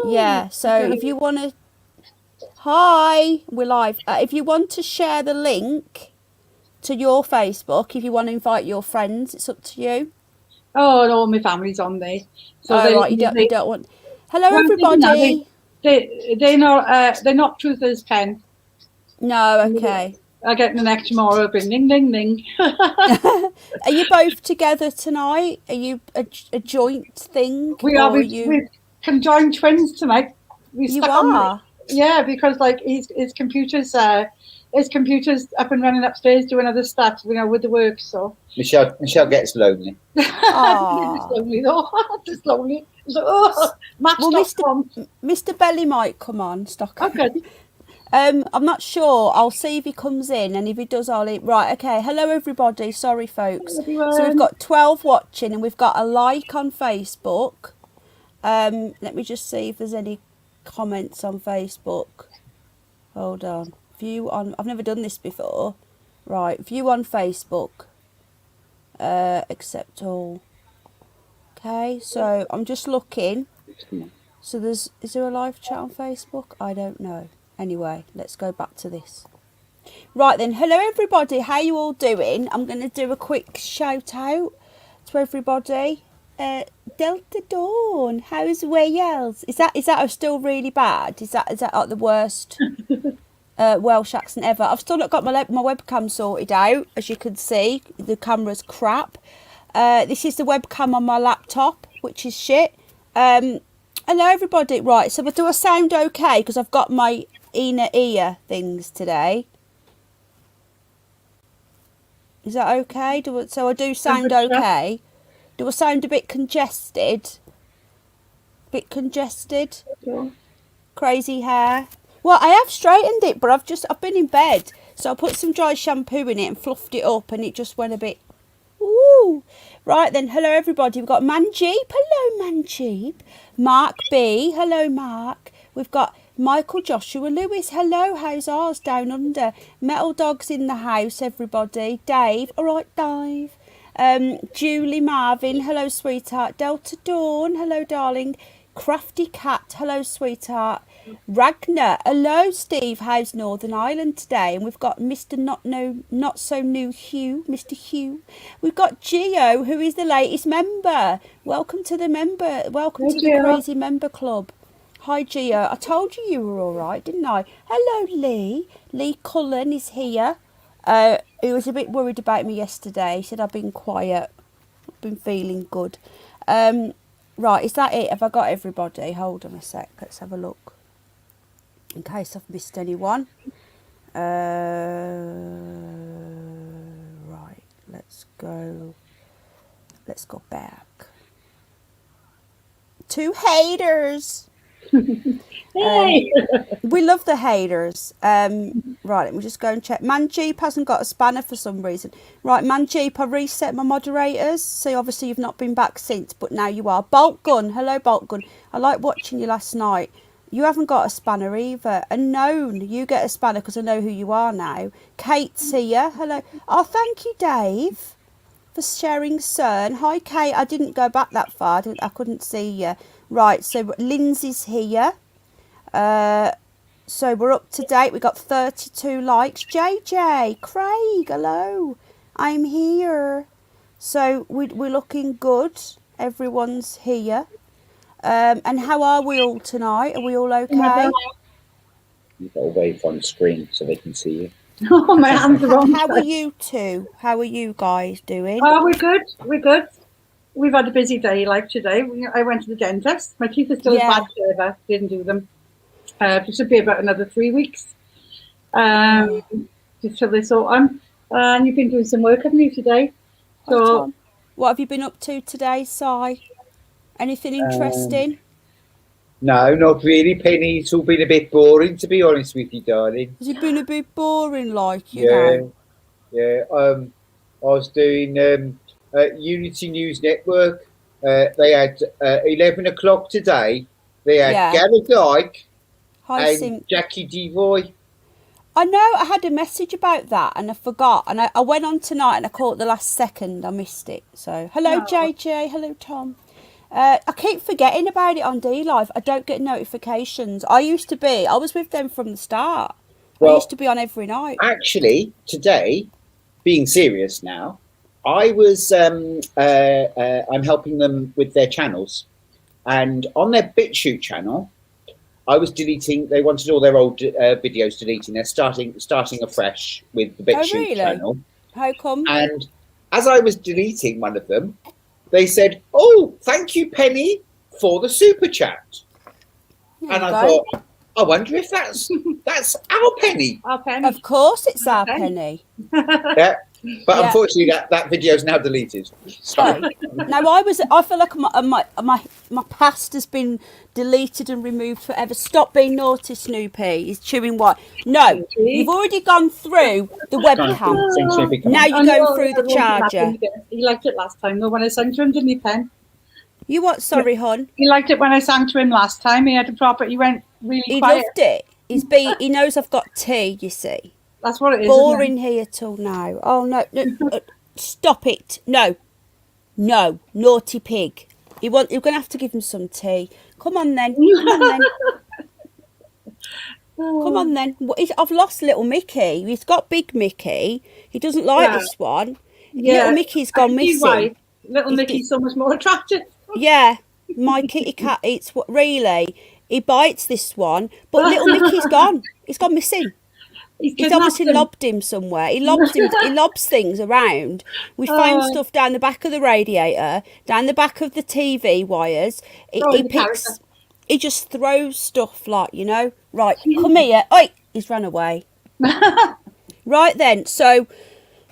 Yeah, so if you want to, hi, we're live. If you want to share the link to your Facebook, if you want to invite your friends, it's up to you. Oh, and all my family's on there. So Oh, they, right, you don't want. Hello, well, no, everybody. they're not truthers, Ken. No, okay. I get the next tomorrow, bing, ding, ding, ding. Are you both together tonight? Are you a joint thing, We are or are we, you? we conjoined twins tonight. We You stuck on, are. yeah, because like his computer's up and running upstairs doing other stuff, with the work. So Michelle gets lonely. Just Ah. lonely though, just lonely. So, Well, Match.com. Mr. Belly might come on, stock. Oh, good. I'm not sure. I'll see if he comes in, and if he does, I'll eat. Right, okay. Hello, everybody. Sorry, folks. So we've got 12 watching, and we've got a like on Facebook. Let me just see if there's any comments on Facebook. Hold on. View on. I've never done this before. Right, view on Facebook. Accept all. Okay, so I'm just looking. So is there a live chat on Facebook? I don't know. Anyway, let's go back to this. Right then, hello everybody, how you all doing? I'm going to do a quick shout out to everybody. Delta Dawn, how's Wales? Is that still really bad? Is that like the worst Welsh accent ever? I've still not got my webcam sorted out, as you can see. The camera's crap. This is the webcam on my laptop, which is shit. Hello everybody. Right, so do I sound okay? Because I've got my inner ear things today. Is that okay? So I do sound okay? Do I sound a bit congested? Yeah. Crazy hair? Well, I have straightened it, but I've been in bed. So I put some dry shampoo in it and fluffed it up, and it just went a bit... Ooh. Right then, hello everybody. We've got Manjeep. Hello, Manjeep. Mark B. Hello, Mark. We've got Michael Joshua Lewis. Hello, how's ours down under? Metal Dog's in the house, everybody. Dave. All right, Dave. Julie Marvin. Hello, sweetheart. Delta Dawn. Hello, darling. Crafty Cat. Hello, sweetheart. Ragnar. Hello, Steve. How's Northern Ireland today? And we've got Mr. Not So New Hugh. Mr. Hugh. We've got Gio, who is the latest member. Welcome to the the Crazy Member Club. Hi, Gio. I told you were all right, didn't I? Hello, Lee. Lee Cullen is here. He was a bit worried about me yesterday. He said I've been quiet. I've been feeling good. Right, is that it? Have I got everybody? Hold on a sec. Let's have a look. In case I've missed anyone. Right, let's go back. 2 haters. We love the haters. Right, let me just go and check. Manjeep hasn't got a spanner for some reason. Right, Manjeep, I reset my moderators. So obviously you've not been back since, but now you are. Bolt Gun, hello Bolt Gun. I like watching you last night. You haven't got a spanner either. Unknown, you get a spanner because I know who you are now. Kate's here, hello. Oh, thank you, Dave, for sharing CERN. Hi, Kate. I didn't go back that far. I couldn't see you. Right, so Lindsay's here. So we're up to date. We got 32 likes. JJ, Craig, hello. I'm here. So we're looking good. Everyone's here. And how are we all tonight? Are we all okay? You've got to wave on screen so they can see you. Oh, my hands are on. How are you two? How are you guys doing? Oh, we're good. We're good. We've had a busy day like today. I went to the dentist. My teeth are still as bad as ever. Didn't do them. It should be about another 3 weeks. Just till they sort them. And you've been doing some work, haven't you, today? So, what have you been up to today, Si? Anything interesting? No, not really, Penny. It's all been a bit boring, to be honest with you, darling. Has it been a bit boring, like, you know? Yeah. I was doing Unity News Network. They had 11 o'clock today. They had Gareth Dyke and Jackie Devoy. I know I had a message about that and I forgot. And I went on tonight and I caught the last second. I missed it. So, hello, JJ. Hello, Tom. I keep forgetting about it on D Live. I don't get notifications. I was with them from the start. Well, I used to be on every night. Actually, today, being serious now, I'm helping them with their channels, and on their BitChute channel, I was deleting. They wanted all their old videos deleting. They're starting afresh with the BitChute channel. How come? And as I was deleting one of them, they said, "Oh, thank you, Penny, for the super chat." And I thought, I wonder if that's our penny. Our penny. Of course, it's our penny. Yeah. But unfortunately, that video is now deleted. So now I feel like my past has been deleted and removed forever. Stop being naughty, Snoopy. He's chewing what? No, you've already gone through the webcam. Now you're going through the charger. He liked it last time, though, when I sang to him, didn't he, Pen? You what? Sorry, hon. He liked it when I sang to him last time. He had a proper. He went really quiet. He loved it. He knows I've got tea. You see. That's what it is. Boring here till now. Oh no! Stop it! No, naughty pig. You're going to have to give him some tea. Come on then. Come on then. I've lost little Mickey. He's got big Mickey. He doesn't like this one. Yeah. Little Mickey's gone missing. Right. Little Mickey's so much more attractive. Yeah, my kitty cat eats what really. He bites this one, but little Mickey's gone. He's gone missing. He's obviously lobbed him somewhere. He lobs things around. We found stuff down the back of the radiator, down the back of the TV wires. He just throws stuff like, Right, come here. Oi, he's run away. Right then, so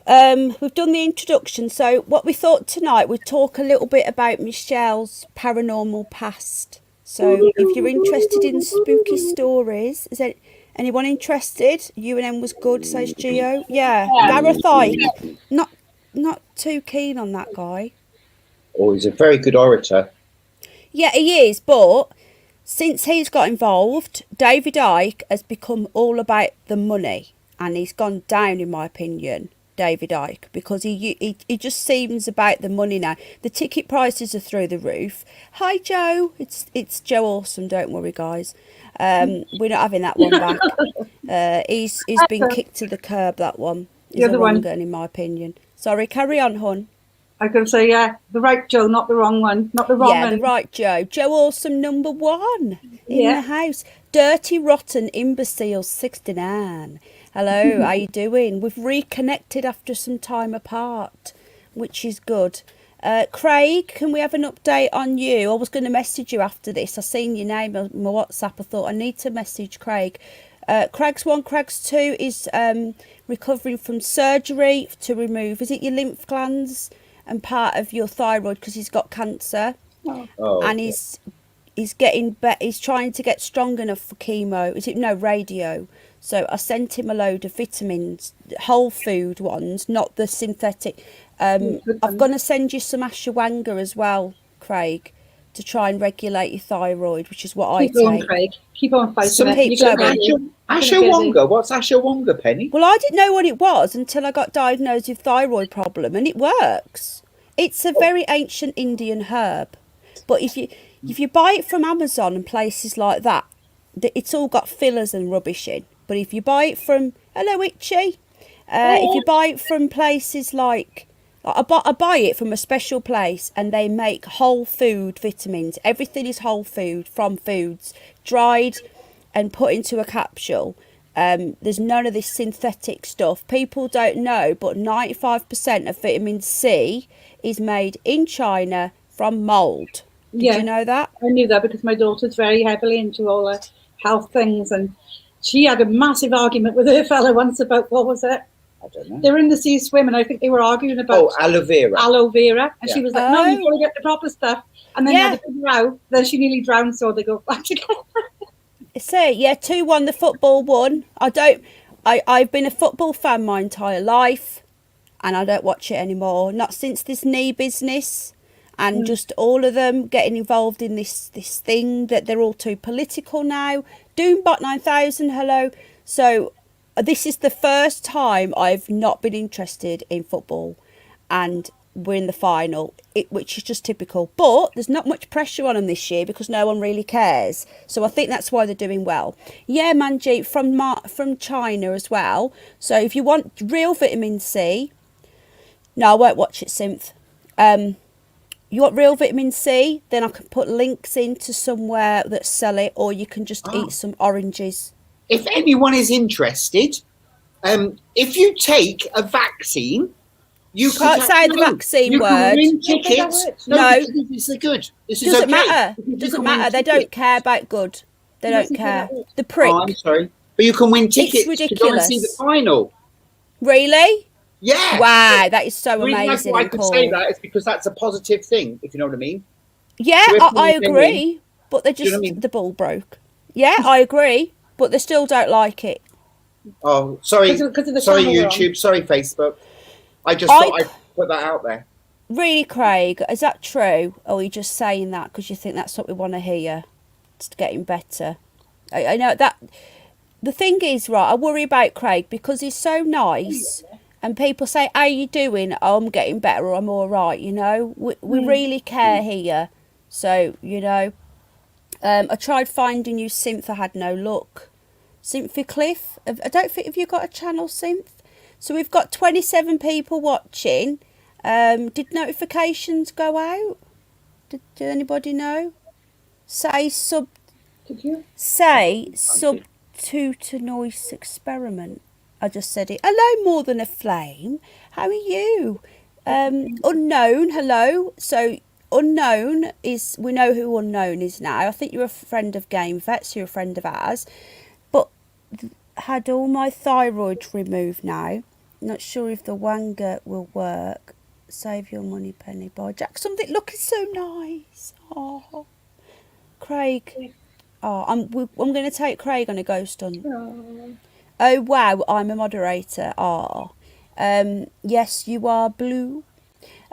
we've done the introduction. So what we thought tonight, we'd talk a little bit about Michelle's paranormal past. So if you're interested in spooky stories, is there anyone interested? UNM was good, says Gio. Yeah. Gareth Ike, not too keen on that guy. Oh, he's a very good orator. Yeah, he is, but since he's got involved, David Icke has become all about the money, and he's gone down, in my opinion, David Icke, because he just seems about the money now. The ticket prices are through the roof. Hi, Joe. It's Joe Awesome. Don't worry, guys. We're not having that one back. He's been kicked to the curb. That one. He's the wrong one, in my opinion. Sorry, carry on, hon. I could say, the right Joe, not the wrong one. Not the wrong one. Yeah, the right Joe. Joe Awesome, number 1 in the house. Dirty, rotten, imbecile, 69. Hello, how you doing? We've reconnected after some time apart, which is good. Craig, can we have an update on you? I was going to message you after this. I seen your name on my WhatsApp. I thought I need to message Craig. Craig's 1, Craig's 2 is recovering from surgery to remove, is it your lymph glands and part of your thyroid, because he's got cancer. And he's getting he's trying to get strong enough for chemo. Radio. So I sent him a load of vitamins, whole food ones, not the synthetic. I'm going to send you some ashwagandha as well, Craig, to try and regulate your thyroid, which is what Keep I on, take. Craig. Keep on fighting Some it. Ashwagandha. What's ashwagandha, Penny? Well, I didn't know what it was until I got diagnosed with thyroid problem, and it works. It's a very ancient Indian herb, but if you buy it from Amazon and places like that, it's all got fillers and rubbish in. But if you buy it from if you buy it from places like I buy it from a special place, and they make whole food vitamins. Everything is whole food from foods, dried and put into a capsule. There's none of this synthetic stuff. People don't know, but 95% of vitamin C is made in China from mould. Did you know that? I knew that because my daughter's very heavily into all the health things, and she had a massive argument with her fella once about, what was it? I don't know. They were in the sea swimming. I think they were arguing about aloe vera. Aloe vera. And she was like, no, you've got to get the proper stuff. And then they had a big row. Then she nearly drowned, so they go back together. So, 2-1, the football won. I've been a football fan my entire life, and I don't watch it anymore. Not since this knee business. And just all of them getting involved in this thing that they're all too political now. Doombot 9000, hello. So this is the first time I've not been interested in football. And we're in the final, which is just typical. But there's not much pressure on them this year because no one really cares. So I think that's why they're doing well. Yeah, Manjeet, from China as well. So if you want real vitamin C, no, I won't watch it, Synth. You want real vitamin C, then I can put links into somewhere that sell it, or you can just eat some oranges. If anyone is interested, if you take a vaccine, you can't say the vaccine word. You can win tickets. No, this is good. This doesn't is okay. matter. Doesn't matter. They don't care about good. They don't care. The prick. Oh, I'm sorry, but you can win tickets to go and see the final. Really? Yeah. Wow, that is so amazing. That's why I could say that is because that's a positive thing, if you know what I mean. Yeah, I agree. But they just the ball broke. Yeah, I agree. But they still don't like it. Oh, sorry. Sorry, YouTube. Sorry, Facebook. I just thought I'd put that out there. Really, Craig? Is that true? Or are you just saying that because you think that's what we want to hear? It's getting better. I know that. The thing is, right, I worry about Craig because he's so nice. And people say, how you doing? Oh, I'm getting better or I'm all right, you know. We really care here. So, you know. I tried finding you, Synth. I had no luck. Synthy Cliff. I don't think, have you got a channel, Synth? So we've got 27 people watching. Did notifications go out? Did anybody know? Say sub to noise experiment. I just said it. Hello, More Than a Flame. How are you? Unknown, hello. So Unknown is, we know who Unknown is now. I think you're a friend of Game Vets, you're a friend of ours. But had all my thyroid removed now. Not sure if the Wanga will work. Save your money, Penny by Jack. Something looking so nice. Oh, Craig. Oh, I'm going to take Craig on a ghost hunt. Oh wow, I'm a moderator. Yes, you are blue.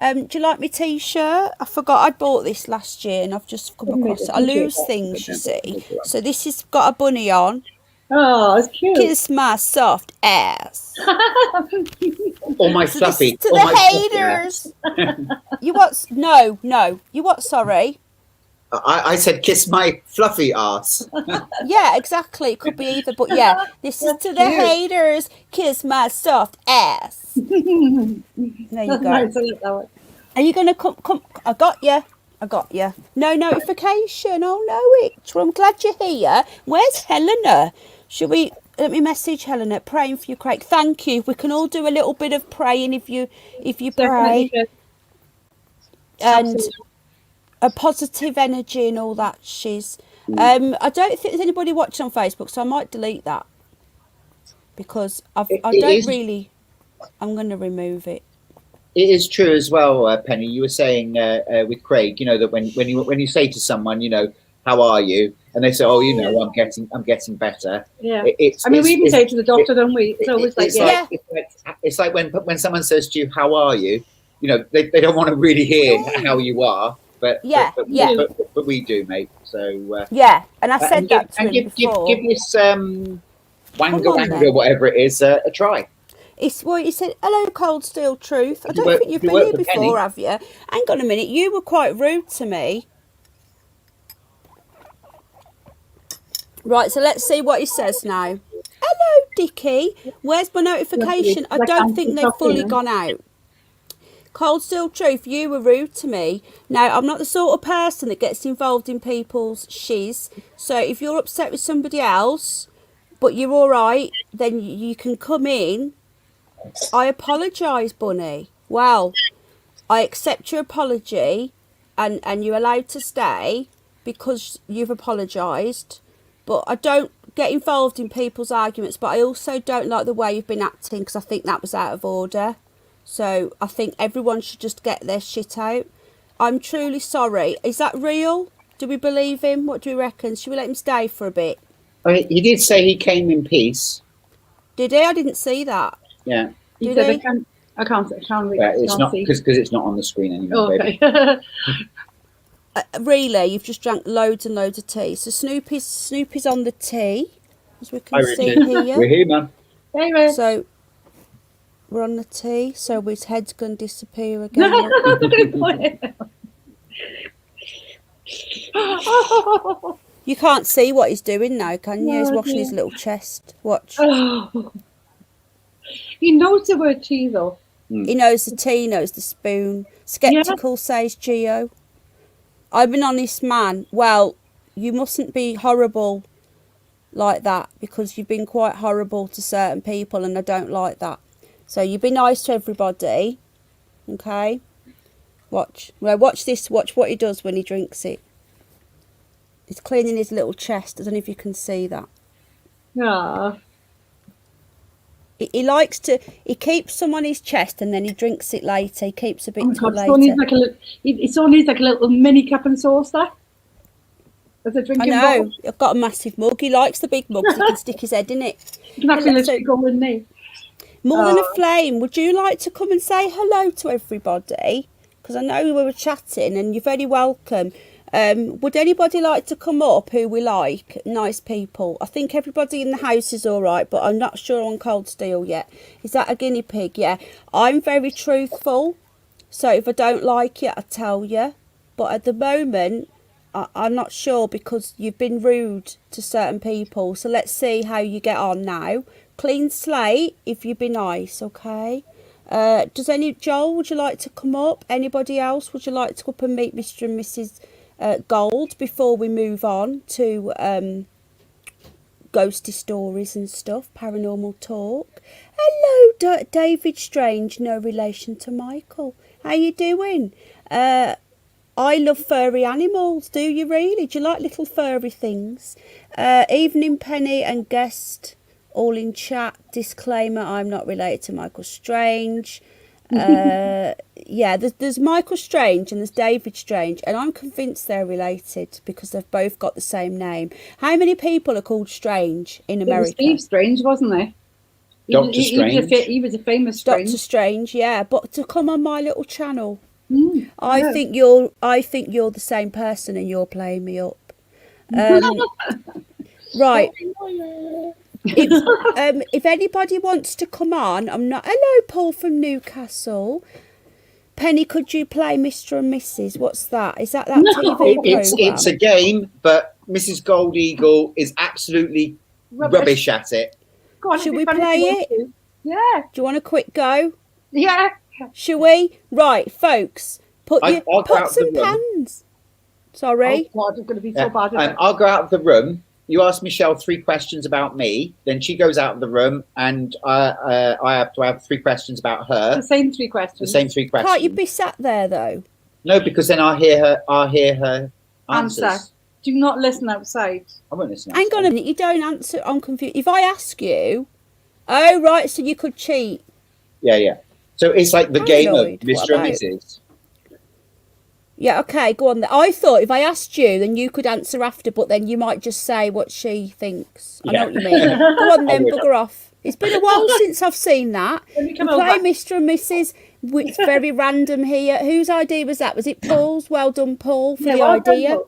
Do you like my t-shirt? I forgot I'd bought this last year and I've just come across it. I lose things, you see. So this has got a bunny on. Oh, it's cute. Kiss my soft ass. Or my fluffy. To the haters. You what? No. You what? Sorry. I said kiss my fluffy ass. Yeah, exactly. It could be either, but yeah, this is to the haters. Kiss my soft ass. There you go. Are you gonna come? I got you. No notification. Oh no, it. Well, I'm glad you're here. Where's Helena? Should we? Let me message Helena. Praying for you, Craig. Thank you. We can all do a little bit of praying if you pray. And a positive energy and all that shiz. I don't think there's anybody watching on Facebook, so I might delete that because I'm going to remove it. It is true as well, Penny. You were saying with Craig, you know, that when you say to someone, you know, how are you, and they say, oh, you know, I'm getting better. Yeah. We even say to the doctor, don't we? It's always it's like when someone says to you, how are you? You know, they don't want to really hear how you are. But we do, mate. So yeah, and I said that to him before. Give this wanga whatever it is a try. It's he said, hello, Cold Steel Truth. I don't think you've been here before, have you? Hang on a minute, you were quite rude to me. Right, so let's see what he says now. Hello, Dickie. Where's my notification? I don't think they've fully gone out. Cold Steel Truth, you were rude to me. Now, I'm not the sort of person that gets involved in people's shiz. So if you're upset with somebody else, but you're all right, then you can come in. I apologise, Bunny. Well, I accept your apology and you're allowed to stay because you've apologised. But I don't get involved in people's arguments, but I also don't like the way you've been acting because I think that was out of order. So I think everyone should just get their shit out. I'm truly sorry. Is that real? Do we believe him? What do you reckon? Should we let him stay for a bit? He did say he came in peace. Did he? I didn't see that. Yeah. He said I can't read. Yeah, it's not because it's not on the screen anymore. Okay. Baby. Really, you've just drank loads and loads of tea. So Snoopy's on the tea, as we can see here. We're here, man. Hey, so we're on the T, so his head's going to disappear again. Look. You can't see what he's doing now, can you? He's washing his little chest. Watch. Oh. He knows the word tea, though. He knows the tea, knows the spoon. Skeptical, says Geo. I'm an honest man. Well, you mustn't be horrible like that, because you've been quite horrible to certain people, and I don't like that. So you be nice to everybody, okay? Watch. Well, watch this. Watch what he does when he drinks it. He's cleaning his little chest. I don't know if you can see that. Yeah. He likes to. He keeps some on his chest and then he drinks it later. He keeps a bit till later. It's only like a little mini cup and saucer. As a drinking bottle. I've got a massive mug. He likes the big mug so he can stick his head in it. You can actually literally go in there. More than a flame. Would you like to come and say hello to everybody? Because I know we were chatting and you're very welcome. Would anybody like to come up who we like? Nice people. I think everybody in the house is all right, but I'm not sure on Cold Steel yet. Is that a guinea pig? Yeah. I'm very truthful, so if I don't like you, I tell you. But at the moment, I'm not sure, because you've been rude to certain people. So let's see how you get on now. Clean slate if you be nice, okay? Joel, would you like to come up? Anybody else? Would you like to come up and meet Mr. and Mrs. Gold before we move on to ghosty stories and stuff, paranormal talk? Hello, David Strange, no relation to Michael. How you doing? I love furry animals. Do you really? Do you like little furry things? Evening Penny and guest all in chat. Disclaimer, I'm not related to Michael Strange. There's Michael Strange and there's David Strange, and I'm convinced they're related because they've both got the same name. How many people are called Strange in America? It was Steve Strange, wasn't there? Dr. Strange. He was a famous Strange. Dr. Strange, yeah. But to come on my little channel, I think you're the same person and you're playing me up. Right. If anybody wants to come on, I'm not. Hello, Paul from Newcastle. Penny, could you play Mr. and Mrs.? What's that? Is that TV program? It's a game, but Mrs. GoldEagle is absolutely rubbish at it. Go on, should we play it? Yeah. Do you want a quick go? Yeah. Shall we? Right, folks. Put I'll go out pots of and the room. pans. Sorry. Oh God, it's going to be so bad. I'll go out of the room. You ask Michelle 3 questions about me, then she goes out of the room, and I have to have 3 questions about her. The same 3 questions. The same 3 questions. Can't you be sat there though? No, because then I'll hear her answers. Answer. Do not listen outside. I won't listen. Hang on a minute. You don't answer. I'm confused. If I ask you, oh right, so you could cheat. Yeah. So it's like the game of Paranoid. Mr. and Mrs. Yeah, okay, go on. I thought if I asked you, then you could answer after, but then you might just say what she thinks. I know what you mean. Go on then, bugger off. It's been a while since I've seen that. We play Mr. and Mrs. It's very random here. Whose idea was that? Was it Paul's? Well done, Paul, for the idea. Done,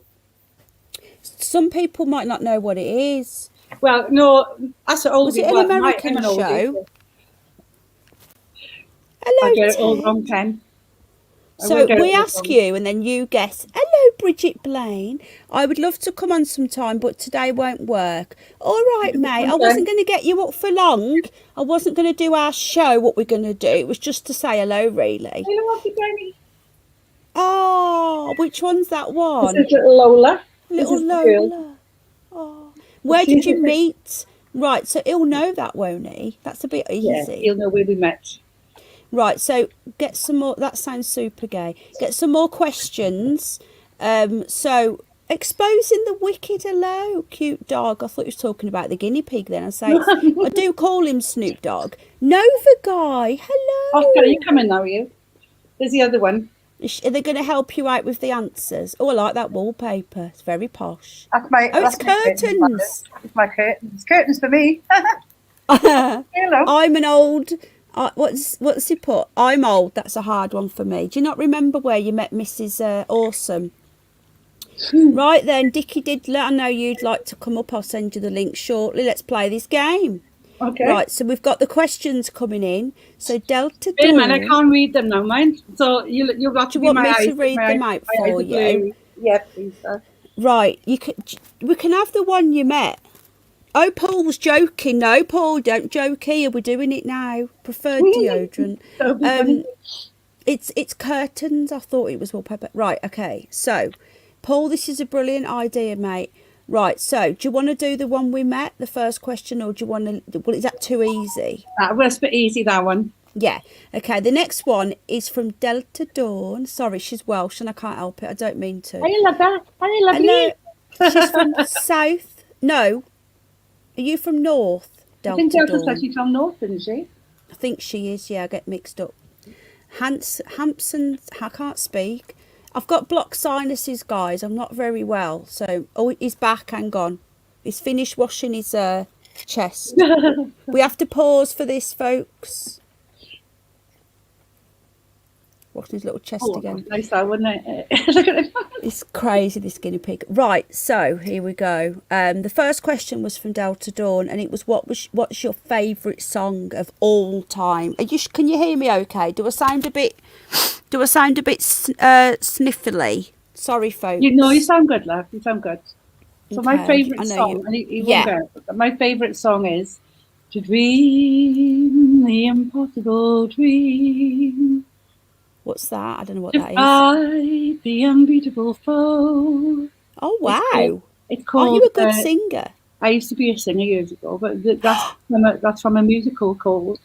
some people might not know what it is. Well, no, that's an oldie. Was it an American show? Hello, I get it all wrong, Ken. So we ask you and then you guess. Hello, Bridget Blaine. I would love to come on sometime, but today won't work. All right, mate. I wasn't going to get you up for long. I wasn't going to do our show, what we're going to do. It was just to say hello, really. Oh, which one's that one? This is little Lola. Little Lola. Oh. Where did you meet? Right, so he'll know that, won't he? That's a bit easy. Yeah, he'll know where we met. Right, so get some more. That sounds super gay. Get some more questions. So exposing the wicked. Hello, cute dog. I thought you was talking about the guinea pig. Then I do call him Snoop Dogg. Nova guy. Hello. Oscar, are you coming now? Are you? There's the other one. Are they going to help you out with the answers? Oh, I like that wallpaper. It's very posh. That's my. Oh, it's curtains. It's my curtains. It's curtains for me. Hello. I'm an old. What's he put? I'm old. That's a hard one for me. Do you not remember where you met Mrs. Awesome? Right then, Dickie Diddler, I know you'd like to come up. I'll send you the link shortly. Let's play this game. Okay. Right, so we've got the questions coming in. So Delta Wait a Dawn. minute, I can't read them now, mind. So you've got to Do you be want my me eyes. to read my them eyes, out my eyes for are you? blue. Yeah, please, sir. Right, we can have the one you met. Oh, Paul's joking. No, Paul, don't joke here. We're doing it now. Preferred deodorant. That'll be funny. It's curtains. I thought it was wallpaper. Right, okay. So, Paul, this is a brilliant idea, mate. Right, so do you want to do the one we met, the first question, or do you want to? Well, is that too easy? That was a bit easy, that one. Yeah. Okay. The next one is from Delta Dawn. Sorry, she's Welsh and I can't help it. I don't mean to. I love that. I love Hello. you. She's from South. No. Are you from North? I think Delta Delta's Dawn. actually from North, isn't she? I think she is. Yeah, I get mixed up. Hampson. I can't speak. I've got blocked sinuses, guys. I'm not very well. So, oh, he's back. Hang on. He's finished washing his chest. We have to pause for this, folks. Washing his little chest again. Nice that, wouldn't it? Look at it. It's crazy, this guinea pig. Right, so here we go. The first question was from Delta Dawn, and it was what's your favourite song of all time? Can you hear me okay? Do I sound a bit sniffly? Sorry, folks. You sound good, love. You sound good. So Okay, my favourite song, and he won't go, but my favourite song is To Dream the Impossible Dream. What's that? I don't know what that is. Fight the unbeatable foe. Oh, wow. It's called. Are you a good singer? I used to be a singer years ago, but that's from a musical called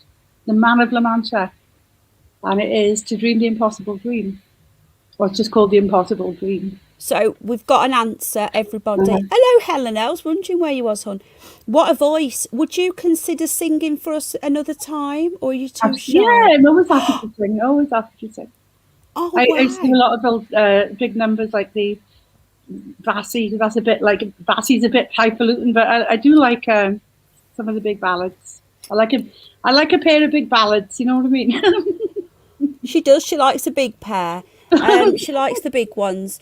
The Man of La Mancha. And it is To Dream the Impossible Dream. Or it's just called The Impossible Dream. So we've got an answer, everybody. Hello, Helen. I was wondering where you was, hon. What a voice. Would you consider singing for us another time, or are you too shy? Yeah, I'm always happy to sing. Always happy to sing. Oh, I wow. sing a lot of old, big numbers like the Bassy. That's a bit like Bassy's a bit highfalutin, but I do like some of the big ballads. I like a pair of big ballads. You know what I mean? She does. She likes a big pair. She likes the big ones.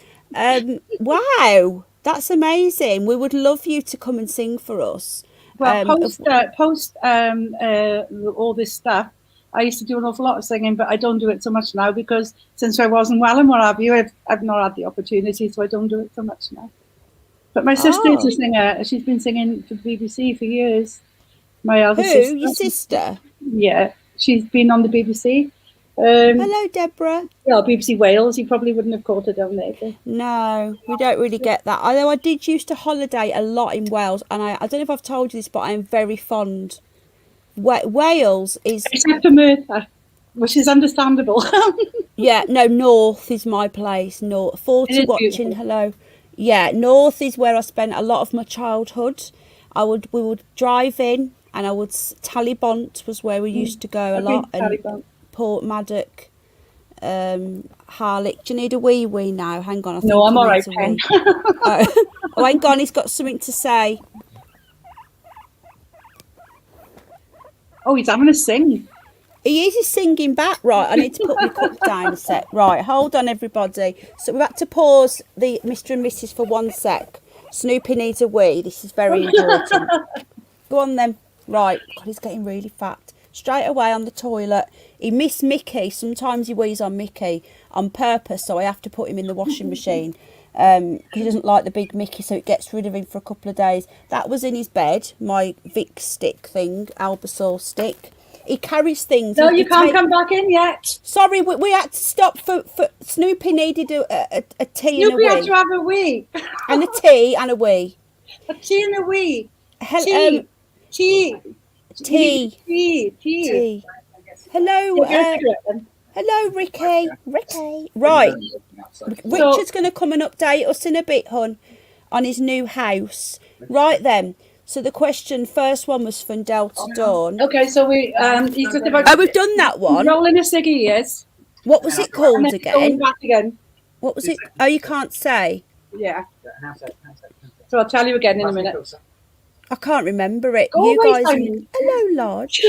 Wow, that's amazing. We would love you to come and sing for us. Well, post all this stuff, I used to do an awful lot of singing, but I don't do it so much now because since I wasn't well and what have you, I've not had the opportunity, so I don't do it so much now. But my sister is a singer. She's been singing for the BBC for years. My other sister. Your sister? Yeah, she's been on the BBC. Hello, Deborah. Yeah, BBC Wales. You probably wouldn't have caught her down there. No, we don't really get that. Although I did used to holiday a lot in Wales, and I don't know if I've told you this, but I am very fond. Wales is... Except for Merthyr, which is understandable. Yeah, no, North is my place. North. 40 watching, beautiful. Hello. Yeah, North is where I spent a lot of my childhood. We would drive in, and Tallybont was where we used to go a lot. And Port Maddock, Harlech. Do you need a wee now? Hang on. No, I'm all right, Pen. Oh, hang on. He's got something to say. Oh, he's having a sing. He is singing back. Right, I need to put my cup down a sec. Right, hold on, everybody. So we've had to pause the Mr. and Mrs. for 1 sec. Snoopy needs a wee. This is very important. Go on then. Right. God, he's getting really fat. Straight away on the toilet. He missed Mickey. Sometimes he wheezes on Mickey on purpose, so I have to put him in the washing machine because he doesn't like the big Mickey, so it gets rid of him for a couple of days. That was in his bed, my Vic stick thing, Albasaur stick. He carries things. No, you can't come back in yet. Sorry, we had to stop for Snoopy needed a tea and a wee. Snoopy had to have a wee. And a tea and a wee. A tea and a wee. Tea. Hello, hello, Ricky. Right, Richard's going to come and update us in a bit, hon, on his new house. Right then. So the first one was from Delta Dawn. Okay, so we've done that one. Rolling a ciggy, yes. What was it called again? Going back again. What was it? Oh, you can't say. Yeah. So I'll tell you again in a minute. I can't remember it. Hello, Lodge.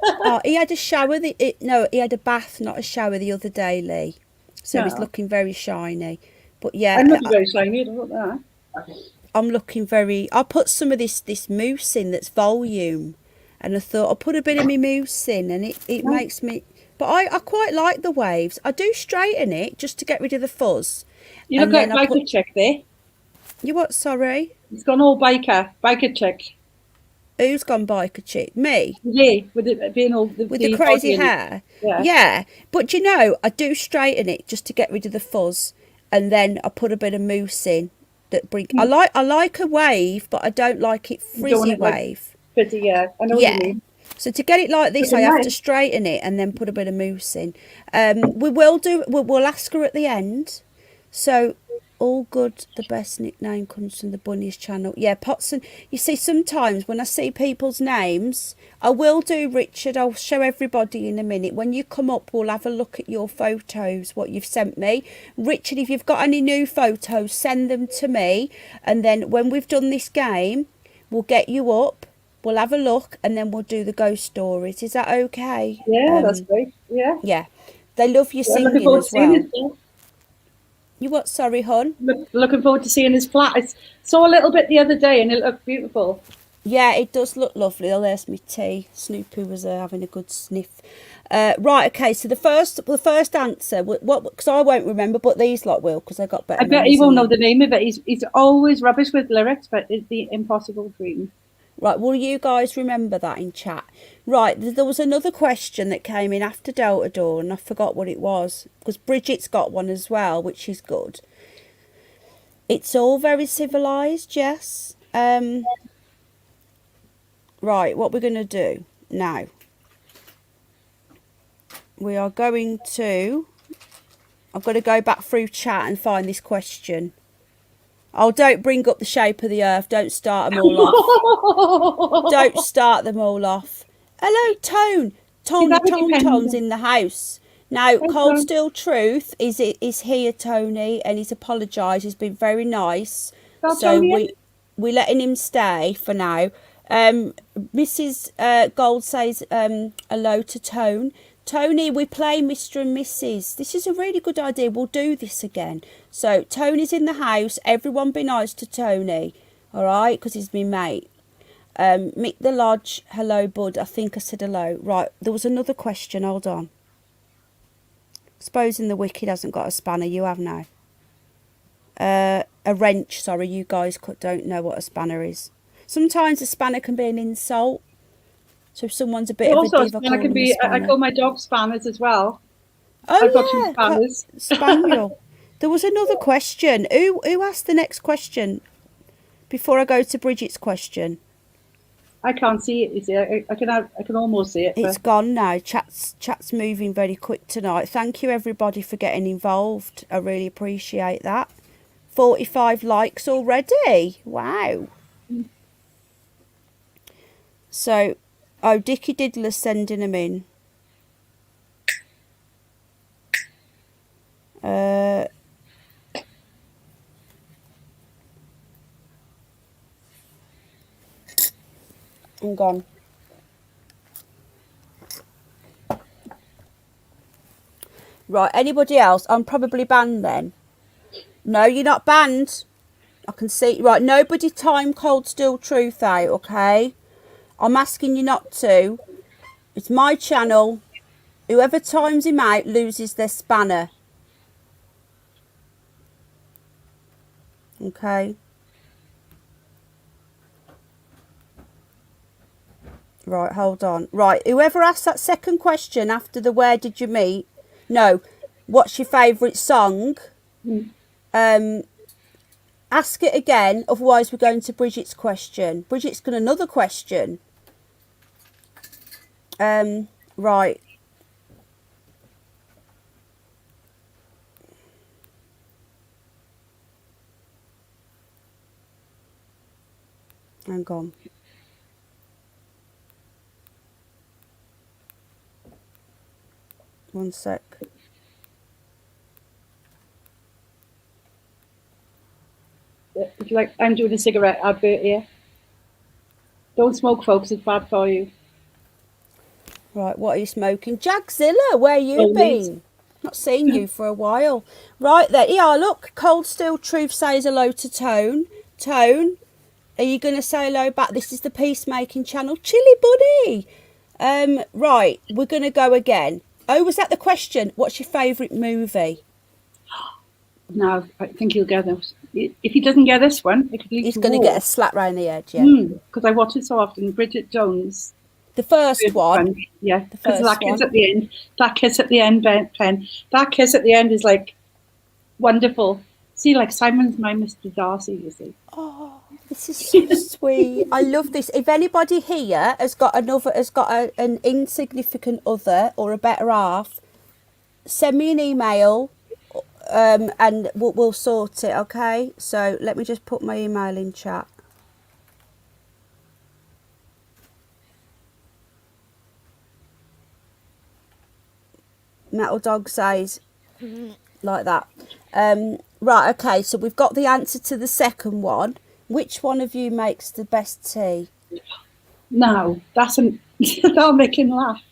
Oh, he had a shower. He had a bath, not a shower, the other day, Lee. So he's looking very shiny. But yeah, I'm looking very shiny. I don't want that. I'm looking very. I'll put some of this mousse in that's volume. and I thought I'll put a bit of my mousse in, and it makes me. But I quite like the waves. I do straighten it just to get rid of the fuzz. You look like biker chick there. You what? Sorry. It's gone all biker chick. Who's gone biker chick? Me? Yeah, with it being all with the crazy hair. Yeah. But you know, I do straighten it just to get rid of the fuzz, and then I put a bit of mousse in that bring. I like a wave, but I don't like it frizzy wave. Like frizzy, yeah. I know what you mean. So to get it like this, I have to straighten it and then put a bit of mousse in. We'll ask her at the end. So. All good. The best nickname comes from the Bunnies channel. Yeah, Potson. You see, sometimes when I see people's names, I will do, Richard. I'll show everybody in a minute. When you come up, we'll have a look at your photos, what you've sent me. Richard, if you've got any new photos, send them to me. And then when we've done this game, we'll get you up. We'll have a look, and then we'll do the ghost stories. Is that okay? Yeah, that's great. Yeah. Yeah. They love you singing as well. You what? Sorry, hon? Looking forward to seeing his flat. I saw a little bit the other day and it looked beautiful. Yeah, it does look lovely. Oh, there's my tea. Snoopy was having a good sniff. Right, okay, so the first answer, because I won't remember, but these lot will, because I got better. I bet he won't know the name of it. He's always rubbish with lyrics, but it's the Impossible Dream. Right, will you guys remember that in chat? Right, there was another question that came in after Delta Dawn, and I forgot what it was, because Bridget's got one as well, which is good. It's all very civilised, yes. Right, what we're going to do now. We are going to... I've got to go back through chat and find this question. Oh, don't bring up the shape of the earth. Don't start them all off. Don't start them all off. Hello, Tone. Tone's in the house. Now, Cold Steel Truth is here, Tony, and he's apologised. He's been very nice. So we're letting him stay for now. Mrs. Gold says hello to Tone. Tony, we play Mr. and Mrs. This is a really good idea. We'll do this again. So, Tony's in the house. Everyone be nice to Tony. All right? Because he's my mate. Mick the Lodge. Hello, bud. I think I said hello. Right. There was another question. Hold on. Supposing the Wicked hasn't got a spanner. You have now. A wrench. Sorry, you guys don't know what a spanner is. Sometimes a spanner can be an insult. So if someone's a bit of a diva, I call my dog Spanners as well. Oh, I've got two Spanners. Spaniel. There was another question. Who asked the next question? Before I go to Bridget's question. I can't see it. You see, I can almost see it. It's gone now. Chat's moving very quick tonight. Thank you everybody for getting involved. I really appreciate that. 45 likes already. Wow. So. Oh, Dickie Diddler's sending them in. I'm gone. Right, anybody else? I'm probably banned then. No, you're not banned. I can see. Right, nobody time Cold Steel Truth out, okay? I'm asking you not to. It's my channel. Whoever times him out loses their spanner. Okay. Right, hold on. Right, whoever asked that second question after the where did you meet? No, what's your favourite song? Ask it again, otherwise we're going to Bridget's question. Bridget's got another question. Right. Hang on. One sec. Would you like? I'm doing a cigarette advert here. Don't smoke, folks. It's bad for you. Right, what are you smoking? Jagzilla, where you been? Not seen you for a while. Right there, yeah, look, Cold Steel Truth says hello to Tone. Tone, Are you going to say hello back? This is the Peacemaking channel. Chilly buddy. Right, we're going to go again. Oh, was that the question? What's your favourite movie? No, I think he'll get this. If he doesn't get this one, it could lead He's to going to war. get a slap round the edge, yeah. Because I watch it so often. Bridget Jones. The first one. Yeah, The because first that one. kiss at the end. That kiss at the end, Pen. That kiss at the end is like wonderful. See, like Simon's my Mr. Darcy, you see. Oh, this is so sweet. I love this. If anybody here has got an insignificant other or a better half, send me an email, and we'll sort it. Okay. So let me just put my email in chat. Metal Dog says like that. Right, okay, so we've got the answer to the second one. Which one of you makes the best tea? No, that'll make him laugh.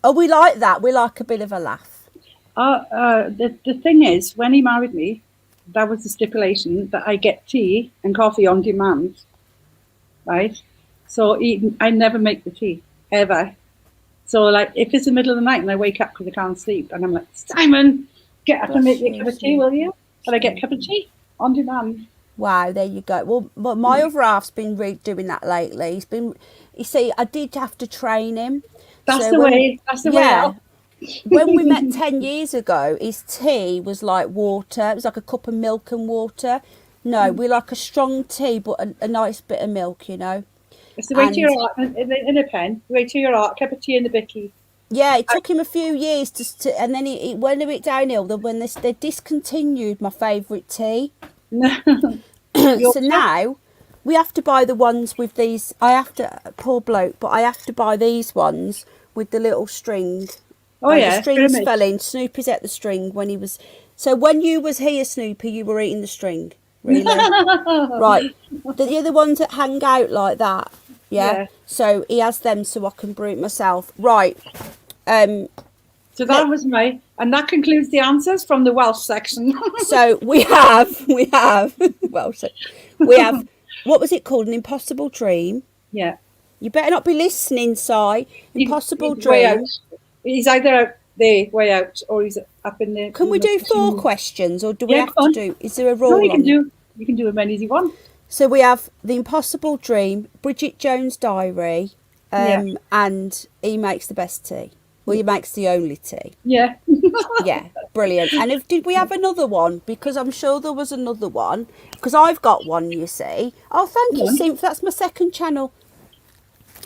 Oh, we like that. We like a bit of a laugh. The thing is, when he married me, that was the stipulation that I get tea and coffee on demand, right? So I never make the tea, ever. So, like, if it's the middle of the night and I wake up because I can't sleep, and I'm like, Simon, get up and make me a cup of tea, will you? And I get a cup of tea on demand. Wow, there you go. Well, but my other half's been doing that lately. He's been, you see, I did have to train him. That's So the way. That's the way. Yeah. When we met 10 years ago, his tea was like water. It was like a cup of milk and water. No, we like a strong tea, but a nice bit of milk, you know. It's the way to your art in a pen. The way to your art. Cup of tea in the bicky. Yeah, it took him a few years to and then it went a bit downhill. When they discontinued my favourite tea. So now we have to buy the ones with these. Poor bloke, but I have to buy these ones with the little string. Oh yeah, the strings fell in. Snoopy's at the string when he was. So when you was here, Snoopy, you were eating the string. Really, right? The other ones that hang out like that. Yeah. So he has them, so I can brew it myself. Right. So that was and that concludes the answers from the Welsh section. So we have what was it called? An Impossible Dream. Yeah. You better not be listening, Si. Impossible he's Dream. Way out. He's either out there, way out, or he's up in there. Can we do 4 questions, or do we have to do? Is there a rule? No, you can do as many as you want. So we have The Impossible Dream, Bridget Jones' Diary, and He Makes the Best Tea. Well, he makes the only tea. Yeah. Yeah, brilliant. And did we have another one? Because I'm sure there was another one. Because I've got one, you see. Oh, thank you, Synth. That's my second channel.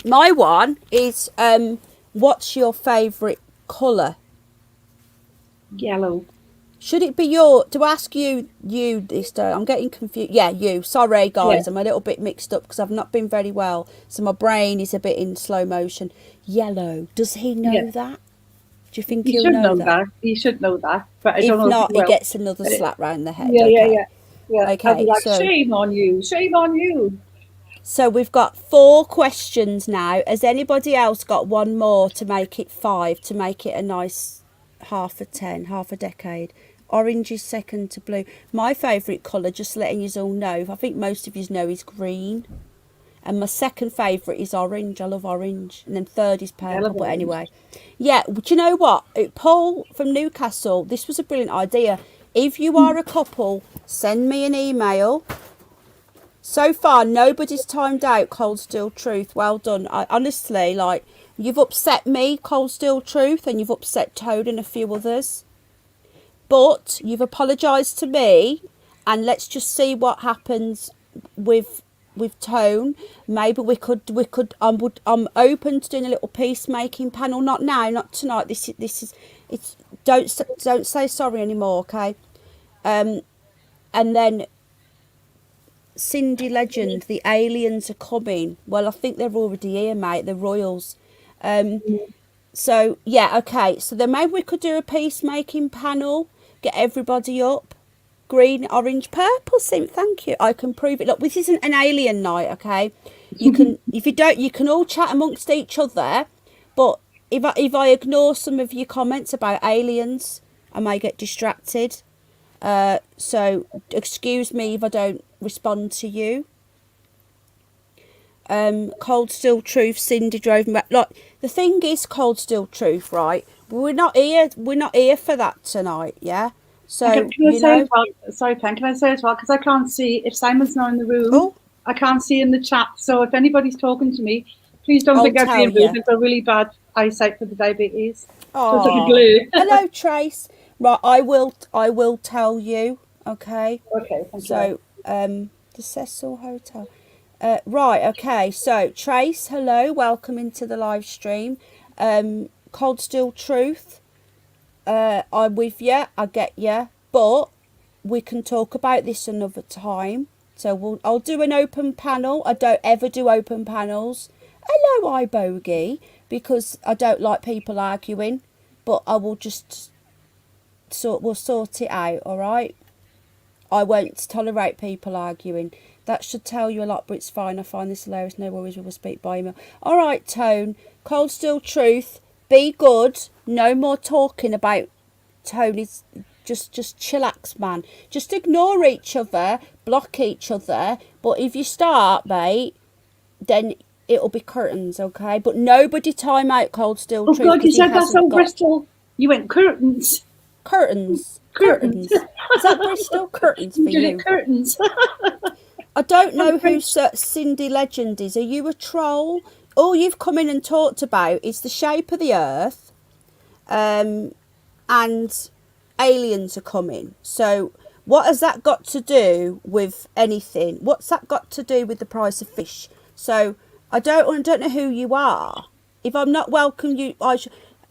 My one is, what's your favourite colour? Yellow. Should it be to ask you this day? I'm getting confused. Yeah, you. Sorry, guys. Yeah. I'm a little bit mixed up because I've not been very well. So my brain is a bit in slow motion. Yellow. Does he know that? Do you think he'll know that? He should know that. But I don't know. If not, he gets another slap round the head. Yeah. Okay, I'll be like, shame on you. Shame on you. So we've got 4 questions now. Has anybody else got one more to make it 5, to make it a nice half a 10, half a decade? Orange is second to blue. My favourite colour, just letting you all know, I think most of you know, is green. And my second favourite is orange. I love orange. And then third is purple. But anyway. Yeah, do you know what? Paul from Newcastle, this was a brilliant idea. If you are a couple, send me an email. So far, nobody's timed out Cold Steel Truth. Well done. I honestly, you've upset me, Cold Steel Truth, and you've upset Toad and a few others. But you've apologised to me, and let's just see what happens with Tone. Maybe we could. I'm open to doing a little peacemaking panel. Not now, not tonight. This is. It's don't say sorry anymore, okay? And then Cindy Legend, the aliens are coming. Well, I think they're already here, mate. The royals. So yeah, okay. So then maybe we could do a peacemaking panel. Get everybody up. Green, orange, purple, Sim, thank you. I can prove it. Look, this isn't an alien night, okay? You can, if you don't, you can all chat amongst each other. But if I ignore some of your comments about aliens, I may get distracted. So excuse me if I don't respond to you. Cold Steel Truth, Cindy drove me back. Like, the thing is, Cold Steel Truth, right? We're not here for that tonight, yeah? So, can I say as well, sorry, Pen, can I say as well, because I can't see, if Simon's not in the room, I can't see in the chat. So if anybody's talking to me, please don't think I'm being rude. I've got really bad eyesight for the diabetes. So it's like a glue. Hello, Trace. Right, I will tell you, okay? Okay, thank you. So, the Cecil Hotel. Right, okay, so Trace, hello, welcome into the live stream. Cold Steel Truth, I'm with you, I get you, but we can talk about this another time. So I'll do an open panel. I don't ever do open panels. Hello, iBogey, because I don't like people arguing, but I will just we'll sort it out, all right? I won't tolerate people arguing. That should tell you a lot, but it's fine. I find this hilarious. No worries, we will speak by email. All right, Tone. Cold Steel Truth. Be good. No more talking about Tony's. Just chillax, man. Just ignore each other. Block each other. But if you start, mate, then it'll be curtains, okay? But nobody time out Cold Steel Truth. Oh, God, you said that's so Bristol. You went curtains. Curtains. Is that Bristol? Curtains for you. Curtains. I don't know who Cindy Legend is. Are you a troll? All you've come in and talked about is the shape of the earth, and aliens are coming. So what has that got to do with anything? What's that got to do with the price of fish? So I don't know who you are. If I'm not welcome,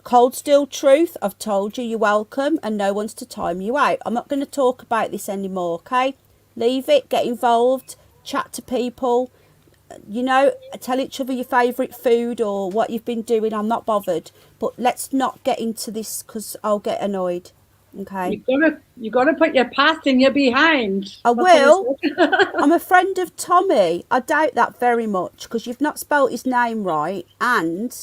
Cold Steel Truth, I've told you you're welcome and no one's to time you out. I'm not going to talk about this anymore, okay? Leave it, get involved, chat to people, tell each other your favourite food or what you've been doing. I'm not bothered. But let's not get into this because I'll get annoyed, okay? You gotta put your past in your behind. I will. I'm a friend of Tommy. I doubt that very much because you've not spelt his name right and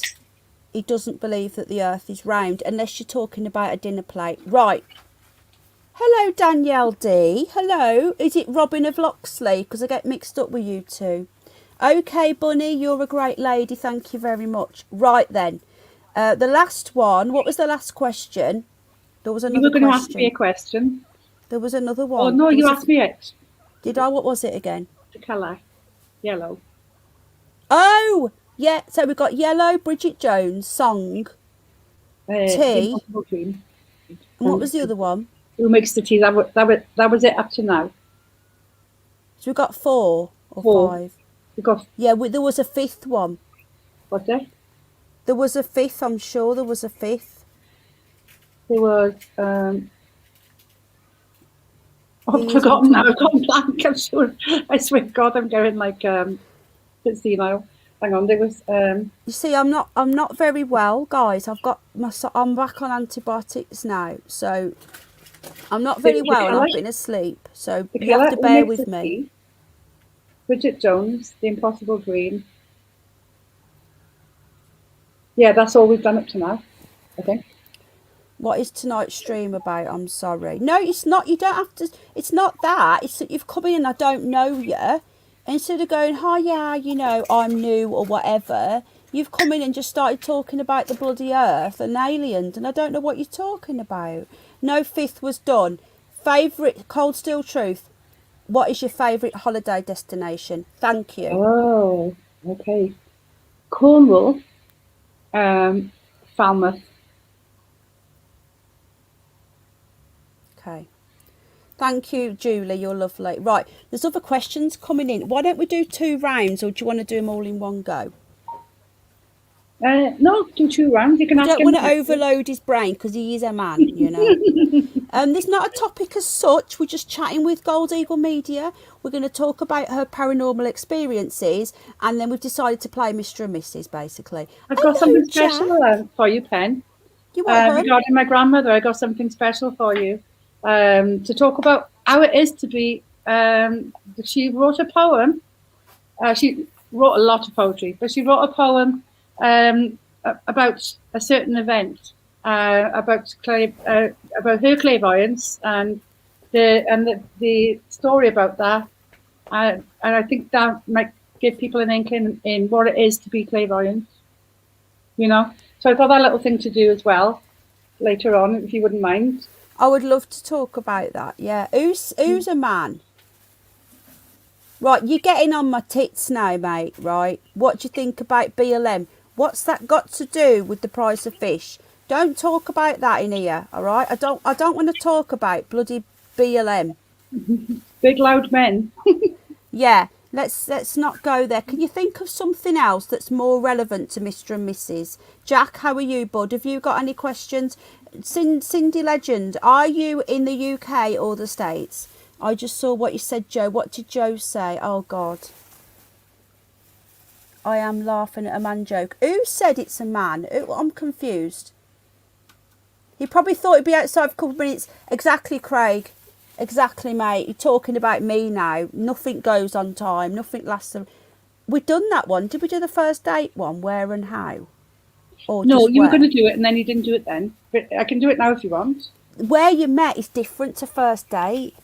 he doesn't believe that the earth is round unless you're talking about a dinner plate. Right. Hello, Danielle D. Hello. Is it Robin of Loxley? Because I get mixed up with you two. Okay, Bunny, you're a great lady. Thank you very much. Right then. The last one. What was the last question? There was another question. You were going to ask me a question. There was another one. Oh, no, you asked me it. Did I? What was it again? The colour. Yellow. Oh, yeah. So we've got Yellow, Bridget Jones, Song, Tea. And what was the other one? Who makes the tea? That was it up to now. So we got 4 or 5. We got. Yeah, there was a 5th one. What's that? There was a 5th. I'm sure there was a 5th. There was. I've forgotten now. I've gone blank. I'm sure. I swear to God, I'm going like senile. Hang on. There was. You see, I'm not very well, guys. I'm back on antibiotics now, so I'm not very well, and I've been asleep. So you have to bear with me. Bridget Jones, The Impossible Dream. Yeah, that's all we've done up to now, I think. What is tonight's stream about? I'm sorry. No, it's not. You don't have to. It's not that. It's that you've come in and I don't know you. Instead of going, hi, yeah, I'm new or whatever, you've come in and just started talking about the bloody earth and aliens, and I don't know what you're talking about. No 5th was done. Favourite, Cold Steel Truth, what is your favourite holiday destination? Thank you. Oh, okay. Cornwall, Falmouth. Okay. Thank you, Julie. You're lovely. Right, there's other questions coming in. Why don't we do 2 rounds, or do you want to do them all in one go? No, do 2 rounds. You can ask him. I don't want to overload his brain because he is a man, There's not a topic as such. We're just chatting with GoldEagle Media. We're going to talk about her paranormal experiences, and then we've decided to play Mr. and Mrs. basically. I've got something special for you, Pen. You want regarding my grandmother, I got something special for you. To talk about how it is to be. She wrote a poem. She wrote a lot of poetry, but she wrote a poem about a certain event, about her clairvoyance and the story about that. And I think that might give people an inkling in what it is to be clairvoyant. You know, so I've got that little thing to do as well later on, if you wouldn't mind. I would love to talk about that. Yeah, who's a man? Right, you're getting on my tits now, mate. Right, what do you think about BLM? What's that got to do with the price of fish? Don't talk about that in here, all right? I don't want to talk about bloody BLM. Big loud men. Yeah, let's not go there. Can you think of something else that's more relevant to Mr. and Mrs. Jack? How are you, bud? Have you got any questions? Cindy Legend, are you in the UK or the States? I just saw what you said, Joe. What did Joe say? Oh God, I am laughing at a man joke. Who said it's a man? I'm confused. He probably thought he'd be outside for a couple of minutes. Exactly, Craig. Exactly, mate. You're talking about me now. Nothing goes on time. Nothing lasts. We've done that one. Did we do the first date one? Where and how? Or no, you where? were going to do it and then you didn't do it then. But I can do it now if you want. Where you met is different to first date.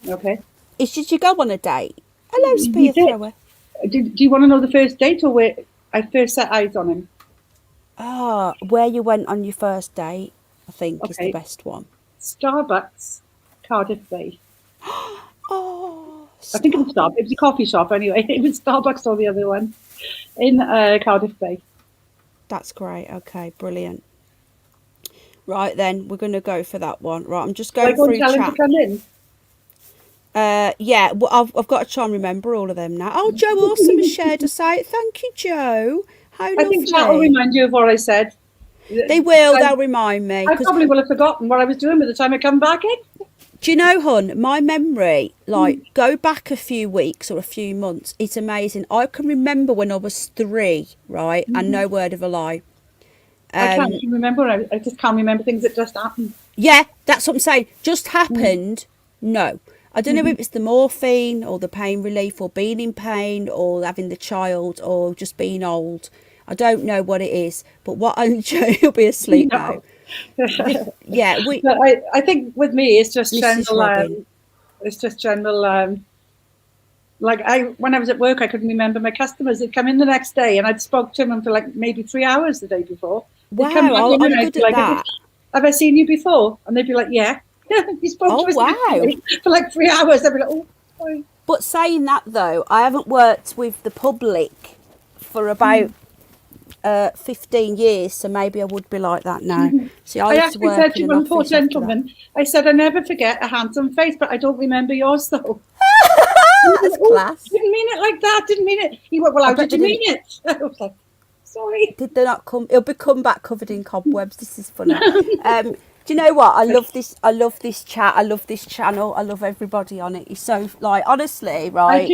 Okay. It's just you go on a date. Hello, spear thrower. Do you want to know the first date or where I first set eyes on him? Ah, where you went on your first date, I think, is the best one. Starbucks, Cardiff Bay. Oh, I think it was Starbucks. It was a coffee shop anyway. It was Starbucks or the other one in Cardiff Bay. That's great. Okay, brilliant. Right then, we're going to go for that one. Right, I'm just going through chat. Him to come in? Yeah, well, I've got to try and remember all of them now. Oh, Joe Awesome has shared a site. Thank you, Joe. How lovely. I think chat will remind you of what I said. They will. They'll remind me. I probably will have forgotten what I was doing by the time I come back in. Do you know, hon, my memory, like, go back a few weeks or a few months, it's amazing. I can remember when I was 3, right, and no word of a lie. I can't remember. I just can't remember things that just happened. Yeah, that's what I'm saying. Just happened, no. I don't know if it's the morphine or the pain relief or being in pain or having the child or just being old. I don't know what it is, but what you'll be asleep now. Yeah, but I think with me it's just general. It's just general. Like when I was at work, I couldn't remember my customers. They'd come in the next day, and I'd spoke to them for like maybe 3 hours the day before. Wow, I'm good at that. Have I seen you before? And they'd be like, yeah. You spoke to us for like 3 hours. I'd be like, oh, sorry. But saying that though, I haven't worked with the public for about 15 years, so maybe I would be like that now. See, I actually said to one poor gentleman, I said, I never forget a handsome face, but I don't remember yours though. That's class. Didn't mean it like that. Didn't mean it. He went, well, how did you mean it? I was like, sorry. Did they not come? It'll be come back covered in cobwebs. This is funny. Do you know what? I love this. I love this chat. I love this channel. I love everybody on it. It's so, like, honestly, right?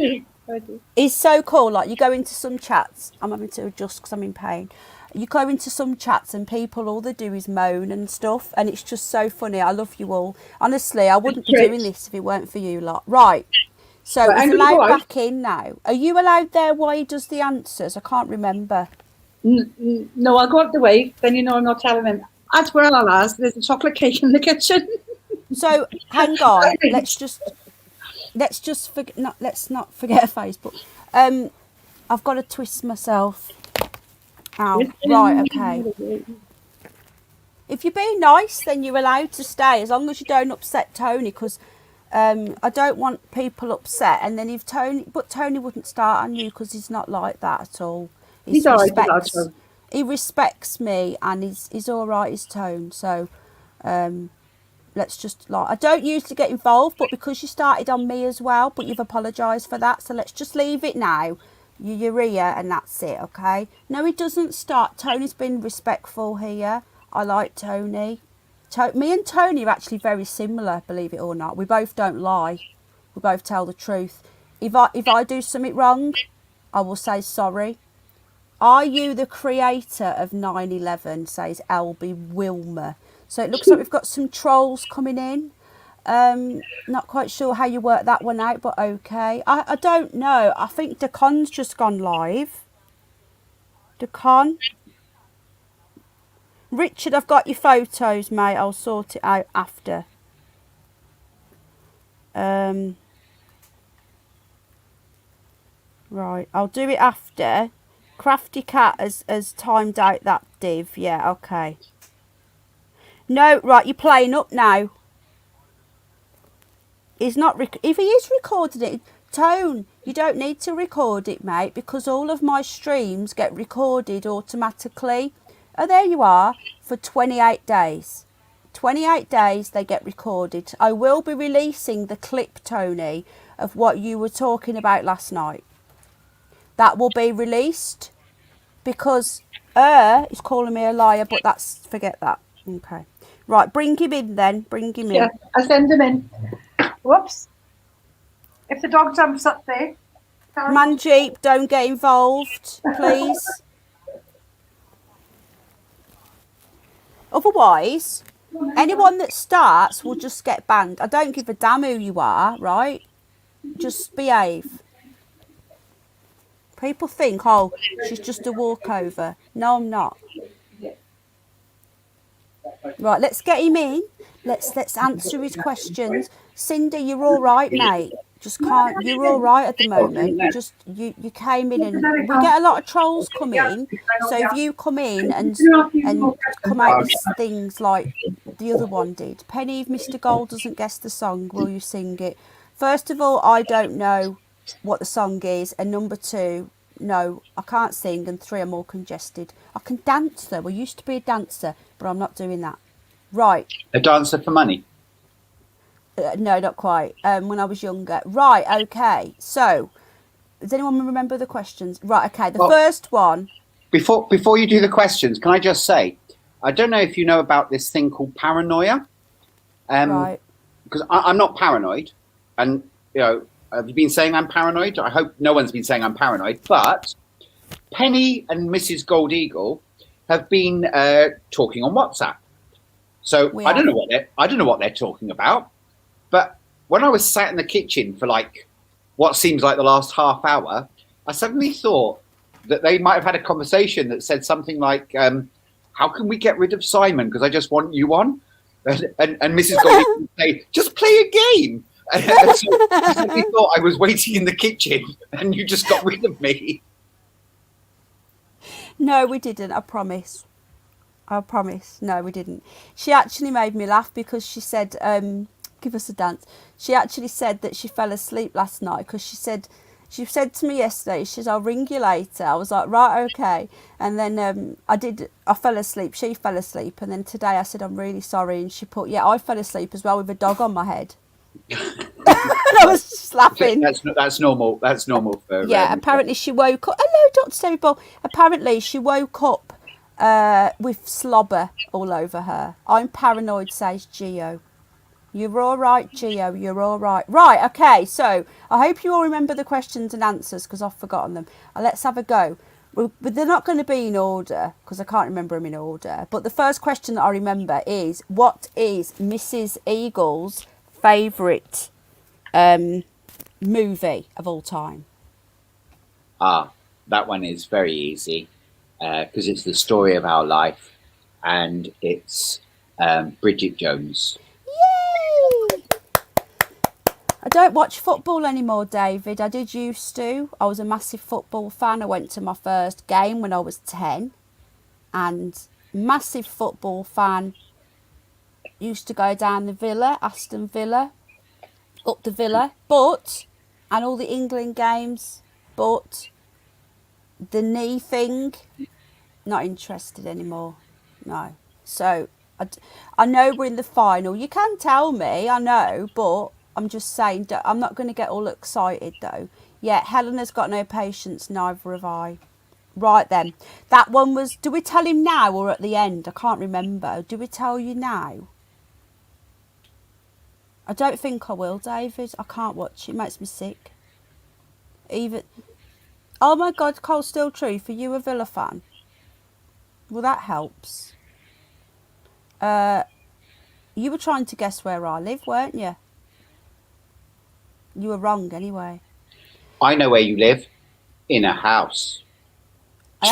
I do. It's so cool. Like, you go into some chats. I'm having to adjust because I'm in pain. You go into some chats and people, all they do is moan and stuff, and it's just so funny. I love you all. Honestly, I wouldn't be doing this if it weren't for you lot. Right. So he's allowed back in now. Are you allowed there while he does the answers? I can't remember. No, I'll go up the way. Then you know I'm not telling him. As well, I'll ask. There's a chocolate cake in the kitchen. So hang on. Let's not forget Facebook. I've got to twist myself. Ow. Right. Okay. If you're being nice, then you're allowed to stay as long as you don't upset Tony, because I don't want people upset. And then if Tony wouldn't start on you because he's not like that at all. He's all right. He respects me and he's all right, his tone. So let's just, like, I don't usually get involved, but because you started on me as well, but you've apologised for that, so let's just leave it now. You're here and that's it, okay? No, he doesn't start. Tony's been respectful here. I like Tony. Me and Tony are actually very similar, believe it or not. We both don't lie. We both tell the truth. If I do something wrong, I will say sorry. Are you the creator of 9/11, says Albie Wilmer. So it looks like we've got some trolls coming in. Not quite sure how you work that one out, but okay. I don't know. I think Decon's just gone live. Decon. Richard, I've got your photos, mate. I'll sort it out after. Right, I'll do it after. Crafty Cat has timed out that div. Yeah, okay. No, right, you're playing up now. He's not. If he is recording it, Tone, you don't need to record it, mate, because all of my streams get recorded automatically. Oh, there you are, for 28 days. 28 days they get recorded. I will be releasing the clip, Tony, of what you were talking about last night. That will be released because is calling me a liar, but forget that. Okay. Right, bring him in then. Bring him in. Yeah, I'll send him in. Whoops. If the dog jumps up there. Manjeep, don't get involved, please. Otherwise, anyone that starts will just get banned. I don't give a damn who you are, right? Just behave. People think, oh, she's just a walkover. No, I'm not. Right, let's get him in. Let's answer his questions. Cindy, you're all right, mate. Just can't. You're all right at the moment. You came in, and we get a lot of trolls come in. So if you come in and come out with things like the other one did, Penny, if Mr. Gold doesn't guess the song, will you sing it? First of all, I don't know what the song is, and number two, no, I can't sing, and three, I'm more congested. I can dance though. I used to be a dancer, but I'm not doing that. Right. A dancer for money? No, not quite. When I was younger. Right, okay. So, does anyone remember the questions? Right, okay. The first one. Before you do the questions, can I just say, I don't know if you know about this thing called paranoia. Right. Because I'm not paranoid. And, you know, have you been saying I'm paranoid? I hope no one's been saying I'm paranoid. But Penny and Mrs. GoldEagle have been talking on WhatsApp. So I don't know what they're talking about. But when I was sat in the kitchen for like what seems like the last half hour, I suddenly thought that they might have had a conversation that said something like, how can we get rid of Simon? Because I just want you on. And Mrs. GoldEagle would say, just play a game. And so I suddenly thought I was waiting in the kitchen and you just got rid of me. No, we didn't. I promise. No, we didn't. She actually made me laugh because she said, give us a dance. She actually said that she fell asleep last night because she said to me yesterday, she said, I'll ring you later. I was like, right, okay. And then I fell asleep. She fell asleep. And then today I said, I'm really sorry. And she put, yeah, I fell asleep as well with a dog on my head. I was just laughing. That's normal. That's normal for apparently she woke up. Hello, Dr. Stevie. Apparently she woke up with slobber all over her. I'm paranoid, says Gio. You're all right, Gio. You're all right. Right, okay. So I hope you all remember the questions and answers because I've forgotten them. Let's have a go. But they're not going to be in order because I can't remember them in order. But the first question that I remember is, what is Mrs. Eagle's favourite movie of all time? That one is very easy because it's the story of our life and it's Bridget Jones. Yay! I don't watch football anymore, David. I did used to. I was a massive football fan. I went to my first game when I was 10 and massive football fan. Used to go down the Villa, Aston Villa, up the Villa, and all the England games, but the knee thing, not interested anymore, no. So I know we're in the final. You can tell me, I know, but I'm just saying, I'm not going to get all excited though. Yeah, Helena's got no patience, neither have I. Right then, that one was, do we tell him now or at the end? I can't remember. Do we tell you now? I don't think I will, David. I can't watch it. It makes me sick. Oh my God, Cold Steel Truth, are you a Villa fan? Well, that helps. You were trying to guess where I live, weren't you? You were wrong anyway. I know where you live. In a house. I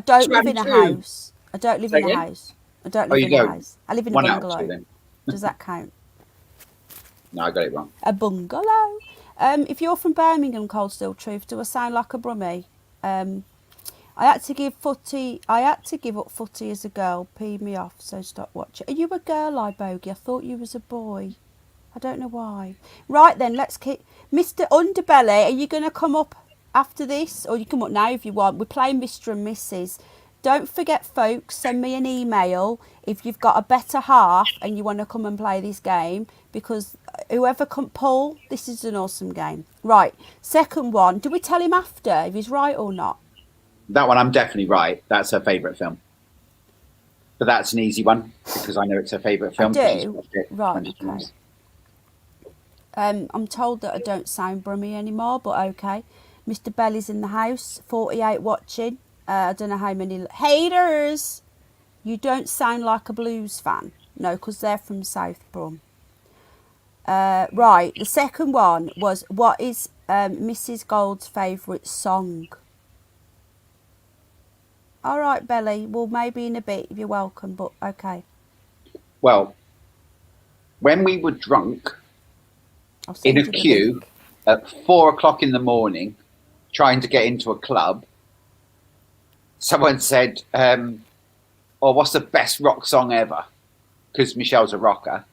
don't live in a house. I don't live in a house. I don't live in a house. I live in a bungalow. Does that count? No, I got it wrong. A bungalow. If you're from Birmingham, Cold Steel Truth, do I sound like a brummie? I had to give up footy as a girl. Peed me off, so stop watching. Are you a girl, Bogey? I thought you was a boy. I don't know why. Right then, let's keep... Mr. Underbelly, are you going to come up after this? Or you can come up now if you want. We're playing Mr. and Mrs. Don't forget, folks, send me an email if you've got a better half and you want to come and play this game, because whoever can pull, this is an awesome game. Right, second one. Do we tell him after if he's right or not? That one, I'm definitely right. That's her favourite film. But that's an easy one because I know it's her favourite film. I do? Right, okay. I'm told that I don't sound brummy anymore, but okay. Mr. Belly's in the house, 48 watching. I don't know how many haters. You don't sound like a blues fan. No, because they're from South Brum. Right, the second one was, what is Mrs. Gold's favourite song? All right, Belly. Well, maybe in a bit if you're welcome, but okay. Well, when we were drunk in a queue at 4 o'clock in the morning, trying to get into a club, someone said, oh, what's the best rock song ever? Because Michelle's a rocker.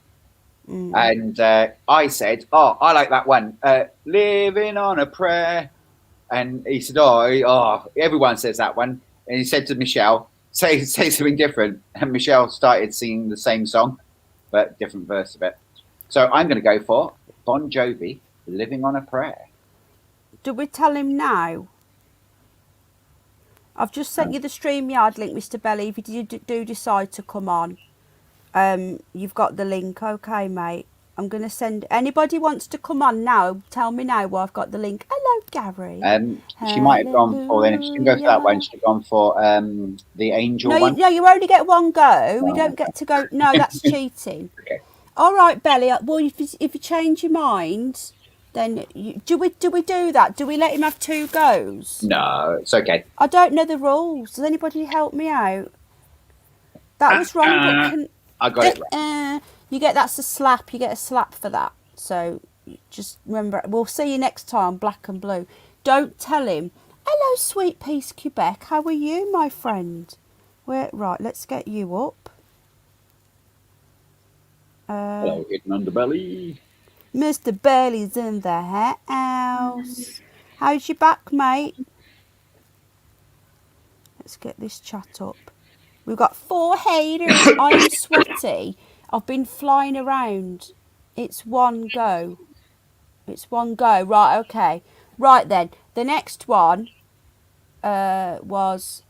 And I said, oh, I like that one, Living on a Prayer. And he said, oh, everyone says that one. And he said to Michelle, say something different. And Michelle started singing the same song, but different verse of it. So I'm going to go for Bon Jovi, Living on a Prayer. Do we tell him now? I've just sent you the StreamYard link, Mr. Belly, if you do decide to come on. You've got the link, okay, mate. I'm going to send... Anybody wants to come on now, tell me now while I've got the link. Hello, Gary. She might have gone for... Then if she didn't go for that one, she'd have gone for the Angel one. No, you only get one go. We don't get to go... No, that's cheating. Okay. All right, Belly. Well, if you change your mind, then... Do we do that? Do we let him have 2 goes? No, it's okay. I don't know the rules. Does anybody help me out? That was wrong, but... I got it right. That's a slap. You get a slap for that. So just remember, we'll see you next time, Black and Blue. Don't tell him, hello, Sweet Peace Quebec. How are you, my friend? Right, let's get you up. Hello, hidden underbelly. Mr. Belly's in the house. How's your back, mate? Let's get this chat up. We've got 4 haters. I'm sweaty. I've been flying around. It's one go. Right, okay. Right then. The next one was...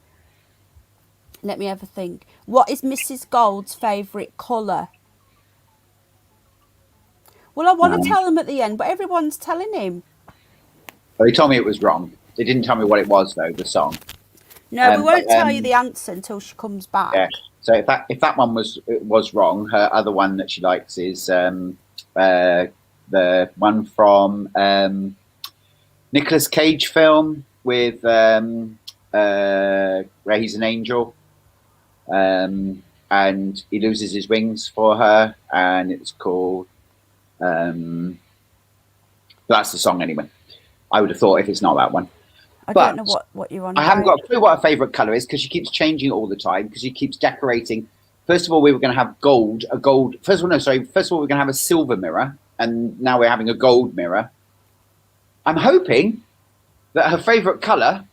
Let me have a think. What is Mrs. Gold's favourite colour? Well, I want to tell them at the end, but everyone's telling him. Well, they told me it was wrong. They didn't tell me what it was, though, the song. No, we won't tell you the answer until she comes back. Yeah. So if that one was wrong, her other one that she likes is the one from Nicolas Cage film with where he's an angel, and he loses his wings for her, and it's called. That's the song anyway. I would have thought if it's not that one. I don't know what you're on about. I haven't got a clue what her favourite colour is because she keeps changing it all the time because she keeps decorating. First of all, we were going to have gold. First of all, we're going to have a silver mirror, and now we're having a gold mirror. I'm hoping that her favourite colour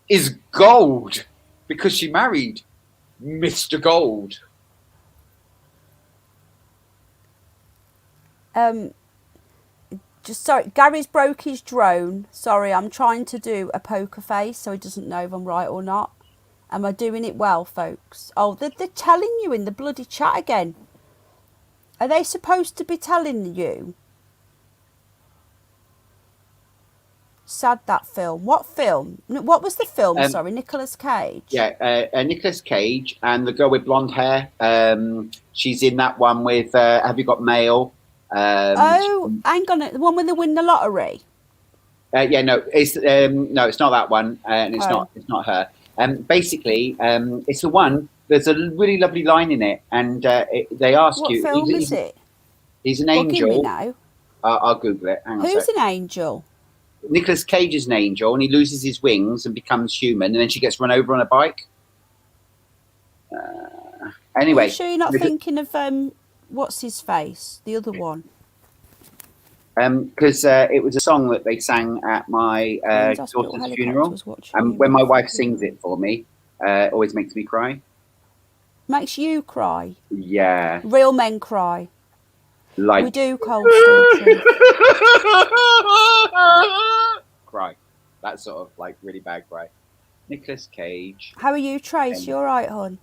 is gold because she married Mr. Gold. Just sorry, Gary's broke his drone. Sorry, I'm trying to do a poker face so he doesn't know if I'm right or not. Am I doing it well, folks? Oh, they're telling you in the bloody chat again. Are they supposed to be telling you? Sad, that film. What film? What was the film? Sorry, Nicolas Cage. Yeah, Nicolas Cage and the girl with blonde hair. She's in that one with Have You Got Mail? Hang on, the one when they win the lottery. Yeah, no, it's not that one, and it's not her. Basically, it's the one. There's a really lovely line in it, and they ask what you. What film is it? He's an angel. Give me now. I'll Google it. Hang on. Who's an angel? Nicolas Cage is an angel, and he loses his wings and becomes human, and then she gets run over on a bike. Anyway, Are you sure you're not thinking of what's his face, the other one? Because it was a song that they sang at my daughter's funeral, and when my wife sings it for me, it always makes me cry. Makes you cry? Yeah. Real men cry. Like we do, Cold Steel Truth. Cry. That sort of like really bad cry. Nicolas Cage. How are you, Trace? You all right, hon?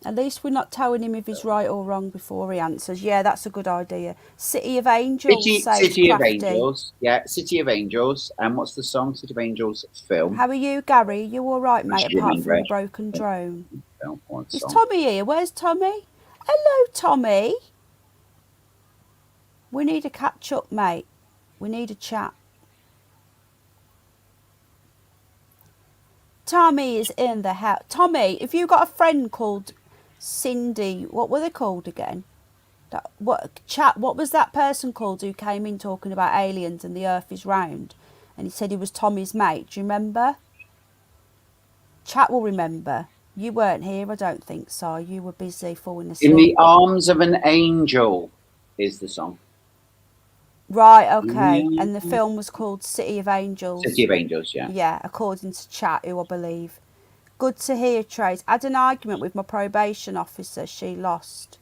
At least we're not telling him if he's right or wrong before he answers. Yeah, that's a good idea. City of Angels. City of Angels. Yeah, City of Angels. And what's the song? City of Angels film. How are you, Gary? You all right, mate, apart from the broken drone? Is Tommy here? Where's Tommy? Hello, Tommy. We need a catch up, mate. We need a chat. Tommy is in the house. Tommy, if you got a friend called Cindy, what were they called again? What was that person called who came in talking about aliens and the earth is round? And he said he was Tommy's mate. Do you remember? Chat will remember. You weren't here, I don't think so. You were busy falling asleep. In the Arms of an Angel is the song. Right, okay. Yeah. And the film was called City of Angels. City of Angels, yeah. Yeah, according to Chat, who I believe. Good to hear, Trace. I had an argument with my probation officer. She lost.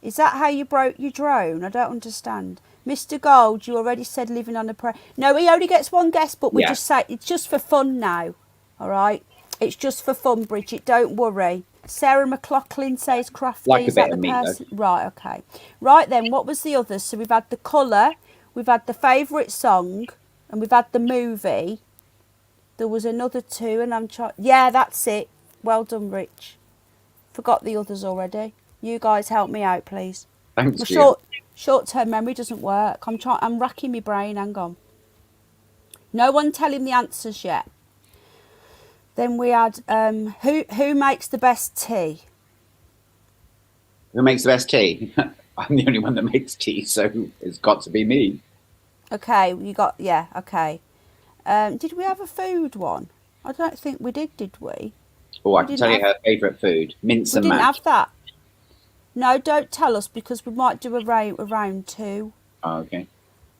Is that how you broke your drone? I don't understand. Mr. Gold, you already said living on a prayer. No, he only gets one guest, but we just say it's just for fun now. All right? It's just for fun, Bridget. Don't worry. Sarah McLaughlin says crafty. Like is that the person? Right, okay. Right then, what was the others? So we've had the colour, we've had the favourite song, and we've had the movie. There was another two, and I'm trying. Yeah, that's it. Well done, Rich. Forgot the others already. You guys help me out, please. Thanks. My short-term memory doesn't work. I'm racking my brain. Hang on. No one telling the answers yet. Then we had who makes the best tea? Who makes the best tea? I'm the only one that makes tea, so it's got to be me. Okay, okay. Did we have a food one? I don't think we did we? Oh, I can tell you her favourite food. Mince and mash. We didn't have that. No, don't tell us because we might do a round two. Oh, okay.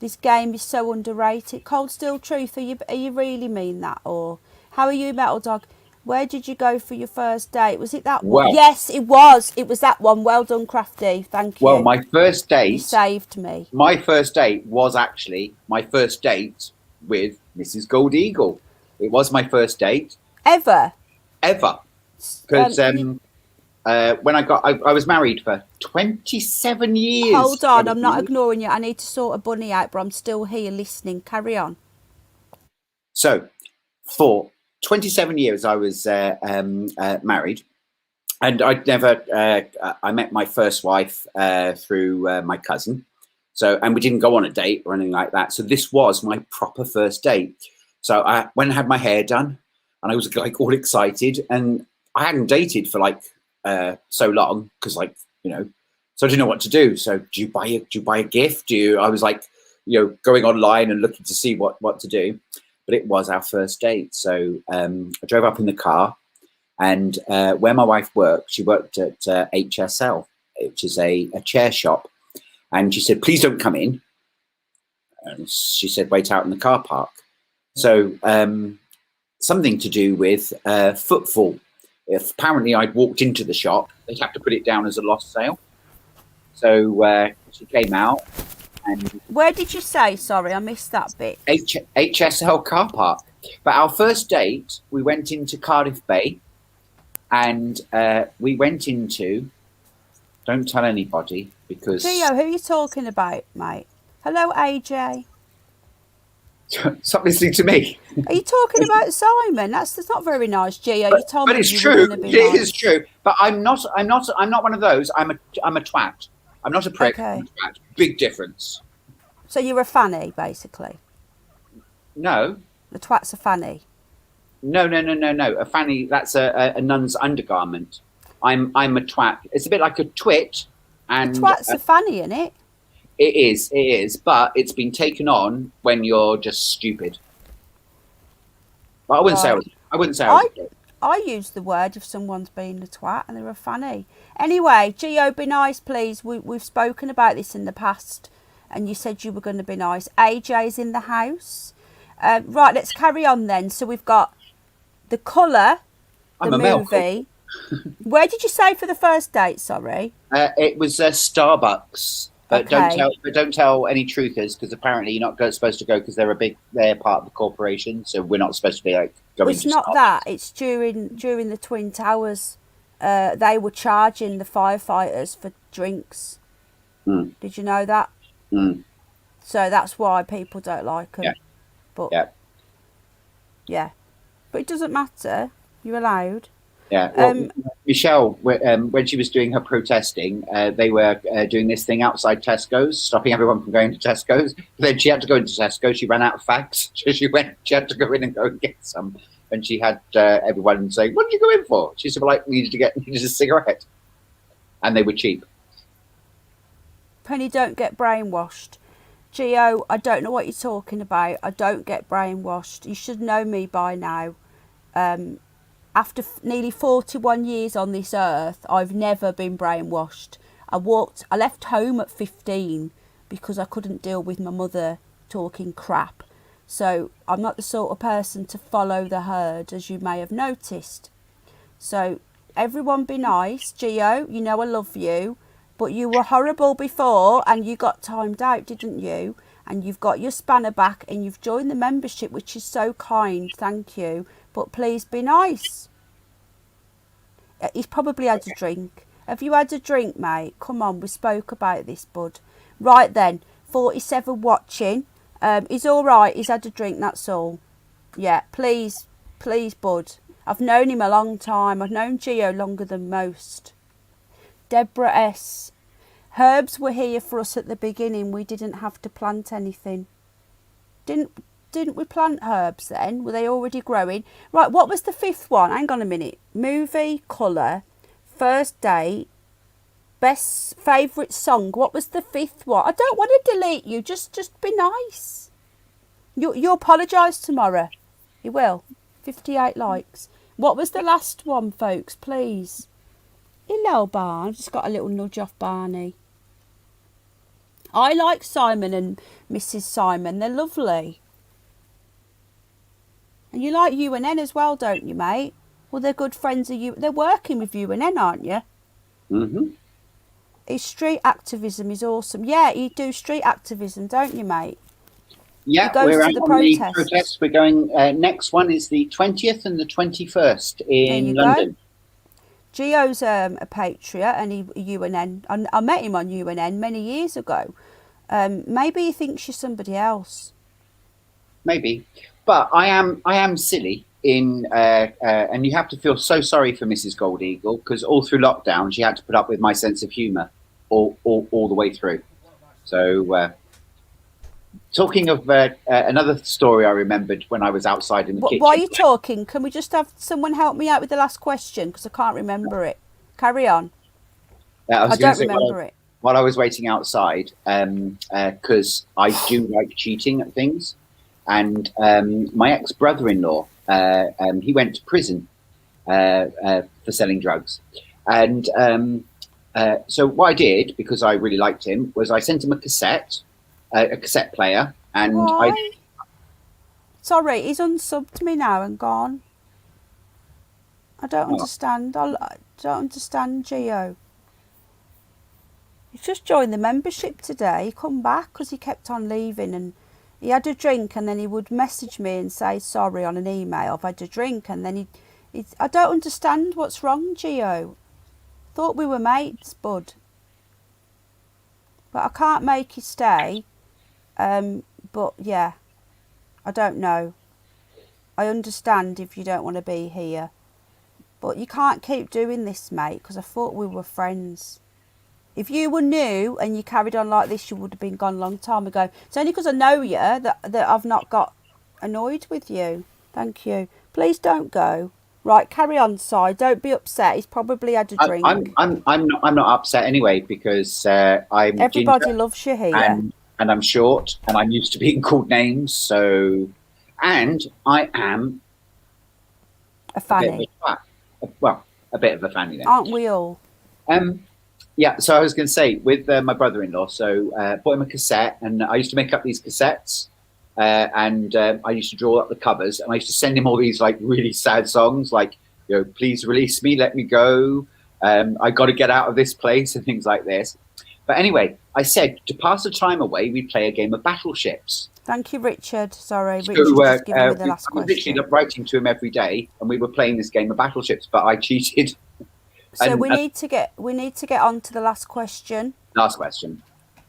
This game is so underrated. Cold Steel Truth, are you really mean that? Or how are you, Metal Dog? Where did you go for your first date? Was it that one? Well, yes, it was. It was that one. Well done, Crafty. Thank you. Well, my first date... You saved me. My first date was actually my first date with Mrs. GoldEagle. It was my first date. Ever? Because when I was married for 27 years. Hold on, I'm not ignoring you. I need to sort a bunny out, but I'm still here listening. Carry on. So, for 27 years I was married, and I'd never I met my first wife through my cousin, and we didn't go on a date or anything like that, so this was my proper first date. So I went and had my hair done, and I was like all excited, and I hadn't dated for like so long because, like, you know, so I didn't know what to do. So do you buy a gift? I was like, you know, going online and looking to see what to do. But it was our first date. So I drove up in the car, and where my wife worked, she worked at HSL, which is a chair shop. And she said, please don't come in. And she said, wait out in the car park. So something to do with footfall. If apparently I'd walked into the shop, they'd have to put it down as a lost sale. So she came out. And where did you say? Sorry, I missed that bit. HSL car park. But our first date, we went into Cardiff Bay, and we went into... Don't tell anybody, because... Gio, who are you talking about, mate? Hello, AJ. Stop listening to me. Are you talking about Simon? That's not very nice, Gio. You told me it's you true. were going to be It nice. is true. But I'm not one of those. I'm a twat. I'm not a prick. Okay. I'm a twat. Big difference. So you're a fanny, basically. No. The twat's a fanny. No. A fanny, that's a nun's undergarment. I'm a twat. It's a bit like a twit. And a twat's a fanny, isn't it? It is, but it's been taken on when you're just stupid. But I wouldn't say I wouldn't say I was. I use the word if someone's being a twat and they're a fanny. Anyway, Geo, be nice, please. We've spoken about this in the past, and you said you were going to be nice. AJ's in the house. Right, let's carry on then. So we've got the colour, the movie. Where did you say for the first date? Sorry. It was Starbucks. But okay. don't tell any truthers, because apparently you're not supposed to go because they're part of the corporation, so we're not supposed to be like going. Well, it's not that. It's during the Twin Towers. They were charging the firefighters for drinks. Did you know that? So that's why people don't like them. Yeah. But yeah, but it doesn't matter. You're allowed. Yeah. Well, Michelle, when she was doing her protesting, they were doing this thing outside Tesco's, stopping everyone from going to Tesco's. Then she had to go into Tesco. She ran out of fags, so she had to go in and go and get some. And she had everyone saying, "What did you go in for?" She said, "Well, I needed a cigarette," and they were cheap. Penny, don't get brainwashed. Geo, I don't know what you're talking about. I don't get brainwashed. You should know me by now. After nearly 41 years on this earth, I've never been brainwashed. I left home at 15 because I couldn't deal with my mother talking crap. So I'm not the sort of person to follow the herd, as you may have noticed. So everyone be nice. Geo, you know I love you, but you were horrible before and you got timed out, didn't you? And you've got your spanner back and you've joined the membership, which is so kind, thank you. But please be nice. He's probably had a drink. Have you had a drink, mate? Come on, we spoke about this, bud. Right then, 47 watching. He's all right. He's had a drink, that's all. Yeah, please, bud. I've known him a long time. I've known Geo longer than most. Deborah S. Herbs were here for us at the beginning. We didn't have to plant anything. Didn't we plant herbs then? Were they already growing? Right, what was the fifth one? Hang on a minute. Movie, colour, first date, best favourite song. What was the fifth one? I don't want to delete you. Just be nice. You'll apologise tomorrow. You will. 58 likes. What was the last one, folks, please? Hello, Barn. Just got a little nudge off Barney. I like Simon and Mrs. Simon. They're lovely. And you like UNN as well, don't you, mate? Well, they're good friends of you. They're working with UNN, aren't you? Mm-hmm. His street activism is awesome. Yeah, you do street activism, don't you, mate? Yeah, we're out on the protest. We're going, next one is the 20th and the 21st in London. Geo's a patriot and UNN. I met him on UNN many years ago. Maybe he thinks you're somebody else. Maybe. But I am silly in, and you have to feel so sorry for Mrs. GoldEagle, because all through lockdown she had to put up with my sense of humour all the way through. So, talking of another story I remembered when I was outside in the kitchen. Why are you talking? Can we just have someone help me out with the last question, because I can't remember it. Carry on. I don't remember it. While I was waiting outside, because I do like cheating at things. And my ex-brother-in-law, he went to prison for selling drugs. And so what I did, because I really liked him, was I sent him a cassette player. And Why? Sorry, he's unsubbed me now and gone. I don't understand. I don't understand, Geo. He's just joined the membership today. He come back because he kept on leaving, and he had a drink, and then he would message me and say sorry on an email. I've had a drink, and then I don't understand what's wrong, Geo. Thought we were mates, bud. But I can't make you stay. But yeah, I don't know. I understand if you don't want to be here, but you can't keep doing this, mate, because I thought we were friends. If you were new and you carried on like this, you would have been gone a long time ago. It's only because I know you that I've not got annoyed with you. Thank you. Please don't go. Right, carry on, Si. Don't be upset. He's probably had a drink. I'm not upset anyway because I'm Everybody ginger loves you here. and I'm short and I'm used to being called names. So, and I am a fanny. A bit of a fanny then. Aren't we all? Yeah, so I was going to say, with my brother-in-law, so bought him a cassette, and I used to make up these cassettes, and I used to draw up the covers, and I used to send him all these like really sad songs, like, you know, please release me, let me go, I got to get out of this place, and things like this. But anyway, I said to pass the time away, we'd play a game of battleships. Thank you, Richard. Sorry, Richard so, just giving me the last question. I was literally writing to him every day, and we were playing this game of battleships, but I cheated. So we need to get on to the last question. Last question.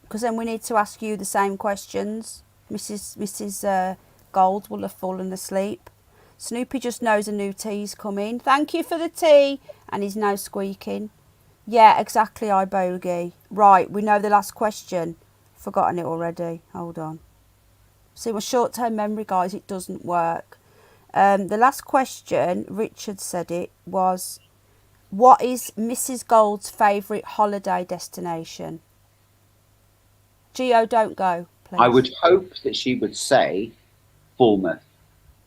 Because then we need to ask you the same questions. Mrs. Gold will have fallen asleep. Snoopy just knows a new tea's coming. Thank you for the tea. And he's now squeaking. Yeah, exactly, I bogey. Right, we know the last question. Forgotten it already. Hold on. See, my short-term memory, guys, it doesn't work. The last question, Richard said it, was... What is Mrs. Gold's favourite holiday destination? Gio, don't go, please. I would hope that she would say Bournemouth,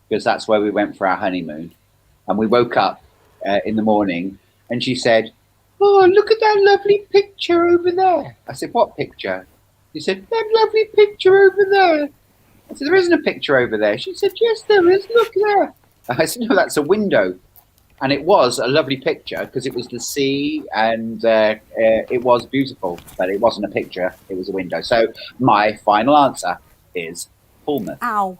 because that's where we went for our honeymoon. And we woke up in the morning and she said, oh, look at that lovely picture over there. I said, what picture? She said, that lovely picture over there. I said, there isn't a picture over there. She said, yes, there is. Look there. I said, no, that's a window. And it was a lovely picture because it was the sea and it was beautiful, but it wasn't a picture. It was a window. So my final answer is Bournemouth. Ow.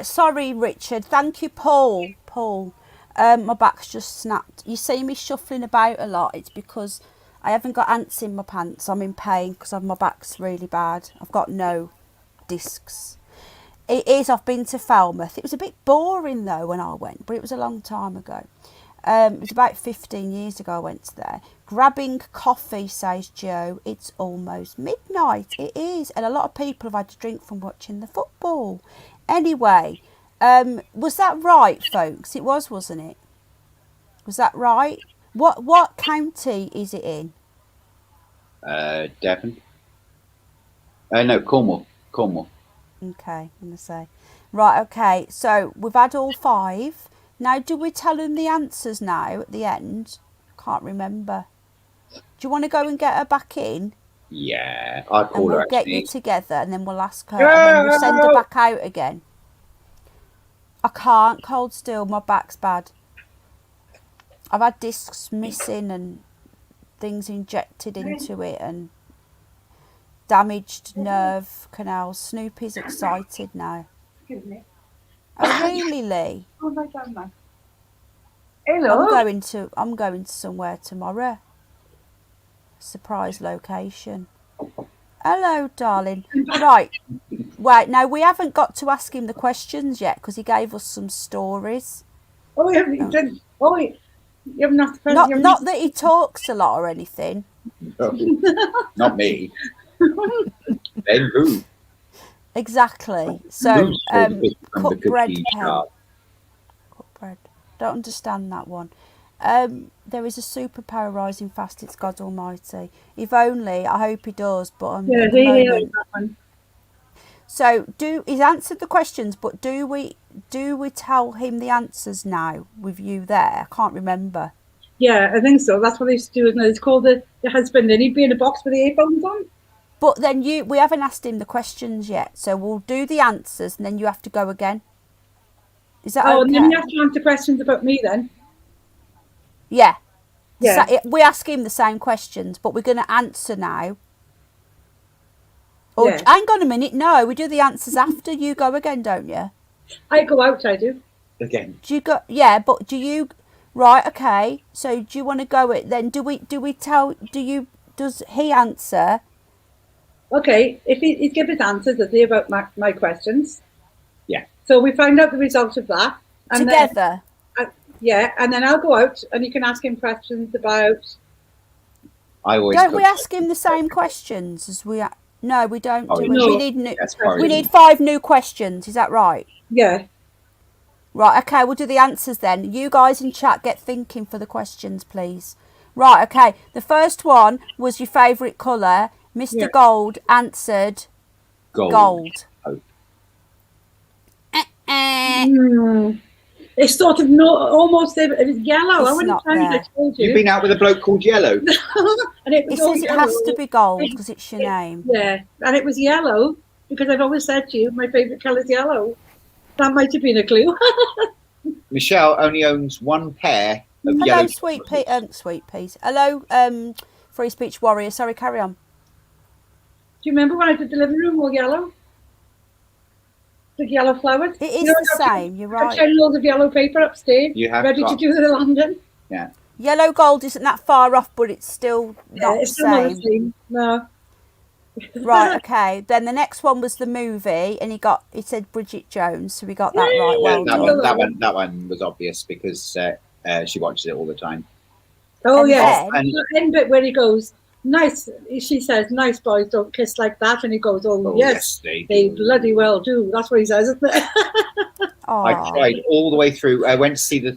Sorry, Richard. Thank you, Paul. Paul, my back's just snapped. You see me shuffling about a lot. It's because I haven't got ants in my pants. I'm in pain because my back's really bad. I've got no discs. It is. I've been to Falmouth. It was a bit boring, though, when I went, but it was a long time ago. It was about 15 years ago I went to there. Grabbing coffee, says Joe. It's almost midnight. It is. And a lot of people have had to drink from watching the football. Anyway, was that right, folks? It was, wasn't it? Was that right? What county is it in? Devon. No, Cornwall. Cornwall. Okay, I'm going to say. Right, okay. So we've had all 5. Now, do we tell them the answers now at the end? Can't remember. Do you want to go and get her back in? Yeah, I'll call and we'll her. Get you together, and then we'll ask her, and then we'll send her back out again. I can't hold still. My back's bad. I've had discs missing and things injected into it, and damaged nerve canals. Snoopy's excited now. Excuse me. Oh, really, Lee? Oh my God, man. Hello. I'm going to somewhere tomorrow. Surprise location. Hello, darling. Right. Wait, now we haven't got to ask him the questions yet because he gave us some stories. Oh, you haven't. Oh, you haven't asked the question. Not that he talks a lot or anything. No, not me. Then who? Exactly. So, cut bread pen. Cut bread. Don't understand that one. There is a superpower rising fast. It's God Almighty. If only. I hope he does. But at the moment. So, he's answered the questions, but do we tell him the answers now with you there? I can't remember. Yeah, I think so. That's what they used to do, isn't it? It's called the husband, and he'd be in a box with the earphones on. But then we haven't asked him the questions yet, so we'll do the answers, and then you have to go again. Is that okay? Oh, and then you have to answer questions about me then. Yeah. Yeah. So we ask him the same questions, but we're going to answer now. Or, hang on a minute. No, we do the answers after. You go again, don't you? I go out, I do. Again. Do you go? Yeah, but do you... Right, okay. So do you want to go it then? Does he answer... Okay, if he'd give his answers, does he, about my questions? Yeah. So we find out the result of that. And together? Then, and then I'll go out and you can ask him questions about... Don't we ask him the same questions as we... No, we don't do it. No. We need 5 new questions, is that right? Yeah. Right, okay, we'll do the answers then. You guys in chat get thinking for the questions, please. Right, okay. The first one was your favourite colour. Mr. Yeah. Gold answered gold. Oh. It's sort of almost it was yellow. It's I wouldn't not tell you. there. I told you. You've been out with a bloke called Yellow. And it was It all says it yellow. has to be gold because it's your name. Yeah, and it was yellow because I've always said to you my favourite colour is yellow. That might have been a clue. Michelle only owns one pair of Hello, yellow. sweet peas. Hello, free speech warrior. Sorry, carry on. Do you remember when I did the living room all yellow? The yellow flowers? It is the same, you're right. I've got loads of yellow paper upstairs, You have ready to do the London. Yeah. Yellow gold isn't that far off, but it's still not It's the still not the same. same. No. Right, okay. Then the next one was the movie, and he said Bridget Jones, so we got that right. Well that one was obvious because she watches it all the time. Oh, And yes. then- The end bit where he goes, nice, she says, nice boys don't kiss like that. And he goes, oh yes, they bloody well do. That's what he says, isn't it? I cried all the way through. I went to see the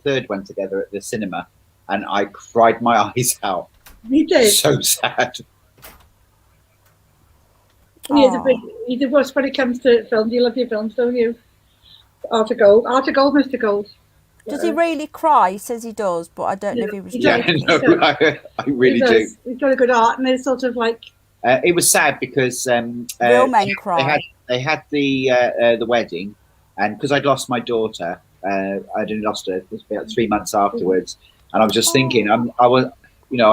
third one together at the cinema, and I cried my eyes out. He did. So sad. He did worse when it comes to films. You love your films, don't you? Art of Gold, Mr. Gold. Does he really cry? He says he does, but I don't know if he was joking. I really do. He's got a good art, and it's sort of like. It was sad because Real men cry. They had the wedding, and because I'd lost my daughter, I'd only lost her about 3 months afterwards, and I was just thinking, I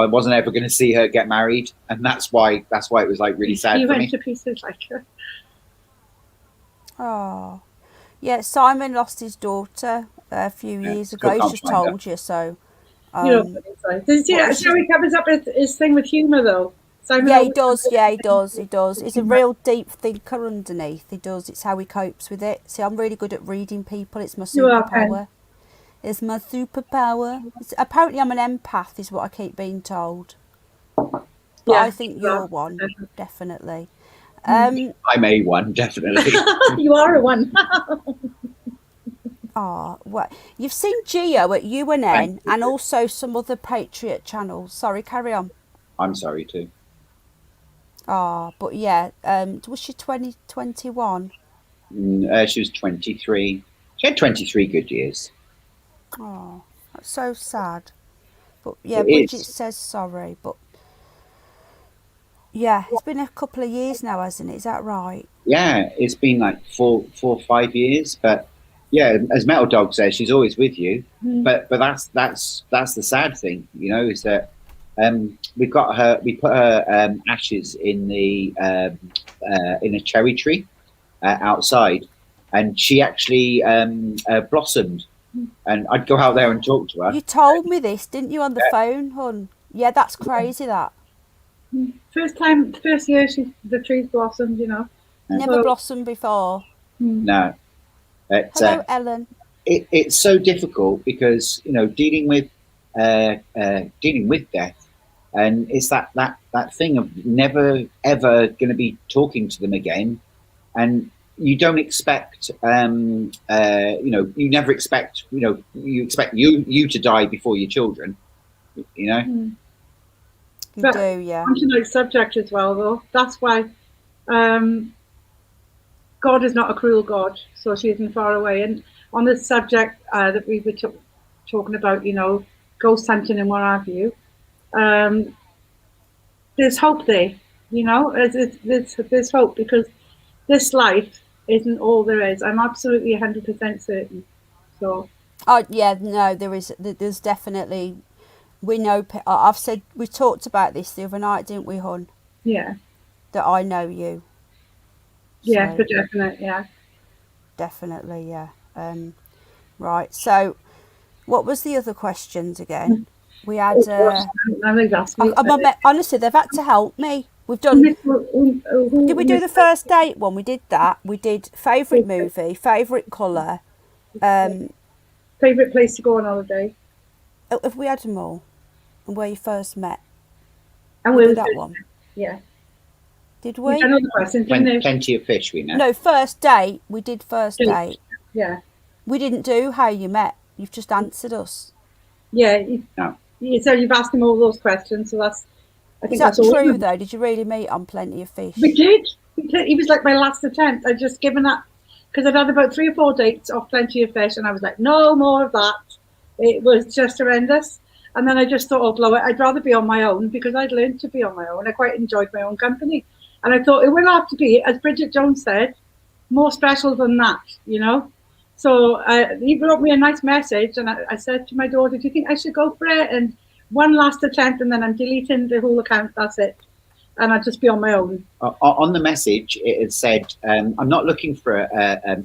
wasn't ever going to see her get married, and that's why it was like really sad He for me. went to pieces like her. Oh, yeah. Simon lost his daughter a few years ago. He's just told you so. Does he how he covers up his thing with humour though? Simon Yeah, he does. Yeah, he does. He's a real deep thinker underneath. He does. It's how he copes with it. See, I'm really good at reading people. It's my superpower. It's my superpower. Apparently, I'm an empath, is what I keep being told. But Yeah, I think you're one, definitely. I'm a one, definitely. You are a one. Well, you've seen Geo at UNN and also some other Patriot channels. Sorry, carry on. I'm sorry too. But yeah, was she 21? She was 23. She had 23 good years. Oh, that's so sad. But yeah, It Bridget is. says sorry, but yeah, it's been a couple of years now, hasn't it? Is that right? Yeah, it's been like 4 or 5 years, but yeah, as Metal Dog says, she's always with you. But that's the sad thing, is that we put her ashes in a cherry tree outside, and she actually blossomed. And I'd go out there and talk to her. You told me this, didn't you, on the phone, hon? Yeah, that's crazy. That First year the trees blossomed, never blossomed before. No. Hello, Ellen. It's so difficult because dealing with death, and it's that thing of never ever going to be talking to them again, and you don't expect you never expect you expect you to die before your children, You But do, yeah. On tonight's subject as well, though. That's why God is not a cruel God, so she isn't far away. And on this subject that we were talking about, ghost hunting and what have you, there's hope there, there's hope because this life isn't all there is. I'm absolutely 100% certain. So. Oh yeah, no, there's definitely. We know. We talked about this the other night, didn't we, hon? Yeah. That I know you. Yeah, So, for definite. Yeah. Definitely, yeah. Right. So, what was the other questions again? We had. I think that's me. Honestly, they've had to help me. We've done. Did we do the first date one? We did that. We did favourite movie, favourite colour. Favourite place to go on holiday. Have we had them all? And where you first met? And we did that one. Yeah. Did we? Another question, didn't Plenty of fish we know. No, first date. We did first date. Yeah. We didn't do how you met. You've just answered us. Yeah. No. So you've asked him all those questions. So that's. I think Is that that's true though? Did you really meet on Plenty of Fish? We did. He was like my last attempt. I'd just given up because I'd had about 3 or 4 dates off Plenty of Fish, and I was like, no more of that. It was just horrendous. And then I just thought, oh, blow it. I'd rather be on my own because I'd learned to be on my own. I quite enjoyed my own company. And I thought it will have to be, as Bridget Jones said, more special than that, you know? So he wrote me a nice message, and I said to my daughter, do you think I should go for it? And one last attempt, and then I'm deleting the whole account. That's it. And I'd just be on my own. On the message, it had said, I'm not looking for a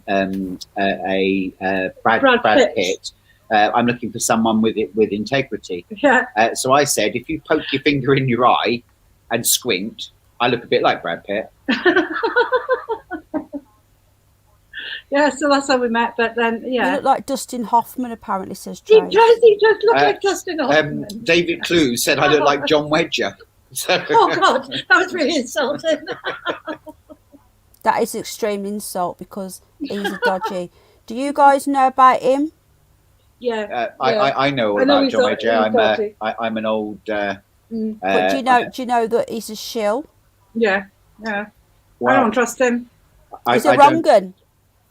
Brad Pitt. I'm looking for someone with integrity. Yeah. So I said, if you poke your finger in your eye and squint, I look a bit like Brad Pitt. Yeah, so that's how we met. But then, yeah. You look like Dustin Hoffman, apparently, says He Trace. does. He does look like Dustin Hoffman. David Clue said I look like John Wedger. So. Oh, God. That was really insulting. That is extreme insult because he's a dodgy. Do you guys know about him? Yeah. I know about John Wedger. I'm an old. But do you know that he's a shill? Yeah. Well, I don't trust him. He's a wrong gun.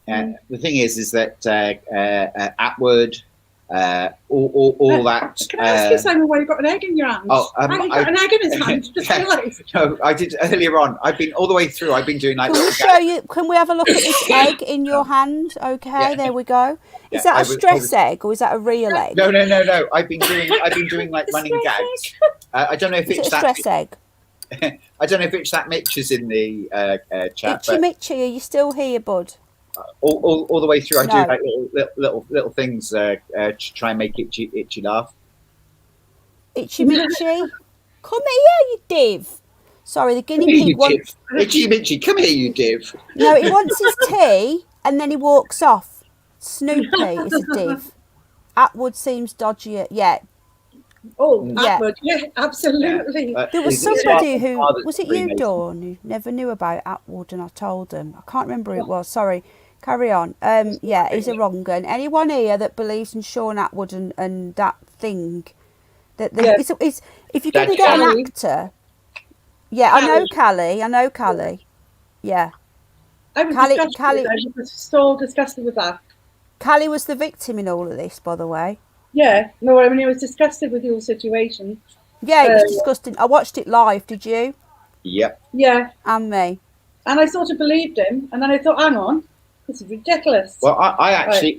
The thing is that Atwood, all that. Can I ask you, Simon, why you got an egg in your hand? Oh, got an egg in his hand. No, I did earlier on. I've been all the way through. I've been doing like. Can we show you? Can we have a look at this egg in your hand? Okay, there we go. Is that a stress egg or is that a real egg? No. I've been doing like running gags. I don't know if it's a stress egg. I don't know if it's that Mitch is in the chat. Itchy Mitchy, are you still here, bud? All the way through, I do like little things to try and make itchy laugh. Itchy Mitchy, come here, you div. Sorry, the guinea pig wants. Itchy Mitchy, come here, you div. No, he wants his tea and then he walks off. Snoopy is a div. Atwood seems dodgier. Yeah. Oh, Atwood. Yeah, absolutely. There was somebody who was it you, Dawn, who never knew about Atwood, and I told them. I can't remember who it was. Sorry. Carry on. Yeah, he's a wrong gun. Anyone here that believes in Sean Atwood and that thing, it's if you're going to get an actor. Yeah, I know Callie. Yeah. I was so disgusted with that. Callie was the victim in all of this, by the way. Yeah, no, I mean, I was disgusted with the whole situation. Yeah, it was disgusting. I watched it live, did you? Yep. Yeah. And me. And I sort of believed him, and then I thought, hang on, this is ridiculous. Well, I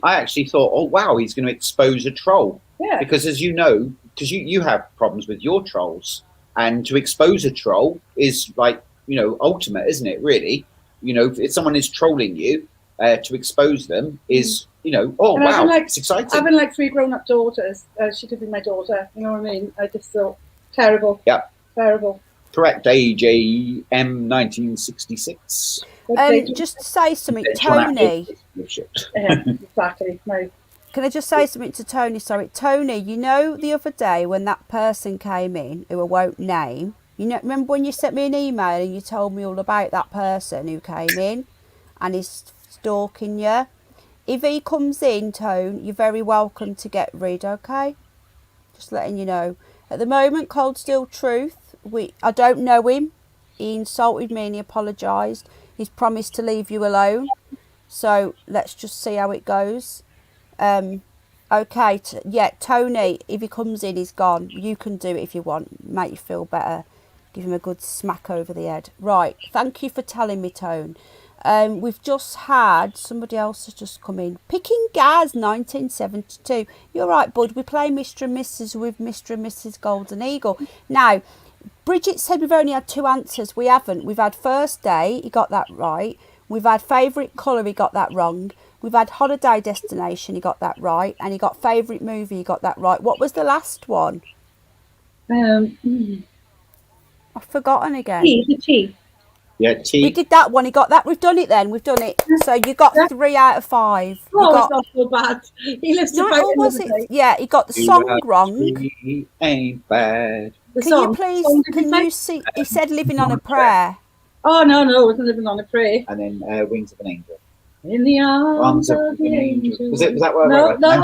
actually thought, oh, wow, he's going to expose a troll. Yeah. Because as you know, because you have problems with your trolls, and to expose a troll is like, ultimate, isn't it, really? If someone is trolling you, to expose them is... wow, it's exciting. Having like 3 grown-up daughters, she could be my daughter, you know what I mean? I just thought, terrible. Yeah. Terrible. Correct, AJM 1966. Just say something, Tony. Exactly, no. Can I just say something to Tony? Sorry, Tony, the other day when that person came in, who I won't name, remember when you sent me an email and you told me all about that person who came in and is stalking you? If he comes in, Tone, you're very welcome to get rid, okay? Just letting you know. At the moment, Cold Steel Truth, I don't know him. He insulted me and he apologised. He's promised to leave you alone. So let's just see how it goes. Okay, Tony, if he comes in, he's gone. You can do it if you want. Make you feel better. Give him a good smack over the head. Right, thank you for telling me, Tone. We've just had somebody else has just come in. Picking Gaz 1972. You're right, bud. We play Mr. and Mrs. with Mr. and Mrs. Golden Eagle. Now, Bridget said we've only had 2 answers. We haven't. We've had first day. He got that right. We've had favourite colour. He got that wrong. We've had holiday destination. He got that right. And he got favourite movie. He got that right. What was the last one? I've forgotten again. T. Yeah, T. We did that one. He got that. We've done it then. We've done it. So you got 3 out of 5. Oh, it's not so bad. He lives to fight was it? Yeah, he got the song wrong. He ain't bad. Can you see? He said living on a prayer. Oh, no, it wasn't living on a prayer. And then Wings of an Angel. in the arms of the angel. Was that where No.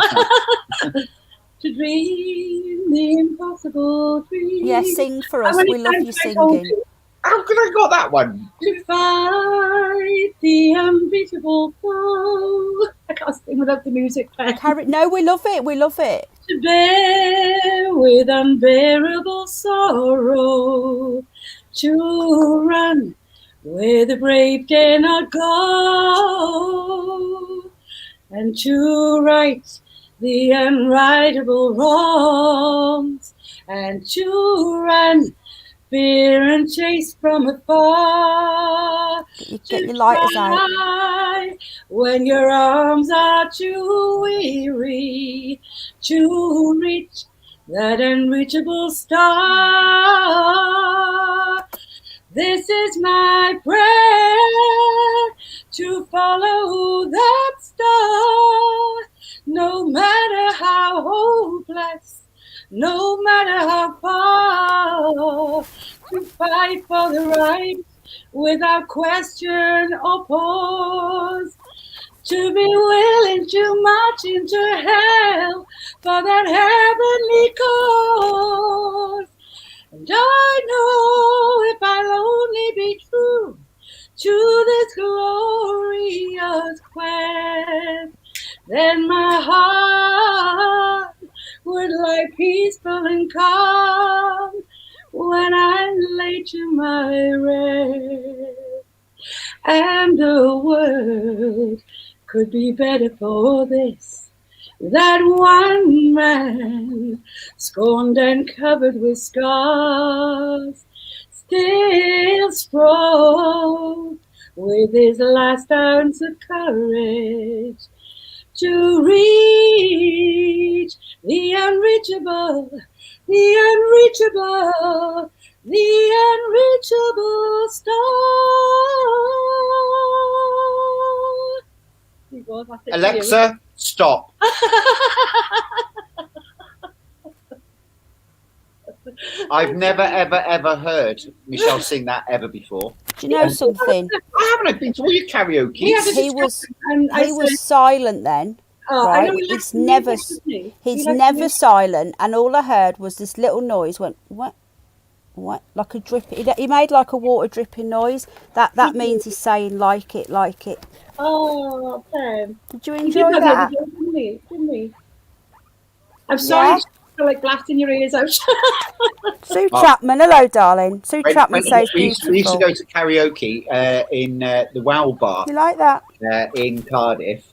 To dream the impossible dream. Yeah, sing for us. We love you singing. How could I got that one? To fight the unbeatable foe. I can't sing without the music. No, we love it. We love it. To bear with unbearable sorrow. To run where the brave dare not go. And to right the unrightable wrongs. And to run fear and chase from afar. Get your lighters out. When your arms are too weary to reach that unreachable star. This is my prayer, to follow that star, no matter how hopeless, no matter how far, to fight for the right without question or pause, to be willing to march into hell for that heavenly cause. And I know if I'll only be true to this glorious quest, then my heart would lie peaceful and calm when I lay to my rest. And the world could be better for this. That one man, scorned and covered with scars, still strong with his last ounce of courage to reach the unreachable, the unreachable, the unreachable star. Alexa, stop. I've never, ever heard Michelle sing that ever before. Do you know something? I haven't been to all your karaoke. He was silent then. Right? He's never silent, and all I heard was this little noise. Went what, like a drip. He made like a water dripping noise. That means he's saying like it. Oh, Ben. Did you enjoy that? Didn't we? I'm sorry for like blasting your ears out. Sue Chapman, hello, darling. Sue Chapman says beautiful. We used to go to karaoke in the Wow Bar. You like that? In Cardiff,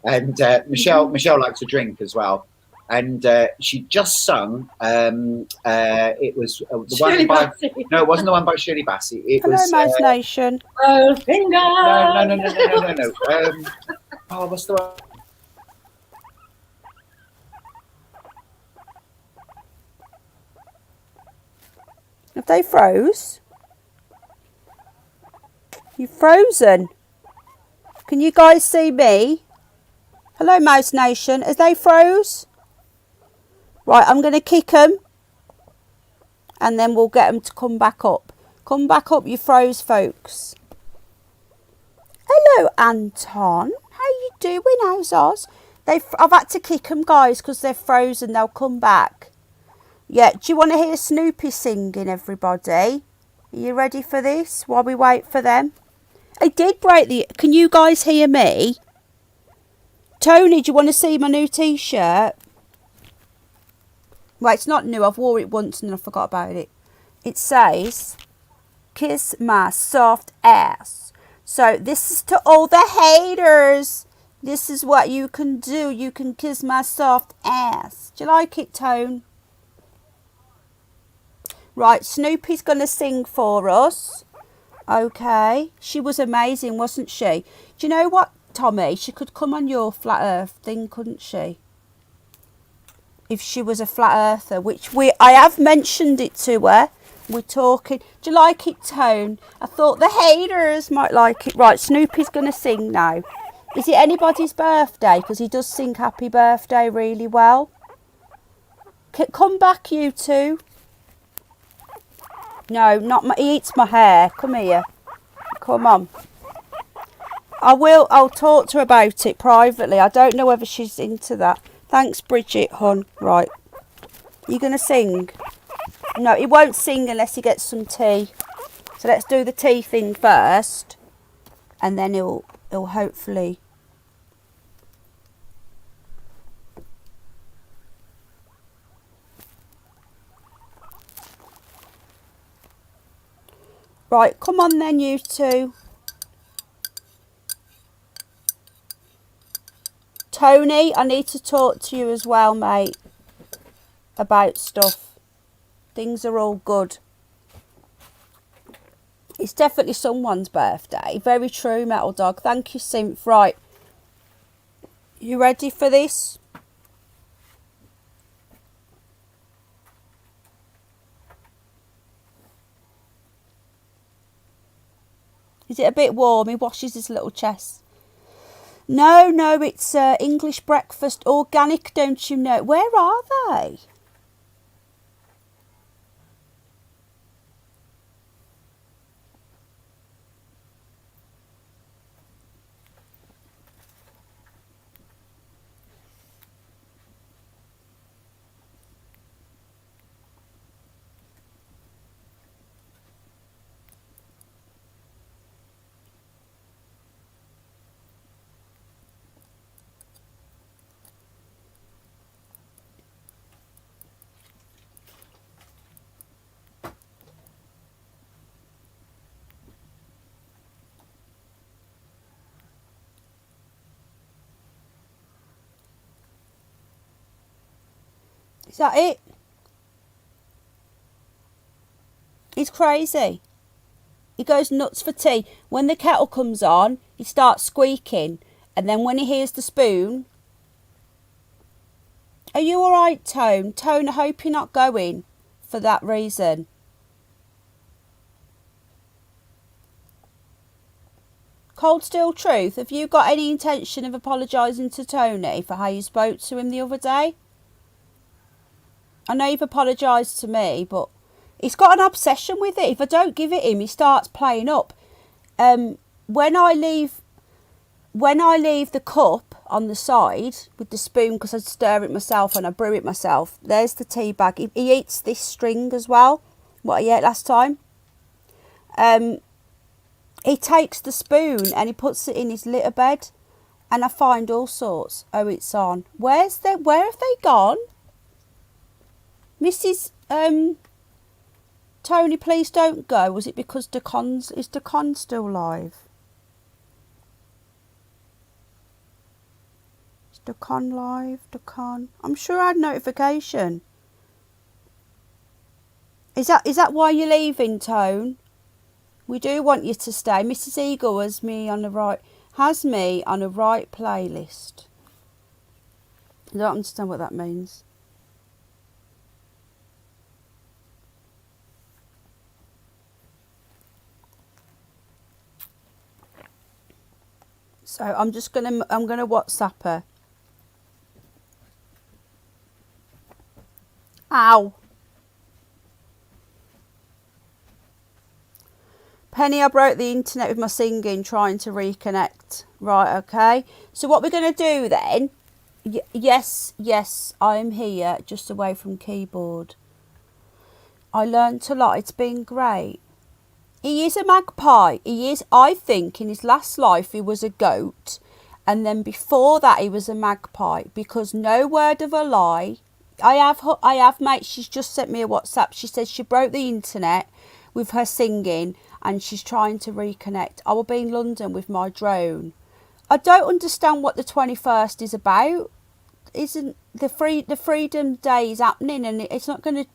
and Michelle likes to drink as well, and she just sung. It was the one by no, it wasn't the one by Shirley Bassey. It Hello, was Mouse Nation. Oh, finger. No. Oh, what's the one? Have they froze? You've frozen. Can you guys see me? Hello, Mouse Nation. As they froze? Right, I'm going to kick them. And then we'll get them to come back up. Come back up, you froze folks. Hello, Anton. How you doing, how's Oz? I've had to kick them, guys, because they're frozen. They'll come back. Yeah, do you want to hear Snoopy singing, everybody? Are you ready for this while we wait for them? I did break the... Can you guys hear me? Tony, do you want to see my new T-shirt? Well, it's not new. I've wore it once and I forgot about it. It says, kiss my soft ass. So this is to all the haters. This is what you can do. You can kiss my soft ass. Do you like it, Tone? Right, Snoopy's going to sing for us. Okay. She was amazing, wasn't she? Do you know what, Tommy? She could come on your flat earth thing, couldn't she? If she was a flat earther, which I have mentioned it to her. We're talking. Do you like it, Tone? I thought the haters might like it. Right, Snoopy's going to sing now. Is it anybody's birthday? Because he does sing happy birthday really well. Come back, you two. No, not my... He eats my hair. Come here. Come on. I'll talk to her about it privately. I don't know whether she's into that. Thanks, Bridget, hon. Right. You going to sing? No, he won't sing unless he gets some tea. So let's do the tea thing first. And then he'll hopefully... Right, come on then, you two. Tony, I need to talk to you as well, mate, about stuff. Things are all good. It's definitely someone's birthday. Very true, Metal Dog. Thank you, Synth. Right. You ready for this? Is it a bit warm? He washes his little chest. No, it's English breakfast, organic, don't you know? Where are they? Is that it? He's crazy. He goes nuts for tea. When the kettle comes on, he starts squeaking. And then when he hears the spoon... Are you alright, Tone? Tone, I hope you're not going for that reason. Cold Steel Truth, have you got any intention of apologising to Tony for how you spoke to him the other day? I know you've apologised to me, but he's got an obsession with it. If I don't give it him, he starts playing up. When I leave the cup on the side with the spoon, because I stir it myself and I brew it myself, there's the tea bag. He eats this string as well, what he ate last time. He takes the spoon and he puts it in his litter bed, and I find all sorts. Oh, it's on. Where have they gone? Mrs. Tony, please don't go. Was it because is Decon still live? Is Decon live? Decon? I'm sure I had notification. Is that why you're leaving, Tone? We do want you to stay. Mrs. Eagle has me on a right playlist. I don't understand what that means. So I'm gonna WhatsApp her. Ow. Penny, I broke the internet with my singing, trying to reconnect. Right, okay. So what we're going to do then... Yes, I'm here, just away from keyboard. I learnt a lot. It's been great. He is a magpie. He is, I think, in his last life, he was a goat. And then before that, he was a magpie. Because no word of a lie. I have, mate, she's just sent me a WhatsApp. She says she broke the internet with her singing, and she's trying to reconnect. I will be in London with my drone. I don't understand what the 21st is about. Isn't the Freedom Day is happening, and it's not going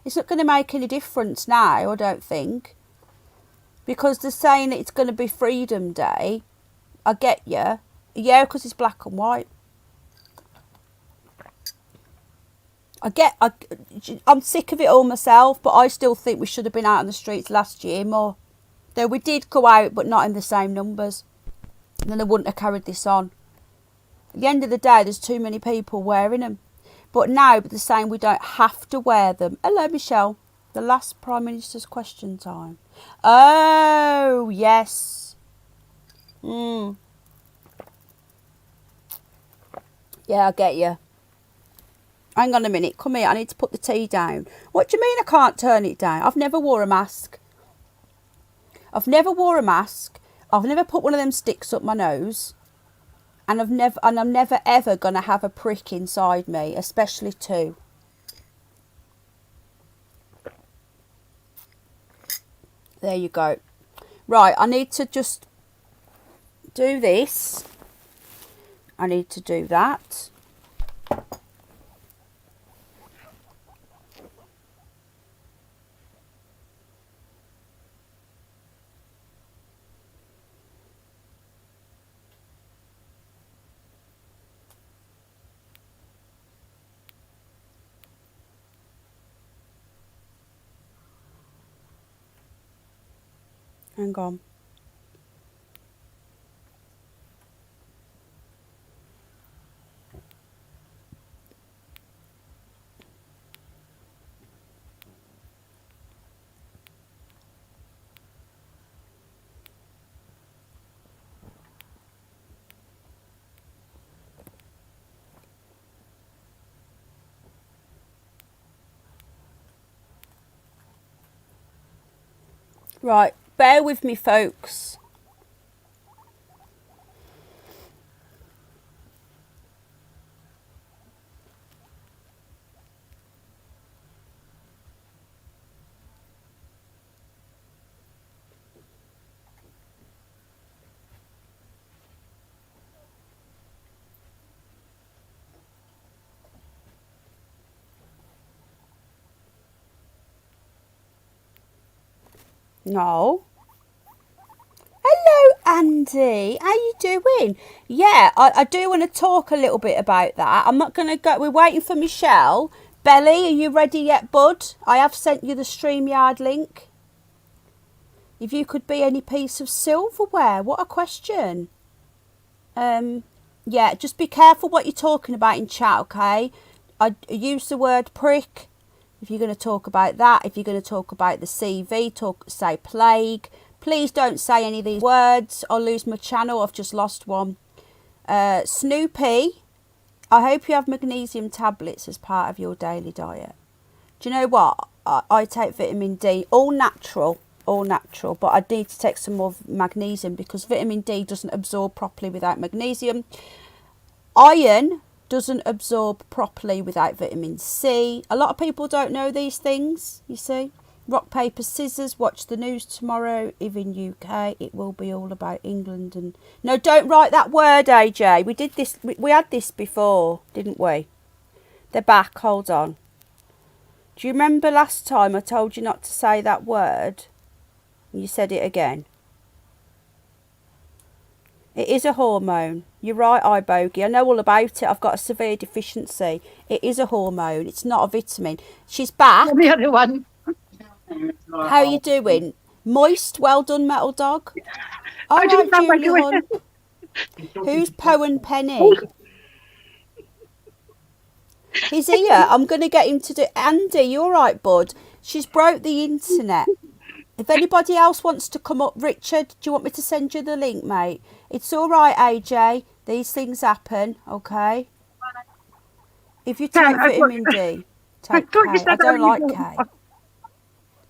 to make any difference now, I don't think, because they're saying that it's going to be Freedom Day. I get you, yeah, because it's black and white. I'm sick of it all myself, but I still think we should have been out on the streets last year more. Though we did go out, but not in the same numbers. And then they wouldn't have carried this on. At the end of the day, there's too many people wearing them. But now they're saying we don't have to wear them. Hello, Michelle. The last Prime Minister's question time. Oh, yes. Yeah, I get you. Hang on a minute. Come here. I need to put the tea down. What do you mean I can't turn it down? I've never wore a mask. I've never wore a mask. I've never put one of them sticks up my nose. And I'm never ever going to have a prick inside me, especially two. There you go. Right, I need to just do this. I need to do that. Hang on. Right, bear with me, folks. No. Hello, Andy. How you doing? Yeah, I do want to talk a little bit about that. I'm not going to go. We're waiting for Michelle. Belly, are you ready yet, bud? I have sent you the StreamYard link. If you could be any piece of silverware. What a question. Yeah, just be careful what you're talking about in chat, okay? I use the word prick. If you're going to talk about that, if you're going to talk about the CV, say plague. Please don't say any of these words. I'll lose my channel. I've just lost one. Snoopy, I hope you have magnesium tablets as part of your daily diet. Do you know what? I take vitamin D, all natural, but I need to take some more magnesium because vitamin D doesn't absorb properly without magnesium. Iron doesn't absorb properly without vitamin C. A lot of people don't know these things, you see. Rock, paper, scissors. Watch the news tomorrow. If in UK, it will be all about England. And no, don't write that word, AJ. We did this. We had this before, didn't we? They're back. Hold on. Do you remember last time I told you not to say that word? You said it again. It is a hormone. You're right, iBogey. I know all about it. I've got a severe deficiency. It is a hormone. It's not a vitamin. She's back. The other one. How are you doing? Moist. Well done, Metal Dog. All I didn't right, know Julie Hunt. Who's Poe and Penny? He's here. I'm going to get him to do... Andy, you all right, bud? She's broke the internet. If anybody else wants to come up, Richard, do you want me to send you the link, mate? It's all right, AJ. These things happen, okay? If you take vitamin D, take K. I don't like K.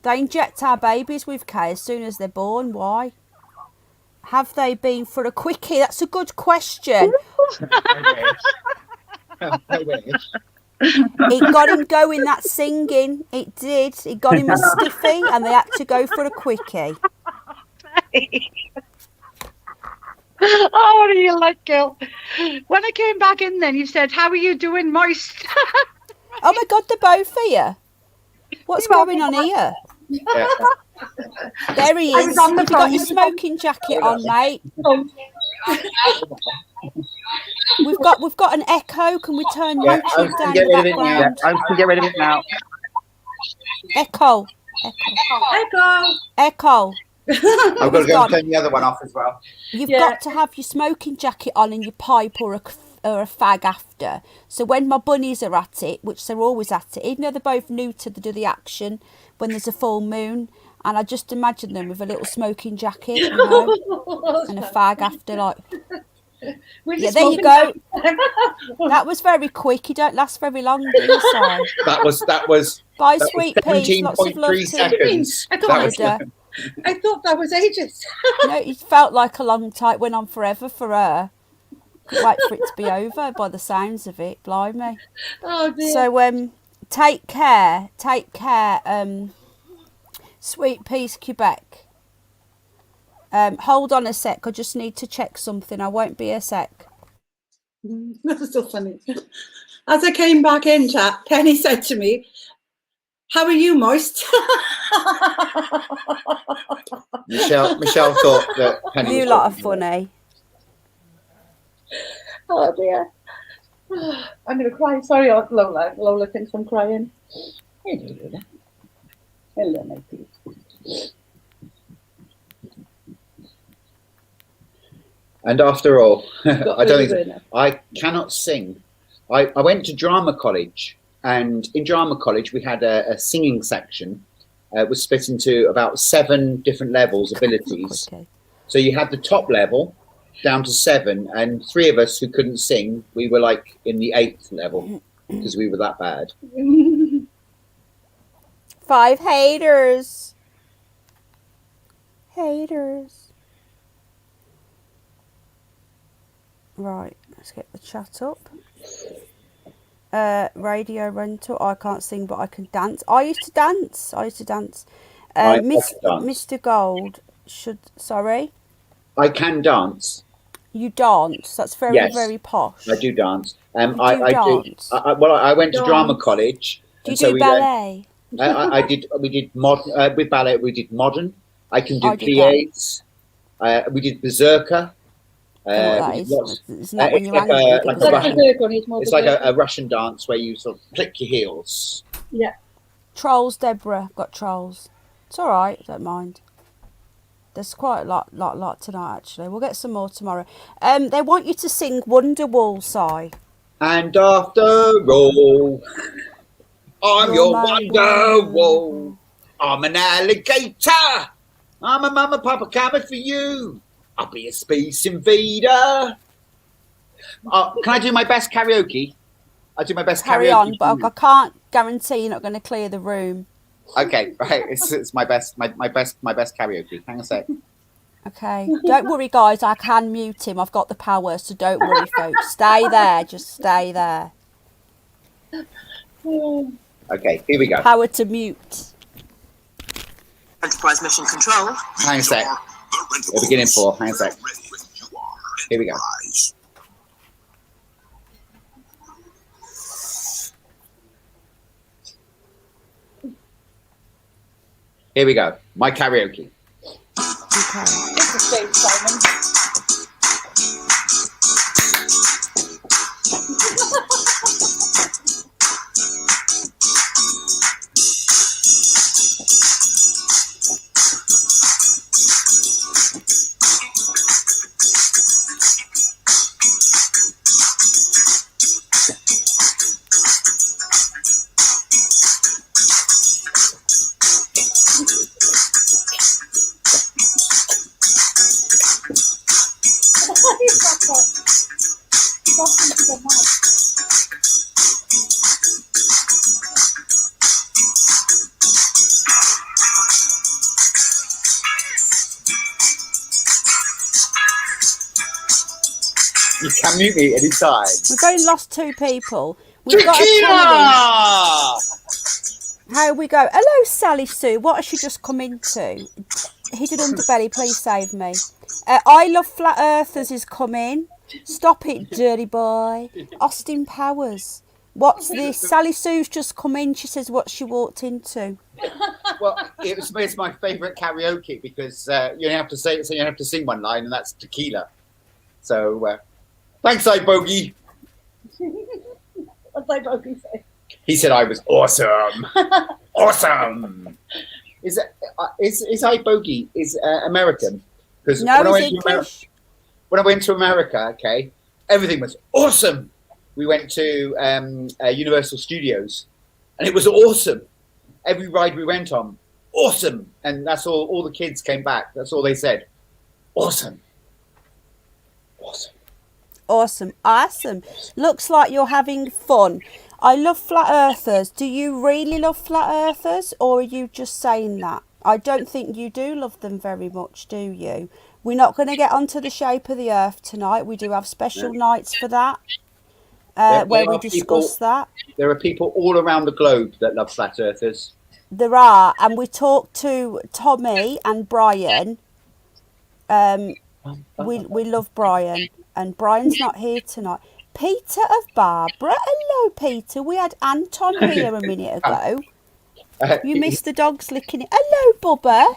They inject our babies with K as soon as they're born. Why? Have they been for a quickie? That's a good question. It got him going, that singing. It did. It got him a stiffy and they had to go for a quickie. Oh, what are you like, girl? When I came back in then, you said, how are you doing, moist? Oh my God, they're both here. What's going on here? Yeah. There he is. You've got your smoking jacket on, mate. We've got an echo. Can we turn YouTube down in the background? I can get rid of it now. Echo. I've got to go and turn the other one off as well. You've got to have your smoking jacket on and your pipe or a fag after. So when my bunnies are at it, which they're always at it, even though they're both new to do the action, when there's a full moon, and I just imagine them with a little smoking jacket, you know, and a fag after, like. Yeah, there you go. That was very quick. You don't last very long, do you, Si? That was Bye, sweet peas. Lots of love 17.3 to seconds. I thought that was ages. No, it felt like a long time. It went on forever for her. Couldn't wait for it to be over by the sounds of it. Blimey. Oh dear. So, take care. Take care, Sweet Peas, Quebec. Hold on a sec. I just need to check something. I won't be a sec. That's so funny. As I came back in, chat, Penny said to me, "How are you, Moist?" Michelle thought that Penny You was lot are talking to her. funny. Oh dear. I'm going to cry. Sorry, Lola. Lola thinks I'm crying. Hello, Lola. Hello, my peas. And after all, I cannot sing. I went to drama college, and in drama college we had a singing section. It was split into about 7 different levels, abilities. Okay. So you had the top level down to 7, and 3 of us who couldn't sing, we were like in the 8th level because we were that bad. 5 haters. Haters. Right, let's get the chat up. Radio rental. I can't sing, but I can dance. I used to dance. Mr. Gold should. Sorry. I can dance. You dance. That's very, Yes, very posh. I do dance. I dance. I went to drama college. Do you do ballet? We did modern with ballet. We did modern. I can do pliés. We did berserker. It's not when you're angry. It's like a Russian dance where you sort of click your heels. Yeah. Trolls, Deborah. Got trolls. It's all right. Don't mind. There's quite a lot tonight, actually. We'll get some more tomorrow. They want you to sing Wonderwall, Si. And after all, I'm your Wonderwall. I'm an alligator. I'm a mama papa coming for you. I'll be a space invader. Can I do my best karaoke? I'll do my best Carry karaoke. on, but I can't guarantee you're not going to clear the room. Okay, right. It's my best karaoke. Hang on a sec. Okay. Don't worry, guys. I can mute him. I've got the power, so don't worry, folks. Stay there. Just stay there. Okay, here we go. Power to mute. Enterprise Mission Control. Hang on a sec. We're beginning for. Hang on a sec. Here we go. Here we go. My karaoke. Okay. It's the same, Simon. You can mute me anytime. We've only lost 2 people. We've got a challenge. How we go? Hello, Sally Sue. What has she just come into? Hidden underbelly, please save me. I Love Flat Earthers is coming. Stop it, dirty boy. Austin Powers. What's this? Sally Sue's just come in. She says what she walked into. Well, it's my favourite karaoke because you have to say so. You have to sing one line, and that's tequila. So thanks, iBogey. What's iBogey say? He said I was awesome. Awesome. Is iBogey is American? Because No, he's English. When I went to America, okay, everything was awesome. We went to Universal Studios, and it was awesome. Every ride we went on, awesome. And that's all the kids came back. That's all they said. Awesome. Awesome. Awesome. Looks like you're having fun. I love flat earthers. Do you really love flat earthers, or are you just saying that? I don't think you do love them very much, do you? We're not going to get onto the shape of the earth tonight. We do have special nights for that, where we discuss that. There are people all around the globe that love flat earthers. There are, and we talked to Tommy and Brian. We love Brian, and Brian's not here tonight. Peter of Barbara. Hello, Peter. We had Anton here a minute ago. You missed the dogs licking it. Hello, Bubba.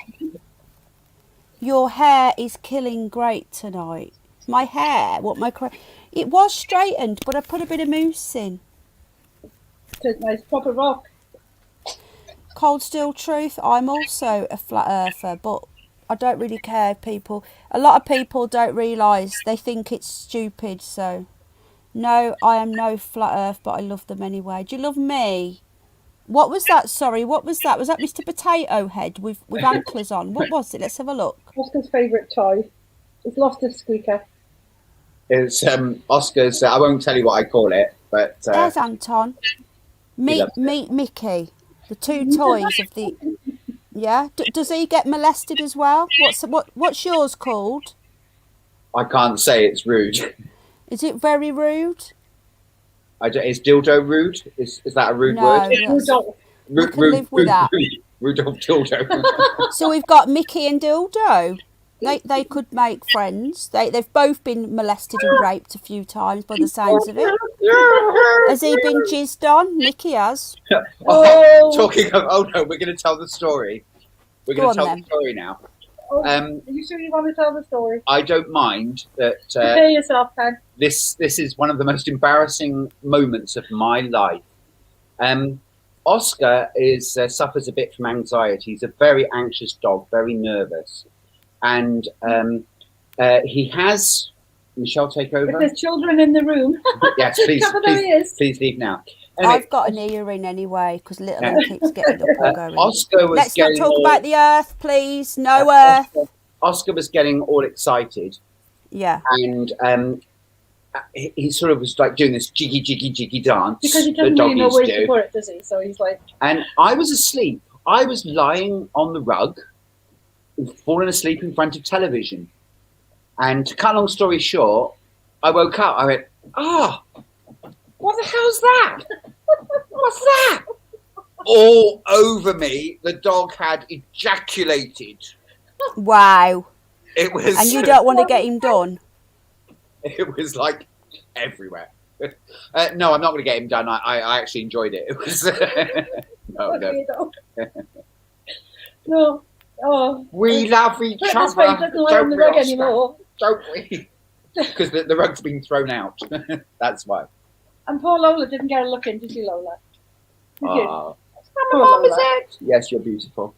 Your hair is killing great tonight. My hair, it was straightened, but I put a bit of mousse in. It's a nice proper rock. Cold Steel Truth, I'm also a flat earther, but I don't really care if a lot of people don't realise, they think it's stupid, so no, I am no flat earth, but I love them anyway. Do you love me? What was that? Sorry, what was that? Was that Mr. Potato Head with antlers on? What was it? Let's have a look. Oscar's favourite toy. He's lost his squeaker. It's Oscar's, I won't tell you what I call it, but... There's Anton. Meet Mickey. The two toys of the... Yeah? Does he get molested as well? What's yours called? I can't say, it's rude. Is it very rude? Is dildo rude? Is that a rude word? We can live with that. Rudolph dildo. So we've got Mickey and Dildo. They could make friends. They've both been molested and raped a few times by the sounds of it. Has he been jizzed on? Mickey has. Talking of, oh no, we're going to tell the story. We're going to tell the story now. Are you sure you want to tell the story? I don't mind that. Prepare yourself, Ted. This is one of the most embarrassing moments of my life. Oscar suffers a bit from anxiety. He's a very anxious dog, very nervous, and he has. Michelle, take over. If there's children in the room. Yes, please leave now. Anyway, I've got an ear in anyway because little one keeps getting up and going. Oscar was Let's not talk about the earth, please. No earth. Oscar was getting all excited. Yeah. And he sort of was like doing this jiggy dance. Because he doesn't really know where to put it, does he? So he's like. And I was asleep. I was lying on the rug, falling asleep in front of television. And to cut a long story short, I woke up. I went, what the hell's that? What's that? All over me, the dog had ejaculated. Wow. It was. And you don't want to get him done? It was like everywhere. No, I'm not going to get him done. I actually enjoyed it. It was. No. Oh. We love each other. Don't we? Because the rug's been thrown out. That's why. And poor Lola didn't get a look in, did you, Lola? Yes, you're beautiful.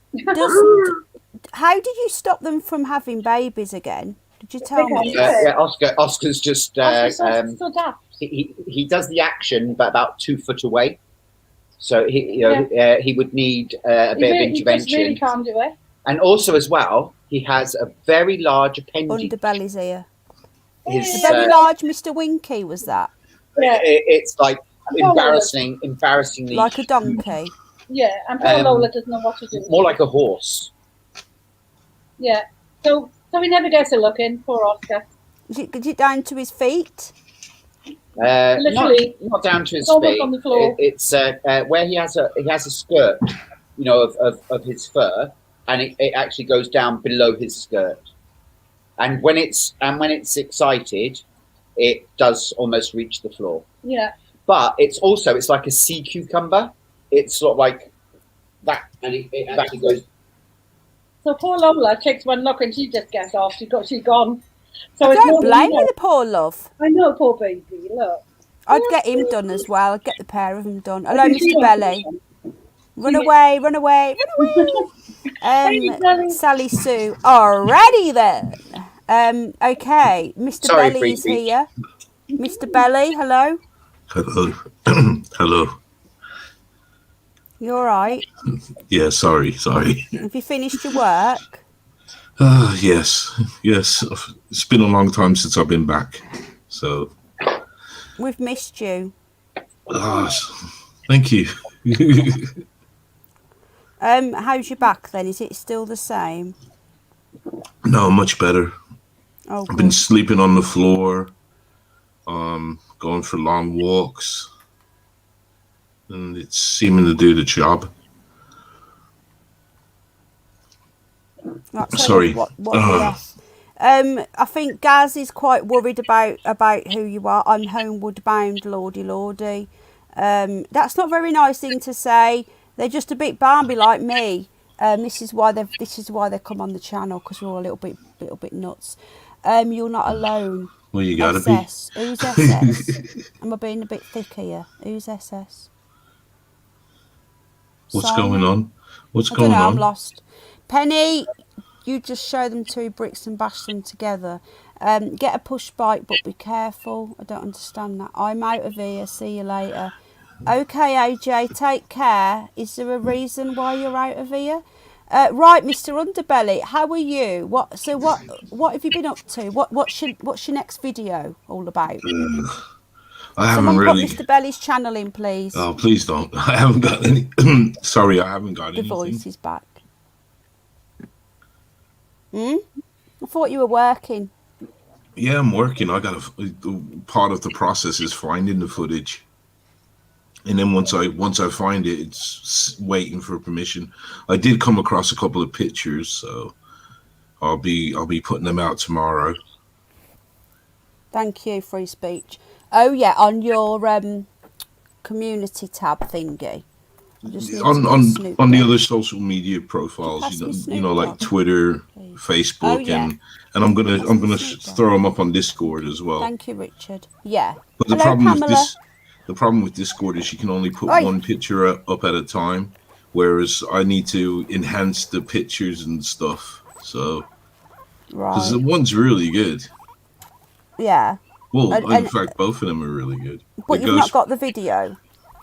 How did you stop them from having babies again? Did you tell me? Yeah, Oscar's just so daft. He does the action, but about 2 foot away. So he would need a bit of intervention. He really can't do it. And also, as well, he has a very large appendage. Underbelly's here. Very large, Mr. Winky, was that? Yeah. It's like embarrassingly. Like a donkey. Yeah, and poor Lola doesn't know what to do. More like a horse. Yeah. So he never gets a look in, poor Oscar. Is it down to his feet? Literally. Not down to his almost feet. On the floor. It's where he has a skirt, of his fur, and it actually goes down below his skirt. And when it's excited, it does almost reach the floor. Yeah. But it's like a sea cucumber. It's sort of like that, and it actually goes. So poor Lola takes one look and she just gets off. She's gone. So I don't blame you, the poor love. I know, poor baby. Look. I'd get him done as well. I'd get the pair of them done. Hello, Mr. Belly. Run away. Sally Sue. Alrighty then. Okay, Mr. Belly is here. Mr. Belly, hello. Hello. Hello. You all right? Yeah, sorry. Have you finished your work? Yes. It's been a long time since I've been back. So We've missed you. Thank you. How's your back then? Is it still the same? No, much better. Oh, I've been good. sleeping on the floor, going for long walks, and it's seeming to do the job. Sorry. Yes. I think Gaz is quite worried about who you are. I'm homeward bound, lordy. That's not a very nice thing to say. They're just a bit Bambi like me. This is why they come on the channel, because we're all a little bit nuts. You're not alone. Well, you gotta SS. be. Who's SS? Am I being a bit thick here? Who's SS? What's Simon? going on? What's I going don't know, on? I'm lost. Penny, you just show them 2 bricks and bash them together. Get a push bike, but be careful. I don't understand that. I'm out of here. See you later. Okay, AJ, take care. Is there a reason why you're out of here? Right, Mr. Underbelly, how are you? What have you been up to? What's your next video all about? I haven't Someone really. put Mr. Belly's channel in, please. Oh, please don't. I haven't got any. Sorry, I haven't got The anything. voice is back. I thought you were working. Yeah, I'm working. I got part of the process is finding the footage, and then once I find it, it's waiting for permission. I did come across a couple of pictures, so I'll be putting them out tomorrow. Thank you, free speech. Oh yeah, on your community tab thingy. On the other social media profiles, you know, like Twitter, Facebook, and I'm gonna throw them up on Discord as well. Thank you, Richard. Yeah. But the problem with Discord is you can only put one picture up at a time, whereas I need to enhance the pictures and stuff. So, because the one's really good. Yeah. Well, in fact, both of them are really good. But you've not got the video.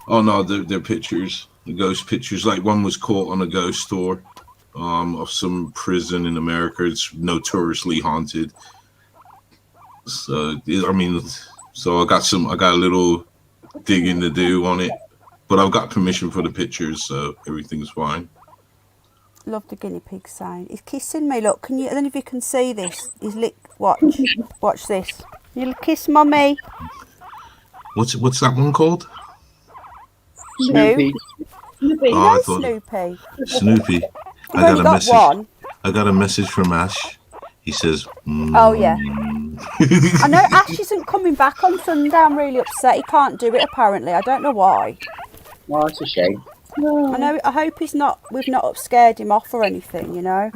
Oh no, they're pictures. The ghost pictures. Like one was caught on a ghost tour, of some prison in America. It's notoriously haunted. So I mean, I got a little digging to do on it, but I've got permission for the pictures, so everything's fine. Love the guinea pig sound. He's kissing me. Look, I don't know if you can see this. He's watch this. You'll kiss mommy. What's that one called? Snoopy. Oh, I thought Snoopy. Snoopy. I got a message from Ash. He says, Oh yeah. I know Ash isn't coming back on Sunday. I'm really upset. He can't do it apparently. I don't know why. Oh, it's a shame. I know. I hope we've not scared him off or anything, you know.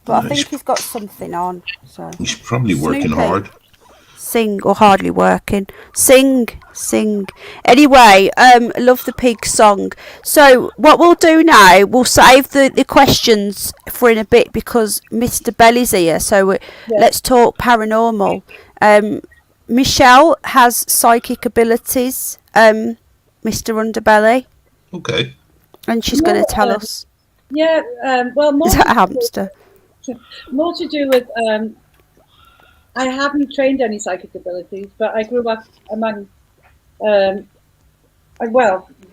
But I think he's got something on. So he's probably working hard. Sing or hardly working. Sing. Anyway, love the pig song. So what we'll do now, we'll save the questions for in a bit because Mr. Belly's here. So let's talk paranormal. Michelle has psychic abilities, Mr. Underbelly. Okay. And she's going to tell us. Yeah, well, more is that a hamster? More to do with, I haven't trained any psychic abilities, but I grew up among,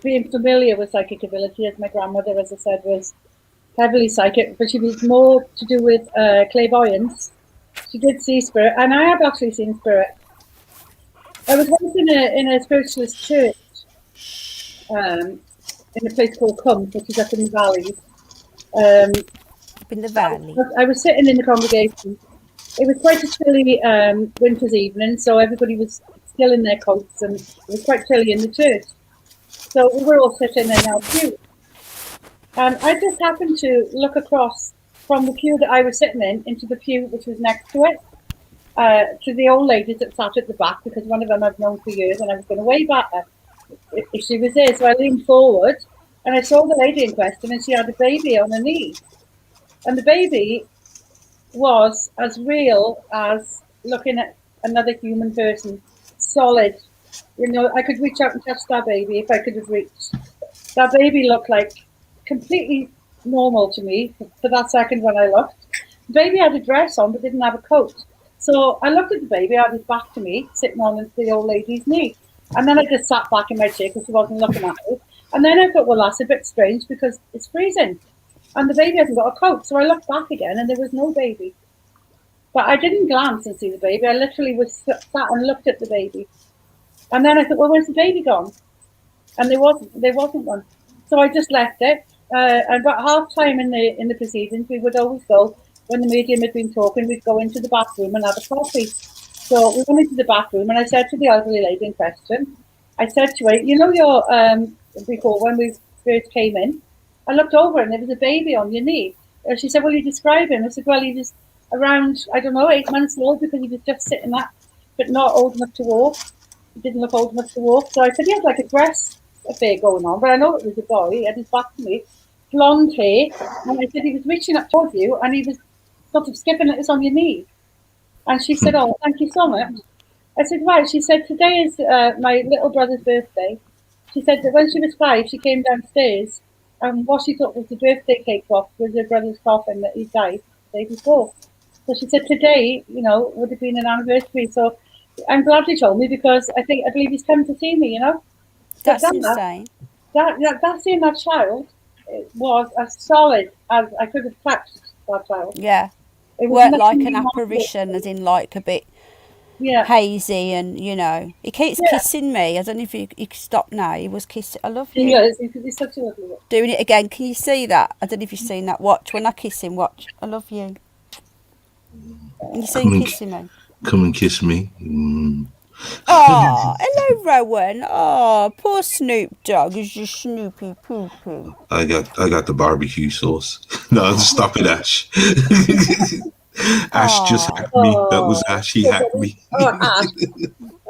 being familiar with psychic ability, as my grandmother, as I said, was heavily psychic, but she was more to do with clairvoyance. She did see spirit, and I have actually seen spirit. I was once in a spiritualist church, in a place called Cump, which is up in the valleys. In the valley. I was sitting in the congregation. It was quite a chilly winter's evening, so everybody was still in their coats, and it was quite chilly in the church. So we were all sitting in our pew. And I just happened to look across from the pew that I was sitting in into the pew which was next to it, to the old ladies that sat at the back, because one of them I've known for years, and I was going to wave at her if she was there. So I leaned forward, and I saw the lady in question, and she had a baby on her knee. And the baby was as real as looking at another human person, solid. You know, I could reach out and touch that baby if I could have reached. That baby looked like completely normal to me for that second when I looked. The baby had a dress on but didn't have a coat. So I looked at the baby, I had his back to me, sitting on the old lady's knee. And then I just sat back in my chair because she wasn't looking at me. And then I thought, well, that's a bit strange because it's freezing and the baby hasn't got a coat. So I looked back again and there was no baby. But I didn't glance and see the baby. I literally was sat and looked at the baby. And then I thought, well, where's the baby gone? And there wasn't one. So I just left it. And about half time in the proceedings, we would always go, when the medium had been talking, we'd go into the bathroom and have a coffee. So we went into the bathroom and I said to the elderly lady in question, I said to her, you know, before when we first came in, I looked over and there was a baby on your knee. And she said, well, you describe him. I said, well, he was around, I don't know, 8 months old because he was just sitting up, but not old enough to walk. He didn't look old enough to walk. So I said, he had like a dress affair going on, but I know it was a boy. He had his back to me, blonde hair. And I said, he was reaching up towards you and he was sort of skipping like this on your knee. And she said, oh, thank you so much. I said, right. She said, today is my little brother's birthday. She said that when she was 5, she came downstairs and what she thought was the birthday cake box was her brother's coffin that he died the day before. So she said today, you know, would have been an anniversary. So I'm glad she told me because I believe he's come to see me, you know. That's insane. That seeing that child was as solid as I could have touched that child. Yeah. It weren't like an apparition, as in like a bit hazy, and you know, he keeps kissing me. I don't know if he stopped now. He was kissing. I love you. Yes, he's such a lovely one. Doing it again. Can you see that? I don't know if you've seen that. Watch when I kiss him. Watch. I love you. You see him kissing me. Come and kiss me. Mm. Oh, hello, Rowan. Oh, poor Snoop Dogg is your Snoopy poo poo. I got the barbecue sauce. No, stop it, Ash. Ash just hacked me. That was Ash. He hacked me. Oh, Ash.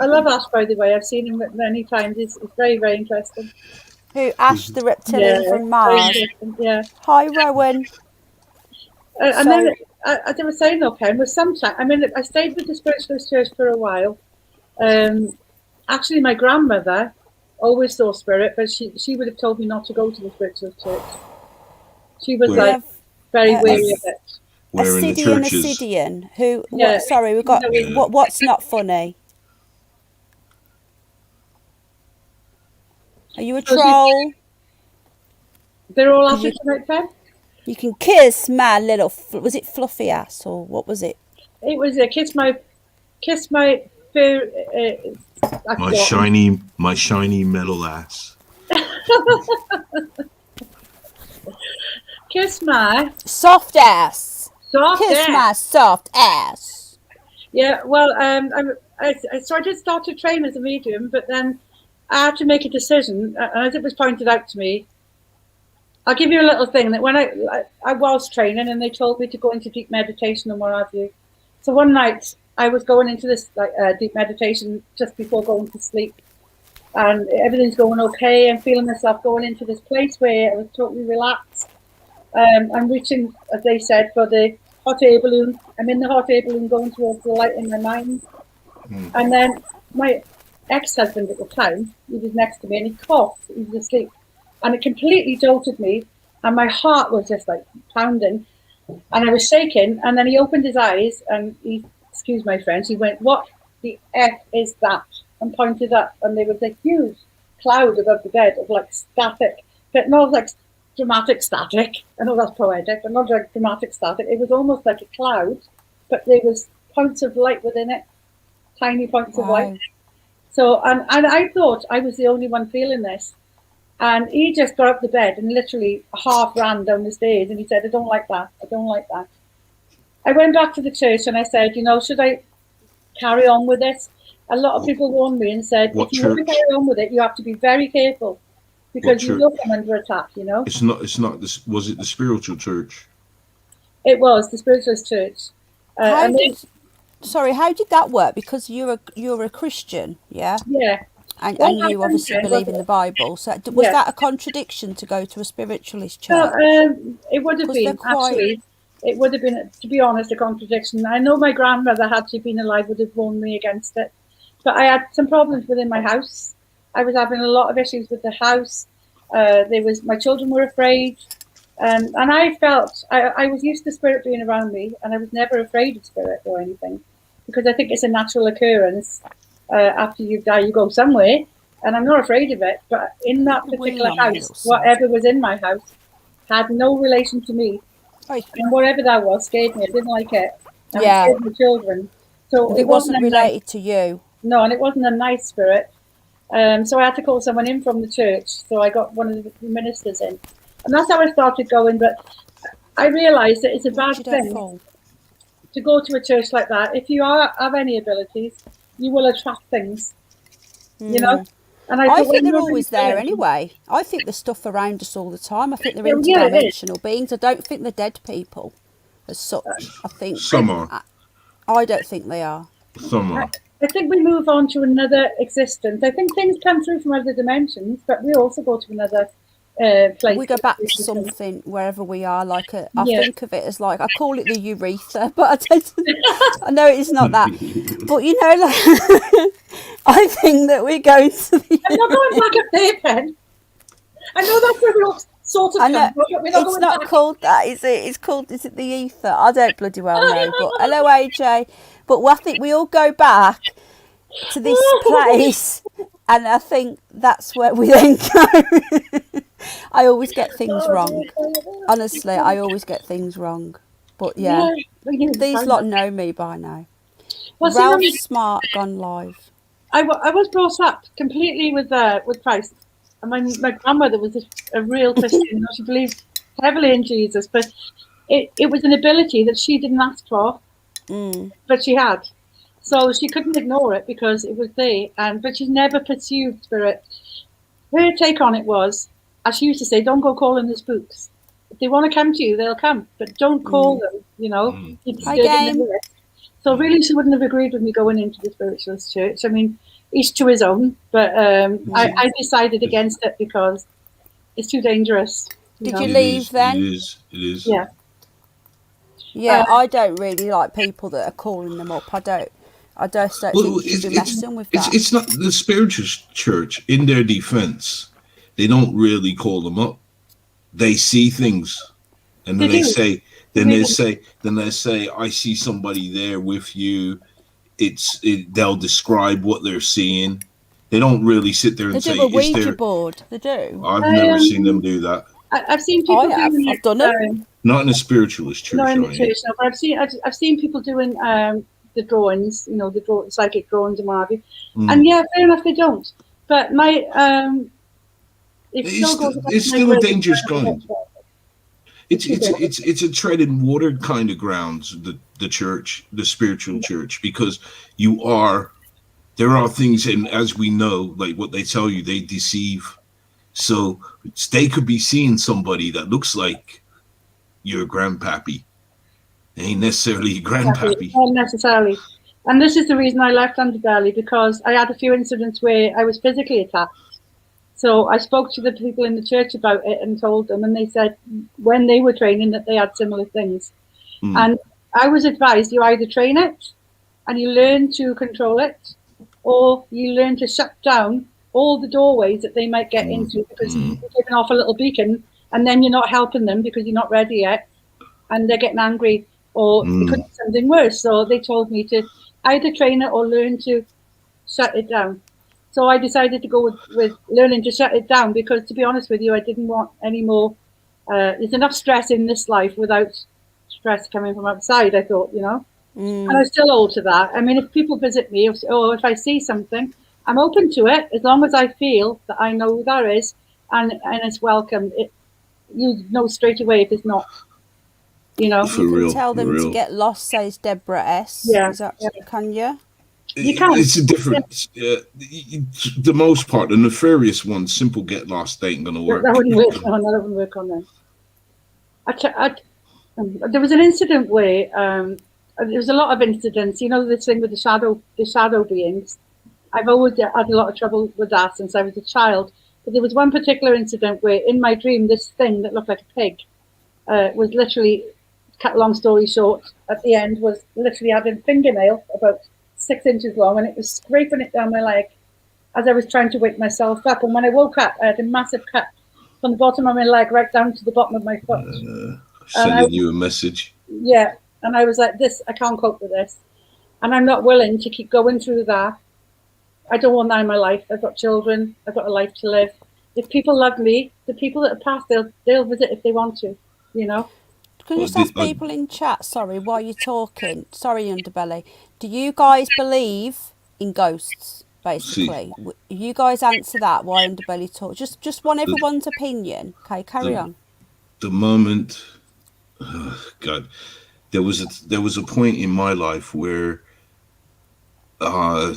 I love Ash, by the way. I've seen him many times. It's very, very interesting. Who? Ash the reptilian from Mars. Yeah. Hi, Rowan. And then, as I was saying, though, Ken, was sometimes, I mean, I stayed with the Spiritualist Church for a while. Actually, my grandmother always saw spirit, but she would have told me not to go to the Spiritualist Church. She was very wary of it. Ascidian, who? Yeah. Sorry, we've got what's not funny. Are you a troll? They're all after tonight, Ken? You can kiss my little. Was it fluffy ass or what was it? It was a kiss my shiny metal ass. Kiss my soft ass. Kiss my soft ass. Yeah, well, so I did start to train as a medium, but then I had to make a decision, as it was pointed out to me. I'll give you a little thing that when I was training and they told me to go into deep meditation and what have you. So one night I was going into this deep meditation just before going to sleep, and everything's going okay. I'm feeling myself going into this place where I was totally relaxed. I'm reaching, as they said, for the hot air balloon. I'm in the hot air balloon going towards the light in my mind. And then my ex-husband at the time, he was next to me and he coughed. He was asleep. And it completely jolted me. And my heart was just like pounding. And I was shaking. And then he opened his eyes and he, excuse my French, he went, "What the F is that?" And pointed up. And there was a huge cloud above the bed of like static, but not like dramatic static. I know that's poetic, but not like dramatic static. It was almost like a cloud, but there was points of light within it, tiny points of light. So, and I thought I was the only one feeling this. And he just got up the bed and literally half ran down the stairs and he said, "I don't like that. I don't like that." I went back to the church and I said, you know, should I carry on with this? A lot of people warned me and said, if you want to carry on with it, you have to be very careful because you will come under attack, you know? It's not this. Was it the spiritual church? It was the Spiritualist Church. How did that work? Because you're a Christian, yeah? Yeah. And you obviously believe in the Bible. So was that a contradiction to go to a spiritualist church? No, it would have been, actually. It would have been, to be honest, a contradiction. I know my grandmother, had she been alive, would have warned me against it. But I had some problems within my house. I was having a lot of issues with the house. My children were afraid. And I felt, I was used to spirit being around me, and I was never afraid of spirit or anything, because I think it's a natural occurrence. after you die, you go somewhere, and I'm not afraid of it. But in that particular house, whatever was in my house had no relation to me, and whatever that was scared me. I didn't like it. And it scared my children. So it wasn't related to you. No, and it wasn't a nice spirit. So I had to call someone in from the church. So I got one of the ministers in, and that's how I started going. But I realised that it's a bad thing to go to a church like that. If you have any abilities, you will attract things, you know. And I think they're always there anyway. I think there's stuff around us all the time. I think they're interdimensional beings. I don't think they're dead people as such. I think some are. I don't think they are. Some are. I think we move on to another existence. I think things come through from other dimensions, but we also go to another place. We go back to something wherever we are. Like I think of it as like, I call it the urethra, but I know it's not that. But you know, like I think that we're going to the. I'm not going back at there, Pen. I know that's where we all sort of. It's not called that, is it? It's called. Is it the ether? I don't bloody well know. But hello, AJ. But I think we all go back to this place, and I think that's where we then go. I always get things wrong. Honestly, I always get things wrong. But yeah, these lot know me by now. Well, Ralph Smart gone live. I was brought up completely with Christ. And my grandmother was a real Christian. She believed heavily in Jesus, but it was an ability that she didn't ask for. But she had, so she couldn't ignore it because it was there. But she's never pursued spirit. Her take on it was, as she used to say, don't go calling the spooks. If they want to come to you, they'll come, but don't call them. You know. So really, she wouldn't have agreed with me going into the spiritualist church. I mean, each to his own. But I decided against it because it's too dangerous. Did you leave then? It is. Yeah. Yeah, I don't really like people that are calling them up. I just don't think you should be messing with that. It's not the spiritual church. In their defense, they don't really call them up. They see things, and then they say, I see somebody there with you. They'll describe what they're seeing. They don't really sit there and say, "They do a Ouija board." They do. I've never seen them do that. I've seen people. I've done it. Not in a spiritualist church. Not in the church, no. But I've seen people doing the drawings, you know, the psychic drawings and what have you. And yeah, fair enough, they don't. But my it's still a dangerous kind. It's a tread in water kind of grounds. The church, the spiritual church, because there are things, and as we know, like what they tell you, they deceive. So they could be seeing somebody that looks like your grandpappy. It ain't necessarily your grandpappy. Not necessarily. And this is the reason I left Underbelly, because I had a few incidents where I was physically attacked. So I spoke to the people in the church about it and told them, and they said when they were training that they had similar things. And I was advised you either train it and you learn to control it, or you learn to shut down all the doorways that they might get into, because you're giving off a little beacon and then you're not helping them because you're not ready yet, and they're getting angry, or it could be something worse. So they told me to either train it or learn to shut it down. So I decided to go with learning to shut it down, because to be honest with you, I didn't want any more. There's enough stress in this life without stress coming from outside, I thought, you know. And I still hold to that. I mean, if people visit me, or if I see something, I'm open to it, as long as I feel that I know who that is, and it's welcome. You know straight away if it's not, you know. You can tell them to get lost, says Deborah S. Yeah. Can you? You can. It's a difference. The most part, the nefarious one, simple get lost, they ain't gonna work. That wouldn't work. No, that wouldn't work on them. There was an incident where there was a lot of incidents. You know, this thing with the shadow beings. I've always had a lot of trouble with that since I was a child. But there was one particular incident where, in my dream, this thing that looked like a pig was literally, cut a long story short, at the end was literally having a fingernail about 6 inches long, and it was scraping it down my leg as I was trying to wake myself up. And when I woke up, I had a massive cut from the bottom of my leg right down to the bottom of my foot. Sending you a message. Yeah, and I was like, I can't cope with this. And I'm not willing to keep going through that I don't want that in my life. I've got children. I've got a life to live. If people love me, the people that have passed, they'll visit if they want to, you know. Can you just ask people in chat, sorry, while you're talking, sorry, Underbelly, do you guys believe in ghosts, basically? You guys answer that while Underbelly talk. Just want everyone's opinion. Okay, carry on. The moment, God, there was a point in my life where I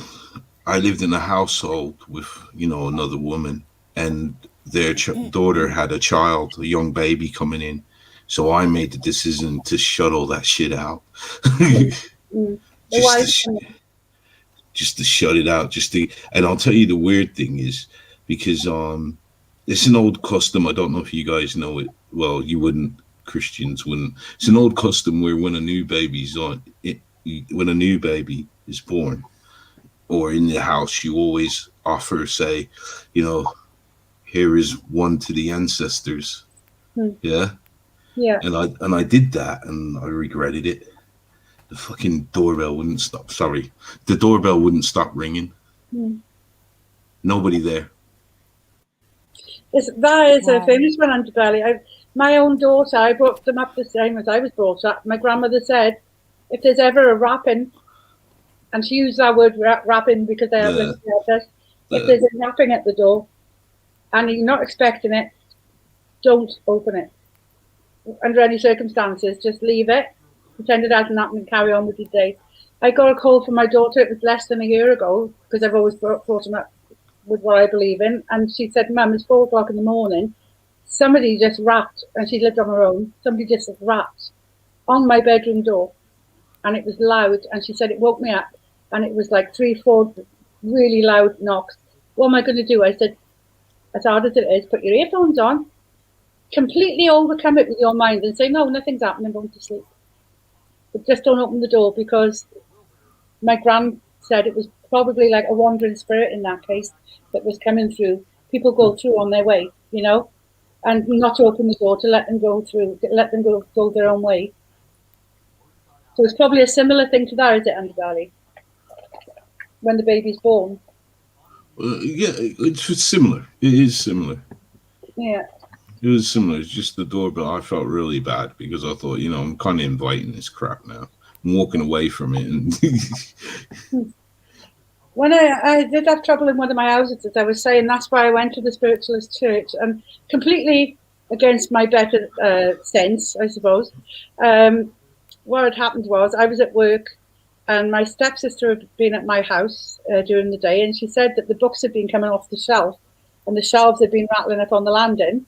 lived in a household with, you know, another woman, and their daughter had a child, a young baby coming in. So I made the decision to shut all that shit out. Just to shut it out. And I'll tell you the weird thing is, because it's an old custom. I don't know if you guys know it. Well, you wouldn't. Christians wouldn't. It's an old custom where when a new baby is born, or in the house, you always offer, say, you know, here is one to the ancestors. Yeah. Yeah. And I did that, and I regretted it. The fucking doorbell wouldn't stop. Sorry, the doorbell wouldn't stop ringing. Nobody there. That is a famous one, Underbelly. My own daughter, I brought them up the same as I was brought up. My grandmother said, if there's ever a rapping, and she used that word rapping because they have if there's a rapping at the door and you're not expecting it, don't open it. Under any circumstances, just leave it, pretend it hasn't happened, and carry on with your day. I got a call from my daughter, it was less than a year ago, because I've always brought them up with what I believe in, and she said, Mum, it's 4 o'clock in the morning, somebody just rapped, and she lived on her own, somebody just rapped on my bedroom door, and it was loud, and she said it woke me up, and it was like 3-4 really loud knocks. What am I going to do? I said, as hard as it is, put your earphones on, completely overcome it with your mind and say, no, nothing's happening, I'm going to sleep. But just don't open the door, because my gran said it was probably like a wandering spirit in that case that was coming through. People go through on their way, you know, and not to open the door, to let them go through, let them go their own way. So it's probably a similar thing to that, is it, Underbelly? When the baby's born. Yeah, it's similar. It is similar. Yeah. It was similar. It's just the doorbell. I felt really bad because I thought, you know, I'm kind of inviting this crap now. I'm walking away from it. And when I did have trouble in one of my houses, as I was saying, that's why I went to the spiritualist church, and completely against my better sense, I suppose. What had happened was I was at work, and my stepsister had been at my house during the day, and she said that the books had been coming off the shelf, and the shelves had been rattling up on the landing.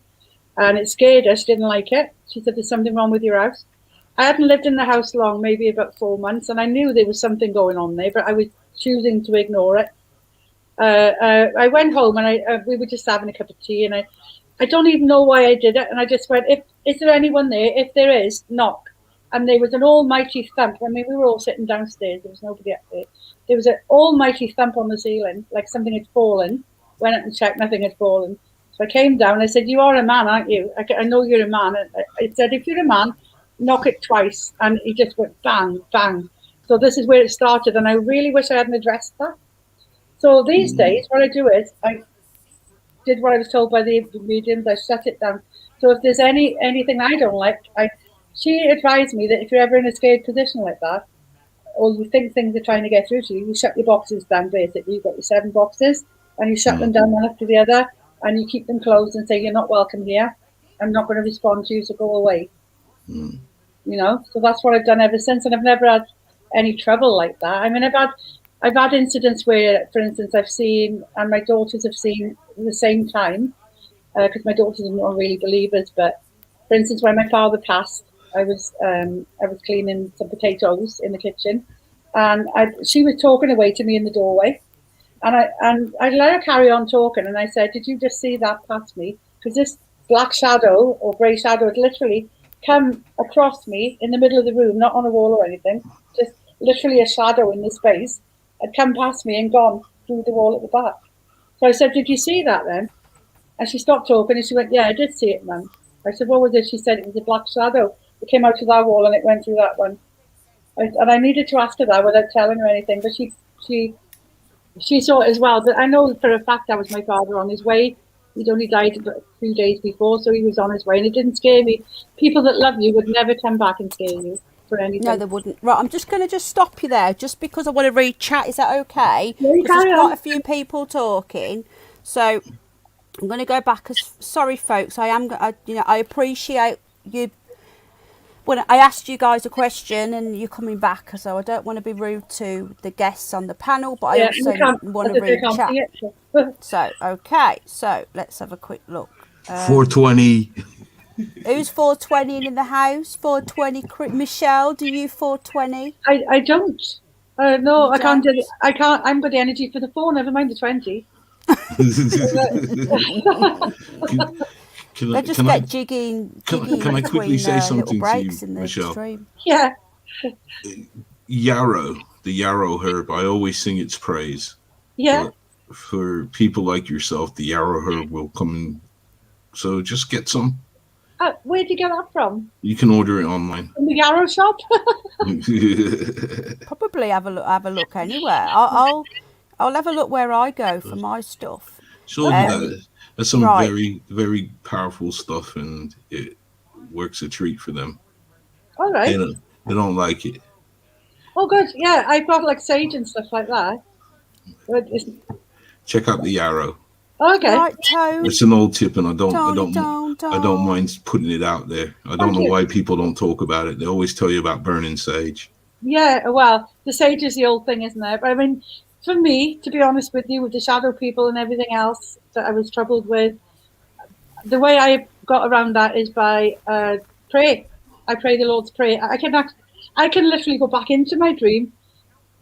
And it scared her. She didn't like it. She said, there's something wrong with your house. I hadn't lived in the house long, maybe about 4 months, and I knew there was something going on there, but I was choosing to ignore it. I went home, and we were just having a cup of tea, and I don't even know why I did it. And I just went, is there anyone there? If there is, knock. And there was an almighty thump. I mean, we were all sitting downstairs. There was nobody up there. There was an almighty thump on the ceiling, like something had fallen. Went up and checked, nothing had fallen. So I came down, I said, you are a man, aren't you? I know you're a man. I said, if you're a man, knock it twice. And he just went bang, bang. So this is where it started. And I really wish I hadn't addressed that. So these days, what I do is I did what I was told by the mediums. I shut it down. So if there's anything I don't like, she advised me that if you're ever in a scared position like that, or you think things are trying to get through to you, you shut your boxes down, basically. You've got your 7 boxes, and you shut them down one after the other. And you keep them closed and say, you're not welcome here. I'm not going to respond to you, so go away. You know, so that's what I've done ever since. And I've never had any trouble like that. I mean, I've had incidents where, for instance, I've seen, and my daughters have seen at the same time, because my daughters are not really believers. But for instance, when my father passed, I was cleaning some potatoes in the kitchen, and she was talking away to me in the doorway. And I let her carry on talking, and I said, did you just see that past me? Because this black shadow or grey shadow had literally come across me in the middle of the room, not on a wall or anything, just literally a shadow in the space, had come past me and gone through the wall at the back. So I said, did you see that then? And she stopped talking, and she went, yeah, I did see it, Mum. I said, what was it? She said it was a black shadow. It came out of that wall, and it went through that one. And I needed to ask her that without telling her anything, but she she saw it as well. But I know for a fact that was my father on his way. He'd only died a few days before, so he was on his way, and it didn't scare me. People that love you would never come back and scare you for anything. No, they wouldn't. Right, I'm just going to stop you there, just because I want to read chat. Is that okay? Yeah, you Because carry there's on. quite a few people talking, so I'm going to go back. Sorry, folks. I appreciate you. When I asked you guys a question and you're coming back, so I don't want to be rude to the guests on the panel, but I also want to read chat. So, okay, so let's have a quick look. 420. Who's 420 in the house? 420. Michelle, do you 420? I don't. No, You I can't. don't? I can't. I'm got the energy for the 4. Never mind the 20. They just get jiggy. Can I quickly say something to you, in the Michelle? stream. Yeah. Yarrow, the yarrow herb. I always sing its praise. Yeah. But for people like yourself, the yarrow herb will come in. So just get some. Where'd you get that from? You can order it online. From the Yarrow shop. Probably have a look anywhere. I'll have a look where I go for my stuff. Sure, that's some very, very powerful stuff, and it works a treat for them. All right. They don't like it. Oh, good. Yeah, I've got like sage and stuff like that. Check out the yarrow. Okay. Right, Tone. It's an old tip, and I don't mind putting it out there. I don't know why people don't talk about it. They always tell you about burning sage. Yeah, well, the sage is the old thing, isn't it? But I mean, for me, to be honest with you, with the shadow people and everything else that I was troubled with, the way I got around that is by pray. I pray the Lord's Prayer. I can literally go back into my dream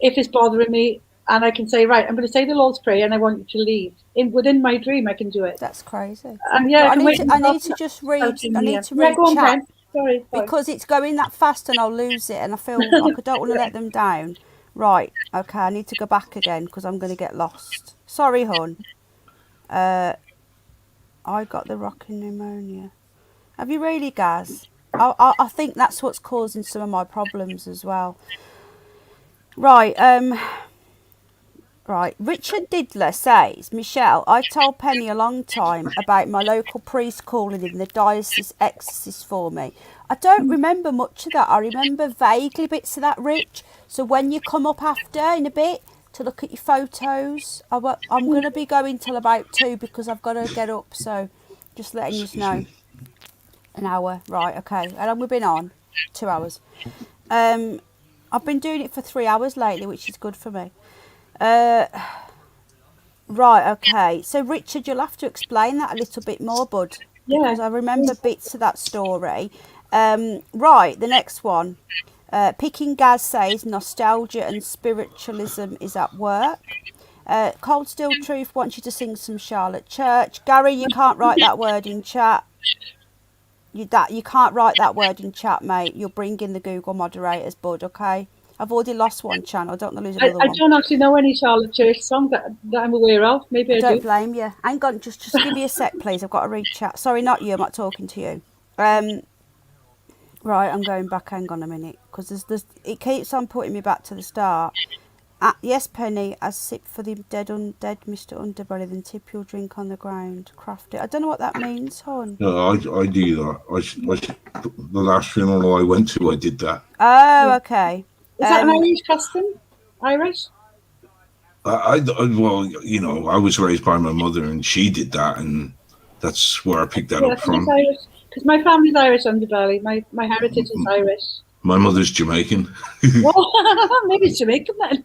if it's bothering me, and I can say, right, I'm going to say the Lord's Prayer, and I want you to leave. Within my dream, I can do it. That's crazy. And yeah, I need to just read. I need to read chat. Sorry. Because it's going that fast and I'll lose it, and I feel like I don't want to let them down. Right, okay, I need to go back again because I'm going to get lost. Sorry, hon. I got the rocking pneumonia. Have you really, Gaz? I think that's what's causing some of my problems as well. Right, Right, Richard Diddler says, Michelle, I told Penny a long time about my local priest calling in the diocese exorcist for me. I don't remember much of that. I remember vaguely bits of that, Rich. So when you come up after in a bit to look at your photos, I'm going to be going till about 2 because I've got to get up. So just letting you know. An hour, right, okay. How long have we been on? 2 hours. I've been doing it for 3 hours lately, which is good for me. Right, okay. So, Richard, you'll have to explain that a little bit more, bud. Because I remember bits of that story. Right, the next one. Picking Gaz says nostalgia and spiritualism is at work. Cold Still Truth wants you to sing some Charlotte Church. Gary, you can't write that word in chat. You can't write that word in chat, mate. You'll bring in the Google moderators, bud, okay? I've already lost one channel. I don't want to lose another one. I don't actually know any Charlotte Church songs that I'm aware of. Maybe I do. Don't blame you. Hang on, just give me a sec, please. I've got to read chat. Sorry, not you. I'm not talking to you. Right, I'm going back. Hang on a minute, because it keeps on putting me back to the start. Yes, Penny, I sip for the dead undead, Mr. Underbelly, then tip your drink on the ground. Craft it. I don't know what that means, hon. No, I do that. The last funeral I went to, I did that. Oh, okay. Is that an Irish custom? Irish? Well, you know, I was raised by my mother, and she did that, and that's where I picked that up from. Because my family's Irish underbelly. My heritage is Irish. My mother's Jamaican. Well, maybe it's Jamaican then.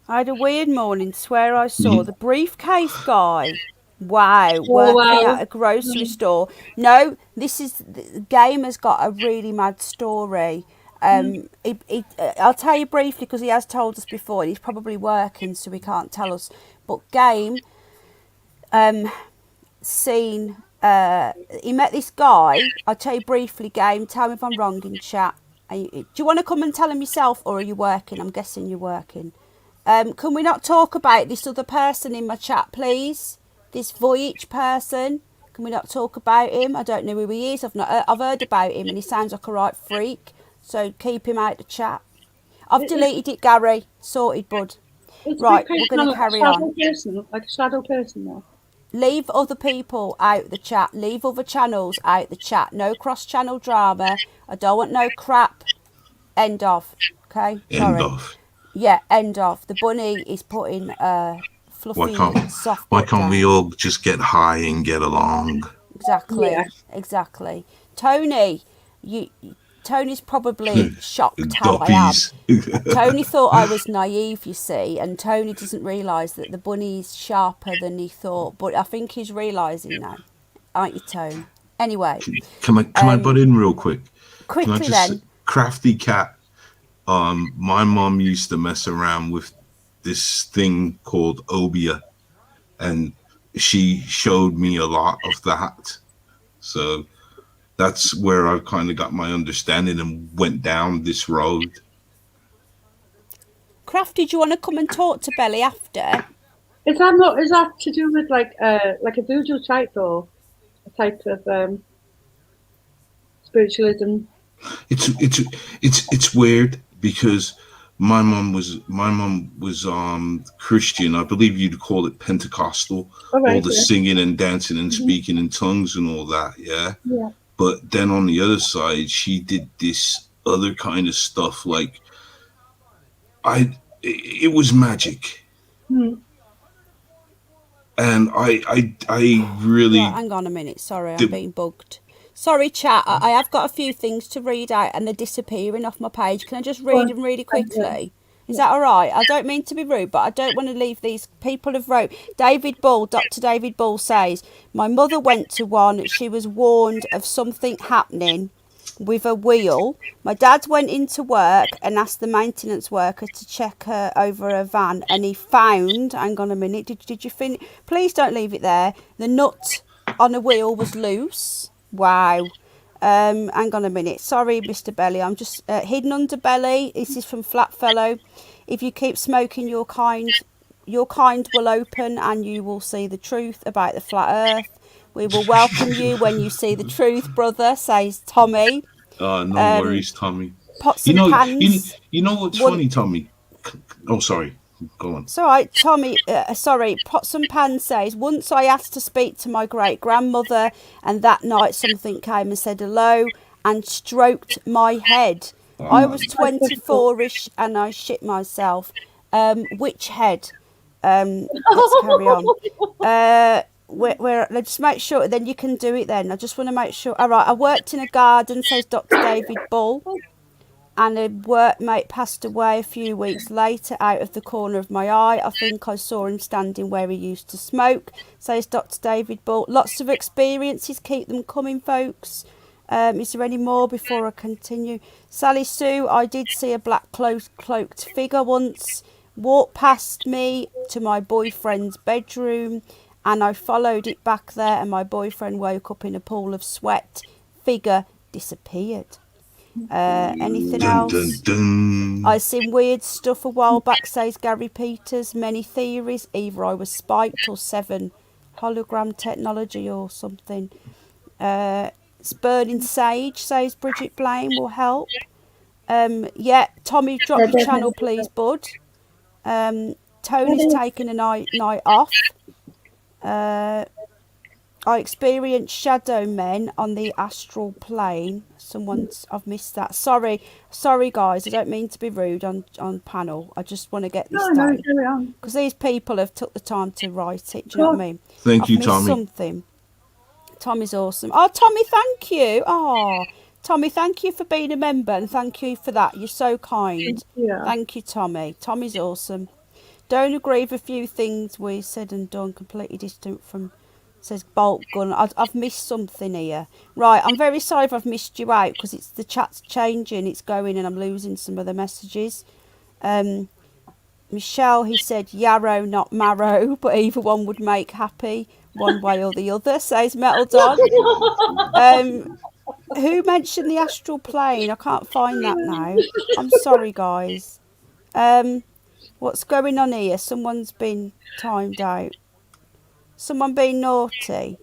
I had a weird morning. Swear I saw the briefcase guy. Wow, working at a grocery store. No, the game has got a really mad story. I'll tell you briefly because he has told us before. He's probably working, so he can't tell us. But Game seen. He met this guy. I'll tell you briefly, Game. Tell me if I'm wrong in chat. Do you want to come and tell him yourself, or are you working? I'm guessing you're working. Can we not talk about this other person in my chat, please? This Voyage person. Can we not talk about him? I don't know who he is. I've heard about him, and he sounds like a right freak. So keep him out the chat. I've deleted it, Gary. Sorted, bud. Right, we're going to carry on. Like a shadow person now. Leave other people out the chat. Leave other channels out the chat. No cross-channel drama. I don't want no crap. End of. Okay? Sorry. End of. Yeah, end of. The bunny is putting a fluffy soft why butt can't down. we all just get high and get along? Exactly. Yeah. Exactly. Tony, Tony's probably shocked how I am. Tony thought I was naive, you see, and Tony doesn't realise that the bunny's sharper than he thought. But I think he's realising now, aren't you, Tony? Anyway, Can I butt in real quick? Quickly Can I just then. Crafty cat. My mom used to mess around with this thing called obia, and she showed me a lot of that. So that's where I kind of got my understanding and went down this road. Crafty, do you want to come and talk to Belly after? Is that to do with like a voodoo type or a type of spiritualism? It's weird because my mom was Christian. I believe you'd call it Pentecostal. Right, all the singing and dancing and speaking in tongues and all that. Yeah. But then on the other side, she did this other kind of stuff. Like it was magic. And I really. Right, hang on a minute. Sorry, I'm being bugged. Sorry, chat. I have got a few things to read out and they're disappearing off my page. Can I just read them really quickly? Is that all right? I don't mean to be rude, but I don't want to leave these. People have wrote. Dr. David Bull says, my mother went to one. She was warned of something happening with a wheel. My dad went into work and asked the maintenance worker to check her over a van, and he found, hang on a minute, did you finish? Please don't leave it there. The nut on a wheel was loose. Wow. Hang on a minute. Sorry, Mr. Belly. I'm just hidden under belly. This is from Flatfellow. If you keep smoking, your kind will open and you will see the truth about the flat earth. We will welcome you when you see the truth, brother, says Tommy. No worries, Tommy. Pots and pans. You know what's funny, Tommy? Oh, sorry. Go on. It's all right, Tommy. Sorry, Pots and Pans says, once I asked to speak to my great-grandmother, and that night something came and said hello and stroked my head. I was 24-ish and I shit myself. Which head? Let's carry on. Let's just make sure, then you can do it then. I just want to make sure. All right, I worked in a garden, says Dr. David Bull. And a workmate passed away a few weeks later out of the corner of my eye. I think I saw him standing where he used to smoke, says Dr. David Bull. Lots of experiences, keep them coming, folks. Is there any more before I continue? Sally Sue, I did see a black cloaked figure once walk past me to my boyfriend's bedroom, and I followed it back there, and my boyfriend woke up in a pool of sweat. Figure disappeared. Anything else? I seen weird stuff a while back, says Gary Peters. Many theories. Either I was spiked or 7 hologram technology or something. It's burning sage, says Bridget Blaine, will help. Yeah, Tommy, drop your channel, please, bud. Tony's taking a night off. I experienced shadow men on the astral plane. I've missed that. Sorry guys, I don't mean to be rude on panel. I just want to get this down. Because these people have took the time to write it. Do you know what I mean? Thank you, Tommy. Something. Tommy's awesome. Oh, Tommy, thank you. Oh, Tommy, thank you for being a member, and thank you for that. You're so kind. Yeah. Thank you, Tommy. Tommy's awesome. Don't agree with a few things we said and done. Completely distant from... Says Bolt Gun. I've missed something here. Right, I'm very sorry if I've missed you out because it's the chat's changing, it's going, and I'm losing some of the messages. Michelle, he said yarrow, not marrow, but either one would make happy, one way or the other, says Metal Dog. Who mentioned the astral plane? I can't find that now. I'm sorry, guys. What's going on here? Someone's been timed out. Someone being naughty.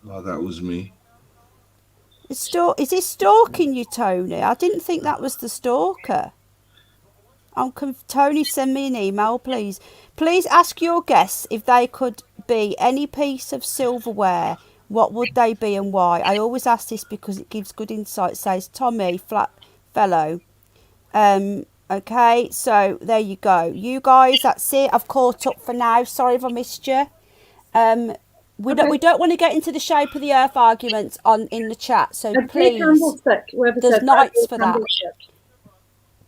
Oh, that was me. Is he stalking you, Tony? I didn't think that was the stalker. Tony, send me an email, please. Please ask your guests if they could be any piece of silverware. What would they be and why? I always ask this because it gives good insight, says Tommy Flat Fellow. Okay, so there you go. You guys, that's it. I've caught up for now. Sorry if I missed you. We don't want to get into the shape of the earth arguments in the chat, so please. There's nights for that.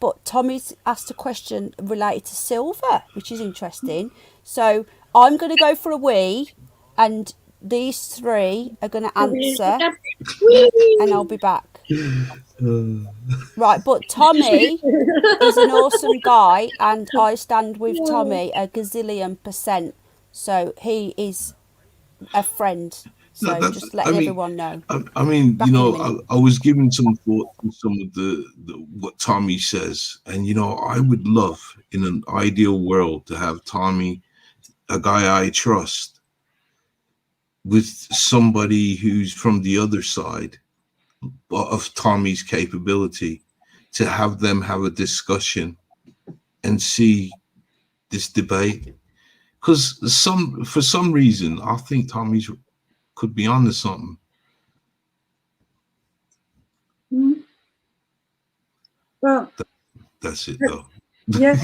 But Tommy's asked a question related to silver, which is interesting. So I'm going to go for a wee, and these three are going to answer, and I'll be back. Right, but Tommy is an awesome guy, and I stand with Tommy a gazillion %. So he is a friend. So just letting everyone know. I mean, you know, I was giving some thought to some of the what Tommy says, and you know, I would love in an ideal world to have Tommy, a guy I trust, with somebody who's from the other side of Tommy's capability, to have them have a discussion and see this debate. Because for some reason, I think Tommy's could be onto something. Well, that's it, though. Yeah.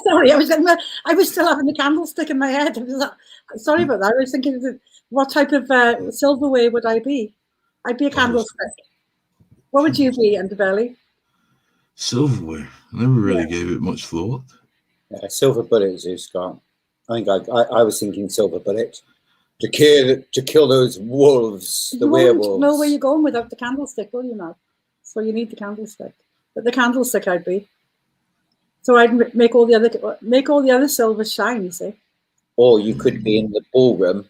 Sorry, I was still having the candlestick in my head. Sorry about that. I was thinking, what type of silverware would I be? I'd be a candlestick. What would you be, Underbelly? Silverware. I never really gave it much thought. Yeah, silver bullet, Zeus Scott. I think I was thinking silver bullet to kill those wolves, the werewolves. You won't know where you're going without the candlestick, will you not? So you need the candlestick. But the candlestick I'd be. So I'd make all the other silver shine, you see. Or you could be in the ballroom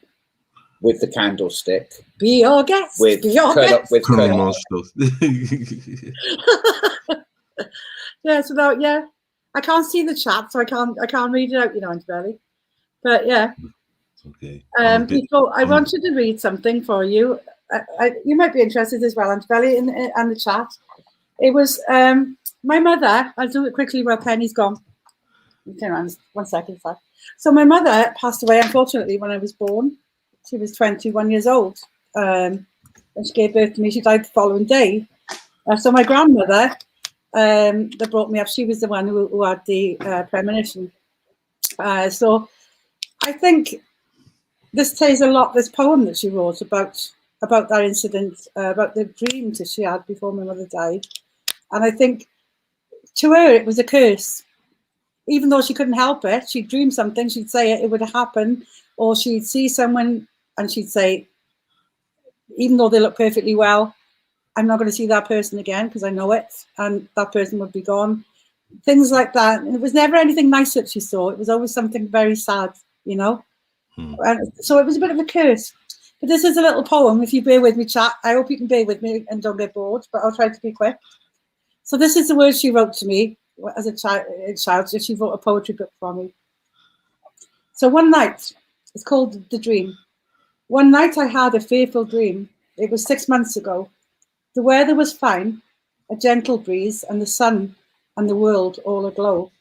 with the candlestick. Be your guest. With Paranormal stuff. Yeah, so now, yeah. I can't see the chat, so I can't read it out, you know, Underbelly. But yeah. Okay. People, I wanted to read something for you. You might be interested as well, Underbelly, in the chat. It was my mother. I'll do it quickly while Penny's gone. Turn around 1 second, sorry. So my mother passed away, unfortunately, when I was born. She was 21 years old. When she gave birth to me, she died the following day. So my grandmother, that brought me up, she was the one who had the premonition. So I think this says a lot, this poem that she wrote about that incident, about the dreams that she had before my mother died. And I think to her it was a curse. Even though she couldn't help it, she'd dream something, she'd say it would happen, or she'd see someone and she'd say, even though they look perfectly well, I'm not going to see that person again because I know it, and that person would be gone. Things like that. And it was never anything nice that she saw. It was always something very sad, you know. And so it was a bit of a curse. But this is a little poem. If you bear with me, chat, I hope you can bear with me and don't get bored, but I'll try to be quick. So this is the words she wrote to me as a child. So she wrote a poetry book for me. So one night, it's called The Dream. One night I had a fearful dream. It was 6 months ago. The weather was fine, a gentle breeze, and the sun and the world all aglow.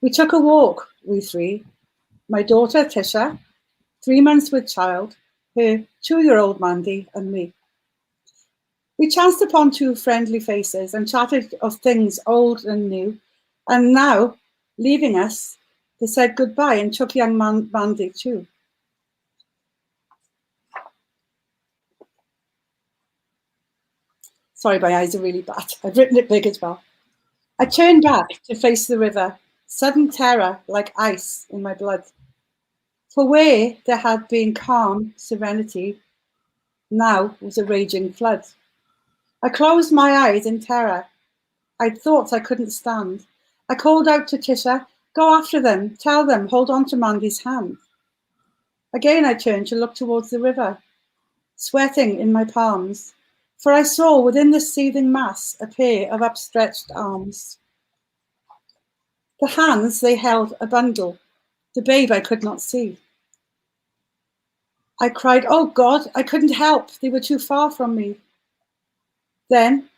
We took a walk, we three, my daughter Tisha, 3 months with child, her 2-year-old Mandy, and me. We chanced upon 2 friendly faces and chatted of things old and new, and now, leaving us, they said goodbye and took young Mandy too. Sorry, my eyes are really bad. I've written it big as well. I turned back to face the river, sudden terror like ice in my blood. For where there had been calm, serenity, now was a raging flood. I closed my eyes in terror. I thought I couldn't stand. I called out to Tisha, go after them, tell them, hold on to Mandy's hand. Again I turned to look towards the river, sweating in my palms, for I saw within the seething mass a pair of upstretched arms. The hands, they held a bundle, the babe I could not see. I cried, oh God, I couldn't help, they were too far from me. Then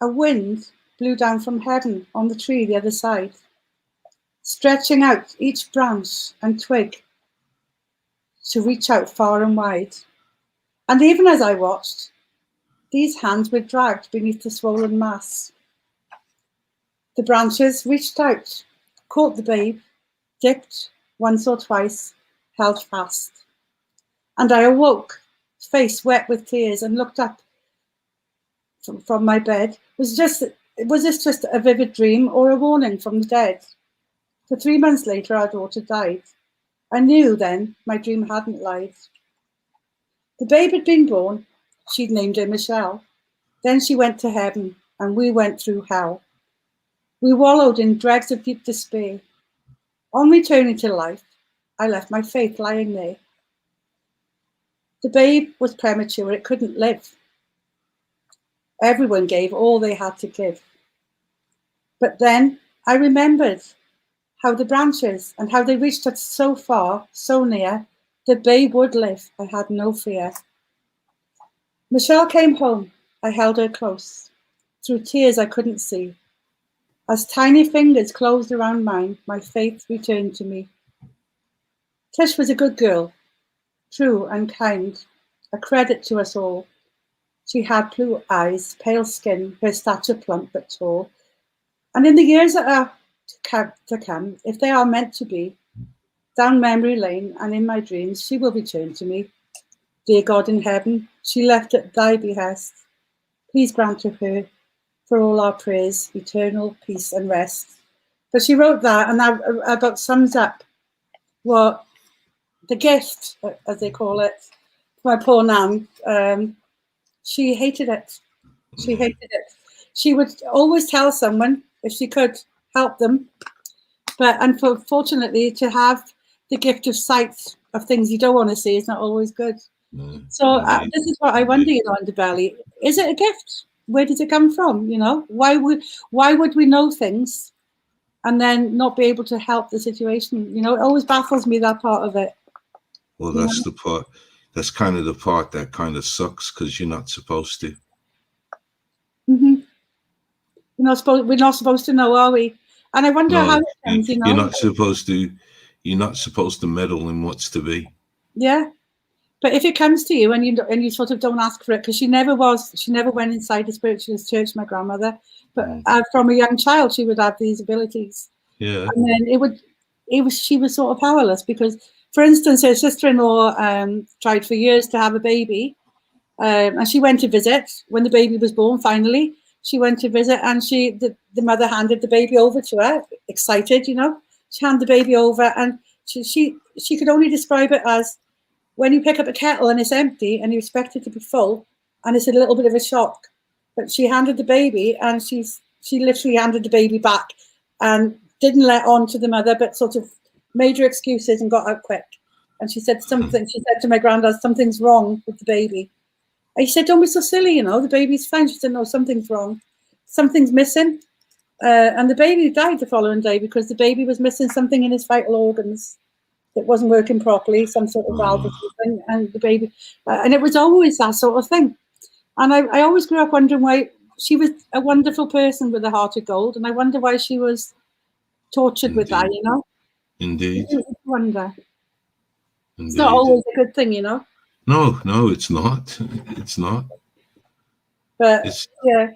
a wind blew down from heaven on the tree the other side. stretching out each branch and twig to reach out far and wide. And even as I watched, these hands were dragged beneath the swollen mass. The branches reached out, caught the babe, dipped once or twice, held fast. And I awoke, face wet with tears, and looked up from my bed. Was this just a vivid dream or a warning from the dead? For 3 months later, our daughter died. I knew then my dream hadn't lied. The babe had been born. She'd named her Michelle. Then she went to heaven, and we went through hell. We wallowed in dregs of deep despair. On returning to life, I left my faith lying there. The babe was premature. It couldn't live. Everyone gave all they had to give. But then I remembered how the branches and how they reached us so far, so near. The babe would live. I had no fear. Michelle came home. I held her close. Through tears I couldn't see. As tiny fingers closed around mine, my faith returned to me. Tish was a good girl, true and kind, a credit to us all. She had blue eyes, pale skin, her stature plump but tall. And in the years that are to come, if they are meant to be, down memory lane and in my dreams, she will return to me. Dear God in heaven, she left at thy behest. Please grant to her, for all our prayers, eternal peace and rest. But she wrote that, and that about sums up what the gift, as they call it, my poor Nan. She hated it. She hated it. She would always tell someone if she could help them. But unfortunately, to have the gift of sight of things you don't want to see is not always good. So this is what I wonder, Underbelly. Is it a gift? Where does it come from? Why would we know things and then not be able to help the situation? It always baffles me, that part of it. Well, that's the part. That's kind of the part that kind of sucks because you're not supposed to. Mm-hmm. We're not supposed to know, are we? And I wonder how it comes. You're not supposed to. You're not supposed to meddle in what's to be. Yeah. But if it comes to you and you sort of don't ask for it, because she never went inside a spiritualist church, my grandmother, but from a young child she would have these abilities. Yeah. And then she was sort of powerless because, for instance, her sister-in-law tried for years to have a baby, and she went to visit when the baby was born. Finally, she went to visit, and the mother handed the baby over to her, excited, She handed the baby over, and she could only describe it as, when you pick up a kettle and it's empty and you expect it to be full, and it's a little bit of a shock. But she handed the baby, and she literally handed the baby back and didn't let on to the mother, but sort of made her excuses and got out quick. And she said to my granddad, something's wrong with the baby. And he said, don't be so silly, the baby's fine. She said, no, something's wrong. Something's missing. And the baby died the following day because the baby was missing something in his vital organs. It wasn't working properly, some sort of valve or something, and the baby, and it was always that sort of thing. And I always grew up wondering why. She was a wonderful person with a heart of gold, and I wonder why she was tortured with that, Indeed. I wonder. It's not always a good thing, No, it's not. It's not. But yeah.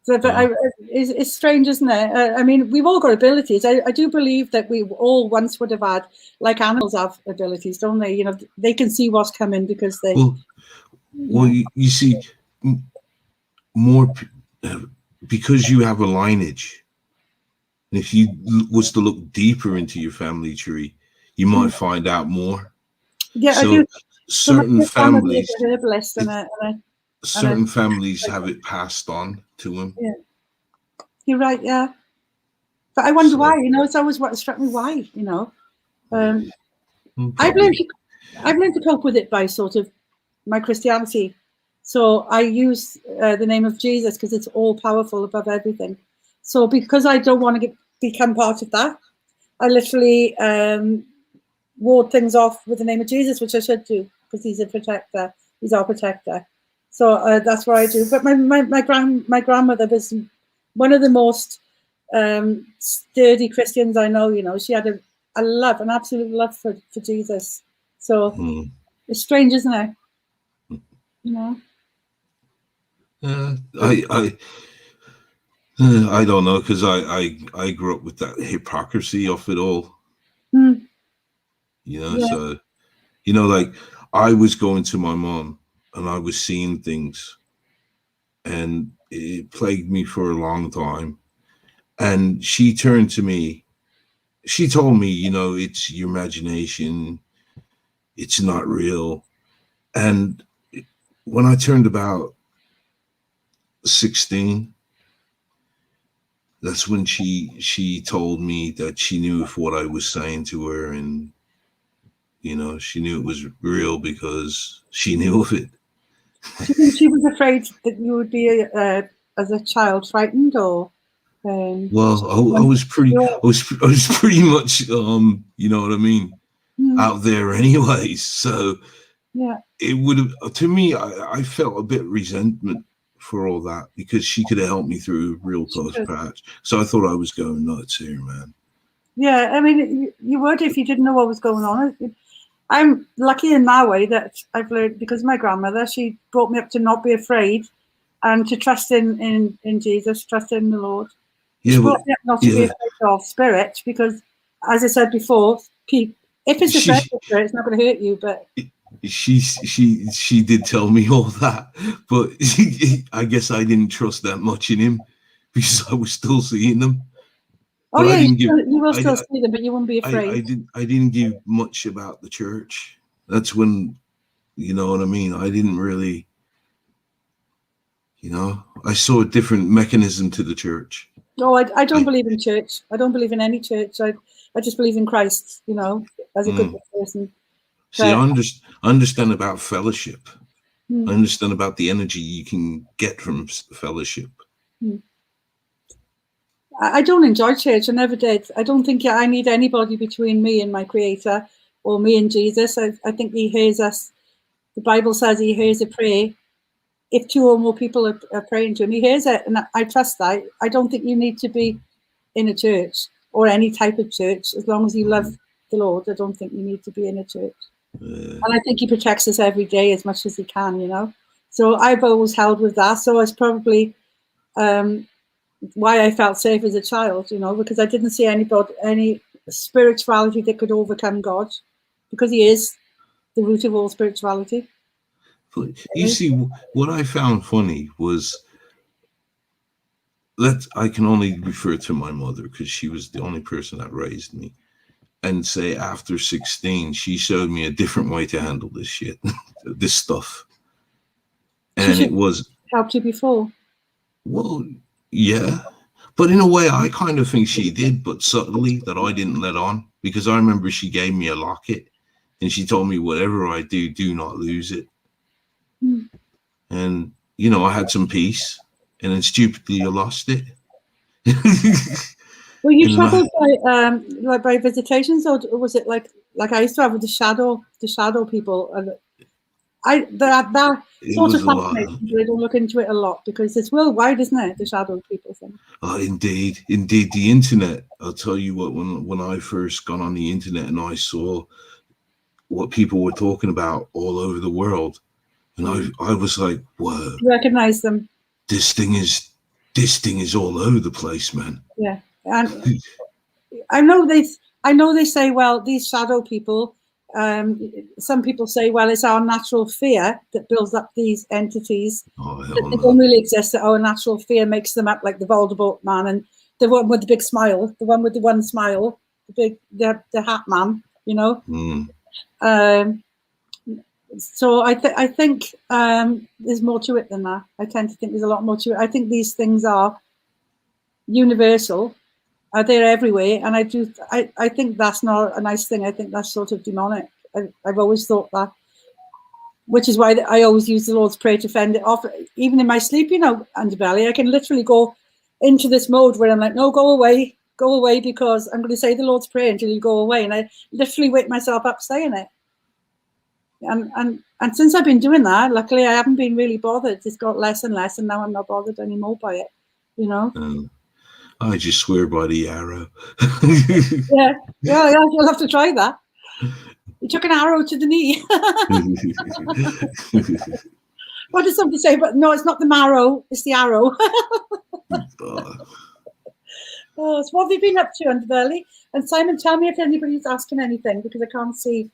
So, but it's strange, isn't it? I mean, we've all got abilities. I do believe that we all once would have had, like animals have abilities, don't they? They can see what's coming because they. Well, you see, more because you have a lineage. And if you was to look deeper into your family tree, you might find out more. Yeah, so I do. Certain families. Certain families have it passed on to them. Yeah, you're right. Yeah, but I wonder why. It's always what struck me. Why? I've learned to cope with it by sort of my Christianity. So I use the name of Jesus because it's all powerful above everything. So because I don't want to become part of that, I literally ward things off with the name of Jesus, which I should do because he's a protector. He's our protector. So that's what I do. But my grandmother was one of the most sturdy Christians I know, you know, she had an absolute love for Jesus. So it's strange, isn't it? You know. I don't know, because I grew up with that hypocrisy of it all. You know, so, you know, like I was going to my mom and I was seeing things, and it plagued me for a long time. And she turned to me, she told me, you know, it's your imagination, it's not real. And when I turned about 16, that's when she told me that she knew if what I was saying to her, and you know, she knew it was real because she knew of it. Do you think she was afraid that you would be as a child frightened, or? Well, I was pretty much you know what I mean, out there anyways. So yeah, it would have, to me, I felt a bit resentment for all that, because she could have helped me through a real tough patch. So I thought I was going nuts here, man. Yeah, I mean, you would if you didn't know what was going on. I'm lucky in my way that I've learned, because my grandmother, she brought me up to not be afraid and to trust in Jesus, trust in the Lord. She brought me up not to be afraid of spirit, because, as I said before, if it's a friendly spirit, it's not going to hurt you. But she did tell me all that, but I guess I didn't trust that much in him, because I was still seeing them. Oh yeah, you will still see them, but you wouldn't be afraid. I didn't give much about the church. That's when, you know what I mean, I didn't really, you know, I saw a different mechanism to the church. No, I don't believe in church. I don't believe in any church. I just believe in Christ, you know, as a good person. See, I understand about fellowship. I understand about the energy you can get from fellowship. I don't enjoy church. I never did. I don't think I need anybody between me and my Creator, or me and Jesus. I think He hears us. The Bible says He hears a prayer. If 2 or more people are praying to Him, He hears it, and I trust that. I don't think you need to be in a church or any type of church. As long as you love the Lord, I don't think you need to be in a church. And I think He protects us every day as much as He can, you know. So I've always held with that. So it's probably why I felt safe as a child, you know, because I didn't see any spirituality that could overcome God, because He is the root of all spirituality. But you see, what I found funny was, I can only refer to my mother, because she was the only person that raised me, and say after 16, she showed me a different way to handle this shit, this stuff. And it was helped you before. Well, yeah, but in a way, I kind of think she did, but subtly, that I didn't let on, because I remember she gave me a locket, and she told me, whatever I do not lose it. And you know, I had some peace, and then stupidly I lost it. Were you troubled by visitations, or was it like I used to have with the shadow people? That sort of fascinates me, but I don't look into it a lot, because it's worldwide, isn't it? The shadow people thing. Oh, indeed. The internet. I'll tell you what. When I first got on the internet and I saw what people were talking about all over the world, and I was like, whoa! Recognize them. This thing is all over the place, man. Yeah, and I know they say, well, these shadow people. Some people say, well, it's our natural fear that builds up these entities. They don't really exist. That our natural fear makes them up, like the Voldemort man, and the one with the big smile, the one with the one smile, the hat man, you know. So I think there's more to it than that. I tend to think there's a lot more to it. I think these things are universal. They're everywhere, and I think that's not a nice thing. I think that's sort of demonic. I've always thought that, which is why I always use the Lord's Prayer to fend it off. Even in my sleep, you know, underbelly, I can literally go into this mode where I'm like, no, go away, because I'm going to say the Lord's Prayer until you go away, and I literally wake myself up saying it. And since I've been doing that, luckily I haven't been really bothered. It's got less and less, and now I'm not bothered anymore by it, you know. I just swear by the arrow. Yeah, you'll have to try that. You took an arrow to the knee. What does somebody say? But no, it's not the marrow, it's the arrow. Oh, so what have you been up to, Underbelly? And Simon, tell me if anybody's asking anything, because I can't see.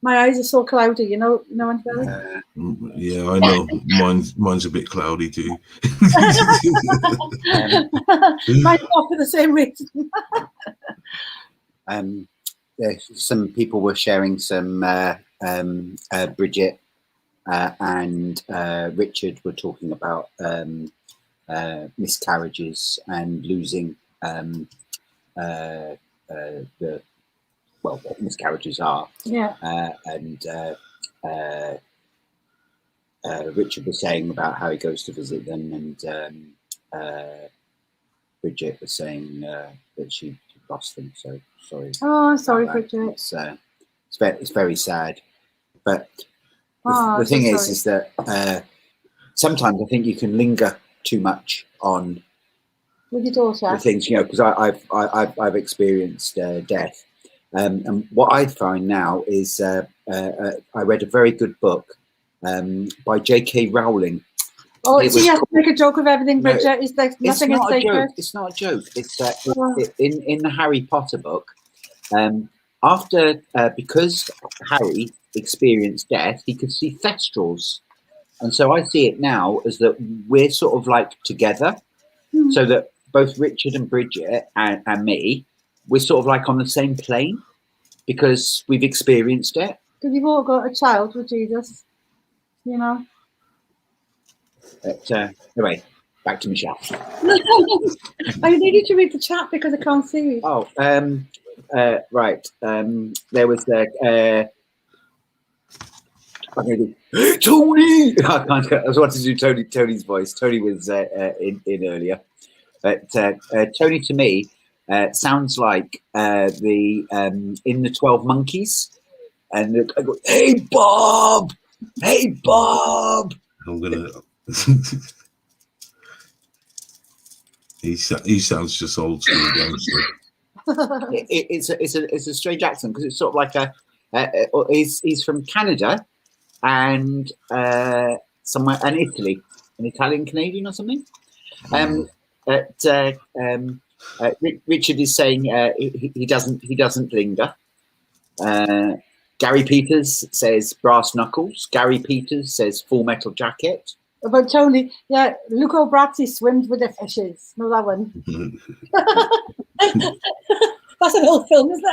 My eyes are so cloudy, you know, Underbelly? Yeah, I know. Mine's a bit cloudy too. Mine's not for the same reason. Some people were sharing some Bridget and Richard were talking about miscarriages and losing what miscarriages are. Yeah. And Richard was saying about how he goes to visit them, and Bridget was saying that she lost them. So sorry. Oh, sorry, Bridget. It's very sad. But the thing is that sometimes I think you can linger too much on with your daughter. The things, because I've experienced death, and what I find now is I read a very good book by J.K. Rowling. Oh, so you have to make a joke of everything, Bridget. No, is there nothing at stake? It's not a joke. It's in the Harry Potter book. After because Harry experienced death, he could see thestrals, and so I see it now as that we're sort of like together, so that both Richard and Bridget and me, we're sort of like on the same plane because we've experienced it. Because you've all got a child with Jesus, But anyway, back to Michelle. I needed to read the chat because I can't see you. Oh, right. There was Tony. I was wanting to do Tony's voice. Tony was in earlier, but Tony to me sounds like the in the 12 Monkeys, and I go, "Hey Bob, hey Bob." I'm gonna. He sounds just old school gangster. It's a strange accent because it's sort of like he's from Canada and somewhere and Italy, an Italian Canadian or something. Richard is saying he doesn't linger. Gary Peters says brass knuckles. Gary Peters says Full Metal Jacket. But Tony, yeah, Luca Brasi swims with the fishes. Know that one? That's an old film, isn't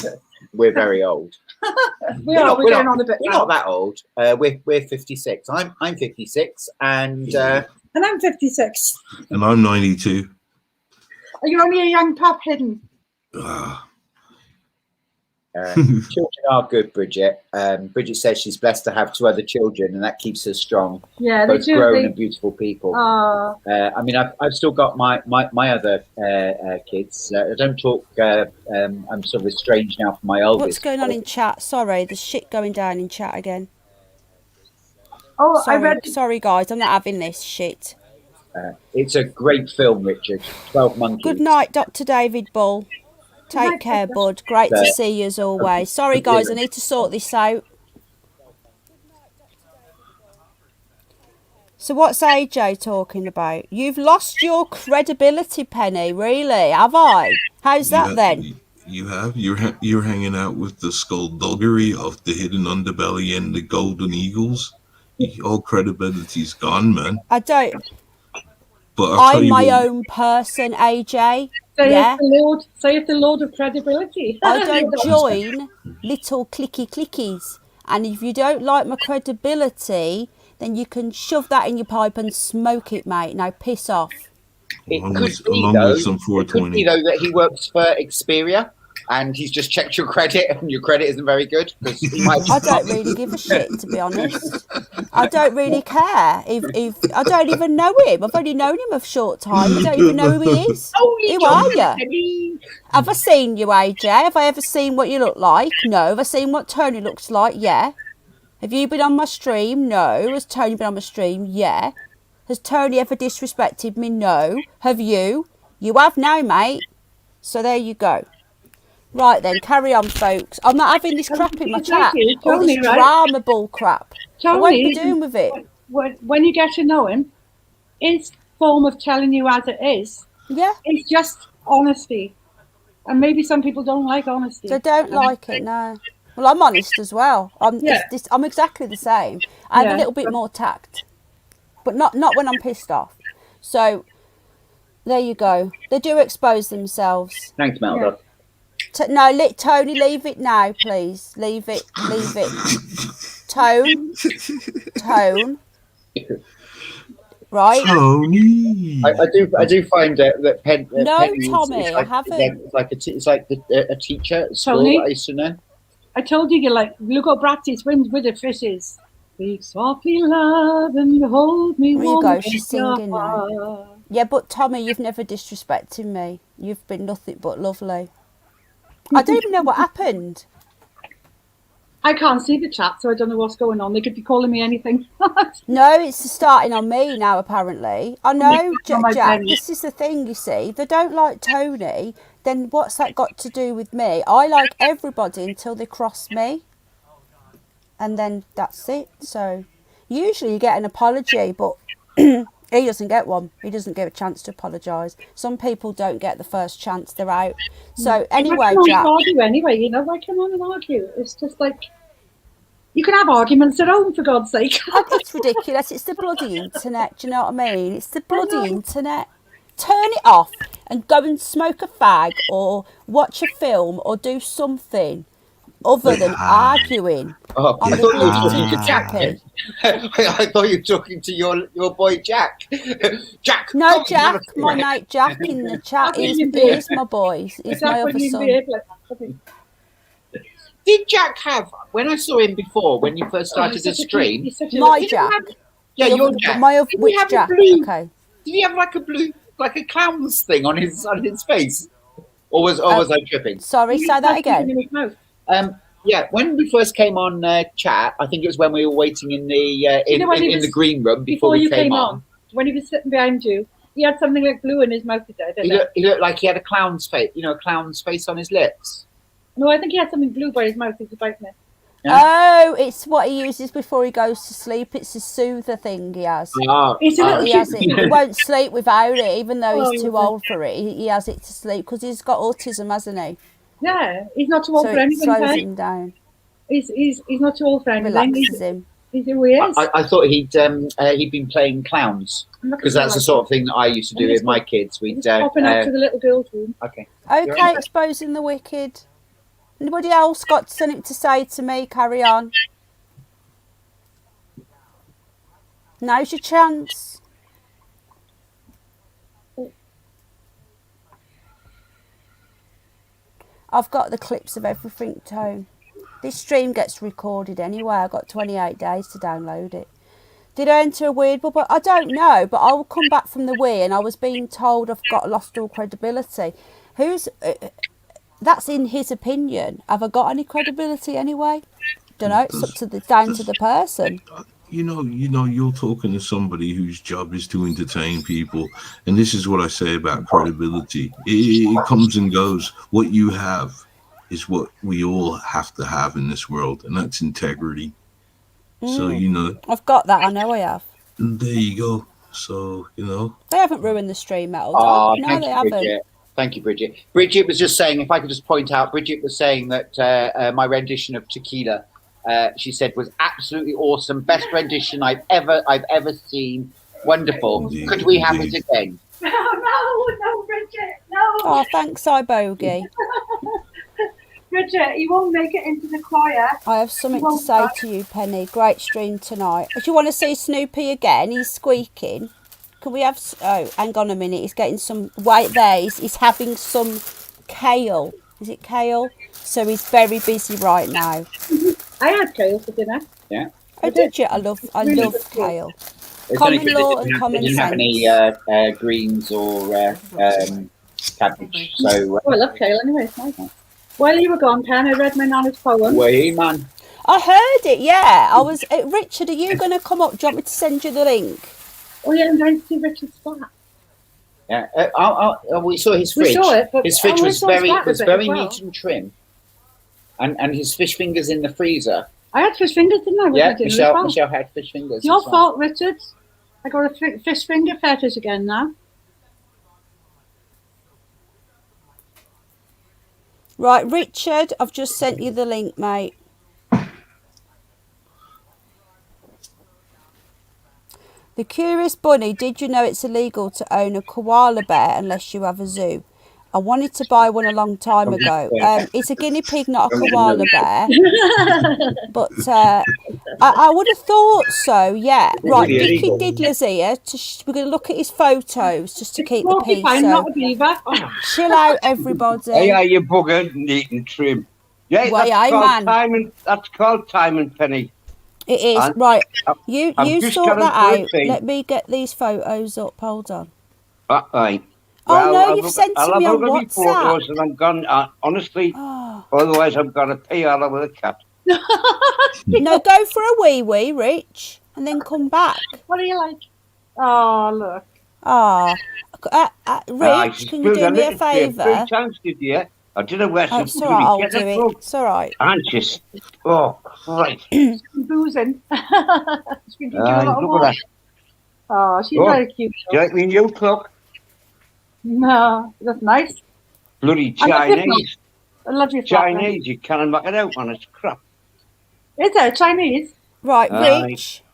it? We're very old. We're getting on a bit. We're not that old. We're 56. I'm 56, and I'm 56. And I'm 92. Are you only a young pup hidden? Children are good, Bridget. Bridget says she's blessed to have 2 other children, and that keeps her strong. Yeah, both grown and beautiful people. I mean, I've still got my other kids. I don't talk. I'm sort of estranged now from my oldest. What's going on in chat? Sorry, there's shit going down in chat again. Oh, Sorry, guys, I'm not having this shit. It's a great film, Richard. 12 Monkeys. Good night, Dr. David Bull. Take care, bud. Great to see you as always. Sorry, guys, I need to sort this out. So what's AJ talking about? You've lost your credibility, Penny. Really? Have I? How's that then? You have. You're hanging out with the skullduggery of the hidden underbelly and the golden eagles. All credibility's gone, man. I don't. But I'm my own person, AJ. Saith the Lord of credibility. I don't join little clicky clickies. And if you don't like my credibility, then you can shove that in your pipe and smoke it, mate. Now piss off. It could be though that he works for Xperia and he's just checked your credit and your credit isn't very good. I don't really give a shit, to be honest. I don't really care. If I don't even know him. I've only known him a short time. I don't even know who he is. Who are you? Have I seen you, AJ? Have I ever seen what you look like? No. Have I seen what Tony looks like? Yeah. Have you been on my stream? No. Has Tony been on my stream? Yeah. Has Tony ever disrespected me? No. Have you? You have now, mate. So there you go. Right then, carry on, folks. I'm not having this crap in my chat. All this drama bull crap. I won't be doing with it. When you get to know him, his form of telling you as it is, it's just honesty. And maybe some people don't like honesty. They don't like it, no. Well, I'm honest as well. I'm exactly the same. I have a little bit more tact, but not when I'm pissed off. So there you go. They do expose themselves. Thanks, Melda. No, Tony, leave it now, please. Leave it. Tone. Right. Tony. I do find that Penny. No, Penny Tommy, is like, I haven't. It's like a teacher at school. Tony? I used to know. I told you, look how Bratty swims with the fishes. Speak softly, love, and you hold me There warm. you go, she's singing now. Yeah, but Tommy, you've never disrespected me. You've been nothing but lovely. I don't even know what happened. I can't see the chat, so I don't know what's going on. They could be calling me anything. No, it's starting on me now, apparently. I know, Jack, this is the thing, you see. They don't like Tony, then what's that got to do with me? I like everybody until they cross me. And then that's it. So usually you get an apology, but he doesn't get one. He doesn't get a chance to apologise. Some people don't get the first chance, they're out. So anyway, Jack. Argue anyway, come on and argue. It's just like, you can have arguments at home, for God's sake. It's ridiculous. It's the bloody internet. Do you know what I mean? It's the bloody internet. Turn it off and go and smoke a fag or watch a film or do something other than arguing. Oh, on I the thought you were bloody talking to Jack. I thought you were talking to your boy Jack. Jack. No, Jack, my mate Jack in the chat is my boy. He's my other son. Did Jack have, when I saw him before, when you first started the stream? My Jack. Yeah, your Jack. Which Jack? Okay. Did he have like a clown's thing on his face? Or was I tripping? Sorry, say that again. Yeah, when we first came on chat, I think it was when we were waiting in the in the green room before we came on. When he was sitting behind you, he had something like blue in his mouth. He looked like he had a clown's face, a clown's face on his lips. No, I think he had something blue by his mouth. He was biting it. Yeah. Oh, it's what he uses before he goes to sleep. It's a soother thing he has. He won't sleep without it, even though he's too old for it. He has it to sleep because he's got autism, hasn't he? Yeah, he's not too old for anything. So it slows him down. He's not too old for anything. Relaxes him. He's who he is. I thought he'd been playing clowns because that's the sort of thing that I used to do with my kids. We'd popping up to the little girl's room. Okay, exposing the wicked. Anybody else got something to say to me? Carry on. Now's your chance. I've got the clips of everything, Tone. This stream gets recorded anyway. I've got 28 days to download it. Did I enter a weird bubble? I don't know, but I will come back from the wee and I was being told I've lost all credibility. That's in his opinion. Have I got any credibility anyway? Don't know. It's up to down to the person. You're talking to somebody whose job is to entertain people, and this is what I say about credibility. It comes and goes. What you have is what we all have to have in this world, and that's integrity. So I've got that. I know I have. There you go. So they haven't ruined the stream, Metal. No, they haven't. Bridget. Thank you, Bridget. Bridget was just saying, if I could just point out, Bridget was saying that my rendition of Tequila, she said, was absolutely awesome. Best rendition I've ever seen. Wonderful. Indeed, could we have it again? No, Bridget, no. Oh, thanks, iBogey. Bridget, you won't make it into the choir. I have something to say to you, Penny. Great stream tonight. Do you want to see Snoopy again? He's squeaking. Can we have... Oh, hang on a minute. He's getting some... Wait there. He's having some kale. Is it kale? So he's very busy right now. I had kale for dinner. Yeah. Oh, did you? I love kale. Common law and common sense. Didn't have any greens or cabbage. So, I love kale anyway. It's nice. While you were gone, Pen, I read my nana's poem. Way, man. I heard it, yeah. Richard, are you going to come up? Do you want me to send you the link? Oh yeah, I'm going to see Richard's flat. Yeah, we saw his fridge. We saw it, but his fridge was very well. neat and trim, and his fish fingers in the freezer. I had fish fingers, didn't I? Yeah, Michelle had fish fingers. Your fault, Richard. I got a fish finger fetish again now. Right, Richard, I've just sent you the link, mate. The Curious Bunny, did you know it's illegal to own a koala bear unless you have a zoo? I wanted to buy one a long time ago. It's a guinea pig, not a koala bear. But I would have thought so, yeah. Right, Dickie Diddler's here. We're going to look at his photos just to keep the peace. Not a beaver. Chill out, everybody. Hey, you bugger, neat and trim. Yeah, that's called time and penny. It is. And right, you sort that out. Let me get these photos up. Hold on. Right. Oh, no, you've sent to me on WhatsApp. Photos and I'm gone, honestly, otherwise I'm going to pee all over the cat. No, go for a wee, Rich, and then come back. What do you like? Oh, look. Oh, Rich, can you do me a favour? I don't know where to it's all right, I'll do it. It's all right. And just, oh, Christ. Boozing. She's been drinking a lot of water. Oh, she's very cute. Do you like me new clock? No, that's nice. Bloody Chinese. I love your Chinese, you can't knock it out on it's crap. Is it Chinese? Right, Rich.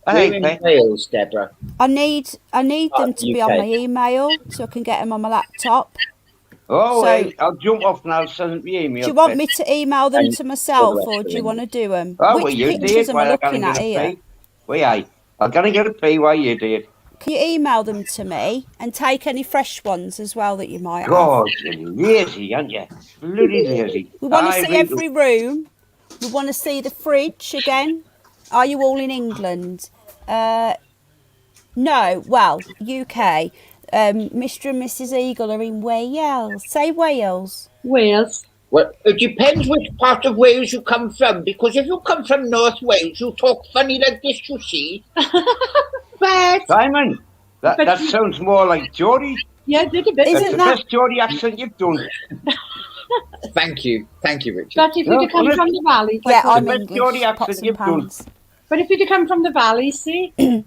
Mails, Deborah. I need them to be on my email so I can get them on my laptop. Oh, so, I'll jump off and I'll send them your email. Do you want me to email them to myself or do you want to do them? Oh, which pictures am I looking at here? I'm going to get a pee while you do it. Can you email them to me and take any fresh ones as well that you might have? God, you're lazy, aren't you? Bloody lazy. We want to see every room. We want to see the fridge again. Are you all in England? No, well, UK. Mr. and Mrs. Eagle are in Wales. Say Wales. Wales. Well, it depends which part of Wales you come from, because if you come from North Wales, you talk funny like this, you see. But Simon, that sounds more like Geordie. Yeah, it did a bit. That's the best Geordie accent you've done. Thank you, Richard. But if you'd come from the valley, I'm the best Geordie accent you've done. But if you'd come from the valley, see, in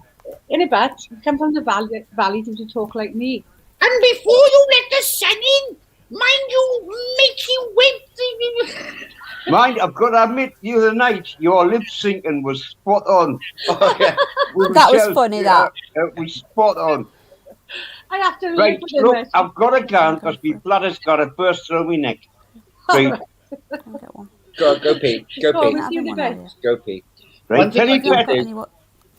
a bet, you come from the valley to talk like me. And before you let the sun in, mind you, make you wait. Mind, I've got to admit, the other night, your lip syncing was spot on. That was funny, that. It was spot on. I have to look, I've got a gun because my bladder's got to burst through my neck. Right. Go pee. Go pee. Right.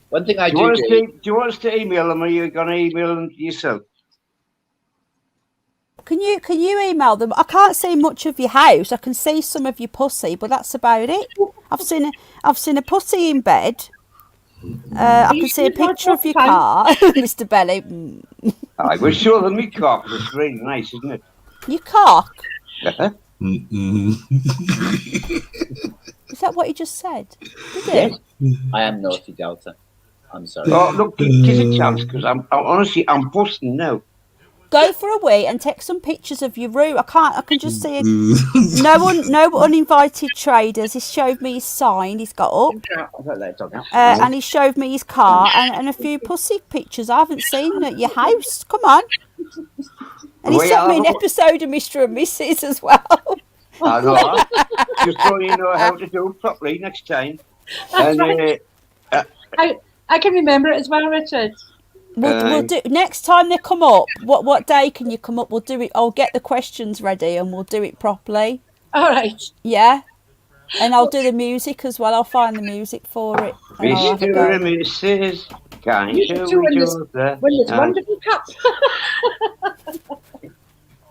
One thing I do. Do you want us to email them or are you going to email them yourself? Can you email them? I can't see much of your house. I can see some of your pussy, but that's about it. I've seen a pussy in bed. I can see a picture of your car, Mr. Belly. I will show them my cock. It's really nice, isn't it? Your cock? Mm-mm. Is that what you just said? Yes. I am naughty, Delta. I'm sorry. Oh, look, give a chance because I'm honestly busting now. Go for a wee and take some pictures of your room. I can just see it. No uninvited traders. He showed me his sign he's got up. And he showed me his car and a few pussy pictures. I haven't seen at your house. Come on. And he sent me an episode of Mr. and Mrs. as well. I know. Just so you know how to do it properly next time. And, I can remember it as well, Richard. We'll do next time they come up. What day can you come up? We'll do it. I'll get the questions ready and we'll do it properly. All right. Yeah. And I'll do the music as well. I'll find the music for it. Mr. and Mrs. Can't you do that? When it's wonderful cup.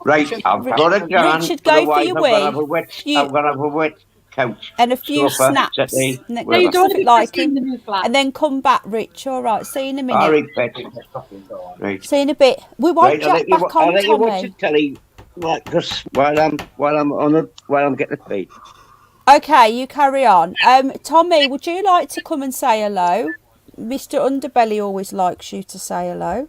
Right, I've got a gun. Richard, go for your wee. I'm going to have a wet couch. And a few snaps. No, you don't like him. And then come back, Rich. All right, see you in a minute. All right, right. See you in a bit. We want Jack back on, Tommy. I'll let you watch the telly while I'm getting the feed. Okay, you carry on. Tommy, would you like to come and say hello? Mr. Underbelly always likes you to say hello.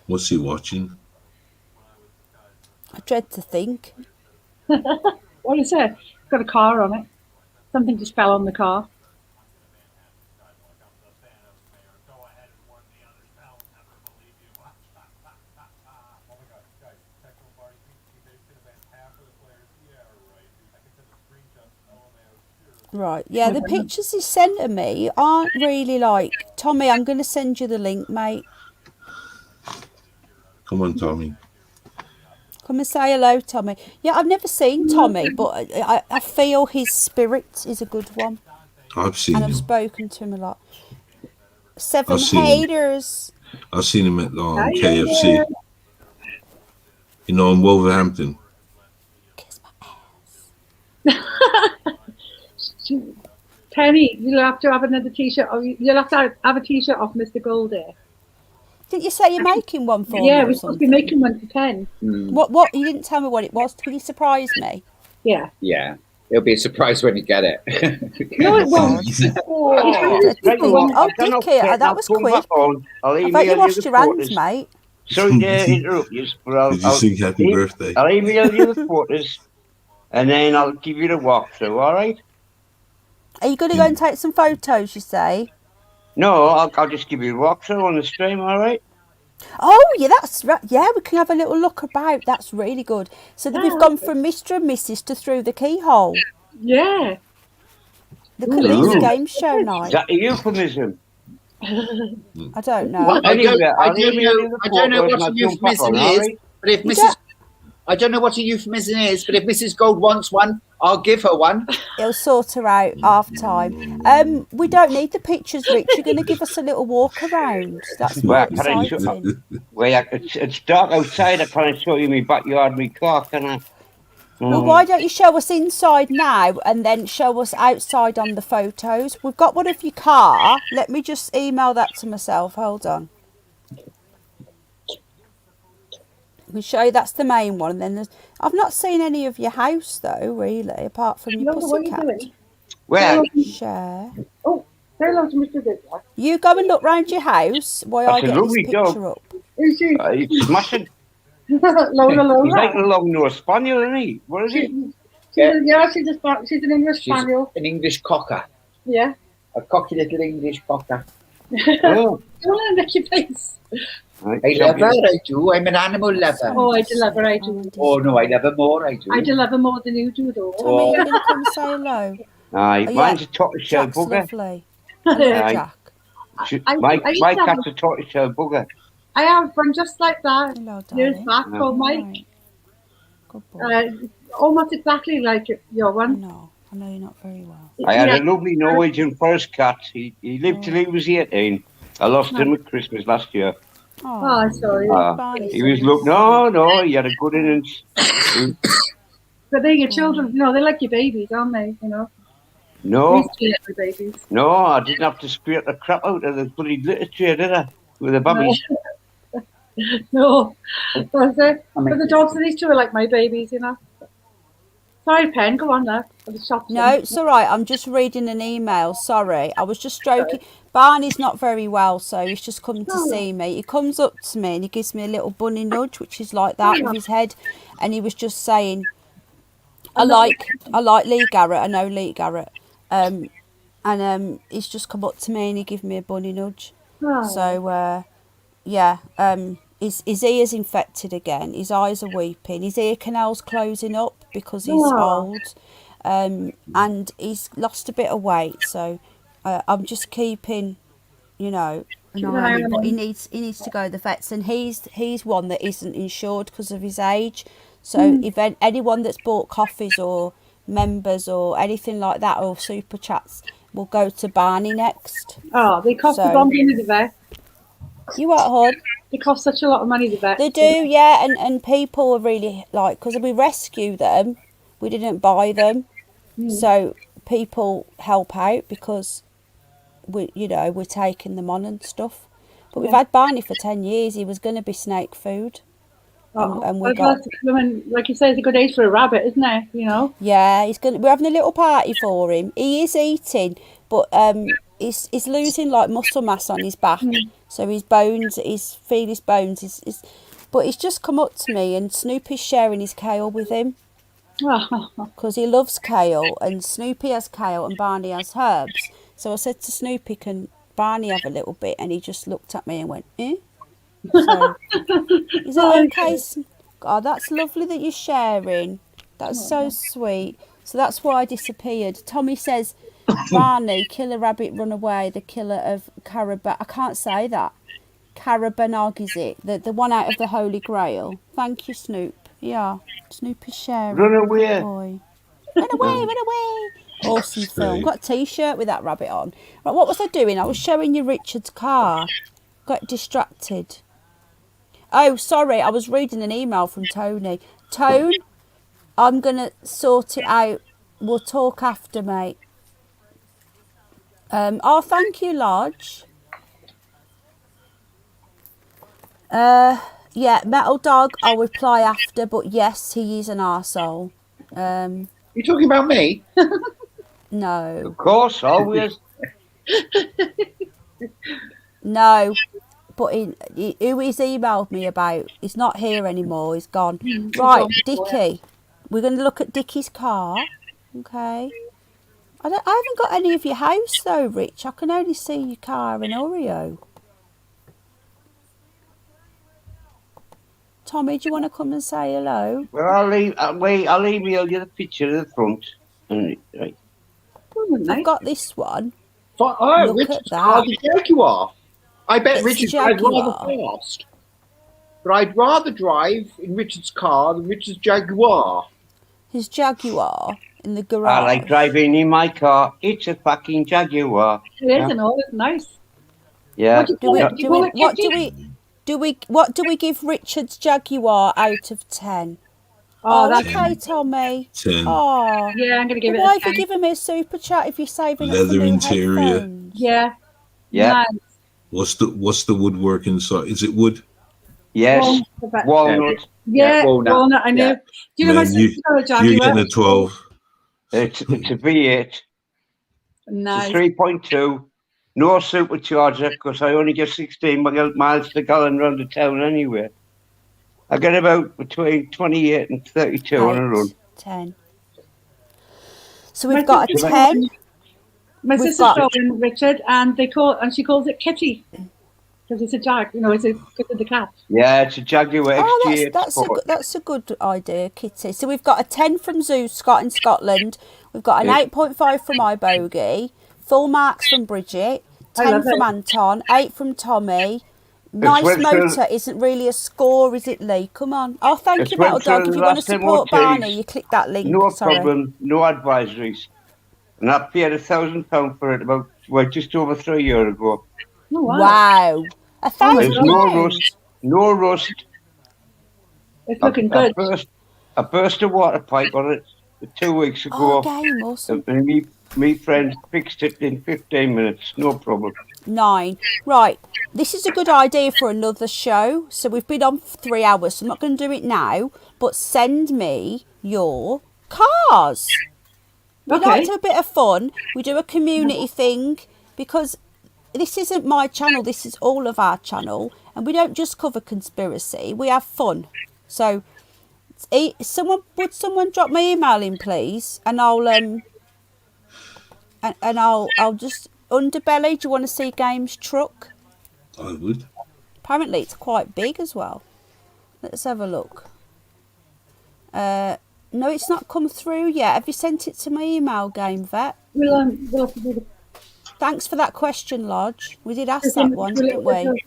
What's he watching? I dread to think. What is it? It's got a car on it. Something just fell on the car. Right, yeah, the pictures he sent to me aren't really like... Tommy, I'm going to send you the link, mate. Come on, Tommy. Come and say hello, Tommy. Yeah, I've never seen Tommy, but I feel his spirit is a good one. I've seen and him. I've spoken to him a lot. 7 haters. I've seen him at KFC. You know, in Wolverhampton. Kiss my ass. Penny, you'll have to have another T-shirt. You'll have to have a T-shirt off Mr. Goldie. Didn't you say you're making one for me? Yeah, we're supposed to be making one for 10. What? You didn't tell me what it was. Will you surprise me? Yeah. Yeah. It'll be a surprise when you get it. No, it won't. Oh, Dicky, that was quick. I bet you washed your hands, mate. Sorry to interrupt you, but Did you sing happy birthday? I'll email you the photos, and then I'll give you the walkthrough, all right? Are you going to go and take some photos, you say? No, I'll just give you a walkthrough on the stream, all right? Oh, yeah, that's right. Yeah, we can have a little look about. That's really good. So that we've gone from Mr. and Mrs. to through the keyhole. Yeah. Look at these game show night. Is that a euphemism? I don't know. I don't know what a euphemism is, but if Mrs. I don't know what a euphemism is, but if Mrs. Gold wants one, I'll give her one. It'll sort her out half time. We don't need the pictures, Rich. You're going to give us a little walk around. That's more exciting. It's dark outside. I can't show you my backyard, my car, can I? Well, why don't you show us inside now and then show us outside on the photos? We've got one of your car. Let me just email that to myself. Hold on. We show you that's the main one, and then there's... I've not seen any of your house though, really, apart from your pussycat. Where? Share. Oh, say hello to Mr. Goodler. You go and look round your house while I get this picture up. Is she? He's smashing. Lola. He's like a long-nosed spaniel, isn't he? What is he? Yeah, she's an English spaniel. An English cocker. Yeah. A cocky little English cocker. Oh. Don't let him make your face. I love her, I do. I'm an animal lover. Oh, I do love her, I do. Oh, no, I love her more, I do. I do love her more than you do, though. Tommy, you're going to come say hello. Aye, mine's a tortoiseshell Jack's bugger. lovely. Aye. Jack. My cat's a tortoiseshell bugger. I have one just like that. Hello, Years darling. back, called Mike. Right. Good boy. Almost exactly like your one. No, I know you're not very well. I had a lovely Norwegian first cat. He lived till he was 18. I lost him at Christmas last year. Oh, sorry. He was no, he had a good innings. But they're your children, they're like your babies, aren't they? No, babies. No, I didn't have to scrape the crap out of the bloody literature, did I? With the babies. No. But the dogs of these two are like my babies, Sorry, Pen, go on there. No, it's all right. I'm just reading an email. Sorry. I was just stroking. Barney's not very well, so he's just come to see me. He comes up to me and he gives me a little bunny nudge, which is like that with his head. And he was just saying, I like Lee Garrett. I know Lee Garrett. And he's just come up to me and he gave me a bunny nudge. Oh. So, his ear's infected again. His eyes are weeping. His ear canal's closing up because he's old. And he's lost a bit of weight. So I'm just keeping, an eye on him. But he needs to go to the vets. And he's one that isn't insured because of his age. So if anyone that's bought coffees or members or anything like that or super chats will go to Barney next. Oh, they cost a bomb in the vet. You what, hon? They cost such a lot of money, the vet. They do, yeah, and people are really because we rescue them, we didn't buy them, so people help out because we're taking them on and stuff. But we've had Barney for 10 years. He was going to be snake food, and we got. Like you say, it's a good age for a rabbit, isn't it? You know. Yeah, we're having a little party for him. He is eating, but he's losing like muscle mass on his back, so his bones, feel his bones. But he's just come up to me, and Snoopy's sharing his kale with him because he loves kale, and Snoopy has kale and Barney has herbs. So I said to Snoopy, "Can Barney have a little bit?" And he just looked at me and went, "Eh." So, is it okay? Oh, that's lovely that you're sharing. That's so sweet. So that's why I disappeared. Tommy says, Barney, killer rabbit, run away, the killer of Caraba. I can't say that. Carabanog, is it? The one out of the Holy Grail. Thank you, Snoop. Yeah, Snoop is sharing. Run away. Boy. Run away, run away. Awesome film. Got a t-shirt with that rabbit on. Right, what was I doing? I was showing you Richard's car. Got distracted. Oh, sorry, I was reading an email from Tony. Tone, I'm going to sort it out. We'll talk after, mate. Oh, thank you, Lodge. Yeah, Metal Dog, I'll reply after, but yes, he is an arsehole. You talking about me? No. Of course, always. No. But who he's emailed me about, he's not here anymore, he's gone. Right, Dickie. We're going to look at Dickie's car. Okay. I haven't got any of your house though, Rich. I can only see your car in Oreo. Tommy, do you want to come and say hello? Well, I'll email you the picture of the front. Right. I've got this one. Oh, Richard's car, the Jaguar. I bet Richard drives rather fast. But I'd rather drive in Richard's car than Richard's Jaguar. His Jaguar in the garage. I like driving in my car. It's a fucking Jaguar. It is, and all. It's nice. Yeah. What do we give Richard's Jaguar out of 10? Oh, that's okay, Tommy. 10. Oh, yeah, I'm gonna give it. Why a 10. have you given me a super chat if you're saving leather up for new interior? Headphones? Yeah. Yeah. Nice. What's the woodwork inside? Is it wood? Yes. Walnut. Yeah, walnut. I know. Yeah. Do you know my sister got a Jaguar? You're getting a 12. It's a V8. Nice. It's a 3.2. No supercharger because I only get 16 miles to gallon around the town anyway. I get about between 28 and 32 on a run. 10. So we've got a 10. My sister's calling Richard, and she calls it Kitty because it's a jag. You know, it's because of the cat. Yeah, it's a Jaguar XG8. That's a good idea, Kitty. So we've got a 10 from Zoo Scott in Scotland. We've got an 8.5 from iBogey. Full marks from Bridget. 10 from Anton. 8 from Tommy. Nice motor isn't really a score, is it, Lee? Come on. Oh, thank you, Metal Dog. If you want to support Barney, you click that link. No problem. No advisories. And I paid £1,000 for it just over 3 years ago. Oh, wow. £1,000? No rust. It's looking good. I burst a water pipe on it 2 weeks ago. Okay, awesome. And me friend fixed it in 15 minutes. No problem. 9. Right. This is a good idea for another show. So we've been on for 3 hours. So I'm not going to do it now. But send me your cars. We like to have a bit of fun. We do a community thing because this isn't my channel. This is all of our channel. And we don't just cover conspiracy. We have fun. So would someone drop my email in, please? And I'll I'll just Underbelly. Do you want to see Games truck? I would. Apparently it's quite big as well. Let's have a look. No, it's not come through yet. Have you sent it to my email, Game Vet? We'll have to do the... Thanks for that question, Lodge. We did ask that one, didn't we?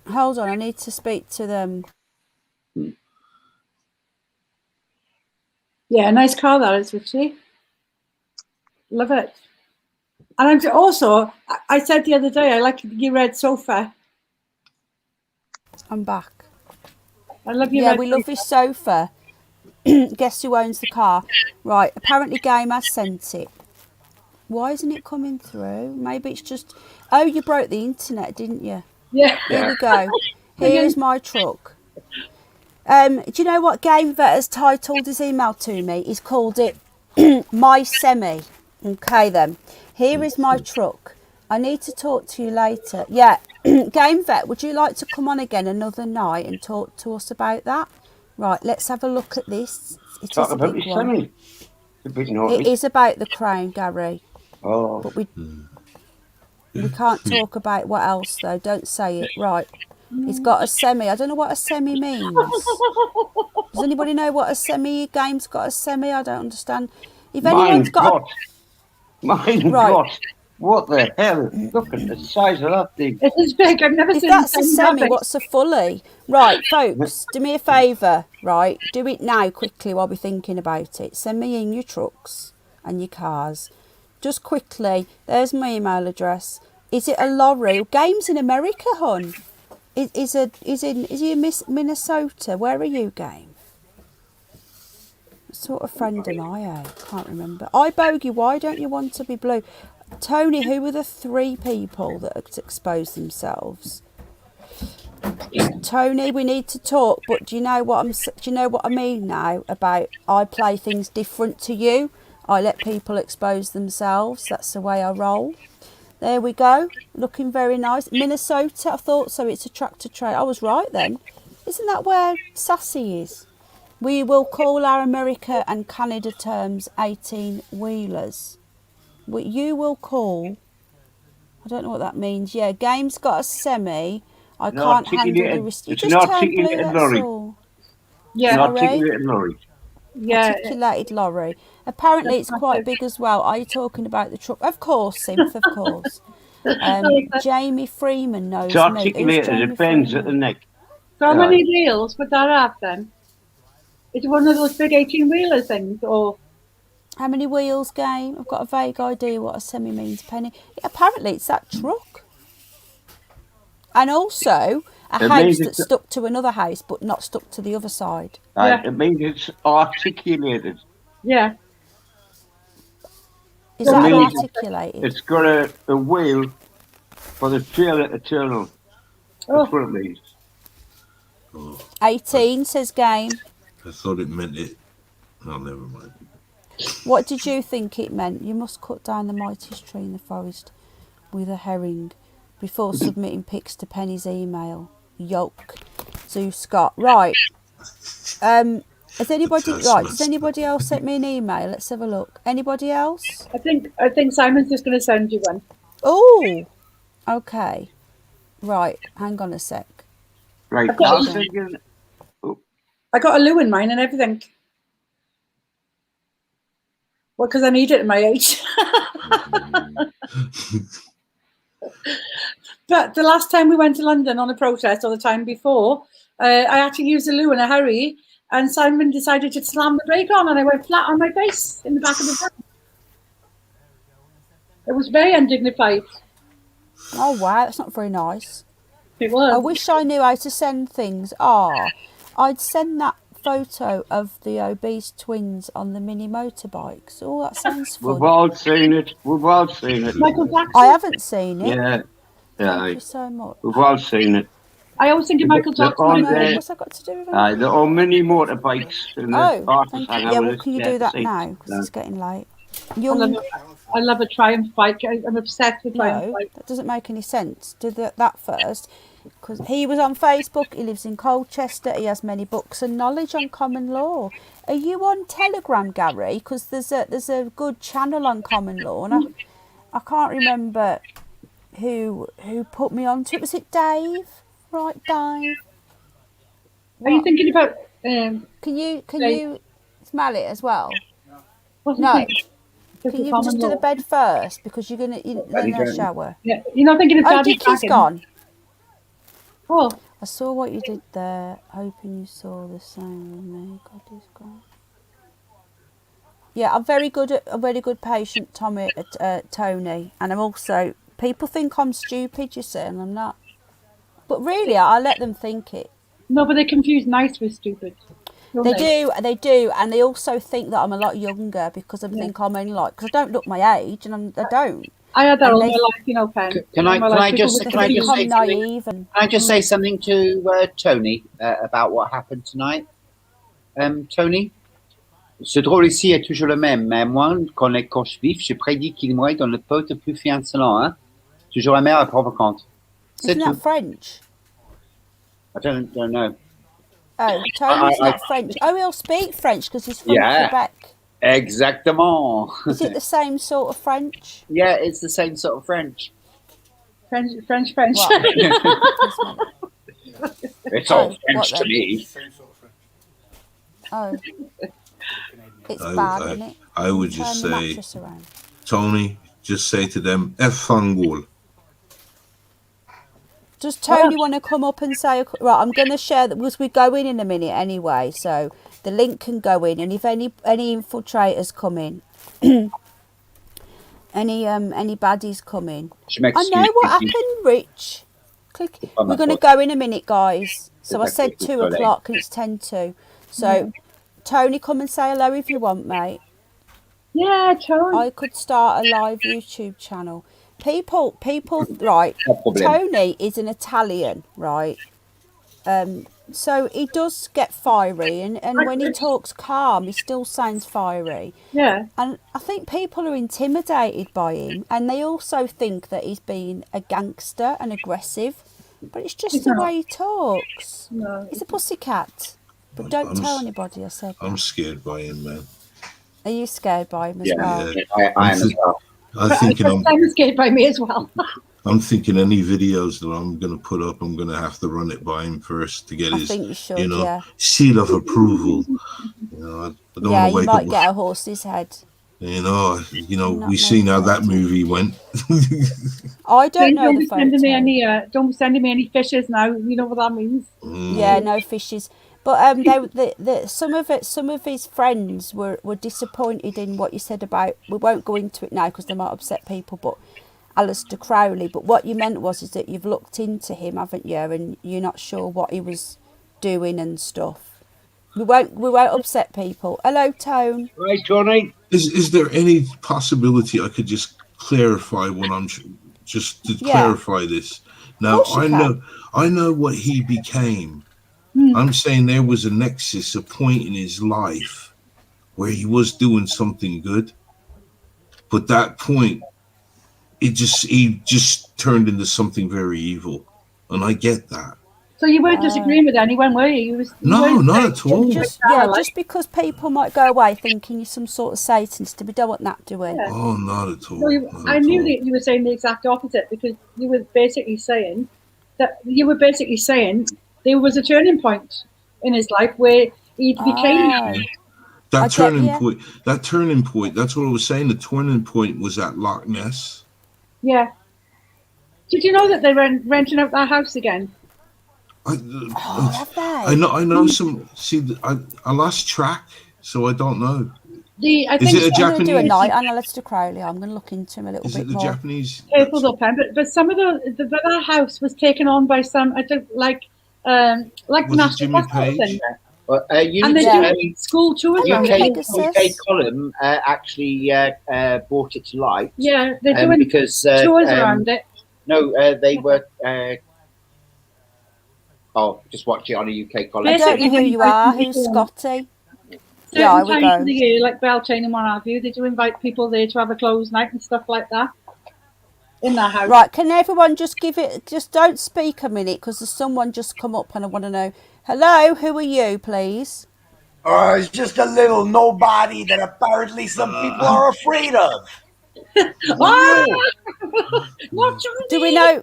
Hold on, I need to speak to them. Yeah, nice car that is, Richie. Love it. And I said the other day, I like your red sofa. I'm back. I love your red sofa. Love this sofa. Guess who owns the car? Right, apparently Game has sent it. Why isn't it coming through? Maybe it's just... Oh, you broke the internet, didn't you? Yeah. Here we go. Here's my truck. Do you know what Game Vet has titled his email to me? He's called it My Semi. Okay then. Here is my truck. I need to talk to you later. Yeah. Game Vet, would you like to come on again another night and talk to us about that? Right, let's have a look at this. Talk about your semi. It's a bit naughty. It is about the crown, Gary. Oh. But we can't talk about what else though. Don't say it. Right. He's got a semi. I don't know what a semi means. Does anybody know what a semi game's got a semi? I don't understand. If anyone's got God. What the hell? Look at the size of that thing. It is big. I've never seen that's a semi, what's a fully? Right, folks, do me a favour, right? Do it now quickly while we're thinking about it. Send me in your trucks and your cars. Just quickly, there's my email address. Is it a lorry? Game's in America, hon. Is he in Minnesota? Where are you, Game? What sort of friend am I? Can't remember. Bogey, why don't you want to be blue? Tony, who were the 3 people that exposed themselves? Tony, we need to talk. But do you know what I mean now about I play things different to you? I let people expose themselves. That's the way I roll. There we go. Looking very nice. Minnesota, I thought so. It's a tractor trailer. I was right then. Isn't that where Sassy is? We will call our America and Canada terms 18-wheelers. You will call. I don't know what that means. Yeah, Game's got a semi. I can't handle the risk. You just turned blue, that's all. Yeah, articulated lorry. Yeah, articulated lorry. Apparently, it's quite big as well. Are you talking about the truck? Of course, Synth, of course. Jamie Freeman knows it's articulated. It bends at the neck. So how many wheels would that have then? Is it one of those big 18-wheeler things, or? How many wheels, Game? I've got a vague idea what a semi means, Penny. Yeah, apparently, it's that truck. And also, a house that's stuck to another house, but not stuck to the other side. It means it's articulated. Yeah. Is that articulated? It's got a wheel for the trailer to turn on. That's what it means. 18, says Game. I thought it meant it. Oh, never mind. What did you think it meant? You must cut down the mightiest tree in the forest with a herring before submitting pics to Penny's email. Yoke. Zeus Scott. Right. Does anybody else sent me an email? Let's have a look. Anybody else? I think Simon's just going to send you one. Oh, okay. Right. Hang on a sec. Right. I got a loo in mine and everything. Well, because I need it at my age. But the last time we went to London on a protest, or the time before, I had to use a loo in a hurry, and Simon decided to slam the brake on, and I went flat on my face in the back of the van. It was very undignified. Oh, wow, that's not very nice. It was. I wish I knew how to send things. I'd send that photo of the obese twins on the mini motorbikes. Oh, that sounds fun. We've all seen it. Michael Jackson. I haven't seen it. Yeah. Thank you so much. We've all seen it. I always think of Michael Jackson. What's that got to do with it? They're all mini motorbikes. Thank you. Yeah, well, can you do that now? Because it's getting late. I love a Triumph bike. I'm obsessed with Triumph bike. That doesn't make any sense. Do that first. Because he was on Facebook, he lives in Colchester, he has many books and knowledge on common law. Are you on Telegram, Gary? Because there's a good channel on common law, and I can't remember who put me onto it. Was it Dave? Right, Dave? Are you thinking about... Can you smell it as well? No. Can you just do the bed first? Because you're going to shower. Yeah, you're not thinking of Daddy Dickie's gone. Oh. I saw what you did there. Hoping you saw the same with me. God, he's gone. Yeah, I'm a very good patient, Tony, and I'm also. People think I'm stupid, you see, and I'm not. But really, I let them think it. No, but they confuse nice with stupid. They do, and they also think that I'm a lot younger because I think I'm only because I don't look my age, and I don't. I had that And all they- my life, you know, Pen. Can All my I life, people just would They can I think just think say I'm something? naive and Can I just say something to Tony about what happened tonight? Tony, ce drôle ici est toujours le même. Mais moi, quand les coches vifs, je prédis qu'il mourrait dans le pot le plus fiançant. Hein? Toujours la mère provocante. C'est isn't that tout. French? I don't know. Oh, Tony's not French. Oh, he'll speak French because he's from Yeah. Quebec. Exactement. Is it the same sort of French? Yeah, it's the same sort of French. French. What? It's all Oh, French what to then? me. Oh, it's bad, isn't it? I would Turn just the say, mattress around. Tony, just say to them, F fangul. Does Tony want to come up and say, right, I'm going to share that because we go in a minute anyway, so the link can go in, and if any infiltrators come in, any baddies come in. I know what happened, Rich. Click. We're going to go in a minute, guys. So I said 2 o'clock and it's 10:02. So Tony, come and say hello if you want, mate. Yeah, Tony. I could start a live YouTube channel. People, right. Tony is an Italian, right? So he does get fiery, and when he talks calm, he still sounds fiery. Yeah. And I think people are intimidated by him, and they also think that he's being a gangster and aggressive. But it's just the way he talks. No. He's a pussycat. But don't tell anybody I said that. I'm scared by him, man. Are you scared by him as well? Yeah, I am as well. I'm scared by me as well. I'm thinking any videos that I'm going to put up, I'm going to have to run it by him first to get I his, think you should, seal of approval. I don't want to you wake might up get a horse's head. with, we've seen how that movie went. I don't know Don't the be sending me photo. don't be sending me any fishes now. You know what that means. Yeah, no fishes. But some of his friends were disappointed in what you said about. We won't go into it now because they might upset people. But Aleister Crowley. But what you meant is that you've looked into him, haven't you? And you're not sure what he was doing and stuff. We won't upset people. Hello, Tone. Right, Tony. Is there any possibility I could just clarify what I'm just to clarify this? Now I know what he became. I'm saying there was a nexus, a point in his life where he was doing something good, but that point, he just turned into something very evil, and I get that. So you weren't disagreeing with anyone, were you? No, not at all. Just because people might go away thinking you're some sort of Satanist, we don't want that, do we? Yeah. Oh, not at all. So I knew that you were saying the exact opposite, because you were basically saying there was a turning point in his life where he became that turning point. That's what I was saying. The turning point was at Loch Ness. Yeah. Did you know that they're renting out that house again? Have they? I know some. See, I lost track, so I don't know. I think is it a Japanese? I'm going to do a night on Aleister Crowley. I'm going to look into him a little bit more. Is it the Japanese? Careful up, but some of that house was taken on by some like was National Jimmy Page? And they do school tours. UK Column actually brought it to light. Yeah, they're doing because tours around it. No, they were. Just watch it on a UK Column. I don't know who you are. Who's Scotty? Yeah, I would go. Of the year, like Beltane and what have you, they do invite people there to have a closed night and stuff like that in that house. Right, can everyone just don't speak a minute, because there's someone just come up and I want to know. Hello, who are you, please? It's just a little nobody that apparently some people are afraid of. Do we know,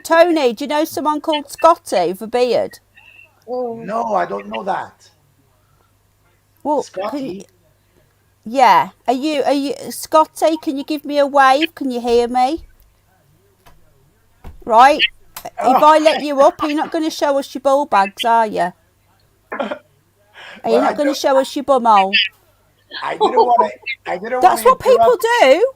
Tony, do you know someone called Scotty with a beard? No, I don't know that. Well, Scotty? are you Scotty? Can you give me a wave? Can you hear me? Right. If I let you up, are you not going to show us your ball bags, are you? Are you not going to show us your bumhole? I didn't want to. That's what people do.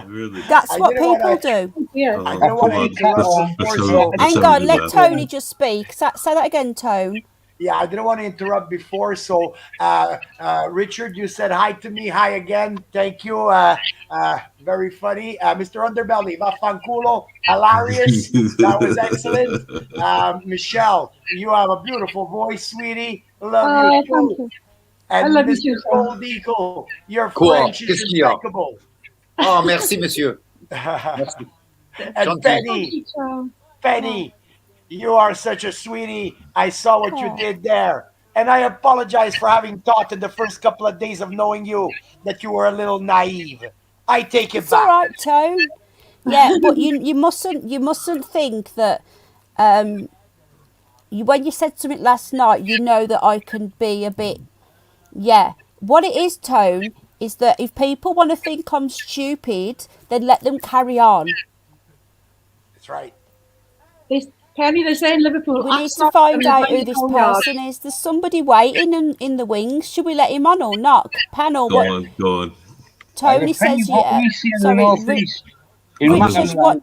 Really? That's what people do. Yeah. I don't want to interrupt. Hang on, let Tony just speak. Say that again, Tone. Yeah, I didn't want to interrupt before. So, Richard, you said hi to me. Hi again. Thank you. Very funny. Mr. Underbelly, Vafanculo, hilarious. That was excellent. Michelle, you have a beautiful voice, sweetie. Love you Oh, thank too. you. I And love you Mr. too, Tom. Gold Eagle, your Quoi? French is Qu'est-ce qu'il y a? impeccable. Oh, merci, monsieur. Merci. And Gentil. Penny, Penny, you are such a sweetie. I saw what you did there. And I apologize for having thought in the first couple of days of knowing you that you were a little naive. I take it It's back. all right, Tone. Yeah, but you mustn't think that when you said something last night, you know that I can be a bit. Yeah, what it is, Tone, is that if people want to think I'm stupid, then let them carry on. That's right. Penny, they say in Liverpool. We need to find out who this person is. There's somebody waiting in the wings. Should we let him on or not? Panel, Go what? on, go on. Tony says yeah. Sorry, Rich is what?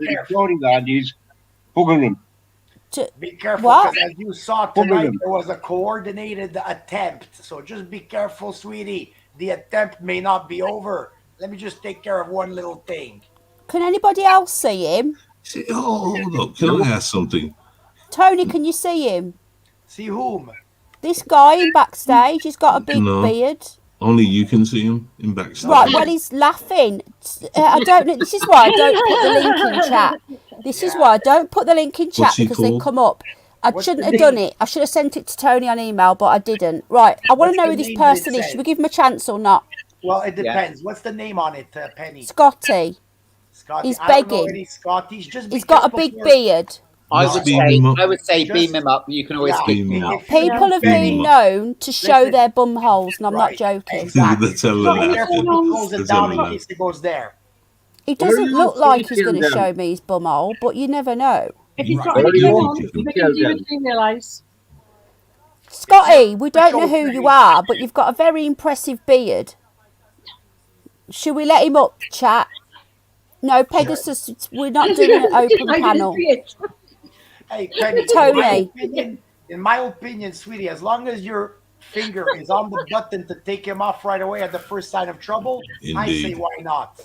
He's bugging him. Be careful, What? because as you saw tonight, there was a coordinated attempt. So just be careful, sweetie. The attempt may not be over. Let me just take care of one little thing. Can anybody else see him? Hold up. Can I ask something? Tony, can you see him? See whom? This guy in backstage, he's got a big beard. Only you can see him in backstage. Right, well, he's laughing. I don't know. This is why I don't put the link in chat. This is why I don't put the link in chat, because they come up. I shouldn't have done it. I should have sent it to Tony on email, but I didn't. Right, I want to know who this person is. Should we give him a chance or not? Well, it depends. What's the name on it, Penny? Scotty. Scotty. He's I don't know begging. any Scotties. Just He's got a big beard. I would say beam him up. You can always beam him up. People have been known to show their bum holes, and I'm not joking. Exactly. That's how So be careful he closes it down in case it goes there. He doesn't look like he's going to show me his bum hole, but you never know. If he's got anything on, they can do it, they realise. Scotty, we don't know who you are, but you've got a very impressive beard. Should we let him up, chat? No, Pegasus, we're not doing an open panel. Hey, Penny, Tony. In my opinion, sweetie, as long as your finger is on the button to take him off right away at the first sign of trouble, I say why not?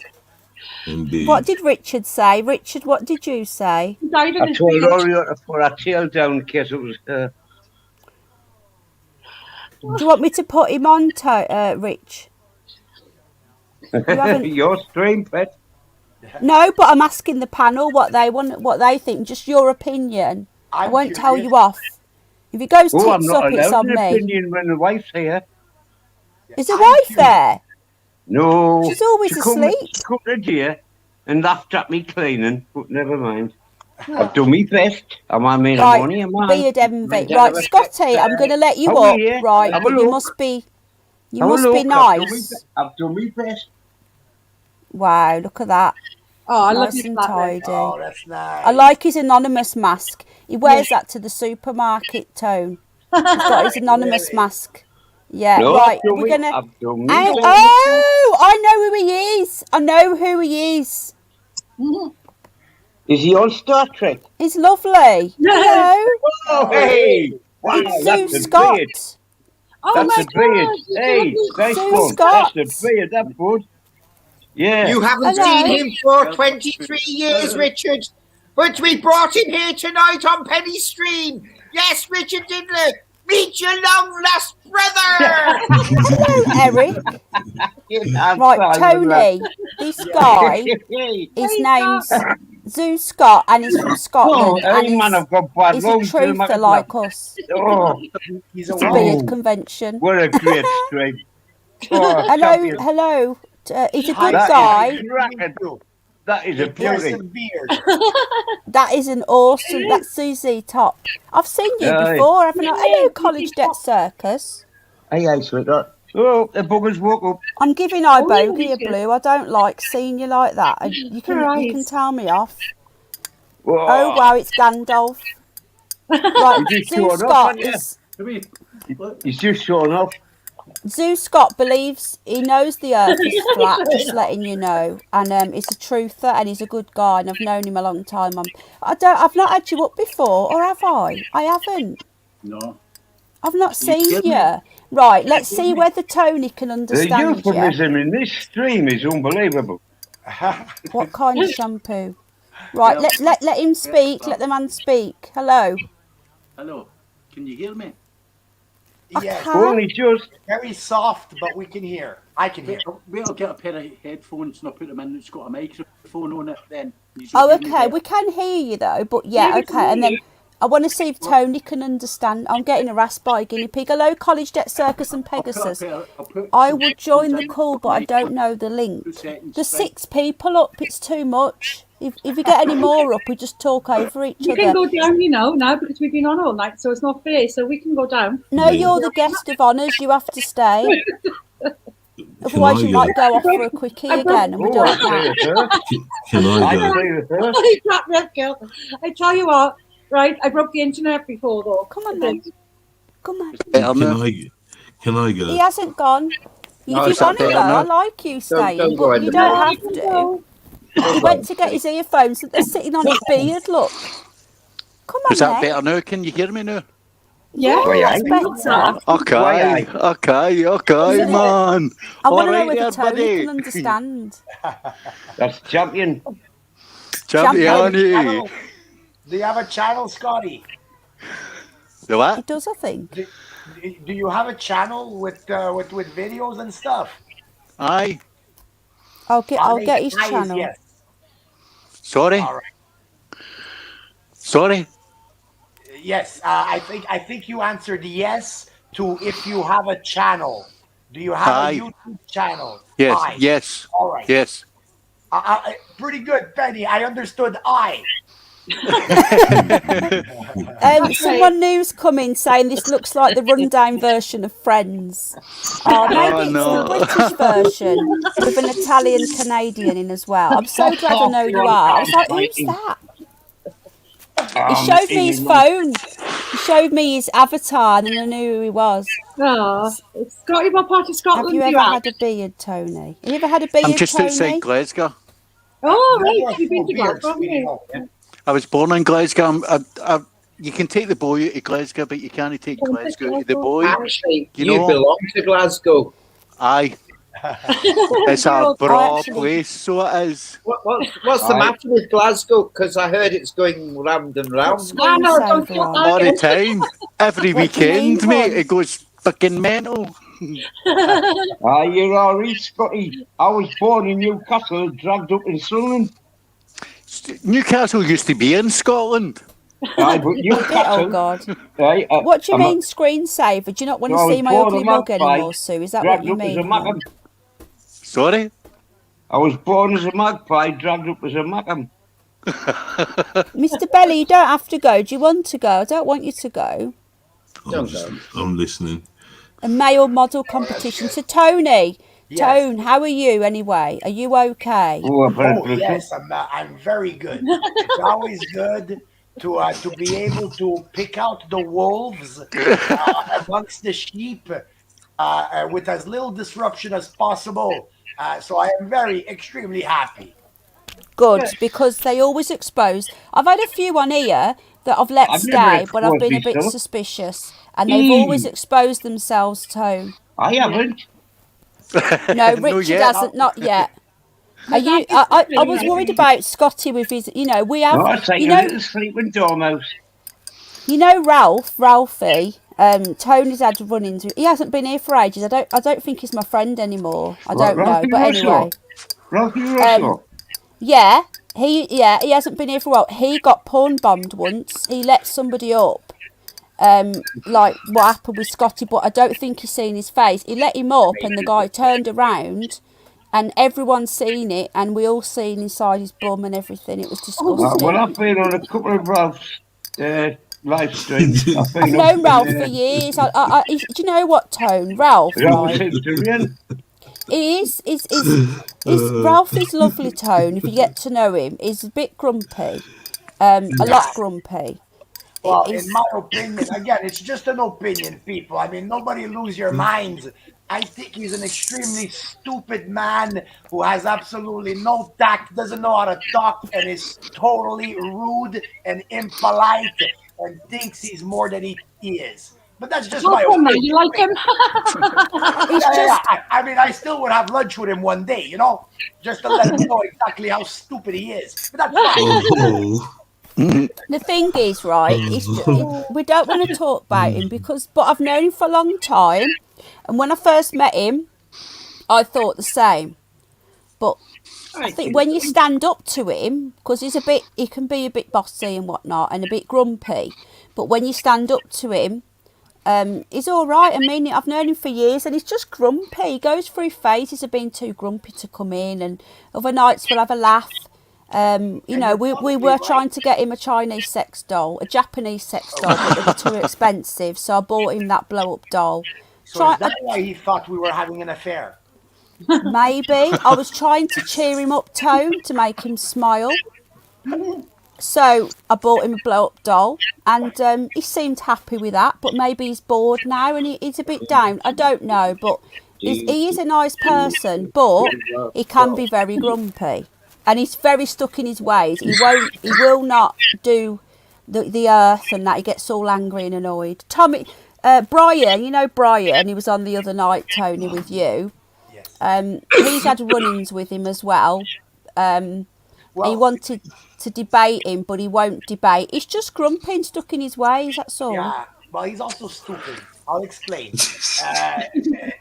Indeed. What did Richard say? Richard, what did you say? I told Rory to put her tail down in case it was her. Do you want me to put him on, Rich? Your stream, pet. No, but I'm asking the panel what they want, what they think. Just your opinion. I won't tell you off. If it goes tits up, it's on me. Opinion when the wife's here. Is the wife there? No. She's always asleep. She come in here and laughed at me cleaning, but never mind. I've done my best. Am I made Right, money? Am I? beard envy. Right, Scotty, I'm going to let you up. Right, but you must be nice. I've done my best. Wow, look at that. Oh, I love Nice his and flat tidy. Oh, that's nice. I like his anonymous mask. He wears that to the supermarket, Tone. He's got his anonymous mask. Yeah, No, right. I've done We're gonna. I've done Oh, I know who he is. I know who he is. Is he on Star Trek? He's lovely. Hello. Oh, hey! Wow, It's that's Sue a Scott. beard. Oh That's my a beard. God, Hey, nice Sue one. Scott. That's a beard. That's good. Yeah. You haven't Hello. seen him for 23 years, Richard. But we brought him here tonight on Penny's stream. Yes, Richard Didler. Meet your long lost brother. Hello, Eric. Right, Tony. This guy, his name's Zoo Scott, and he's from Scotland, and he's a truther like us. Oh, He's It's a beard convention. what a great stream. Oh, Hello. He's a good guy. That is a beauty. beard. That is an awesome. That's Susie Top. I've seen you before, haven't I? Hello, College Debt Circus. Hey, sweetheart. Oh, the buggers woke up. I'm giving Ibogie a blue. I don't like seeing you like that. And you can tell me off. Whoa. Oh wow, it's Gandalf. Right, Zoo Scott is. He's just showing off. Zoo Scott believes he knows the earth is flat, just letting you know. And he's a truther and he's a good guy, and I've known him a long time. I've not had you up before, or have I? I haven't. No. I've not seen you. Right, let's see whether Tony can The understand you. euphemism in this stream is unbelievable. What kind of shampoo? Right, let him speak. Let the man speak. Hello. Hello. Can you hear me? Yes, Only just. very soft, but we can hear. I can hear. Wait, I'll get a pair of headphones and I'll put them in. It's got a microphone on it then. Oh, okay. We can hear you though, but yeah, okay. And then I want to see if Tony can understand. I'm getting harassed by a guinea pig. Hello, College Debt Circus and Pegasus. I would join the call, but I don't know the link. There's 6 people up. It's too much. If you get any more up, we just talk over each other. We can go down, now, because we've been on all night, so it's not fair. So we can go down. No, you're the guest of honours. You have to stay. Otherwise, you might go off for a quickie again, and we don't know. Can I go? I tell you what, right? I broke the internet before, though. Come on, then. Come on. Can I go? He hasn't gone. If you want to go, I like you staying, but you don't have to. He went to get his earphones. They're sitting on his beard. Look. Come on, is that better now? Can you hear me now? Yeah, that's better. Okay, man. I want to know whether Tony can understand. That's champion. Champion. Do you have a channel, Scotty? The what? He does, I think. Do you have a channel with videos and stuff? Aye. I'll get his channel. Yes. Sorry. All right. Sorry. Yes, I think you answered yes to if you have a channel. Do you have a YouTube channel? Yes. Aye. Yes. All right. Yes. Pretty good, Penny. I understood. Someone new's coming saying this looks like the rundown version of Friends. Maybe it's the British version with an Italian Canadian in as well. I'm so glad I know you are. I was like, who's that? He showed me his phone. He showed me his avatar, and then I knew who he was. Oh, Scotty, what part of Scotland have you ever had a beard, Tony? Have you ever had a beard, I'm just Tony? outside Glasgow. Oh, right. You've been to Glasgow. I was born in Glasgow. You can take the boy out of Glasgow, but you can't take Glasgow out of the boy. Actually, you belong to Glasgow. Aye. It's a broad place, so it is. What's the matter with Glasgow? Because I heard it's going round and round. All the time. Every weekend, mate, it goes fucking mental. You're all right, Scotty. I was born in Newcastle, dragged up in Sunderland. Newcastle used to be in Scotland. Aye, but Newcastle, oh, God. Right, what do you mean, screensaver? Do you not want to see my ugly mug anymore, Sue? Is that what you mean? Sorry? I was born as a magpie, dragged up as a macam. Mr. Belly, you don't have to go. Do you want to go? I don't want you to go. I'm listening. A male model competition. So, Tony, Tone, how are you anyway? Are you okay? Yes, I'm very good. It's always good to be able to pick out the wolves amongst the sheep with as little disruption as possible. So I am extremely happy. Good, because they always expose. I've had a few on here that I've let stay, but I've been a bit suspicious. And they've always exposed themselves, Tone. I haven't. No, Richard hasn't, not yet. Are you? I was worried about Scotty with his. We have. Little sleeping dormouse. Ralphie. Tony's had run-ins. He hasn't been here for ages. I don't think he's my friend anymore. I don't know, but anyway. Ralphie Russell. Yeah, he hasn't been here for a while. He got porn bombed once. He let somebody up. Like what happened with Scotty, but I don't think he's seen his face. He let him up, and the guy turned around, and everyone's seen it, and we all seen inside his bum and everything. It was disgusting. Well, I've been on a couple of Ralph's live streams. I've known Ralph for years. Do you know what, Tone? Ralph, right? He is. Ralph is lovely, Tone. If you get to know him, he's a bit grumpy, a lot grumpy. Well, in my opinion, again, it's just an opinion, people. I mean, nobody lose your minds. I think he's an extremely stupid man who has absolutely no tact, doesn't know how to talk, and is totally rude and impolite and thinks he's more than he is. But that's just How my come, mate? opinion. You like him? I mean, I still would have lunch with him one day, you know, just to let him know exactly how stupid he is. But that's fine. Oh. The thing is, right, we don't want to talk about him but I've known him for a long time, and when I first met him, I thought the same. But I think when you stand up to him, because he can be a bit bossy and whatnot, and a bit grumpy, but when you stand up to him, he's all right. I mean, I've known him for years, and he's just grumpy. He goes through phases of being too grumpy to come in, and other nights we'll have a laugh. You know, we were trying to get him a Chinese sex doll, a Japanese sex doll, but they were too expensive, so I bought him that blow-up doll. So is that why he thought we were having an affair? Maybe. I was trying to cheer him up, Tone, to make him smile. So I bought him a blow-up doll, and he seemed happy with that, but maybe he's bored now and he's a bit down. I don't know, but he is a nice person, but he can be very grumpy. And he's very stuck in his ways. He will not do the earth and that. He gets all angry and annoyed. Tommy, Brian, you know Brian, he was on the other night, Tony, with you. Yes. He's had run-ins with him as well. He wanted to debate him, but he won't debate. He's just grumpy and stuck in his ways, that's all. Yeah, well, he's also stupid. I'll explain.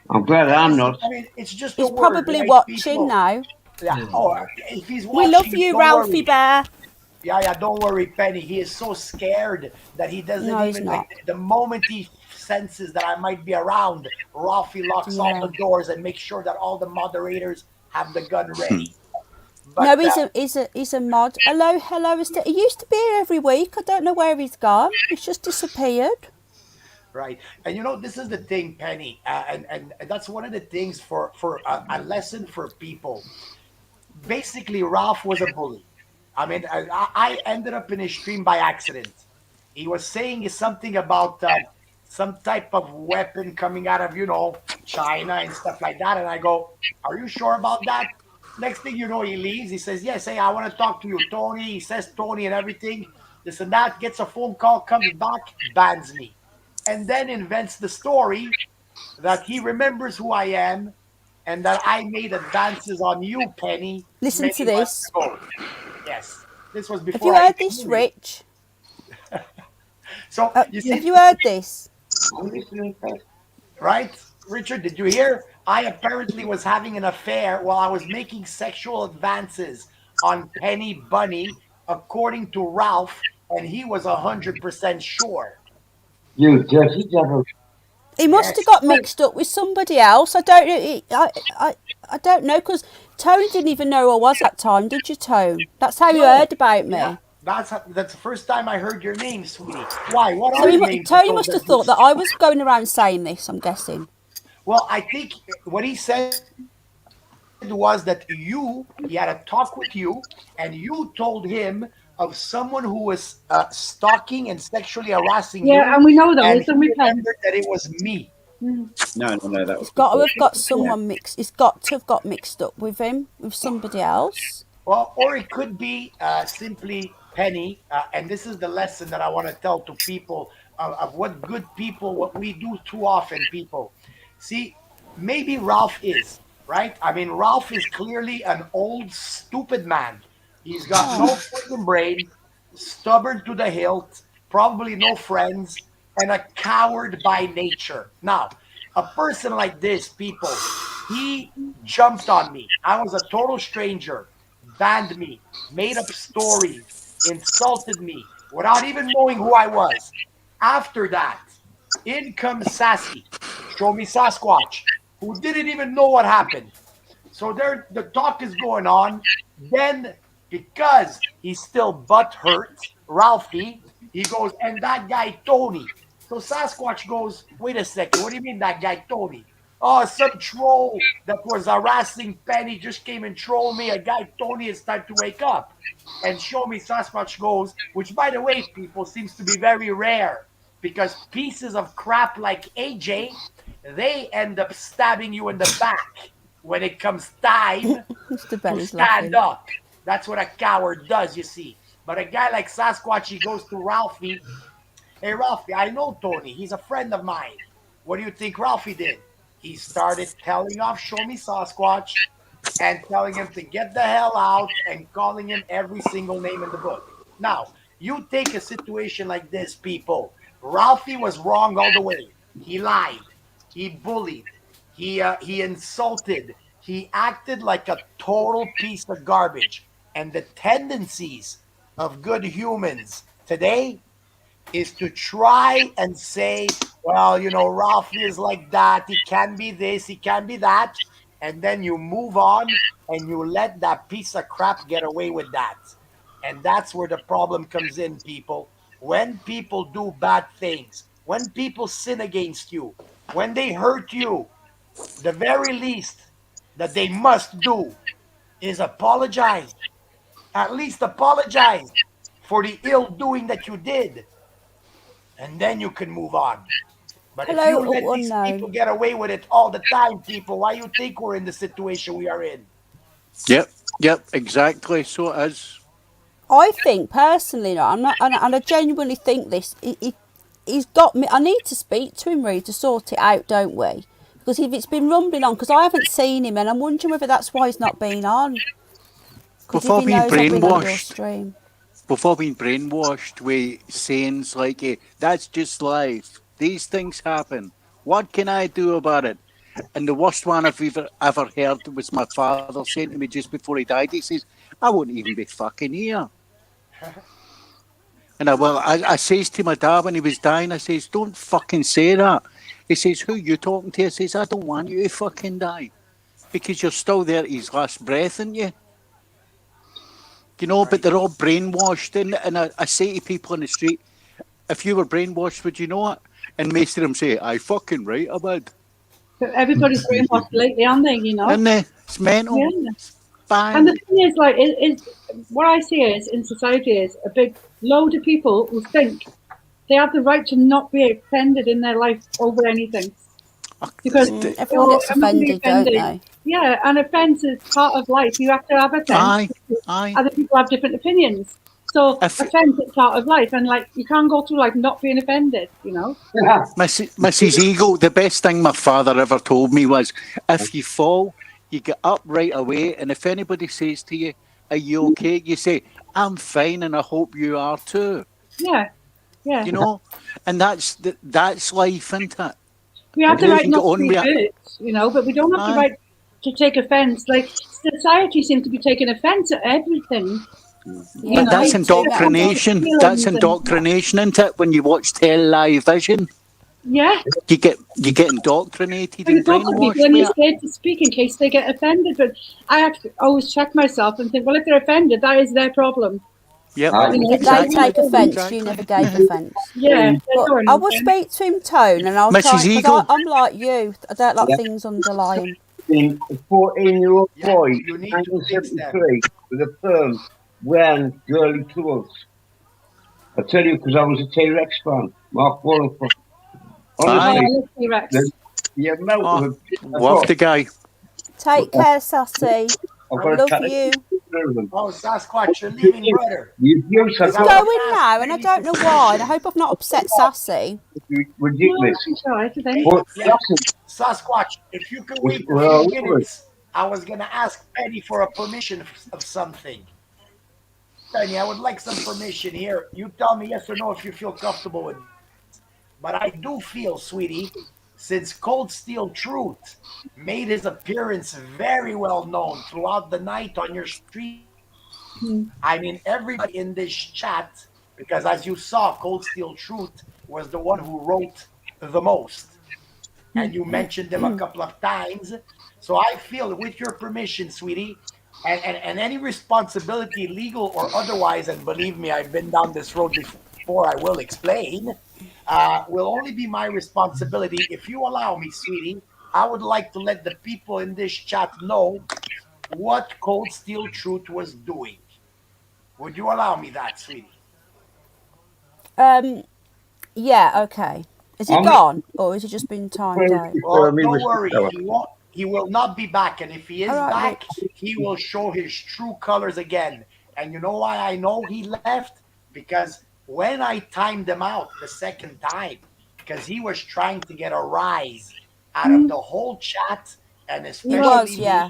I'm glad I'm not. I mean, it's just He's a word, probably right, watching people? now. Yeah. Oh, if he's watching, We love you, don't Ralphie worry. Bear. Yeah, don't worry, Penny. He is so scared that he doesn't No, he's even, not. like, the moment he senses that I might be around, Ralphie locks all the doors and makes sure that all the moderators have the gun ready. But, No, he's a mod. Hello, he used to be here every week. I don't know where he's gone. He's just disappeared. Right. And you know, this is the thing, Penny, and that's one of the things for a lesson for people. Basically, Ralph was a bully. I mean, I ended up in his stream by accident. He was saying something about some type of weapon coming out of, you know, China and stuff like that. And I go, are you sure about that? Next thing you know, he leaves. He says, yes, hey, I want to talk to you, Tony. He says Tony and everything. This and that, gets a phone call, comes back, bans me. And then invents the story that he remembers who I am and that I made advances on you, Penny. Listen to this. Yes, this was Have before. you heard this, Rich? So you see, have you heard this? Right, Richard? Did you hear? I apparently was having an affair while I was making sexual advances on Penny Bunny, according to Ralph, and he was 100% sure. You dirty devil. He must have got mixed up with somebody else. I don't know. I don't know, because Tone didn't even know who I was at that time, did you, Tone? That's how you heard about me. Yeah, that's the first time I heard your name, sweetie. Why? What So are your names? Tony must have thought that I was going around saying this, I'm guessing. Well, I think what he said was that he had a talk with you, and you told him of someone who was stalking and sexually harassing you. Yeah, and we know that. And he remembered that it was me. No, that was. He's got to have got someone mixed. He's got to have got mixed up with him, with somebody else. Well, or it could be simply Penny, and this is the lesson that I want to tell to people of what good people, what we do too often, people. See, maybe Ralph is, right? I mean, Ralph is clearly an old, stupid man. He's got no fucking brain, stubborn to the hilt, probably no friends, and a coward by nature. Now, a person like this, people, he jumped on me. I was a total stranger, banned me, made up stories, insulted me without even knowing who I was. After that, in comes Sassy, show me Sasquatch, who didn't even know what happened. So there, the talk is going on. Then, because he's still butthurt, Ralphie, he goes, and that guy Tony. So Sasquatch goes, wait a second, what do you mean that guy Tony? Oh, some troll that was harassing Penny just came and trolled me. A guy Tony, it's time to wake up. And show me Sasquatch goes, which by the way, people, seems to be very rare, because pieces of crap like AJ, they end up stabbing you in the back when it comes time to stand up. That's what a coward does, you see. But a guy like Sasquatch, he goes to Ralphie Hey, Ralphie, I know Tony. He's a friend of mine. What do you think Ralphie did? He started telling off Show Me Sasquatch and telling him to get the hell out and calling him every single name in the book. Now, you take a situation like this, people. Ralphie was wrong all the way. He lied. He bullied. He insulted. He acted like a total piece of garbage. And the tendencies of good humans today is to try and say, well, you know, Ralphie is like that. He can be this, he can be that. And then you move on and you let that piece of crap get away with that. And that's where the problem comes in, people. When people do bad things, when people sin against you, when they hurt you, the very least that they must do is apologize. At least apologize for the ill doing that you did, and then you can move on. But if you let these people get away with it all the time, people, why you think we're in the situation we are in? Yep, exactly. So it is. I think personally, no, I'm not, and I genuinely think this. He's got me. I need to speak to him really to sort it out, don't we? Because if it's been rumbling on, because I haven't seen him, and I'm wondering whether that's why he's not been on. Because if he knows I've been on your stream. Before being brainwashed with sayings like, that's just life. These things happen. What can I do about it? And the worst one I've ever heard was my father saying to me just before he died, he says, I won't even be fucking here. And I says to my dad when he was dying, I says, don't fucking say that. He says, who you talking to? I says, I don't want you to fucking die. Because you're still there at his last breath, aren't you? You know, but they're all brainwashed. And I say to people on the street, if you were brainwashed, would you know it? And most of them say, I fucking right about. But everybody's brainwashed lately, aren't they? You know, and it's mental. Yeah. It's fine. And the thing is, like, what I see is in society is a big load of people who think they have the right to not be offended in their life over anything. Because everyone gets offended, don't they? Yeah, and offence is part of life. You have to have offence. Aye. Other people have different opinions. So offence is part of life, and like you can't go through like not being offended, you know. Yeah. Mrs. Eagle, the best thing my father ever told me was, if you fall, you get up right away, and if anybody says to you, "Are you okay?" you say, "I'm fine, and I hope you are too." Yeah. You know, and that's life, isn't it? We have the right not to be hurt, you know, but we don't have the right to take offence. Like society seems to be taking offence at everything. But that's indoctrination. That's indoctrination, isn't it? When you watch television, yeah, you get indoctrinated and brainwashed. When you're scared to speak in case they get offended, but I have to always check myself and think, well, if they're offended, that is their problem. Yep. If they take offence, you never gave offence. Yeah. But I will speak to him, Tone, and I'll try, because I'm like you. I don't like things underlying. A 14-year-old boy, 1973, with a perm, wearing girly clothes. I tell you, because I was a T-Rex fan. Mark Wahlberg. Honestly, T-Rex. The amount of love the guy. Take care, Sassy. I love you. Oh, Sasquatch, you're leaving, brother. He's going now, and I don't know why. And I hope I've not upset Sassy. Ridiculous. Sasquatch, if you could wait a few minutes, I was going to ask Penny for a permission of something. Penny, I would like some permission here. You tell me yes or no if you feel comfortable with it. But I do feel, sweetie, since Cold Steel Truth made his appearance very well known throughout the night on your street. I mean, everybody in this chat, because as you saw, Cold Steel Truth was the one who wrote the most. And you mentioned him a couple of times. So I feel, with your permission, sweetie, and any responsibility, legal or otherwise, and believe me, I've been down this road before, I will explain, will only be my responsibility. If you allow me, sweetie, I would like to let the people in this chat know what Cold Steel Truth was doing. Would you allow me that, sweetie? Yeah, okay. Is he gone, or has he just been timed out? Well, don't worry, he will not be back, and if he is back, he will show his true colors again. And you know why I know he left? Because when I timed him out the second time, because he was trying to get a rise out of the whole chat, and He especially was, me, yeah.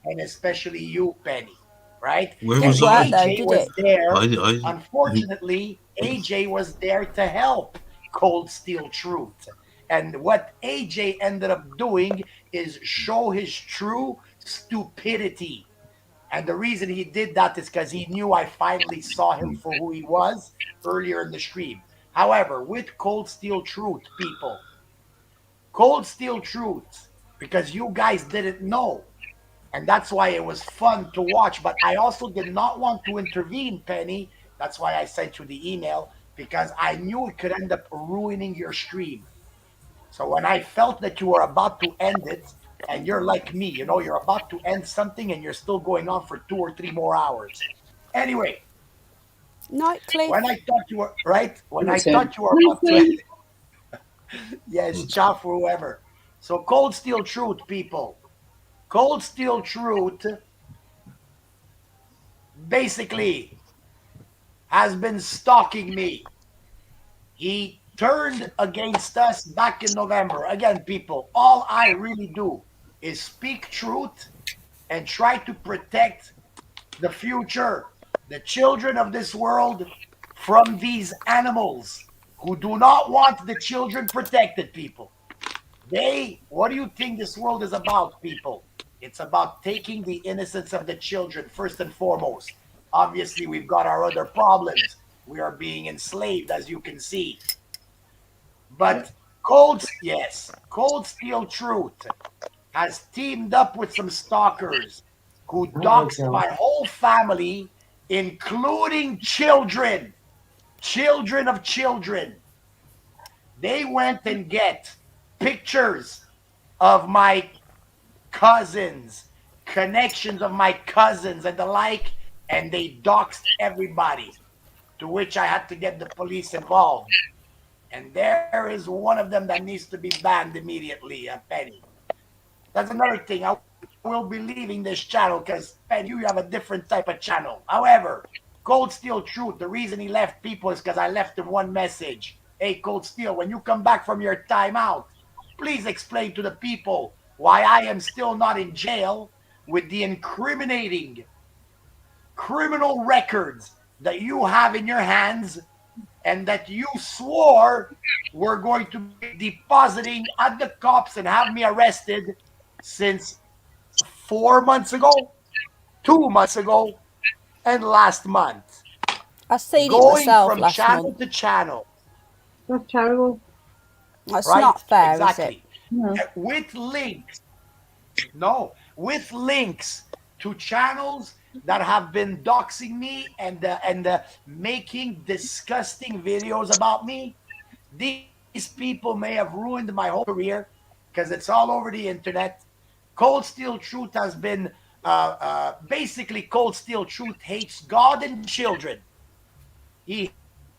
and especially you, Penny, right? Where Didn't was And work I? though, AJ did was it? there. I Unfortunately, AJ was there to help Cold Steel Truth. And what AJ ended up doing is show his true stupidity. And the reason he did that is because he knew I finally saw him for who he was earlier in the stream. However, with Cold Steel Truth, people, Cold Steel Truth, because you guys didn't know, and that's why it was fun to watch. But I also did not want to intervene, Penny. That's why I sent you the email, because I knew it could end up ruining your stream. So when I felt that you were about to end it, and you're like me, you know, you're about to end something and you're still going on for 2 or 3 more hours. Anyway, Night, when Cliff. I thought you were right, when I That's it. thought you were about to end it, yes, ciao for whoever. So Cold Steel Truth, people. Cold Steel Truth basically has been stalking me. He turned against us back in November. Again, people, all I really do is speak truth and try to protect the future, the children of this world, from these animals who do not want the children protected, people. What do you think this world is about, people? It's about taking the innocence of the children first and foremost. Obviously, we've got our other problems. We are being enslaved, as you can see. But Cold Steel Truth has teamed up with some stalkers who doxed my whole family, including children of children. They went and get pictures of my cousins, connections of my cousins and the like, and they doxed everybody, to which I had to get the police involved. And there is one of them that needs to be banned immediately, Penny. That's another thing. I will be leaving this channel because, Penny, you have a different type of channel. However, Cold Steel Truth, the reason he left people is because I left him one message. Hey, Cold Steel, when you come back from your timeout, please explain to the people why I am still not in jail with the incriminating criminal records that you have in your hands and that you swore were going to be depositing at the cops and have me arrested since 4 months ago, 2 months ago, and last month. I seen it Going myself from last channel month. to channel. That's terrible. That's Right? not fair, is it? Exactly. No. With links. No, with links to channels that have been doxing me and making disgusting videos about me. These people may have ruined my whole career because it's all over the internet. Cold Steel Truth has been basically Cold Steel Truth hates God and children. He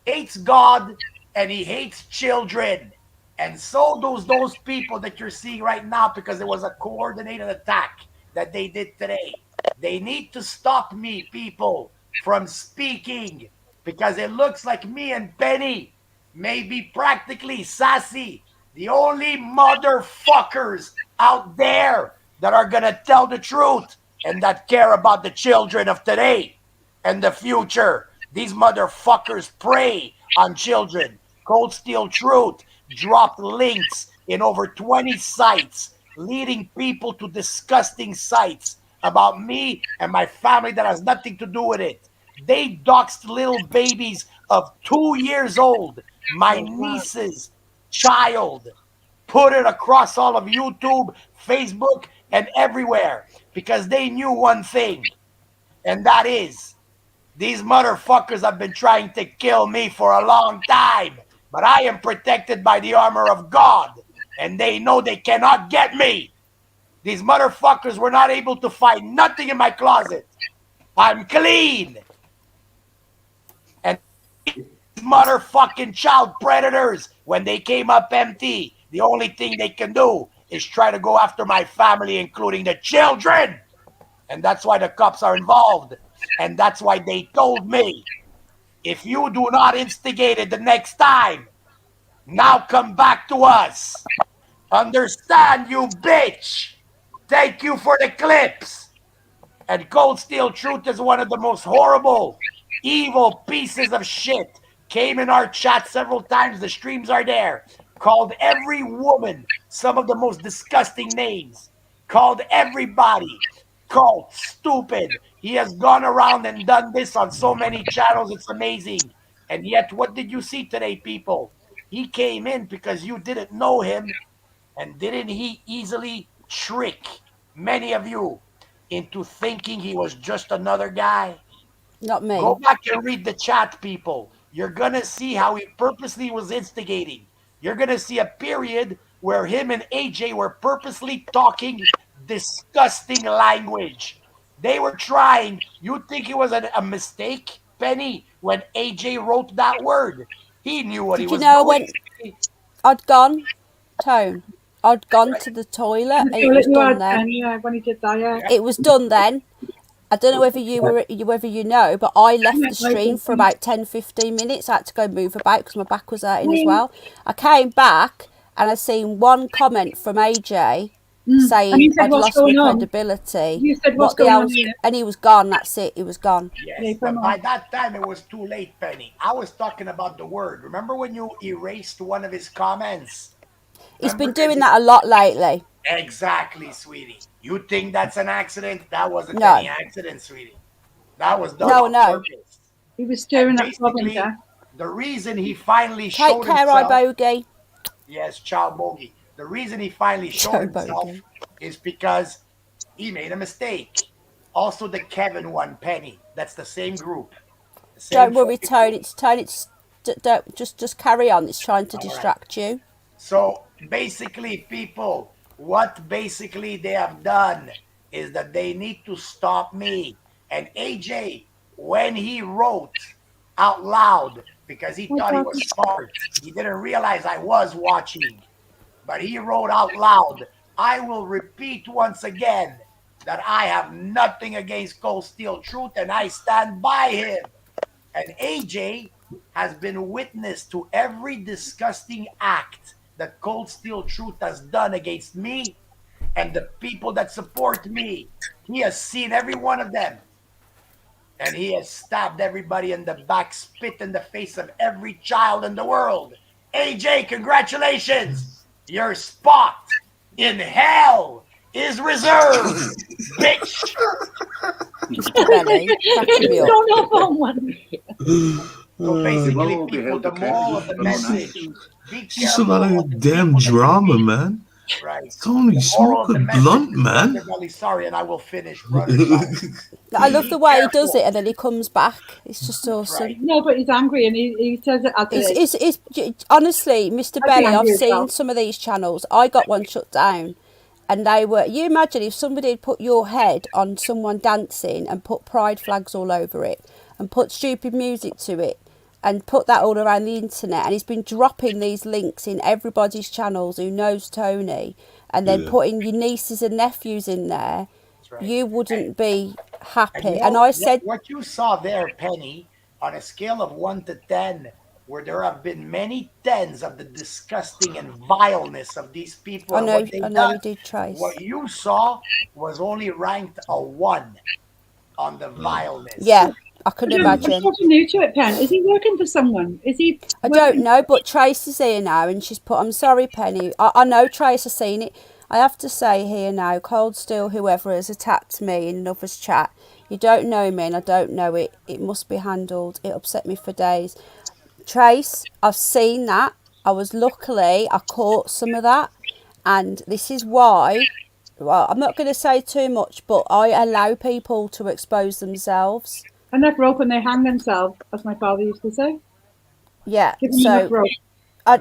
hates God and he hates children. And so those people that you're seeing right now, because it was a coordinated attack that they did today. They need to stop me, people, from speaking because it looks like me and Penny may be practically sassy, the only motherfuckers out there that are going to tell the truth and that care about the children of today and the future. These motherfuckers prey on children. Cold Steel Truth dropped links in over 20 sites, leading people to disgusting sites about me and my family that has nothing to do with it. They doxed little babies of 2 years old, my niece's child, put it across all of YouTube, Facebook, and everywhere because they knew one thing, and that is these motherfuckers have been trying to kill me for a long time, but I am protected by the armor of God, and they know they cannot get me. These motherfuckers were not able to find nothing in my closet. I'm clean. And these motherfucking child predators, when they came up empty, the only thing they can do is try to go after my family, including the children. And that's why the cops are involved. And that's why they told me, If you do not instigate it the next time, now come back to us. Understand, you bitch. Thank you for the clips. And Cold Steel Truth is one of the most horrible, evil pieces of shit. Came in our chat several times. The streams are there. Called every woman some of the most disgusting names. Called everybody cult, stupid. He has gone around and done this on so many channels. It's amazing. And yet, what did you see today, people? He came in because you didn't know him. And didn't he easily trick many of you into thinking he was just another guy? Not me. Go back and read the chat, people. You're going to see how he purposely was instigating. You're going to see a period where him and AJ were purposely talking disgusting language. They were trying. You think it was a mistake, Penny, when AJ wrote that word? He knew what he was doing. When I'd gone, Tone, I'd gone to the toilet and it was done then. Yeah, when he did that, yeah. It was done then. I don't know whether you know, but I left the stream for about 10-15 minutes. I had to go move about because my back was hurting as well. I came back and I seen one comment from AJ saying I'd lost my credibility. You said what's going on here? And he was gone. That's it. He was gone. Yes, but by that time it was too late, Penny. I was talking about the word. Remember when you erased one of his comments? He's been doing that a lot lately. Exactly, sweetie. You think that's an accident? That wasn't any accident, sweetie. That was done on purpose. He was stirring up problems. The reason he finally showed himself. Take care, Bogey. Yes, ciao, Bogey. The reason he finally showed himself is because he made a mistake. Also, the Kevin one, Penny. That's the same group. Don't worry, Tony. It's just carry on. It's trying to distract you. So basically, people, what basically they have done is that they need to stop me. And AJ, when he wrote out loud, because he thought he was smart, he didn't realize I was watching, but he wrote out loud, I will repeat once again that I have nothing against Cold Steel Truth and I stand by him. And AJ has been witness to every disgusting act that Cold Steel Truth has done against me and the people that support me. He has seen every one of them. And he has stabbed everybody in the back, spit in the face of every child in the world. AJ, congratulations! Your spot in hell is reserved, bitch! So basically, people, the moral of the message, be careful. It's a lot of damn drama, man. Right. Tony, smoke a blunt, man. Sorry, and I will finish, brother. I love the way he does it, and then he comes back. It's just awesome. Right. No, but he's angry, and he says it as it is. It's honestly, Mr. Belly, I've seen some of these channels. I got one shut down, and they were. You imagine if somebody had put your head on someone dancing and put pride flags all over it, and put stupid music to it, and put that all around the internet, and he's been dropping these links in everybody's channels who knows Tony, and then putting your nieces and nephews in there, you wouldn't be happy. And I said, what you saw there, Penny, on a scale of 1 to 10, where there have been many tens of the disgusting and vileness of these people. I know you did, Trace. What you saw was only ranked a 1 on the vileness. Yeah. I couldn't imagine. I'm sort of new to it, Pen. Is he working for someone? Is he? I don't know, but Trace is here now, and she's put. I'm sorry, Penny. I know Trace has seen it. I have to say here now, Cold Steel, whoever has attacked me in another's chat, you don't know me, and I don't know it. It must be handled. It upset me for days. Trace, I've seen that. I caught some of that, and this is why. Well, I'm not going to say too much, but I allow people to expose themselves. Enough rope and they hang themselves, as my father used to say. Yeah, so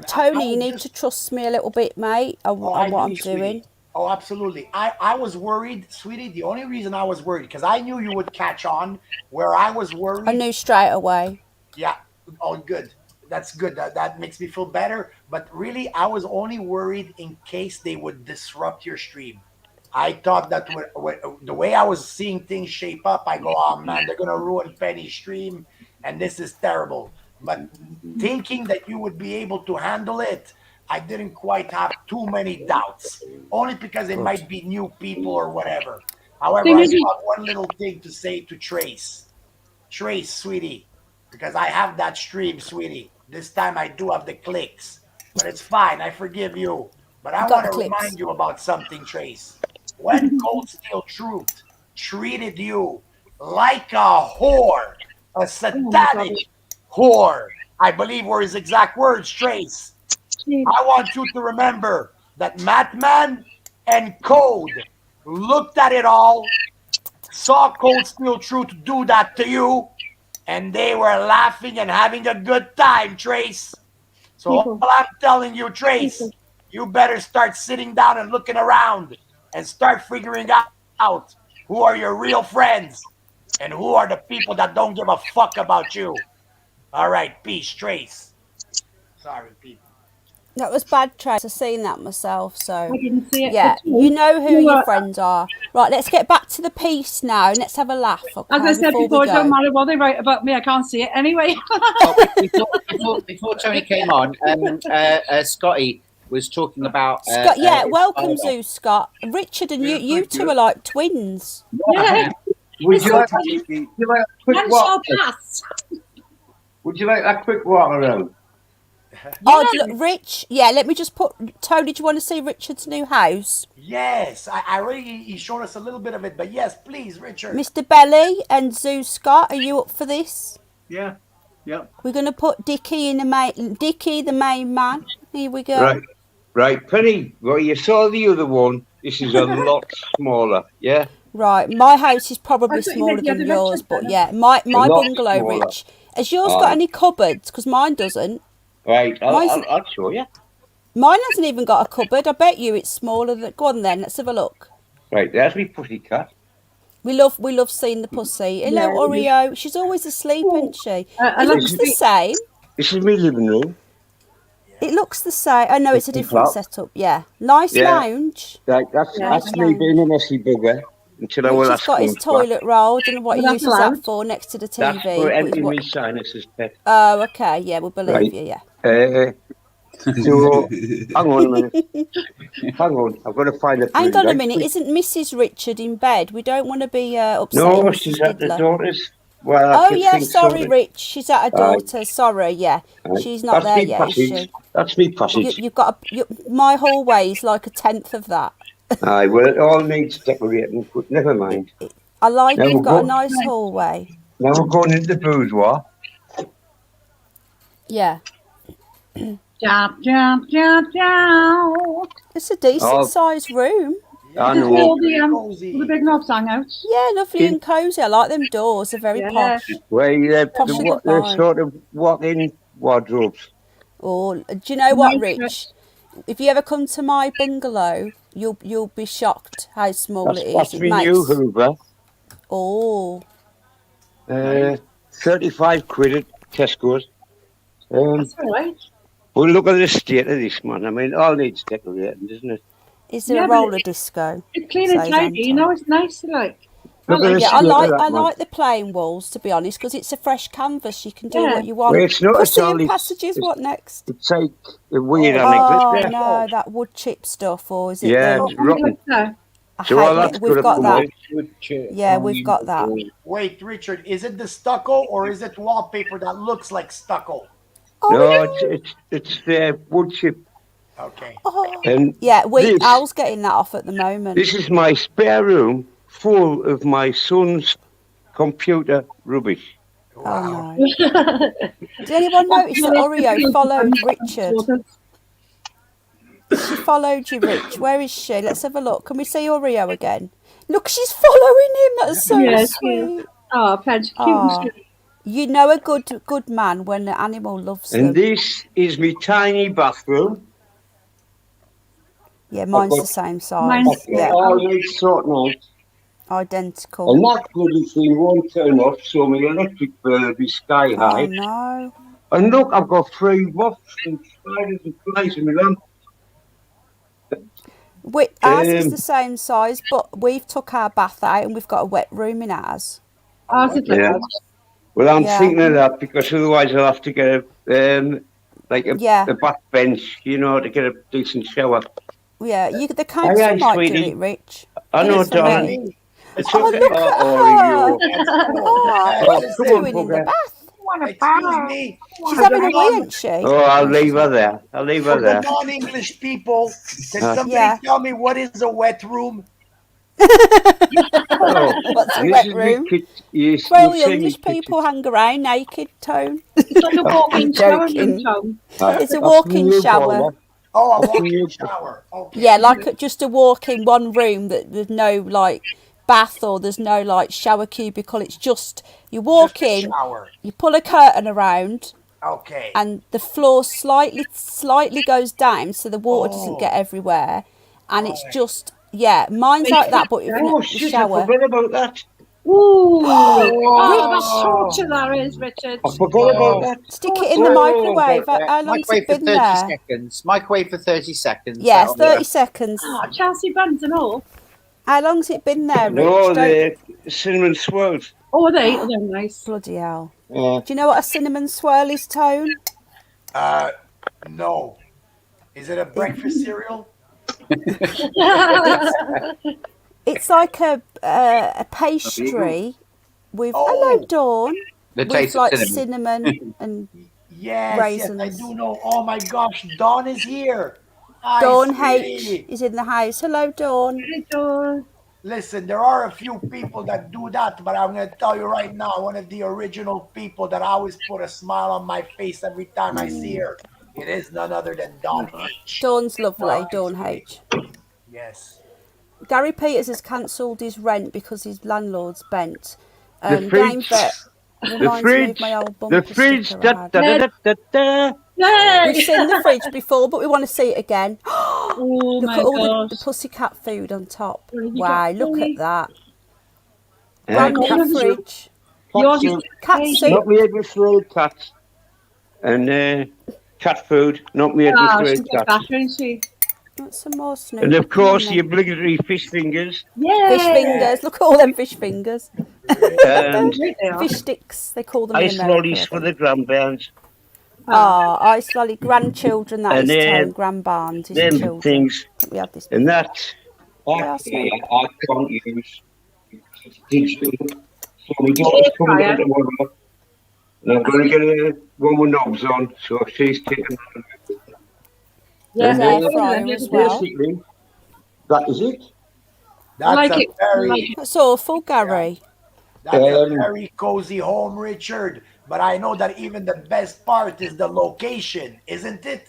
Tony, you need to trust me a little bit, mate, on what I'm doing. Oh, absolutely. I was worried, sweetie. The only reason I was worried, because I knew you would catch on, where I was worried. I knew straight away. Yeah. Oh, good. That's good. That makes me feel better. But really, I was only worried in case they would disrupt your stream. I thought that the way I was seeing things shape up, I go, oh man, they're going to ruin Penny's stream. and this is terrible. But thinking that you would be able to handle it, I didn't quite have too many doubts, only because it might be new people or whatever. However, I got one little thing to say to Trace. Trace, sweetie, because I have that stream, sweetie. This time I do have the clicks, but it's fine. I forgive you. But I want to remind you about something, Trace. When Cold Steel Truth treated you like a whore, a satanic whore, I believe were his exact words, Trace. I want you to remember that Madman and Code looked at it all, saw Cold Steel Truth do that to you, and they were laughing and having a good time, Trace. So all I'm telling you, Trace, you better start sitting down and looking around and start figuring out who are your real friends and who are the people that don't give a fuck about you. All right, peace, Trace. Sorry, people. That was bad, Trace. I've seen that myself, so I didn't see it. yeah, you know who your friends are. Right, let's get back to the piece now and let's have a laugh. Okay, as I said before, it don't matter what they write about me. I can't see it anyway. Before Tony came on, Scotty was talking about. Scott, welcome, Zoo Scott. Richard and you two are like twins. Yeah. Would you like a quick walk? Would you like a quick walk around? Oh, look, Rich. Yeah, let me just put. Tony, do you want to see Richard's new house? Yes, I already. He showed us a little bit of it, but yes, please, Richard. Mr. Belly and Zoo Scott, are you up for this? Yeah. Yep. We're going to put Dickie the main man. Here we go. Right, Penny. Well, you saw the other one. This is a lot smaller. Yeah. Right, my house is probably smaller than yours, but yeah, my bungalow, smaller. Rich. Has yours got any cupboards? Because mine doesn't. Right, I'll show you. Mine hasn't even got a cupboard. I bet you it's smaller than. Go on then, let's have a look. Right, there's my pussycat. We love seeing the pussy. Hello, Oreo. She's always asleep, isn't she? It looks the same. This is my living room. It looks the same. Oh no, it's a different setup. Yeah, nice lounge. Right, that's me being a messy bugger. Until I will ask. He's got his toilet roll. I don't know what he uses that for next to the TV. That's for emptying my sinuses, pet. Oh, okay. Yeah, we'll believe you. Yeah. So, hang on a minute. Hang on, I've got to find a. Hang on a minute. Isn't Mrs. Richard in bed? We don't want to be upset. No, she's at the daughter's. Well, sorry, Rich. She's at her daughter's. Sorry, yeah. She's not there yet, is she? That's me passage. You've got my hallway is like a tenth of that. Aye, well, it all needs decorating, but never mind. I like you've got a nice hallway. Now we're going into the boudoir. Yeah. Jump, jump, jump, jump. It's a decent sized room. I know. All the big knobs hang out. Yeah, lovely and cosy. I like them doors. They're very posh. Well, they're sort of walk-in wardrobes. Oh, do you know what, Rich? If you ever come to my bungalow, you'll be shocked how small it is. That's my new Hoover. Oh. 35 quid at Tesco's. That's all right. Well, look at the state of this, man. I mean, it all needs decorating, doesn't it? Is there a roller disco? It's clean and tidy, you know, it's nice to like. I like the plain walls, to be honest, because it's a fresh canvas. You can do what you want. Well, it's not Pussy and passages. What next? It's like a weird anecdote. No, that wood chip stuff, or is it? Yeah, it's rotten. We've got that. Yeah, we've got that. Wait, Richard, is it the stucco or is it wallpaper that looks like stucco? No, it's wood chip. Okay. Al's getting that off at the moment. This is my spare room full of my son's computer rubbish. Wow. Oh, no. Did anyone notice that Oreo followed Richard? She followed you, Rich. Where is she? Let's have a look. Can we see Oreo again? Look, she's following him. That's so sweet. Oh, Ped's cute. You know a good man when the animal loves them. And this is my tiny bathroom. Yeah, mine's the same size. All needs sorting out. Identical. And that bloody thing won't turn off, so my electric bill will be sky high. Oh, no. And look, I've got 3 moths and spiders and flies in my lamp. Ours is the same size, but we've took our bath out and we've got a wet room in ours. Ours is like Well, I'm thinking of that because otherwise I'll have to get a back bench, to get a decent shower. Yeah, the council might do it, Rich. I know, darling. It's okay. Look at her. What are you doing in the bath? Excuse me. She's having a wee, isn't she? Oh, I'll leave her there. For the non-English people, can somebody tell me what is a wet room? What's a wet room? Well, the English people hang around naked, Tone. It's like a walk-in shower room, Tone. It's a walk-in shower. Oh, a walk-in shower. Okay. Yeah, like just a walk-in one room that there's no like bath or there's no like shower cubicle. It's just you walk in, you pull a curtain around. Okay. And the floor slightly goes down so the water doesn't get everywhere, and it's just mine's like that. But if you shower, I forgot about that. Ooh, that's torture, that is, Richard. I forgot about that. Stick it in the microwave. How long's it been there? Seconds. Microwave for 30 seconds. Yes, 30 seconds. Chelsea buns and all. How long's it been there, Rich? No, the cinnamon swirls. Oh, are they? Oh, they're nice. Bloody hell. Yeah. Do you know what a cinnamon swirl is, Tone? No. Is it a breakfast cereal? It's like a pastry with hello, Dawn. With like cinnamon and raisins. Yes, I do know. Oh my gosh, Dawn is here. Hi, Dawn sweetie. H is in the house. Hello, Dawn. Hey, Dawn. Listen, there are a few people that do that, but I'm going to tell you right now, one of the original people that always put a smile on my face every time I see her. It is none other than Dawn H. Dawn's lovely, Dawn H. Yes. Gary Peters has cancelled his rent because his landlord's bent. The fridge. The fridge. We've seen the fridge before, but we want to see it again. Oh, look at all the pussycat food on top. Wow, look at that. Brand new fridge. Cat soup. Not me able to throw cats. And cat food. Not me able to throw cats. That's some more Snoop. And of course, the obligatory fish fingers. Yeah. Fish fingers. Look at all them fish fingers. And fish sticks, they call them. Ice lollies for the grandparents. Ice lolly grandchildren. That is Tone. Grandbarns is children. Things. We have this. And that. I can't use. So my daughter's coming down tomorrow. And I'm going to get one with knobs on, so she's taking. There's air fryer as well. Basically, that is it. That's awful, Gary. That's a very cozy home, Richard. But I know that even the best part is the location, isn't it?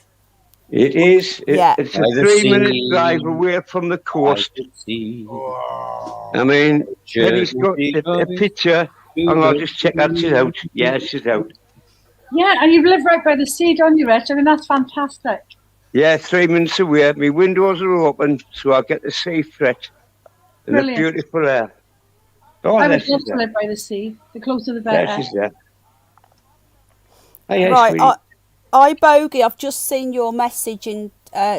It is. It's a 3-minute drive away from the coast. I mean, Penny's got a picture, and I'll just check that she's out. Yeah, she's out. Yeah, and you live right by the sea, don't you, Rich? I mean, that's fantastic. Yeah, 3 minutes away. My windows are open, so I get the sea fresh and the beautiful air. Oh, I would love to live by the sea. The closer the better. There she's there. Right, I Bogey, I've just seen your message in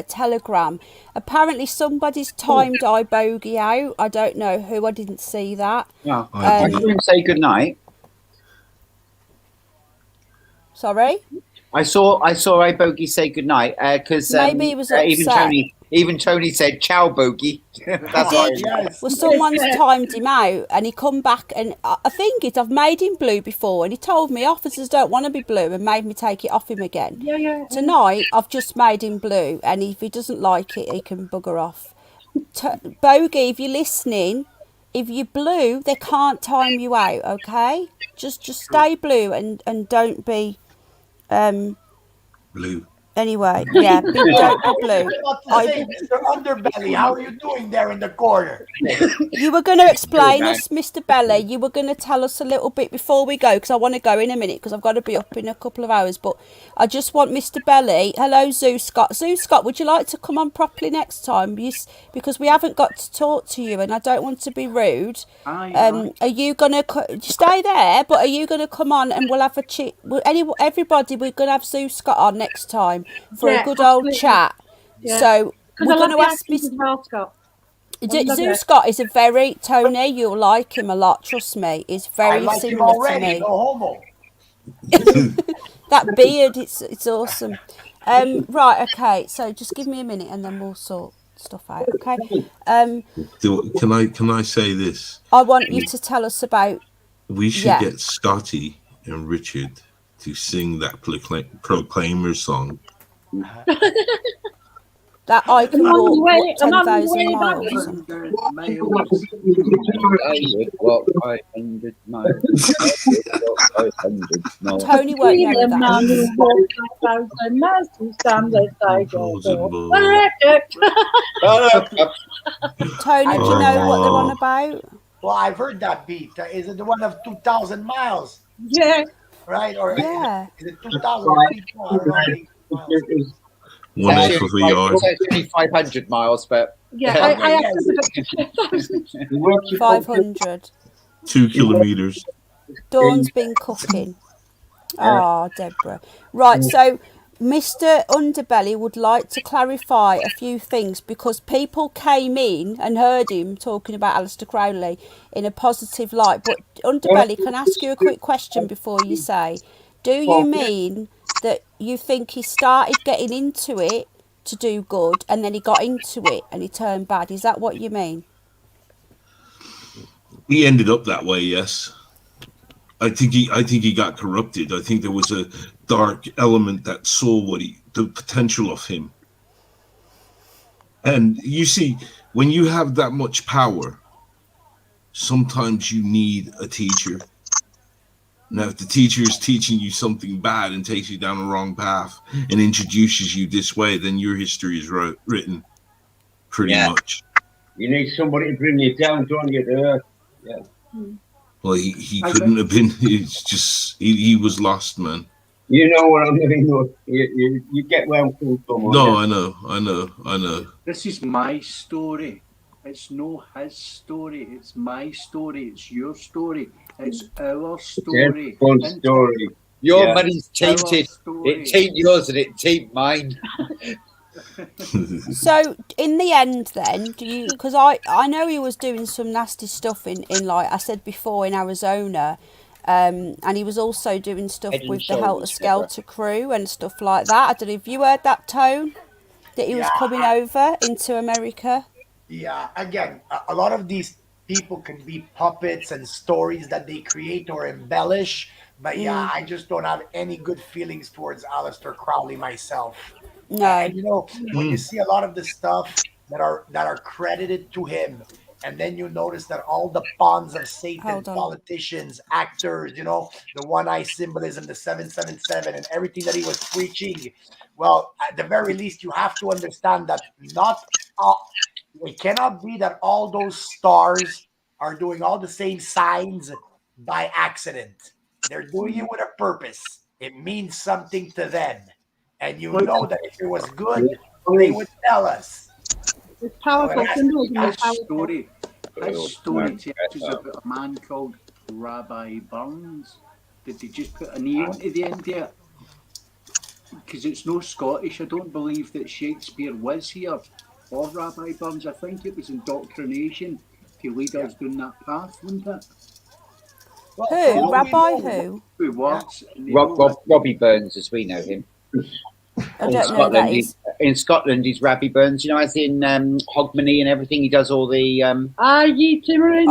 Telegram. Apparently somebody's timed I Bogey out. I don't know who. I didn't see that. No. I couldn't say goodnight. Sorry? I saw I Bogey say goodnight because maybe he was upset. Even Tony said ciao Bogey. That's yes. Well, someone's timed him out and he come back, and I think I've made him blue before, and he told me officers don't want to be blue and made me take it off him again. Yeah. Tonight I've just made him blue, and if he doesn't like it he can bugger off. Bogey, if you're listening, if you're blue they can't time you out, okay? Just stay blue and don't be blue. Anyway, yeah, don't be blue. Mr. Underbelly, how are you doing there in the corner? You were going to explain us, Mr. Belly. You were going to tell us a little bit before we go, because I want to go in a minute, because I've got to be up in a couple of hours. But I just want Mr. Belly. Hello, Zoo Scott. Zoo Scott, would you like to come on properly next time? Because we haven't got to talk to you, and I don't want to be rude. Are you going to stay there? But are you going to come on and we'll have a chat? Everybody, we're going to have Zoo Scott on next time for a good old chat. Yeah. So we're going to ask Mr. Zeus Scott is a very, Tony, you'll like him a lot, trust me. He's very I like him similar to already. me. No homo. That beard, it's awesome. Right, okay, so just give me a minute and then we'll sort stuff out, okay? Can I say this? I want you to tell us about... We should get Scotty and Richard to sing that Proclaimer song. That I can walk, what, 10,000 miles. Walk 500 miles. Tony won't know that. Tony, do you know what they're on about? Well, I've heard that beat. Is it the one of 2,000 miles? Yeah. Right? Or yeah. Is it 2,000 miles? 1/8 of a yard. It's only 500 miles, but yeah, I have to 500. 2 kilometers. Dawn's been cooking. Ah, Deborah. Right, so Mr. Underbelly would like to clarify a few things because people came in and heard him talking about Aleister Crowley in a positive light. But Underbelly, can I ask you a quick question before you say, do you mean that you think he started getting into it to do good and then he got into it and he turned bad? Is that what you mean? He ended up that way, yes. I think he got corrupted. I think there was a dark element that saw the potential of him. And you see, when you have that much power, sometimes you need a teacher. Now, if the teacher is teaching you something bad and takes you down the wrong path and introduces you this way, then your history is written pretty much. You need somebody to bring you down, don't you, to earth? Yeah. Well, he couldn't have been. It's just he was lost, man. You know what I mean? You get where I'm coming from. No, I know. This is my story. It's no his story. It's my story. It's your story. It's our story. Fun story. Your money's tainted. It taint yours and it taint mine. So in the end then, do you, because I know he was doing some nasty stuff in like I said before in Arizona, and he was also doing stuff with the Helter Skelter crew and stuff like that. I don't know if you heard that, Tone, that he was coming over into America. Yeah, again, a lot of these people can be puppets and stories that they create or embellish, but I just don't have any good feelings towards Aleister Crowley myself. No. And you know, when you see a lot of the stuff that are credited to him, and then you notice that all the pawns of Satan, politicians, actors, you know, the one-eye symbolism, the 777, and everything that he was preaching, well, at the very least, you have to understand that it cannot be that all those stars are doing all the same signs by accident. They're doing it with a purpose. It means something to them. And you know that if it was good, they would tell us. It's powerful. His story is about a man called Rabbi Burns. Did they just put an E onto the end there? Because it's no Scottish. I don't believe that Shakespeare was here or Rabbi Burns. I think it was indoctrination to lead us down that path, wasn't it? Who? Rabbi who? Who was? Robbie Burns, as we know him. I don't know that is. In Scotland, he's Rabbi Burns. You know, as in Hogmanay and everything. He does all the. Ye Timmerin.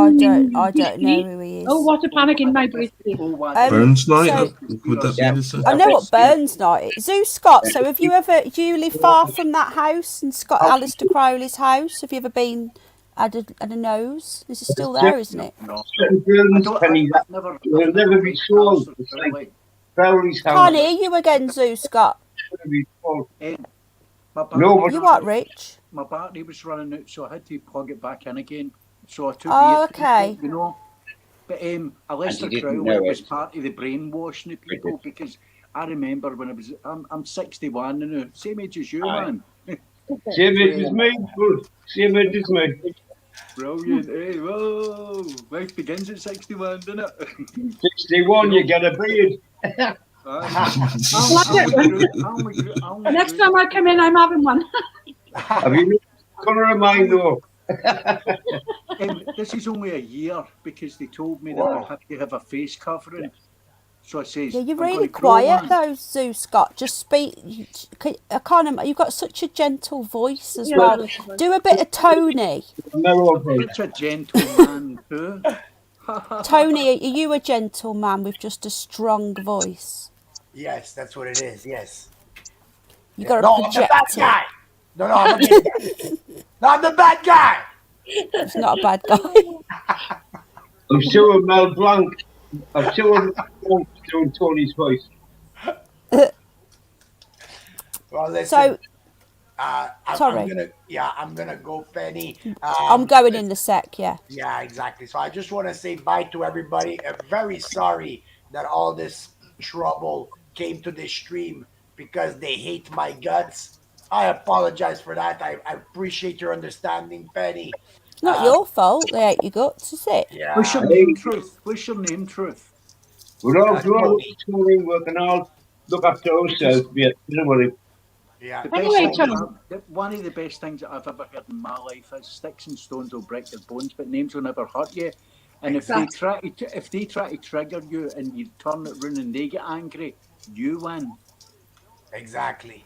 I don't know who he is. Oh, what a panic in my brain. Burns Night. Would that be the same? I know what Burns Night is. Zeus Scott. So have you ever? Do you live far from that house in Aleister Crowley's house? Have you ever been? At a nose? Is it still there, isn't it? No. Will never be sold. Can't hear you again, Zeus Scott. No, you what, Rich? My battery was running out, so I had to plug it back in again. So I took okay. You know. But Aleister Crowley was part of the brainwashing of people because I remember when I'm 61 now, same age as you, man. Same age as me, good. Same age as me. Brilliant, hey, whoa! Life begins at 61, doesn't it? 61, you get a beard. Next time I come in, I'm having one. Have you colour of mine though? This is only a year because they told me that Whoa. I have to have a face covering. So I says, Yeah, you're I'm really going to grow quiet one. though, Sue Scott. Just speak. I can't. You've got such a gentle voice as Yeah, well. that's right. Do a bit of Tony. No, Such a gentleman too. Tony, are you a gentleman with just a strong voice? Yes, that's what it is. Yes. You Yeah. got to No, I'm the bad project it. guy. No, I'm a good guy. No, I'm the bad guy. He's not a bad guy. I'm sure Mel Blanc. I'm sure Mel Blanc's doing Tony's voice. Well, listen. So, I'm sorry. I'm gonna go, Penny. I'm going in the sec. Yeah. Yeah, exactly. So I just want to say bye to everybody. I'm very sorry that all this trouble came to this stream because they hate my guts. I apologize for that. I appreciate your understanding, Penny. It's not your fault. They hate your guts, is it? Yeah. What's your name, Truth? What's your name, Truth? We're all grown, Tony. Tony, working all look after ourselves. Yeah, don't worry. Yeah. The best Anyway, thing Tom. one of the best things that I've ever heard in my life is sticks and stones will break your bones, but names will never hurt you. And if they try to trigger you and you turn it round and they get angry, you win. Exactly.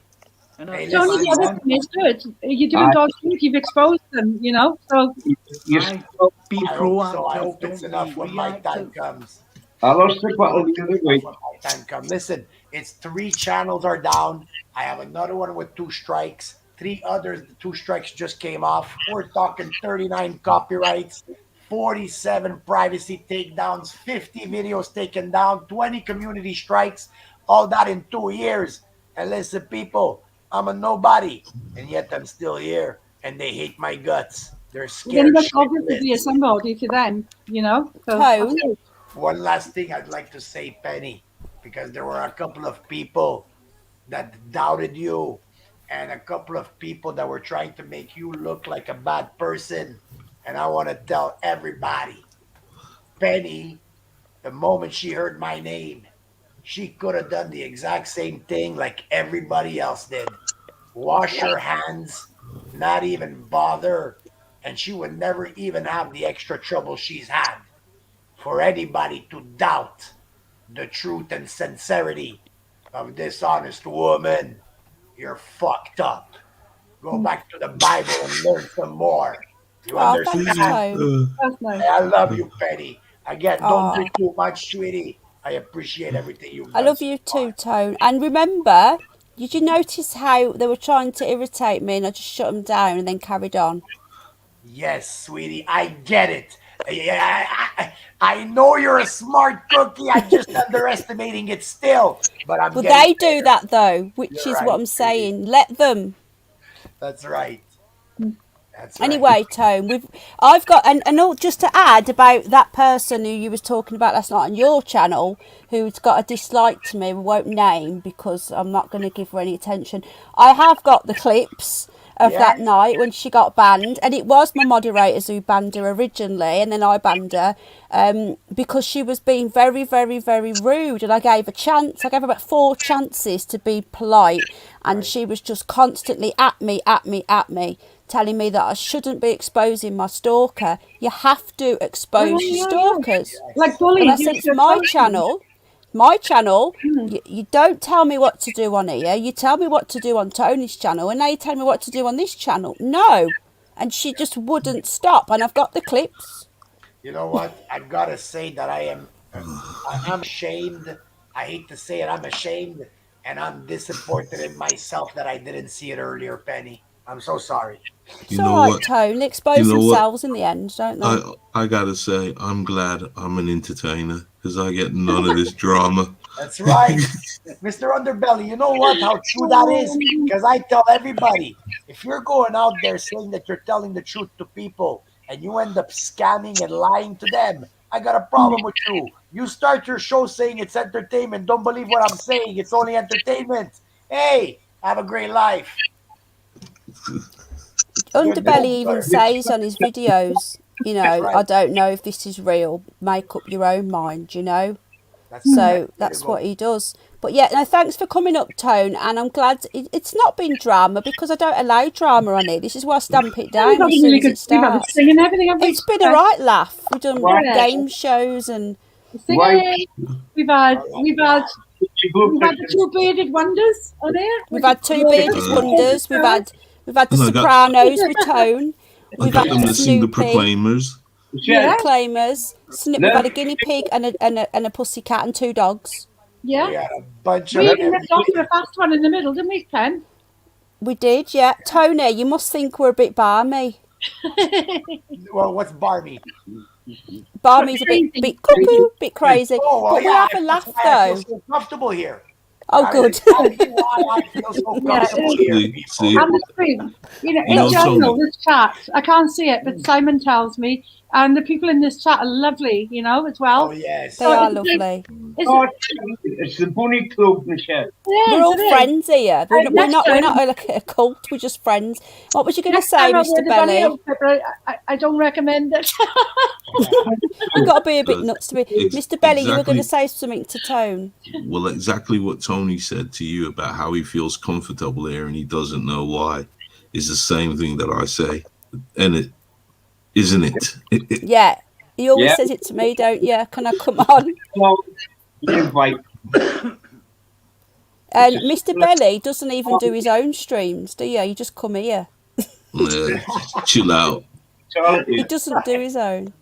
And Hey, Tony, listen, the other thing is good. You're doing God's work. You've exposed them, you know. So be I proactive. hope it's enough when my time comes. I lost the battle the other week. When my time comes. Listen, it's 3 channels are down. I have another one with 2 strikes. 3 others, the 2 strikes just came off. We're talking 39 copyrights, 47 privacy takedowns, 50 videos taken down, 20 community strikes, all that in 2 years. And listen, people, I'm a nobody, and yet I'm still here, and they hate my guts. They're then scared you must obviously shitless. be somebody to them, you know. So Tone. One last thing I'd like to say, Penny, because there were a couple of people that doubted you and a couple of people that were trying to make you look like a bad person. And I want to tell everybody, Penny, the moment she heard my name, she could have done the exact same thing like everybody else did. Wash her hands, not even bother, and she would never even have the extra trouble she's had. For anybody to doubt the truth and sincerity of this honest woman, you're fucked up. Go back to the Bible and learn some more. You Oh, thanks, understand? Tone. that's nice. I love you, Penny. Again, don't Aw. do too much, sweetie. I appreciate everything you've I done. love you too, Tone. And remember, did you notice how they were trying to irritate me and I just shut them down and then carried on? Yes, sweetie, I get it. I know you're a smart cookie. I'm just underestimating it still. But I'm Well, getting they do better. that though, which You're is right, what I'm sweetie. saying. Let them. That's right. That's right. Anyway, Tone, I've got and all, just to add about that person who you was talking about last night on your channel, who's got a dislike to me, we won't name because I'm not going to give her any attention. I have got the clips of that Yes. night when she got banned, and it was my moderators who banned her originally, and then I banned her because she was being very, very, very rude, and I gave a chance. I gave her about 4 chances to be polite, and she was just constantly at me, telling me that I shouldn't be exposing my stalker. You have to expose your stalkers. Like bullying. And I said, it's my channel. You don't tell me what to do on here. You tell me what to do on Tony's channel, and now you tell me what to do on this channel. No. And she just wouldn't stop. And I've got the clips. You know what? I've got to say that I'm ashamed. I hate to say it. I'm ashamed, and I'm disappointed in myself that I didn't see it earlier, Penny. I'm so sorry. It's all right, Tone. They expose themselves in the end, don't they? I gotta say, I'm glad I'm an entertainer because I get none of this drama. That's right. Mr. Underbelly, you know what? How true that is? Because I tell everybody, if you're going out there saying that you're telling the truth to people and you end up scamming and lying to them, I got a problem with you. You start your show saying it's entertainment. Don't believe what I'm saying. It's only entertainment. Hey, have a great life. Underbelly even says on his videos, you know, I don't know if this is real. Make up your own mind, you know. So that's what he does. But yeah, no, thanks for coming up, Tone. And I'm glad it's not been drama because I don't allow drama on it. This is why I stamp it down as soon as it starts. Singing everything. It's been a right laugh. We've done game shows and singing. We've had the two bearded wonders on here. We've had two bearded wonders. We've had the Sopranos with Tone. We've got them to sing the Proclaimers. Proclaimers. We've had a guinea pig and a pussycat and two dogs. Yeah. We had a bunch We of even left off for a fast one in the middle, didn't we, Ken? We did, yeah. Tony, you must think we're a bit barmy. Well, what's barmy? Barmy's a bit cuckoo, bit crazy. But we have a laugh though. I feel so comfortable here. Oh, good. I feel so comfortable here. See. And the screen. In general, this chat, I can't see it, but Simon tells me, and the people in this chat are lovely, as well. Oh, yes. They are lovely. It's the Bunny Club, Michelle. We're all friends here. We're not like a cult. We're just friends. What was you going to say, Mr. Belly? I don't recommend it. You've got to be a bit nuts to be. Mr. Belly, you were going to say something to Tone. Well, exactly what Tony said to you about how he feels comfortable here and he doesn't know why is the same thing that I say. And it, isn't it? Yeah. He always says it to me, don't you? Can I come on? And Mr. Belly doesn't even do his own streams, do you? You just come here. Chill out. He doesn't do his own.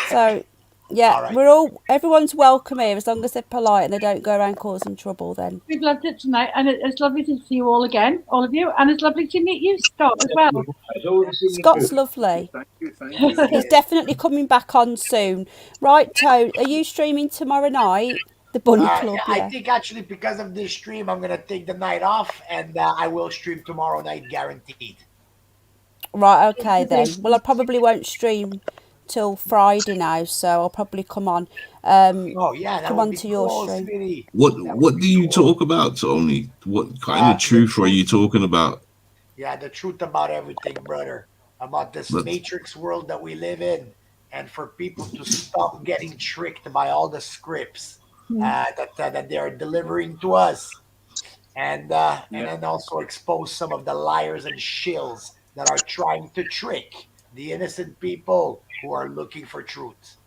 So, yeah, right. Everyone's welcome here as long as they're polite and they don't go around causing trouble then. We've loved it tonight and it's lovely to see you all again, all of you. And it's lovely to meet you, Scott, as well. Scott's lovely. Thank you. He's definitely coming back on soon. Right, Toad, are you streaming tomorrow night? The Bunny Club, I think actually because of this stream, I'm going to take the night off and I will stream tomorrow night, guaranteed. Right, okay then. Well, I probably won't stream till Friday now, so I'll probably come on. Come on to your stream. What do you talk about, Tony? What kind of truth are you talking about? Yeah, the truth about everything, brother. About this matrix world that we live in, and for people to stop getting tricked by all the scripts that they are delivering to us, and then also expose some of the liars and shills that are trying to trick the innocent people who are looking for truth.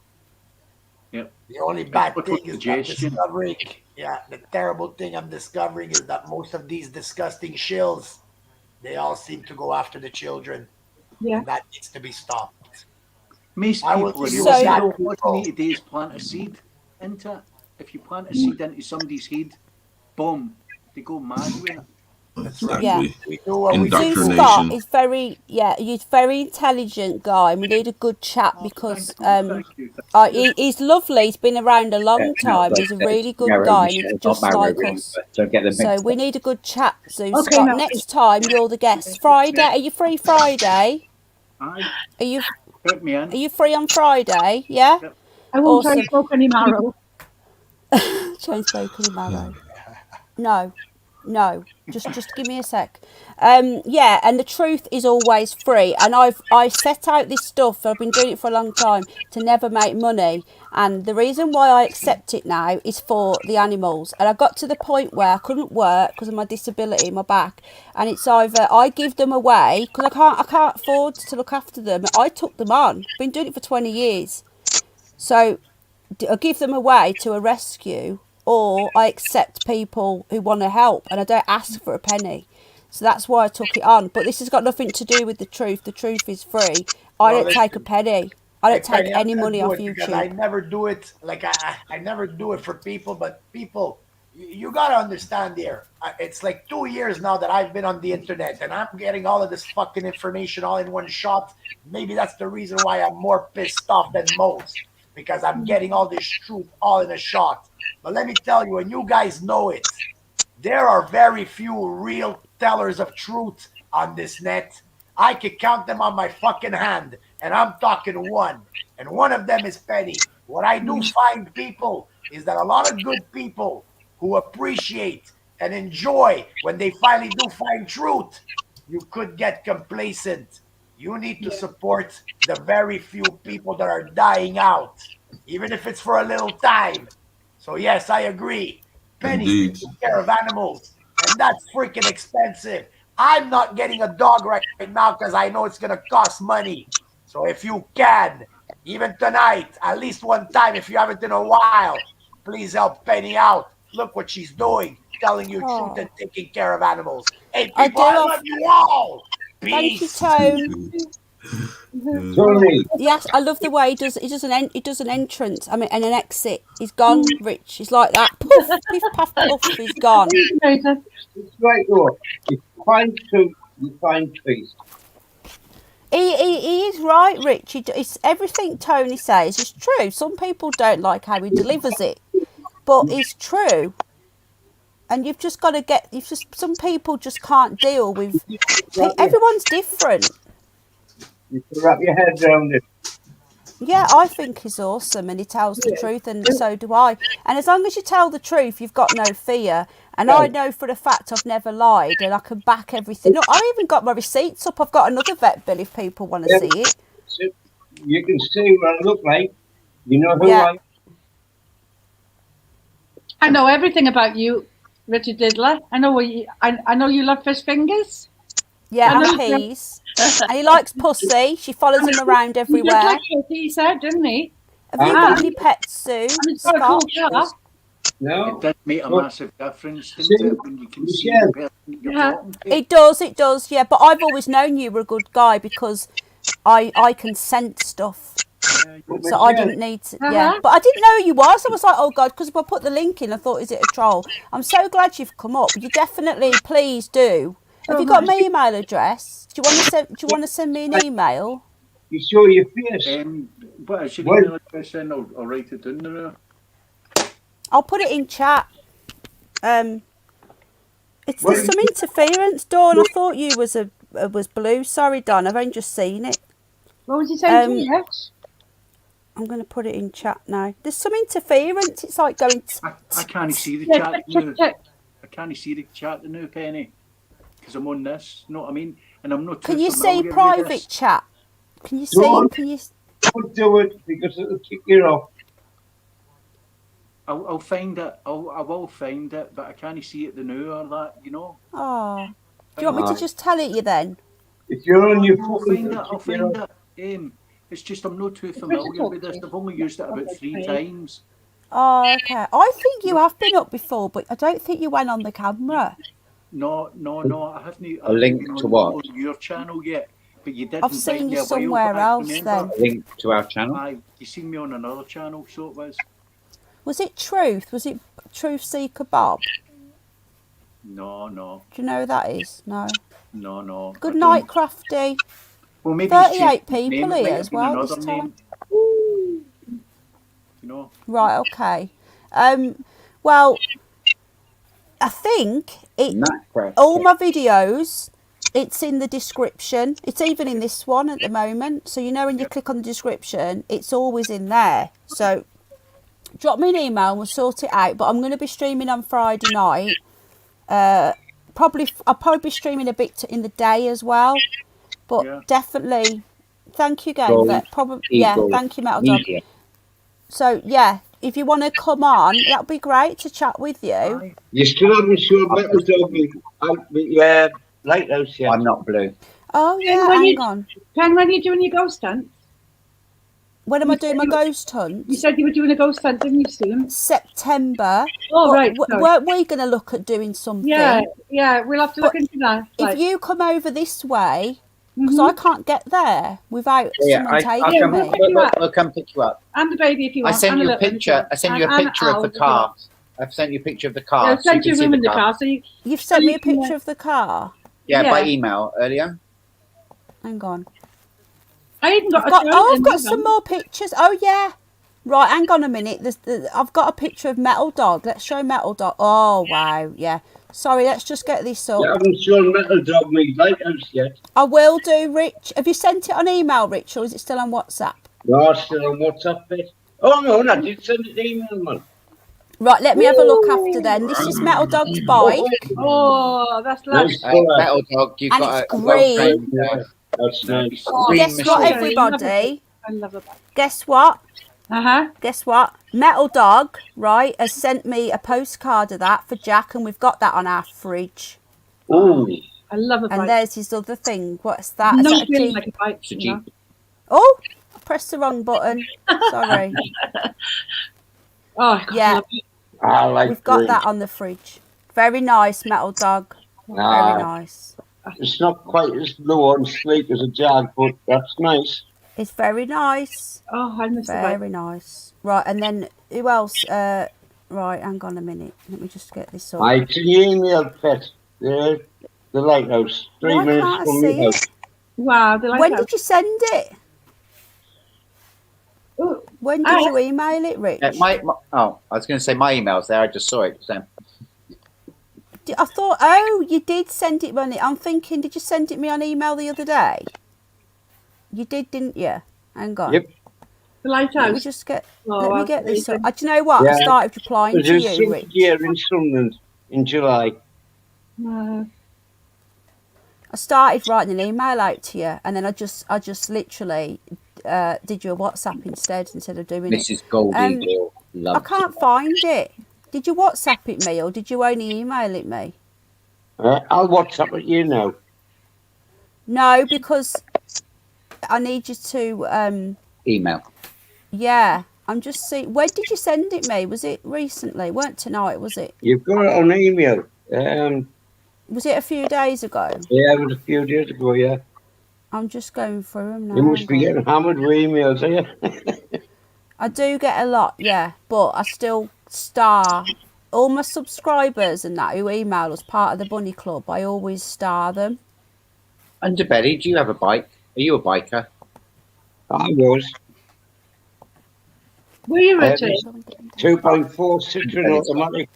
Yep. The only bad thing is that discovering, the terrible thing I'm discovering is that most of these disgusting shills, they all seem to go after the children. Yeah. And that needs to be stopped. Most people, what you need to do is plant a seed into it. If you plant a seed into somebody's head, boom, they go mad with it. That's right. Yeah. Indoctrination. He's a very intelligent guy. And we need a good chat because he's lovely. He's been around a long time. He's a really good guy. And he's just like us. So we need a good chat, Zeus. Okay, Scott, next time you're the guest. Friday, are you free Friday? Aye. Are you? Put me in. Are you free on Friday? Yeah. I won't try and smoke any marrow. Chain smoke any marrow. No, just give me a sec. And the truth is always free. And I set out this stuff. I've been doing it for a long time to never make money. And the reason why I accept it now is for the animals. And I got to the point where I couldn't work because of my disability, my back. And it's either I give them away because I can't afford to look after them. I took them on. I've been doing it for 20 years. So I give them away to a rescue. Or I accept people who want to help and I don't ask for a penny. So that's why I took it on. But this has got nothing to do with the truth. The truth is free. I don't take a penny. I don't take any money off YouTube. I never do it. I never do it for people. But people, you got to understand here. It's like 2 years now that I've been on the internet. And I'm getting all of this fucking information all in one shot. Maybe that's the reason why I'm more pissed off than most. Because I'm getting all this truth all in a shot. But let me tell you, and you guys know it, there are very few real tellers of truth on this net. I could count them on my fucking hand, and I'm talking one. And one of them is Penny. What I do find, people, is that a lot of good people who appreciate and enjoy when they finally do find truth, you could get complacent. You need to support the very few people that are dying out even if it's for a little time. So yes, I agree. Penny's Indeed. taking care of animals, and that's freaking expensive. I'm not getting a dog right now because I know it's gonna cost money. So if you can, even tonight, at least one time, if you haven't in a while, please help Penny out. Look what she's doing, telling you truth and taking care of animals. Hey, people, I love you all. Thank you, Peace. Tone. Tony, Yes, I love the way he does an entrance. I mean, and an exit. He's gone, Rich. He's like that. Poof, piff, puff, puff. He's gone. it's right though. You find truth, you find peace. He is right, Rich. It's everything Tony says is true. Some people don't like how he delivers it, but it's true. And you've just got to get. Some people just can't deal with. Everyone's different. You can wrap your head around it. Yeah, I think he's awesome, and he tells the truth, and so do I. And as long as you tell the truth, you've got no fear. And I know for a fact I've never lied, and I can back everything up. I even got my receipts up. I've got another vet bill if people want to see it. You can see what I look like. You know who I am. I know everything about you, Richard Diddler. I know I know you love fish fingers. Yeah, and peas. And he likes pussy. She follows him around everywhere. He looked like he said, didn't he? Have you got any pets, Sue? He's got a cool car. No. It does make a massive difference, doesn't it, when you can see the person you're talking to? It does, yeah. But I've always known you were a good guy because I can sense stuff. So I didn't need to, yeah. But I didn't know who you was. I was like, oh God, because if I put the link in, I thought, is it a troll? I'm so glad you've come up. You definitely, please do. Have you got my email address? Do you want to send me an email? You show your face. What is your email address then? I'll write it down there. I'll put it in chat. There's some interference, Dawn. I thought you was blue. Sorry, Don. I've only just seen it. What was you saying? I'm going to put it in chat now. There's some interference. It's like going. I can't see the chat now. I can't see the chat now, Penny, because I'm on this. You know what I mean? And I'm not. Can you see private chat? Can you see? Can you? Don't do it because it'll kick you off. I'll find it. I will find it, but I can't see it the now or that. You know. Oh. Do you want me to just tell it you then? If you're on your phone, I'll find it. It's just I'm not too familiar with this. I've only used it about 3 times. Oh, okay. I think you have been up before, but I don't think you went on the camera. No. I haven't. A link to what? On your channel yet, but you did. I've seen you somewhere else then. A link to our channel. You seen me on another channel, so it was. Was it Truth? Was it Truth Seeker Bob? No. Do you know who that is? No. No. Good night, Crafty. Well, maybe 38 people here as well this time. You know. Right, okay. Well, I think all my videos, it's in the description. It's even in this one at the moment. So, you know, when you click on the description, it's always in there. So, drop me an email and we'll sort it out. But I'm going to be streaming on Friday night. I'll probably be streaming a bit in the day as well. But definitely, thank you, Game Vet. Thank you, Metal Dog. So, yeah, if you want to come on, that'd be great to chat with you. You still haven't shown Metal Dog Lighthouse yet. I'm not blue. Oh, yeah, hang on. Ken, when are you doing your ghost hunt? When am I doing my ghost hunt? You said you were doing a ghost hunt, didn't you, soon? September. Oh, right. Weren't we going to look at doing something? Yeah, we'll have to look into that. If you come over this way, because I can't get there without someone taking me. I'll come pick you up. And the baby if you want. I sent you a picture. I sent you a picture of the car. I've sent you a picture of the car. I've sent you a room in the car. So you've sent me a picture of the car? Yeah, by email earlier. Hang on. I've got some more pictures. Oh, yeah. Right, hang on a minute. I've got a picture of Metal Dog. Let's show Metal Dog. Oh, wow, yeah. Sorry, let's just get this up. You haven't shown Metal Dog me Lighthouse yet. I will do, Rich. Have you sent it on email, Rich, or is it still on WhatsApp? No, it's still on WhatsApp, bit. Oh, no, I did send it email, man. Right, let me have a look after then. This is Metal Dog's bike. Oh, that's lush. Metal Dog, you've got it's green. That's nice. Guess what, everybody? I love it. Guess what? Guess what? Metal Dog, right, has sent me a postcard of that for Jack, and we've got that on our fridge. Oh, I love a bike. And there's his other thing. What's that? No Is that a feeling Jeep? like a bike. It's a Jeep. Oh, I pressed the wrong button. Sorry. Oh, God, Yeah. I love it. I like We've got green. that on the fridge. Very nice, Metal Dog. Very nice. It's not quite as low and sleek as a Jag, but that's nice. It's very nice. Oh, I miss the bike. Very nice. Right, and then who else? Right, hang on a minute. Let me just get this up. It's an email pet. The lighthouse. 3 Why minutes can't I from see the house. it? Wow, the When lighthouse. did you send it? Ooh, When did you email it, Rich? I was going to say my email's there. I just saw it. So. I thought, oh, you did send it when I'm thinking, did you send it me on email the other day? You did, didn't you? Hang on. Yep. the lighthouse. Let me just get. Let me get this up. amazing. Do you know what? I Yeah. started replying to you, Rich. Here in Sunderland in July. I started writing an email out to you, and then I just literally did you a WhatsApp instead of doing it. Mrs. GoldEagle. I can't find it. Did you WhatsApp it me, or did you only email it me? I'll WhatsApp it you now. No, because I need you to. Email. Yeah, I'm just seeing. When did you send it me? Was it recently? Weren't tonight? Was it? You've got it on email. Was it a few days ago? Yeah, it was a few days ago, yeah. I'm just going through them now. You must be getting hammered with emails, are you? I do get a lot, yeah, but I still star all my subscribers and that who email us part of the Bunny Club. I always star them. Underbelly, do you have a bike? Are you a biker? I was. Were you, Richard? 2.4 Citroen automatic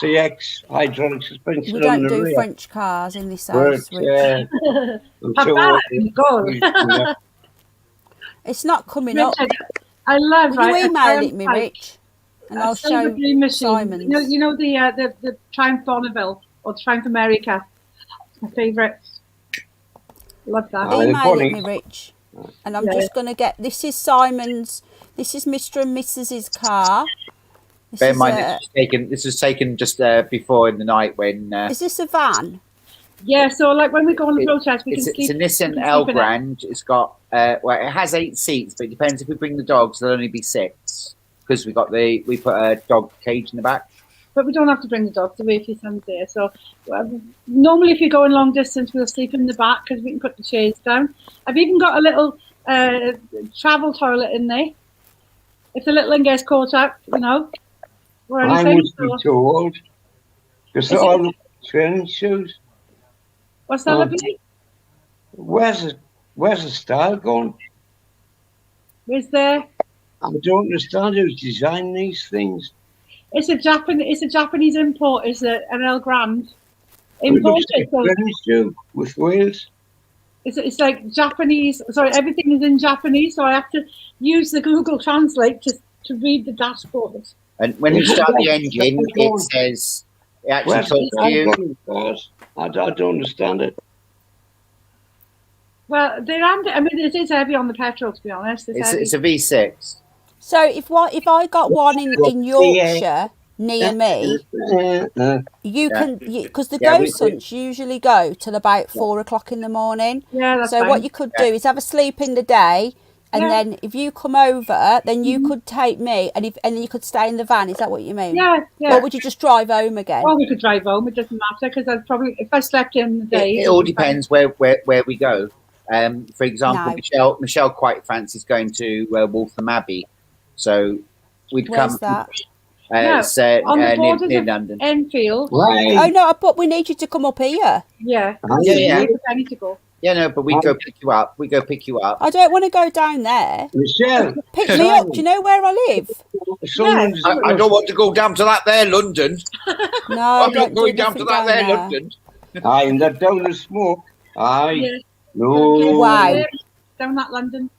CX hydraulic suspension We don't on the do rear. French cars in this But, house, Rich. I'm Papa, too old. go. It's not coming up. Richard, I love. Will you right, email it me, Rich? And I'll show Simon's. You know the Triumph Bonneville or Triumph America. It's my favourite. Love that. Email it me, Rich. And I'm just going to get... This is Simon's... This is Mr. and Mrs.'s car. Bear in mind, this was taken just before in the night when... is this a van? Yeah, so like when we go on the road test, we can It's sleep. a Nissan L Grand. It's got... well, it has 8 seats, but it depends if we bring the dogs, there'll only be 6. Because we put a dog cage in the back. But we don't have to bring the dogs away if your son's there. So normally if you're going long distance, we'll sleep in the back because we can put the chairs down. I've even got a little travel toilet in there. If the little one gets caught up, you know. Or I anything. must be too old. Because all the training shoes. What's that, lovely? Where's the style going? Where's there? I don't understand who's designed these things. It's a Japanese import. It's an El Grand It looks imported. like training shoe with wheels. It's like Japanese. Sorry, everything is in Japanese, so I have to use the Google Translate to read the dashboard. And when you start the engine, it says... It actually Where's talks the to you. style going? I don't understand it. Well, I mean, it is heavy on the petrol, to be honest. It's a V6. So if I got one in Yorkshire near me, you can... Because the ghost hunts usually go till about 4 o'clock in the morning. Yeah, that's So fine. what you could do is have a sleep in the day, and then if you come over, then you could take me, and then you could stay in the van. Is that what you mean? Yeah. Or would you just drive home again? Well, we could drive home. It doesn't matter because I'd probably, if I slept in the day. It all depends where we go. For example, No. Michelle quite fancies going to Waltham Abbey, so we'd Where's come. that? It's on the borders near of London. Enfield. Right. Oh no! But we need you to come up here. Yeah. Yeah. I need to go. Yeah, no, but we go pick you up. I don't want to go down there. Michelle. Pick me up. Do you know where I live? I don't want to go down to that there London. No, I'm don't not going do down to nothing that there there. London. Aye, and that down the smoke. Aye. Yeah. No. Wow. Down that London.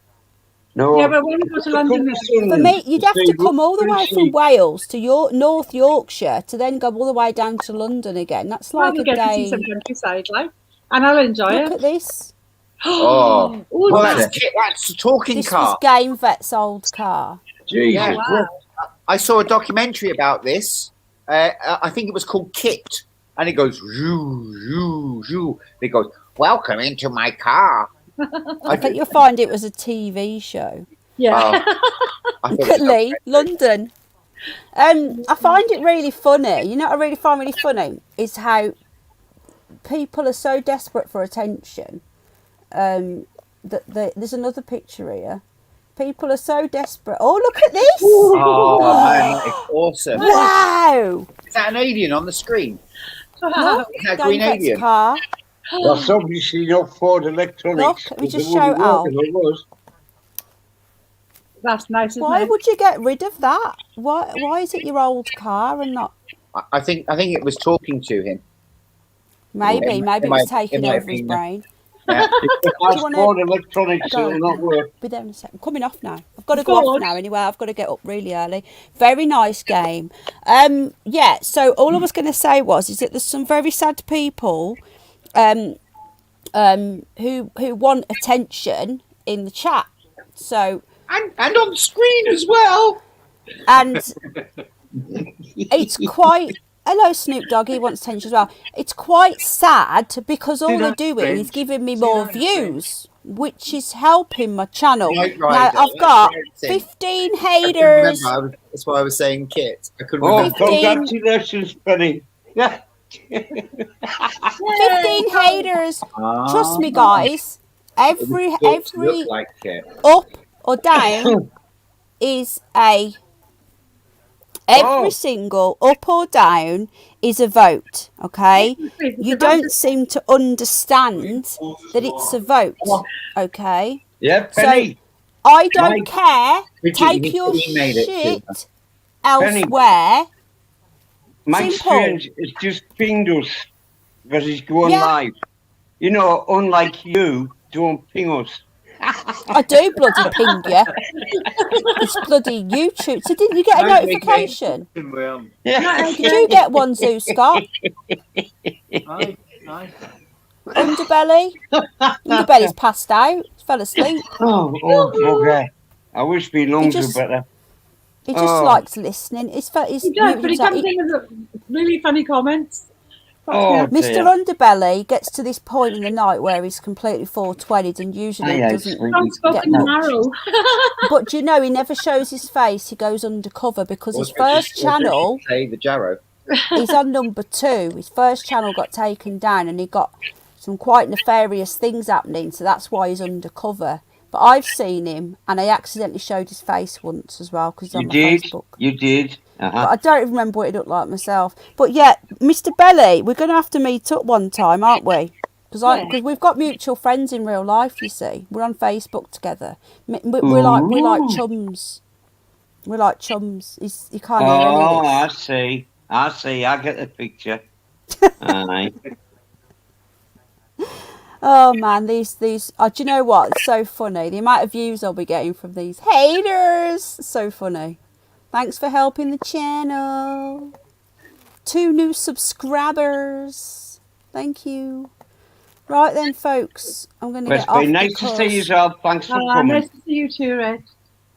No. Yeah, but when we go to London, For me, you'd have to come all the way from Wales to North Yorkshire to then go all the way down to London again. That's like we a get to see day. some countryside, like, and I'll enjoy Look it. at this. Oh, well, nice. that's a talking This car. was Game Vet's old car. Jesus. Wow. I saw a documentary about this. I think it was called Kit, and it goes zoo zoo zoo. It goes, welcome into my car. I think you'll find it was a TV show. Yeah. Lee, London. I find it really funny. You know what I really find really funny is how people are so desperate for attention. That there's another picture here. People are so desperate. Oh, look at this! Oh man, that is awesome! Wow! Is that an alien on the screen? Look, Is that a green David's alien? car. That's obviously not Ford Electronics. Look, let me just It wouldn't show work Al. if it was. That's nice, isn't Why it? would you get rid of that? Why is it your old car and not? I think it was talking to him. Maybe It it's taking might over his be, brain. Yeah. If that's wanna Ford Electronics, go? it'll not work. Be there in a second. I'm coming off now. I've got to go off now anyway. I've got to get up really early. Very nice game. Yeah. So all I was going to say is that there's some very sad people, who want attention in the chat. So and on screen as well. and it's quite. Hello, Snoop Dogg. He wants attention as well. It's quite sad because all they're doing is giving me more views, which is helping my channel. Right, Now I've got 15 haters. That's why I was saying Kit. I couldn't Oh, remember. congratulations, Penny. Yeah. 15 haters. Trust me, guys. Every Look like Kit. up or down is a. Every single up or down is a vote, okay? You don't seem to understand that it's a vote, okay? Yeah, Penny. So I don't care. Bridget, Take your you made it shit elsewhere. Mike Simple. Strange has just pinged us because he's going Yeah. live. You know, unlike you, don't ping us. I do bloody ping you. It's bloody YouTube. So didn't you get a notification? Yeah. Did you get one, Zoo Scott? Aye. Underbelly? Underbelly's passed out. He fell asleep. Oh, bugger. I wish my lungs were better. He just likes listening. He's He does, but he comes in with really funny comments. Mr. Underbelly gets to this point in the night where he's completely 420'd and usually doesn't get much. But do you know, he never shows his face. He goes undercover because his first channel, the Jarrow. he's on number 2. His first channel got taken down and he got some quite nefarious things happening. So that's why he's undercover. But I've seen him and I accidentally showed his face once as well because he's on my Facebook. You did. But I don't remember what it looked like myself. But yeah, Mr. Belly, we're going to have to meet up one time, aren't we? Because we've got mutual friends in real life, you see. We're on Facebook together. We're like chums. We're like chums. You can't hear any of this. I see. I get the picture. Aye. Oh man, these do you know what? It's so funny. The amount of views I'll be getting from these haters. So funny. Thanks for helping the channel. 2 new subscribers. Thank you. Right then, folks. I'm going to get off. It's been nice to see you, Al. Thanks for coming. Nice to see you too, Rich.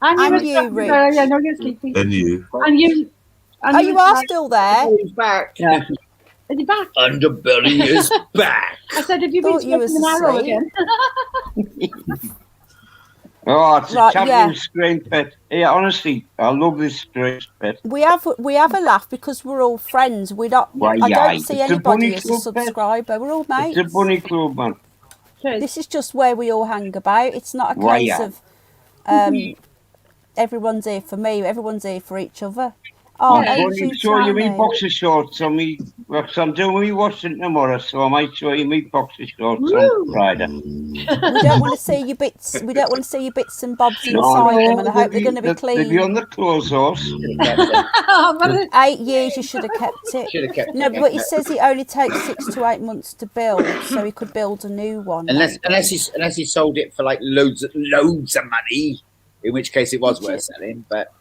And you, Rich. Yeah, no, you're sleeping. And you. And you. Oh, you are still there? He's back. Yeah. Is he back? Underbelly is back. I said, have you been smoking an arrow again? Oh, it's a champion screen pet. Yeah, honestly, I love this screen pet. We have a laugh because we're all friends. I don't see anybody as a subscriber. We're all mates. It's a bunny club, man. This is just where we all hang about. It's not a case of everyone's here for me. Everyone's here for each other. Oh, I'm going to show you my boxer shorts on me. I'm doing me washing tomorrow, so I might show you my boxer shorts on Friday. We don't want to see your bits. We don't want to see your bits and bobs inside them, and I hope they're going to be clean. They'll be on the clothes horse. 8 years, you should have kept it. No, but he says it only takes 6 to 8 months to build, so he could build a new one. Unless he sold it for like loads of money, in which case it was worth selling, but.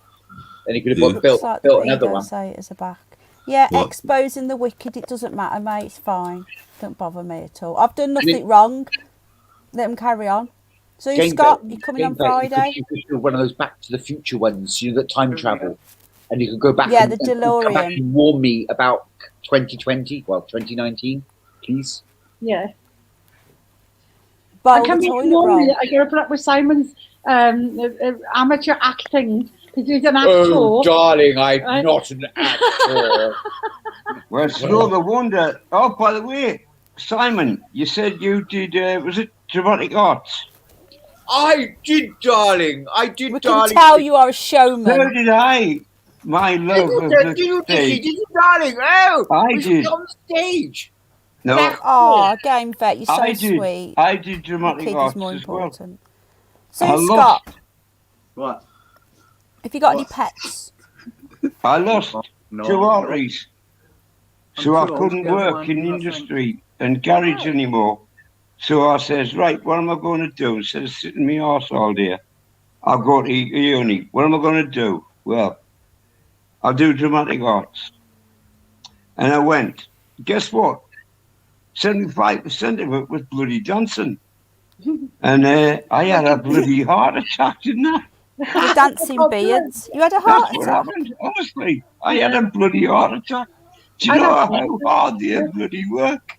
Then he could have built another one. Say it as a back. Yeah, exposing the wicked. It doesn't matter, mate. It's fine. Don't bother me at all. I've done nothing wrong. Let them carry on. So Game Scott, Bait- you coming Game on Bait, Friday? You could do one of those Back to the Future ones, that time travel. And you could go back Yeah, and the come back DeLorean. and warn me about 2020, 2019, please. Yeah. Bowl I the can make toilet one. roll. I got to put up with Simon's amateur acting. He's an actor. Oh, darling, I'm not an actor. Well, it's no the wonder. Oh, by the way, Simon, you said you did, was it dramatic arts? I did, darling. I did, We darling. can tell you are a showman. So did I. My love of Did you, the Dickie? stage. Did you, darling? Oh, I was did. it on stage? No, Oh, Game Vet, you're so I did. sweet. I did The dramatic kid is arts more as well. important. So, I Scott, lost. What? have you got any What? pets? I lost No, 2 arteries. So I'm I too old couldn't to have work one, in the I think. industry and garage anymore. So I says, right, what am I going to do? Instead of sitting my arse all day, I'll go to uni. What am I going to do? Well, I'll do dramatic arts. And I went. Guess what? 75% of it was bloody dancing. And I had a bloody heart attack, didn't I? The dancing beards. You had a That's heart what attack. happened, honestly. I had a bloody heart attack. Do you know how hard they bloody work?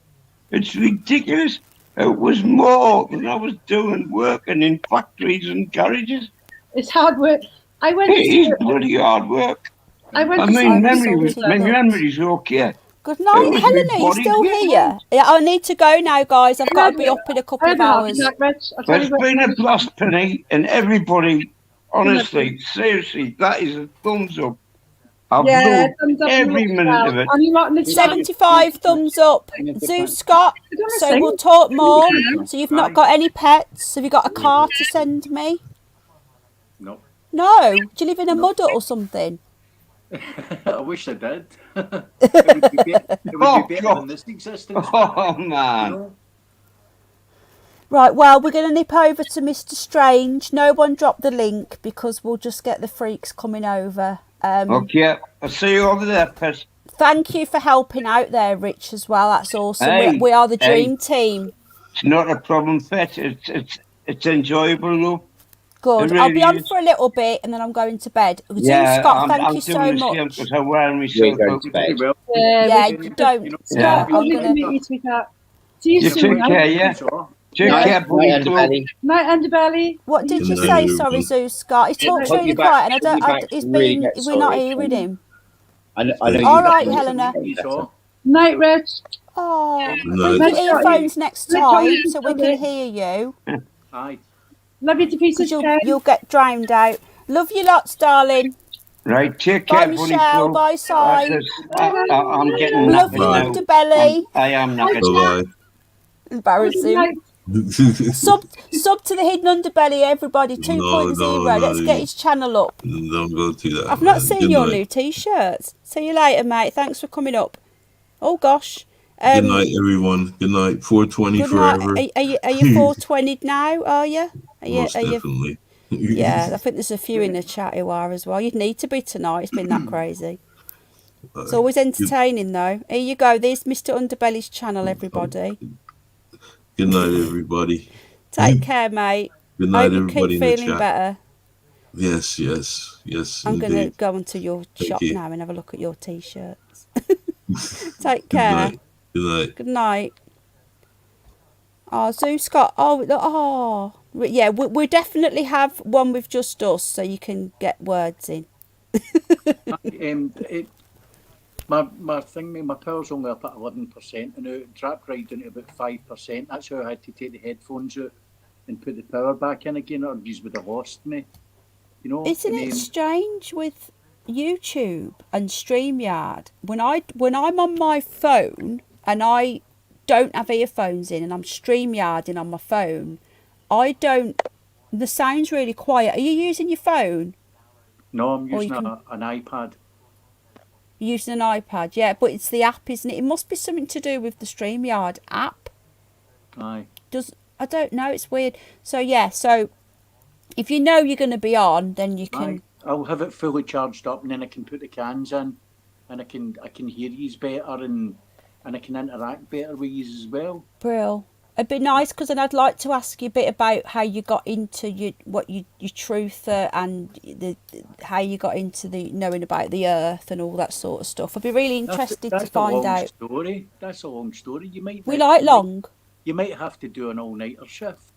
It's ridiculous. It was more than I was doing working in factories and garages. It's hard work. I went. It is bloody hard work. I went. I to mean, sorry, my memory's okay. Good It night, was Helena. my Are you body still getting here? Yeah, I need to go now, guys. I've got to be up in a couple I of had a heart hours. attack, Rich. I'll But tell you it's what. been a blast, Penny, and everybody, honestly, seriously, that is a thumbs up. I've Yeah, loved thumbs up. every minute of it. Only not in the chat. 75 thumbs up. Zeus Scott. I don't wanna So sing. we'll talk more. So you've not got any pets? Have you got a car to send me? No. No. Do you live in a mud hut or something? I wish I did. It would be better than this existence. Oh, man. Right, well, we're going to nip over to Mr. Strange. No one dropped the link because we'll just get the freaks coming over. Okay, I'll see you over there, Pez. Thank you for helping out there, Rich, as well. That's awesome. Hey, we are the dream team. It's not a problem, Pet. It's enjoyable, love. Good. It I'll be really on is. for a little bit and then I'm going to bed. Yeah, Scott, I'm thank you doing so the same much. because I'm wearing myself going out. to bed. Well, Yeah, you don't. Yeah. Scott, I'm Lovely to going meet to... you, sweetheart. See you You soon. take care, yeah? Take care, buddy. Underbelly. Night, Underbelly. What did you Good say? night, Sorry, everyone. Zeus Scott. He talks Hope really you're back- quiet and I hope don't... you're back he's really been... get We're not sorry. hearing him. I know All you right, got- Helena. Night, Rich. Oh, Good bring night. your earphones next Good time night. so we can hear you. Aye. Love you to pieces, Because Ken. you'll get drowned out. Love you lots, darling. Right, take Bye, care, buddy. Michelle. Flo. Bye, Si. I'm getting Love knackered you, now. Underbelly. I am knackered. Bye Embarrassing. bye. Sub to the hidden underbelly, everybody. 2.0. no, Let's get his channel up. Don't go to that. I've not man. seen Good your night. new t-shirts. See you later, mate. Thanks for coming up. Oh gosh. Good night, everyone. Good night. 420 Good night. forever. Are you 420 now? Are you? Most definitely. Yeah, I think there's a few in the chat who are as well. You'd need to be tonight. It's been that crazy. It's always entertaining though. Here you go. There's Mr. Underbelly's channel, everybody. Good night, everybody. Take care, mate. Good night, Hope you everybody keep in the feeling chat. better. Yes, I'm going to indeed. go onto your Thank shop you. now and have a look at your t-shirts. Take Good care. night. Good night. Good night. Oh, Zeus Scott. Yeah, we definitely have one with just us, so you can get words in. My thing, my power's only up at 11%, and it dropped right down to about 5%. That's how I had to take the headphones out and put the power back in again, or you would have lost me. You know, Isn't it strange with YouTube and StreamYard? When I'm on my phone and I don't have earphones in and I'm StreamYarding on my phone, the sound's really quiet. Are you using your phone? No, I'm using can- an iPad. You're using an iPad, yeah, but it's the app, isn't it? It must be something to do with the StreamYard app. Aye. I don't know, it's weird. So yeah, if you know you're going to be on, then you can. I'll have it fully charged up, and then I can put the cans in, and I can hear yous better, and I can interact better with yous as well. Brill. It'd be nice, because then I'd like to ask you a bit about how you got into your truth, and how you got into the knowing about the earth and all that sort of stuff. I'd be really interested to find out. Story. That's a long story. We like long. You might have to do an all-nighter shift.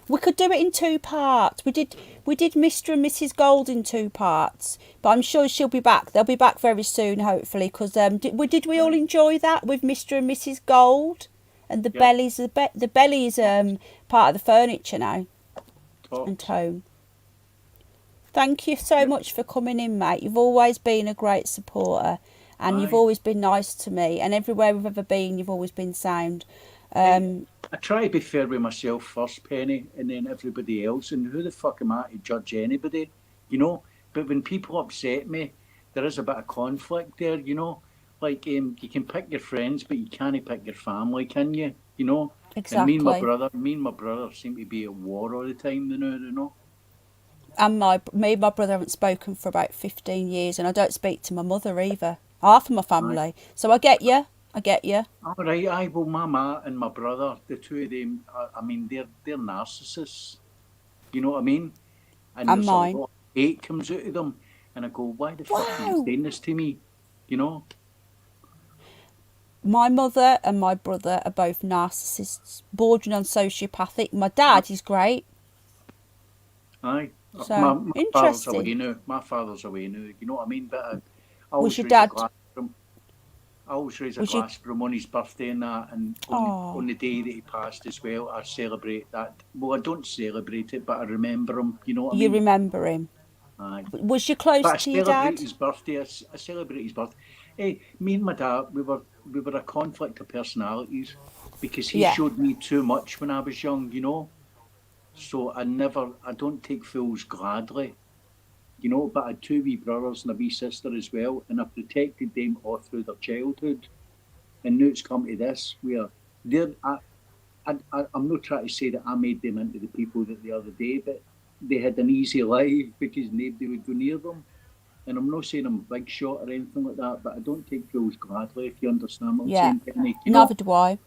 We could do it in 2 parts. We did Mr. and Mrs. Gold in 2 parts, but I'm sure she'll be back. They'll be back very soon, hopefully, because did we all enjoy that with Mr. and Mrs. Gold? And the belly's the belly's part of the furniture now. And home. Thank you so much for coming in, mate. You've always been a great supporter, and you've always been nice to me. And everywhere we've ever been, you've always been sound. I try to be fair with myself first, Penny, and then everybody else. And who the fuck am I to judge anybody, you know? But when people upset me, there is a bit of conflict there, you know? Like, you can pick your friends, but you can't pick your family, can you? You know? Exactly. And me and my brother seem to be at war all the time, you know? And me and my brother haven't spoken for about 15 years, and I don't speak to my mother either. Half of my family. Right. So I get you. All right, well, my ma and my brother, the two of them, I mean, they're narcissists. You know what I mean? And there's mine. A lot of hate comes out of them. And I go, why the fuck are you saying this to me? You know? My mother and my brother are both narcissists, bordering on sociopathic. My dad is great. Aye. So, my interesting. My father's away now. You know what I mean? But I was your dad? I always raise a glass for him on his birthday and that, and on the day that he passed as well, I celebrate that. Well, I don't celebrate it, but I remember him. You know what I mean? You remember him? Aye. Was you close to your dad? I celebrate his birthday. Hey, me and my dad, we were a conflict of personalities, because he showed me too much when I was young, you know. So I don't take fools gladly, you know. But I had 2 wee brothers and a wee sister as well, and I protected them all through their childhood. And now it's come to this, where I'm not trying to say that I made them into the people that they are today, but they had an easy life because nobody would go near them. And I'm not saying I'm a big shot or anything like that, but I don't take fools gladly, if you understand what I'm saying, Penny. Neither do I.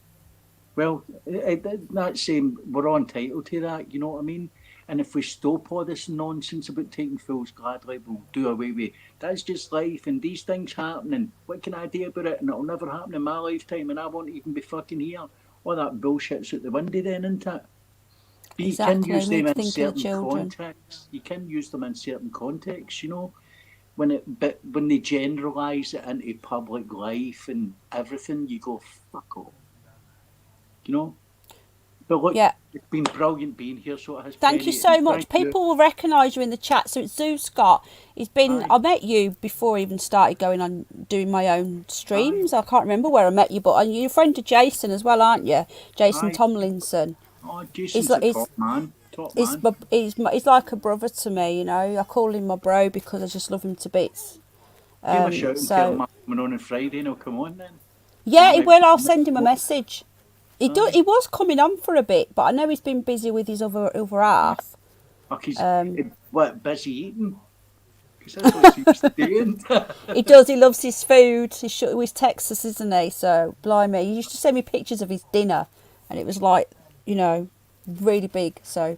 Well, that's saying we're all entitled to that, you know what I mean? And if we stop all this nonsense about taking fools gladly, we'll do away with it. That's just life, and these things happen, and what can I do about it? And it'll never happen in my lifetime, and I won't even be fucking here. All that bullshit's out the window then, isn't it? But exactly. You can use them in certain contexts. You can use them in certain contexts, you know? But when they generalise it into public life and everything, you go, fuck off. You know? But look, it's been brilliant being here. So it has. Thank you so much. People will recognise you in the chat. So it's Zoo Scott. He's been. I met you before I even started going on doing my own streams. I can't remember where I met you, but you're a friend of Jason as well, aren't you? Jason Tomlinson. Oh, Jason's a top man. He's like a brother to me. You know, I call him my bro because I just love him to bits. Give him a shout and tell him I'm coming on Friday, and he'll come on then. Yeah, he will. I'll send him a message. He was coming on for a bit, but I know he's been busy with his other half. He's busy eating? Because that's what he used to doing. He does. He loves his food. He's Texas, isn't he? So, blimey. He used to send me pictures of his dinner, and it was like, you know, really big. So,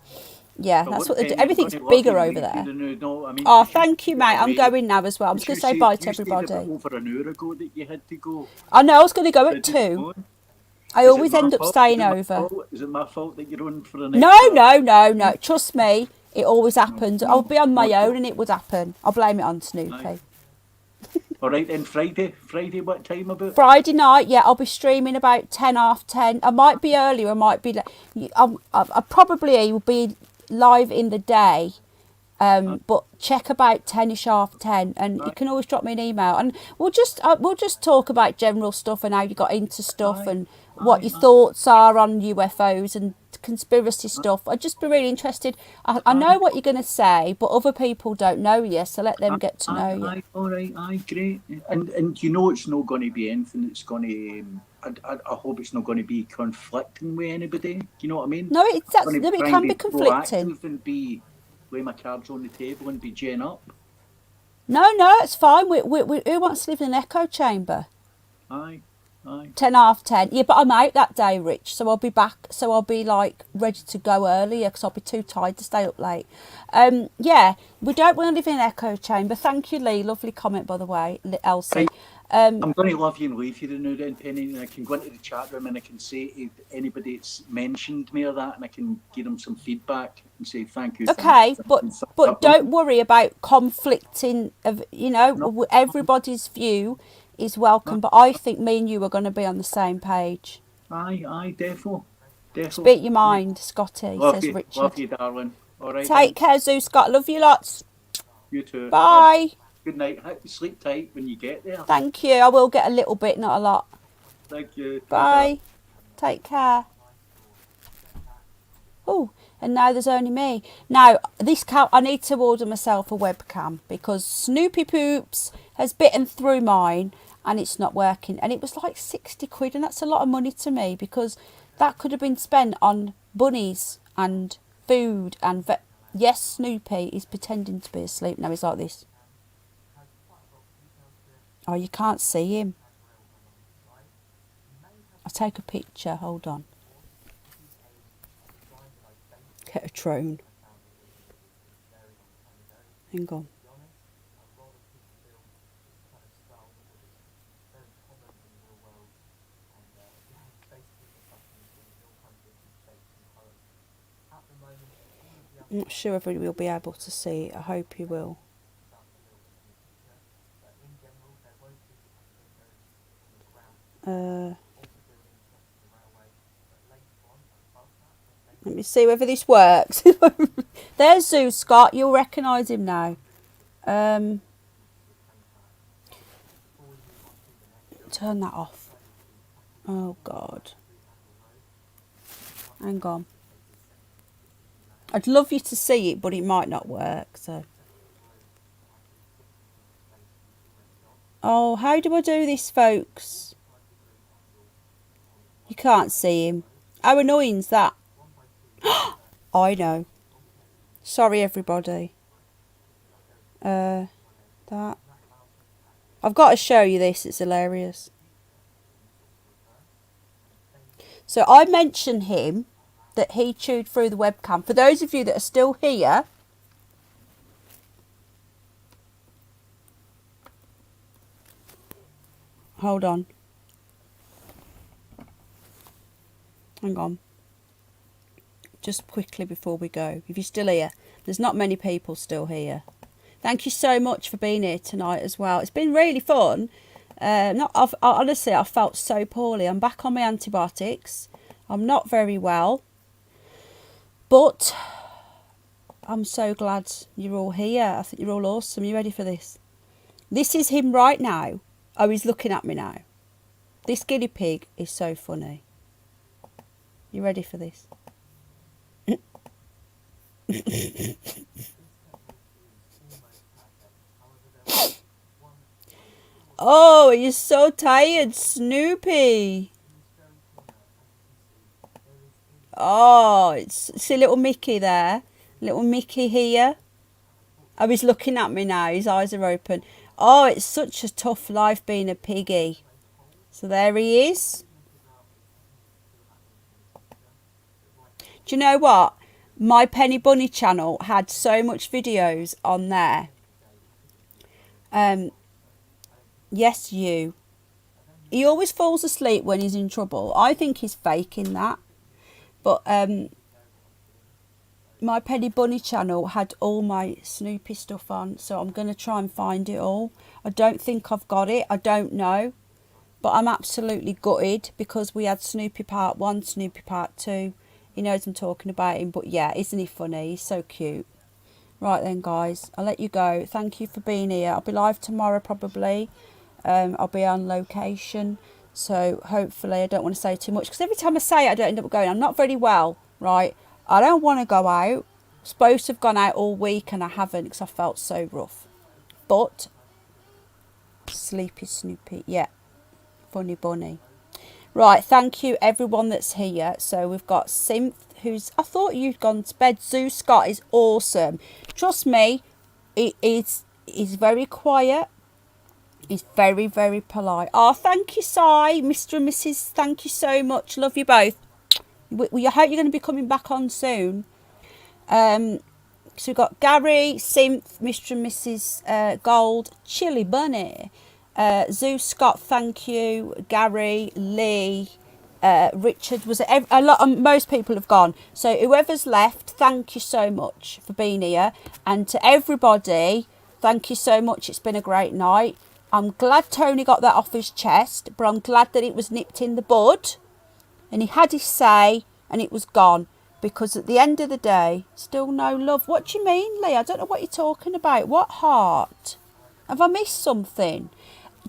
yeah, that's what they do. Everything's bigger over there. Thank you, mate. I'm going now as well. I'm just going to say bye to everybody. Over an hour ago that you had to go. I know. I was going to go at 2. I always end up staying over. Is it my fault that you're on for the next No. Trust me, it always happens. I'll be on my own and it would happen. I'll blame it on Snoopy. All right, then Friday, what time about? Friday night, I'll be streaming about 10, half 10. I might be earlier, I might be... I probably will be live in the day, but check about 10ish, half 10, and you can always drop me an email. And we'll just talk about general stuff and how you got into stuff and what your thoughts are on UFOs and conspiracy stuff. I'd just be really interested. I know what you're going to say, but other people don't know you, so let them get to know you. All right, great. And you know it's not going to be anything that's going to... I hope it's not going to be conflicting with anybody. You know what I mean? No, it can be conflicting. And lay my cards on the table and be gen up. No, it's fine. Who wants to live in an echo chamber? Aye. Aye. 10:30. Yeah, but I'm out that day, Rich, so I'll be back. So I'll be like ready to go earlier because I'll be too tired to stay up late. Yeah, we don't want to live in an echo chamber. Thank you, Lee. Lovely comment, by the way, Elsie. Right. I'm going to love you and leave you now then, Penny, and I can go into the chat room and I can say if anybody that's mentioned me or that, and I can give them some feedback and say thank you. Okay, but don't worry about conflicting of, you know, No. everybody's view is welcome, but I think me and you are going to be on the same page. Aye, definitely. Speak your mind, Scotty, Love says you, Richard. love you, darling. All right. Take care, Zoo Scott. Love you lots. You too. Bye. Good night. Sleep tight when you get there. Thank you. I will get a little bit, not a lot. Thank you. Bye. Take care. Oh, and now there's only me. Now, I need to order myself a webcam because Snoopy Poops has bitten through mine and it's not working. And it was like 60 quid, and that's a lot of money to me because that could have been spent on bunnies and food and yes, Snoopy is pretending to be asleep. Now he's like this. Oh, you can't see him. I'll take a picture. Hold on. Get a drone. Hang on. I'm not sure if we'll be able to see it. I hope you will. Let me see whether this works. There's Zoo Scott. You'll recognise him now. Turn that off. Oh God. Hang on. I'd love you to see it, but it might not work. So. Oh, how do I do this, folks? You can't see him. How annoying's that? I know. Sorry, everybody. That. I've got to show you this. It's hilarious. So I mentioned him that he chewed through the webcam. For those of you that are still here, hold on. Hang on. Just quickly before we go. If you're still here, there's not many people still here. Thank you so much for being here tonight as well. It's been really fun. Honestly, I felt so poorly. I'm back on my antibiotics. I'm not very well. But I'm so glad you're all here. I think you're all awesome. You ready for this? This is him right now. Oh, he's looking at me now. This guinea pig is so funny. You ready for this? Oh, you're so tired, Snoopy. Oh, see little Mickey there? Little Mickey here. Oh, he's looking at me now. His eyes are open. Oh, it's such a tough life being a piggy. So there he is. Do you know what? My Penny Bunny channel had so much videos on there. Yes, you. He always falls asleep when he's in trouble. I think he's faking that. But my Penny Bunny channel had all my Snoopy stuff on, so I'm going to try and find it all. I don't think I've got it. I don't know. But I'm absolutely gutted because we had Snoopy Part 1, Snoopy Part 2. He knows I'm talking about him, but yeah, isn't he funny? He's so cute. Right then, guys, I'll let you go. Thank you for being here. I'll be live tomorrow probably. I'll be on location, so hopefully I don't want to say too much because every time I say it, I don't end up going. I'm not very well, right? I don't want to go out. I'm supposed to have gone out all week and I haven't because I felt so rough. But sleepy Snoopy, yeah, funny bunny. Right, thank you everyone that's here. So we've got Synth, who's, I thought you'd gone to bed. Zoo Scott is awesome. Trust me, he's very quiet. He's very, very polite. Oh, thank you, Si. Mr. and Mrs. Thank you so much. Love you both. I hope you're going to be coming back on soon. So we've got Gary, Synth, Mr. and Mrs. Gold, Chili Bunny, Zeus Scott, thank you, Gary, Lee, Richard. Was it a lot? Most people have gone. So whoever's left, thank you so much for being here. And to everybody, thank you so much. It's been a great night. I'm glad Tony got that off his chest, but I'm glad that it was nipped in the bud and he had his say and it was gone, because at the end of the day, still no love. What do you mean, Lee? I don't know what you're talking about. What heart? Have I missed something?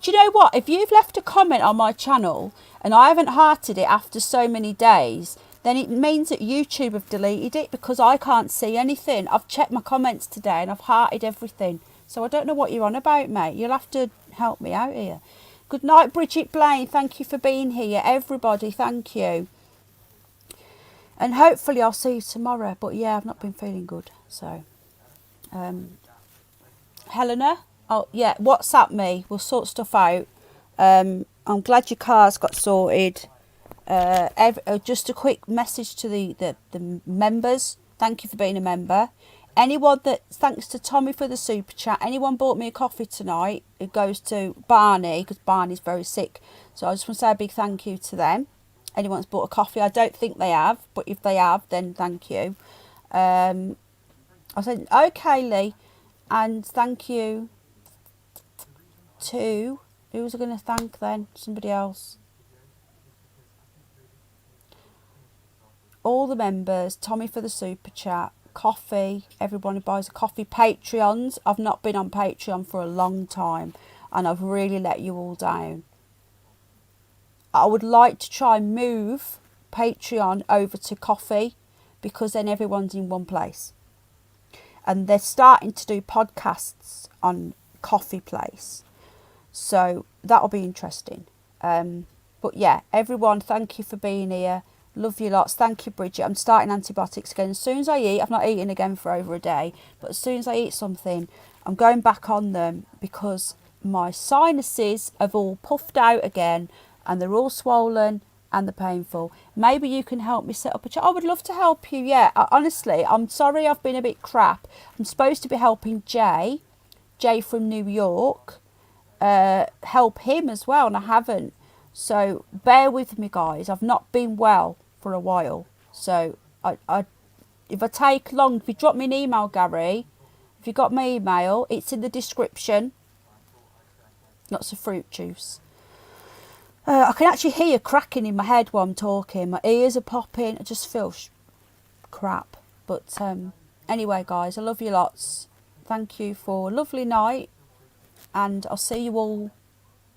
Do you know what? If you've left a comment on my channel and I haven't hearted it after so many days, then it means that YouTube have deleted it, because I can't see anything. I've checked my comments today and I've hearted everything. So I don't know what you're on about, mate. You'll have to help me out here. Good night, Bridget Blaine. Thank you for being here. Everybody, thank you. And hopefully I'll see you tomorrow. But yeah, I've not been feeling good. So, Helena, oh yeah, WhatsApp me. We'll sort stuff out. I'm glad your car's got sorted. Just a quick message to the members. Thank you for being a member. Anyone that, thanks to Tommy for the super chat, anyone bought me a coffee tonight, it goes to Barney, because Barney's very sick. So I just want to say a big thank you to them. Anyone's bought a coffee, I don't think they have, but if they have, then thank you. I said, okay, Lee, and thank you to, who was I going to thank then? Somebody else. All the members, Tommy for the super chat, coffee, everyone who buys a coffee, Patreons. I've not been on Patreon for a long time and I've really let you all down. I would like to try and move Patreon over to coffee, because then everyone's in one place. And they're starting to do podcasts on Coffee Place. So that'll be interesting. But yeah, everyone, thank you for being here. Love you lots. Thank you, Bridget. I'm starting antibiotics again. As soon as I eat, I've not eaten again for over a day, but as soon as I eat something, I'm going back on them, because my sinuses have all puffed out again and they're all swollen and they're painful. Maybe you can help me set up a chat. I would love to help you. Yeah, honestly, I'm sorry I've been a bit crap. I'm supposed to be helping Jay from New York, help him as well, and I haven't. So bear with me, guys. I've not been well for a while. So if I take long, if you drop me an email, Gary, if you got my email, it's in the description. Lots of fruit juice. I can actually hear cracking in my head while I'm talking. My ears are popping. I just feel crap. But anyway, guys, I love you lots. Thank you for a lovely night. And I'll see you all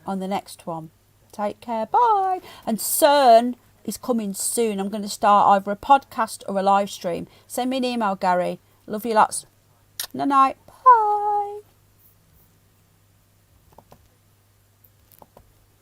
on the next one. Take care. Bye. And CERN is coming soon. I'm going to start either a podcast or a live stream. Send me an email, Gary. Love you lots. Night night.